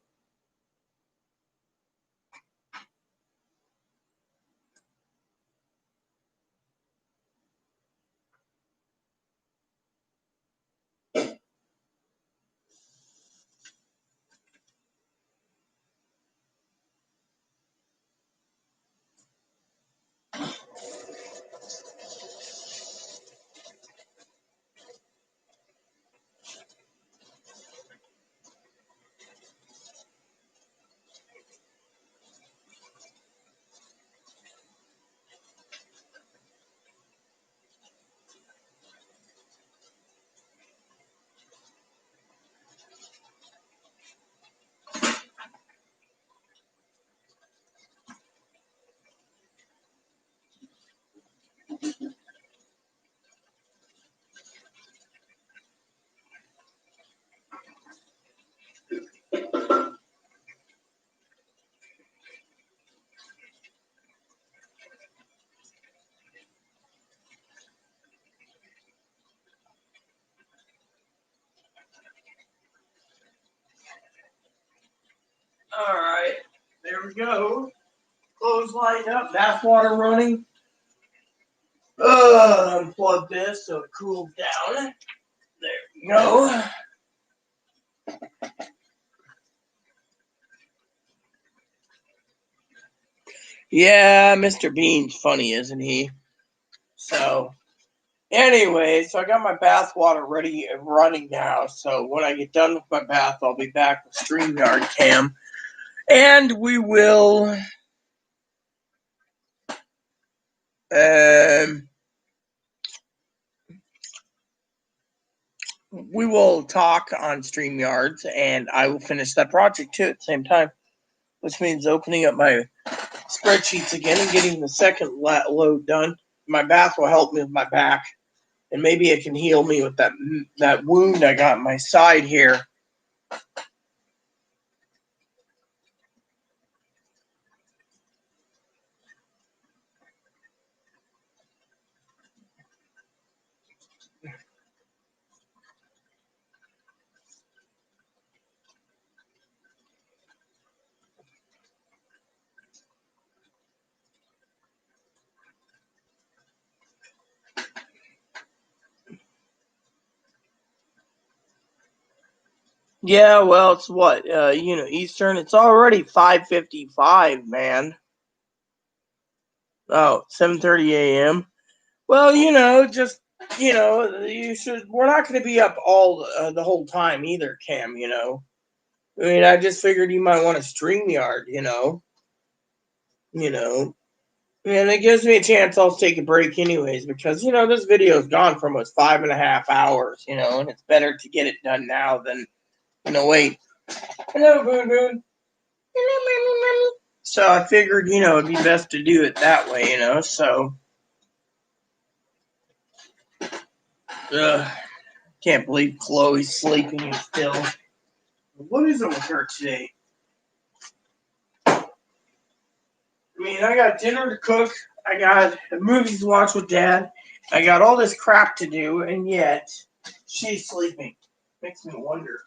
All right, there we go. Clothes lined up, bath water running. Unplug this so it cools down. There we go. Yeah, Mr. Bean's funny, isn't he? So, anyway, so I got my bath water ready and running now. So when I get done with my bath, I'll be back with StreamYard Cam. And we will talk on StreamYards, and I will finish that project too at the same time, which means opening up my spreadsheets again and getting the second load done. My bath will help me with my back, and maybe it can heal me with that wound I got in my side here. Yeah, well, it's what, Eastern. It's already 5:55, man. Oh, 7:30 a.m. Well, we're not going to be up all the whole time either, Cam, I mean, I just figured you might want to StreamYard, and it gives me a chance I'll take a break anyways, because, this video's gone for almost 5.5 hours, and it's better to get it done now than, wait. Hello, Boon Boon. Hello, Mommy. So I figured, it'd be best to do it that way, so. Can't believe Chloe's sleeping still. What is it with her today? I mean, I got dinner to cook. I got movies to watch with Dad. I got all this crap to do, and yet she's sleeping. Makes me wonder.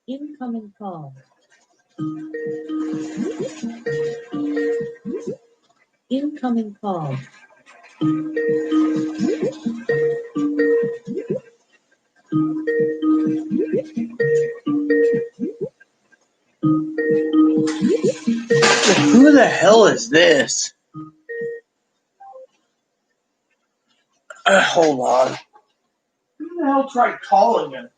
Incoming call. Incoming call. hell is this? Hold on. Who the hell tried calling us?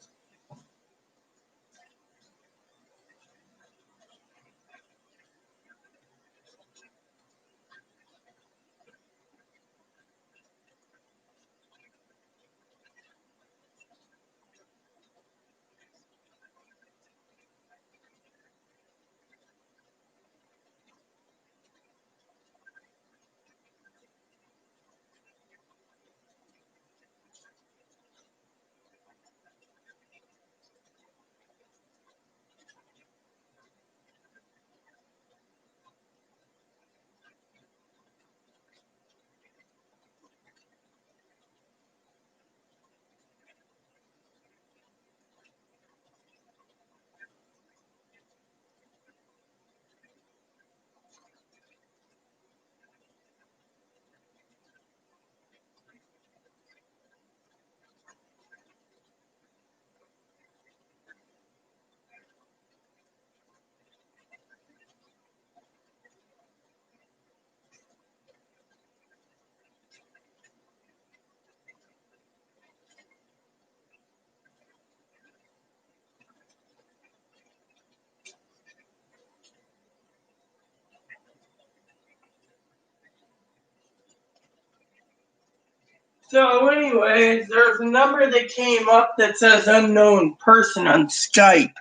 So, anyways, there's a number that came up that says unknown person on Skype.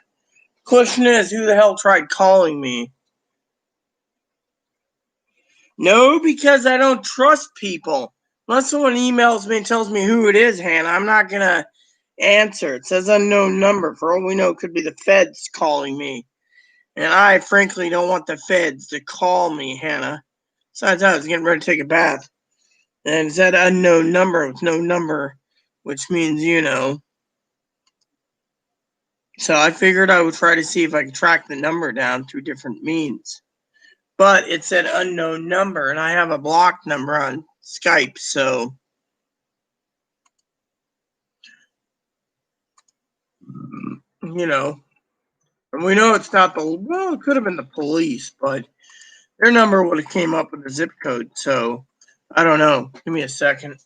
Question is, who the hell tried calling me? No, because I don't trust people. Unless someone emails me and tells me who it is, Hannah, I'm not going to answer. It says unknown number. For all we know, it could be the feds calling me. And I, frankly, don't want the feds to call me, Hannah. Besides, I was getting ready to take a bath. And it said unknown number with no number, which means, So I figured I would try to see if I could track the number down through different means. But it said unknown number, and I have a blocked number on Skype, so and we know it's not it could have been the police, but their number would have came up with a zip code, so I don't know. Give me a second.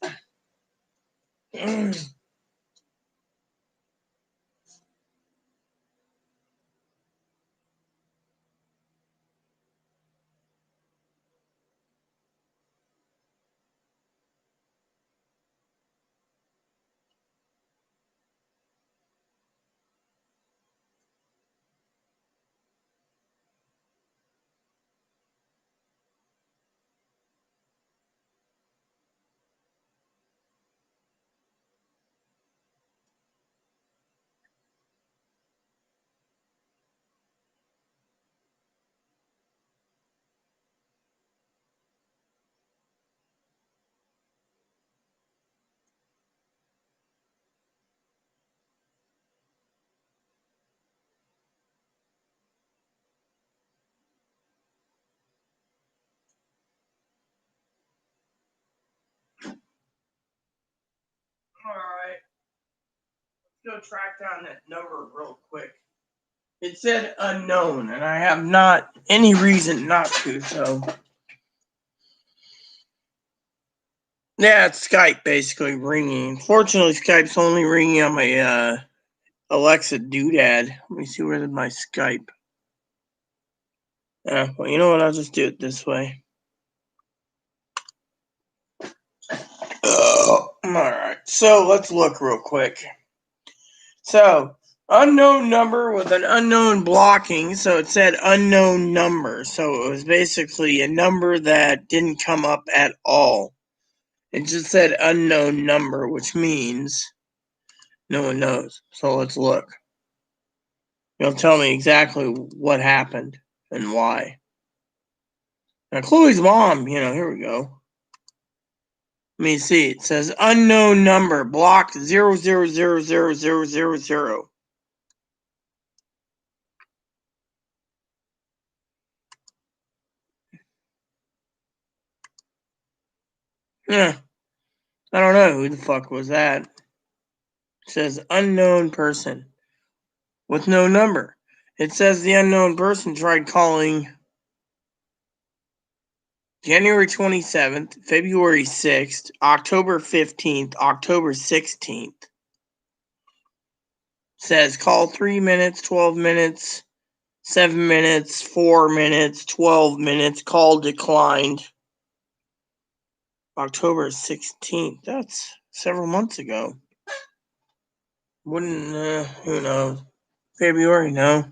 All right. Let's go track down that number real quick. It said unknown, and I have not any reason not to, so. Yeah, it's Skype basically ringing. Fortunately, Skype's only ringing on my Alexa doodad. Let me see where's my Skype. Well, you know what? I'll just do it this way. All right. So let's look real quick. So unknown number with an unknown blocking. So it said unknown number. So it was basically a number that didn't come up at all. It just said unknown number, which means no one knows. So let's look. It'll tell me exactly what happened and why. Now, Chloe's mom, here we go. Let me see. It says unknown number blocked 0000000. Yeah. I don't know who the fuck was that. It says unknown person with no number. It says the unknown person tried calling January 27th, February 6th, October 15th, October 16th. Says call 3 minutes, 12 minutes, 7 minutes, 4 minutes, 12 minutes, call declined. October 16th, that's several months ago. Wouldn't, who knows? February, no.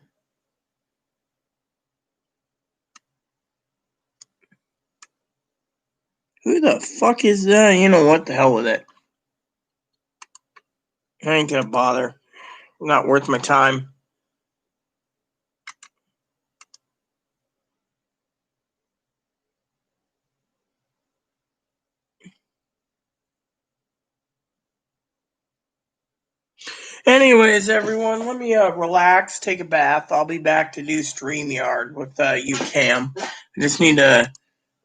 Who the fuck is that? You know what, the hell with it. I ain't gonna bother. Not worth my time. Anyways, everyone, let me relax, take a bath. I'll be back to do StreamYard with UCam. I just need to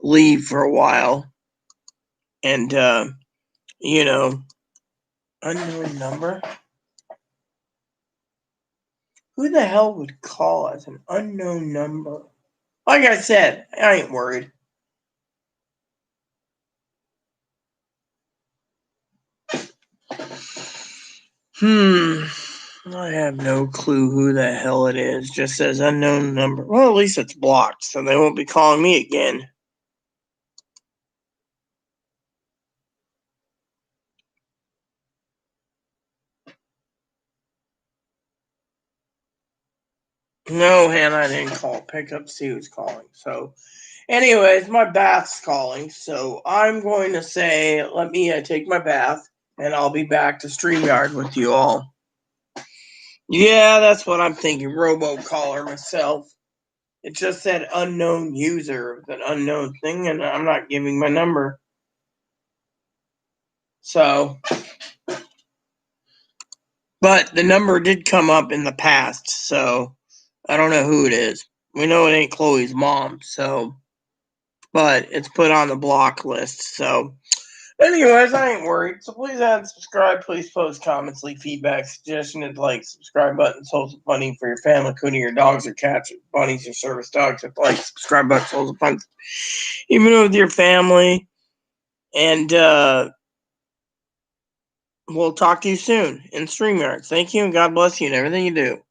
leave for a while. And, you know, unknown number? Who the hell would call us an unknown number? Like I said, I ain't worried. I have no clue who the hell it is. Just says unknown number. Well, at least it's blocked, so they won't be calling me again. No, Hannah, I didn't call. Pick up, see who's calling. So, anyways, my bath's calling, so I'm going to say, let me take my bath, and I'll be back to StreamYard with you all. Yeah, that's what I'm thinking. Robocaller myself. It just said unknown user, an unknown thing, and I'm not giving my number. So, but the number did come up in the past, so I don't know who it is. We know it ain't Chloe's mom, so, but it's put on the block list, so. Anyways, I ain't worried. So please add, subscribe, please post comments, leave feedback, suggestion, hit the like, subscribe button, holds of funny for your family, including your dogs or cats or bunnies or service dogs. Hit the like, subscribe button, holds of fun, even with your family. And we'll talk to you soon in StreamYard. Thank you, and God bless you in everything you do.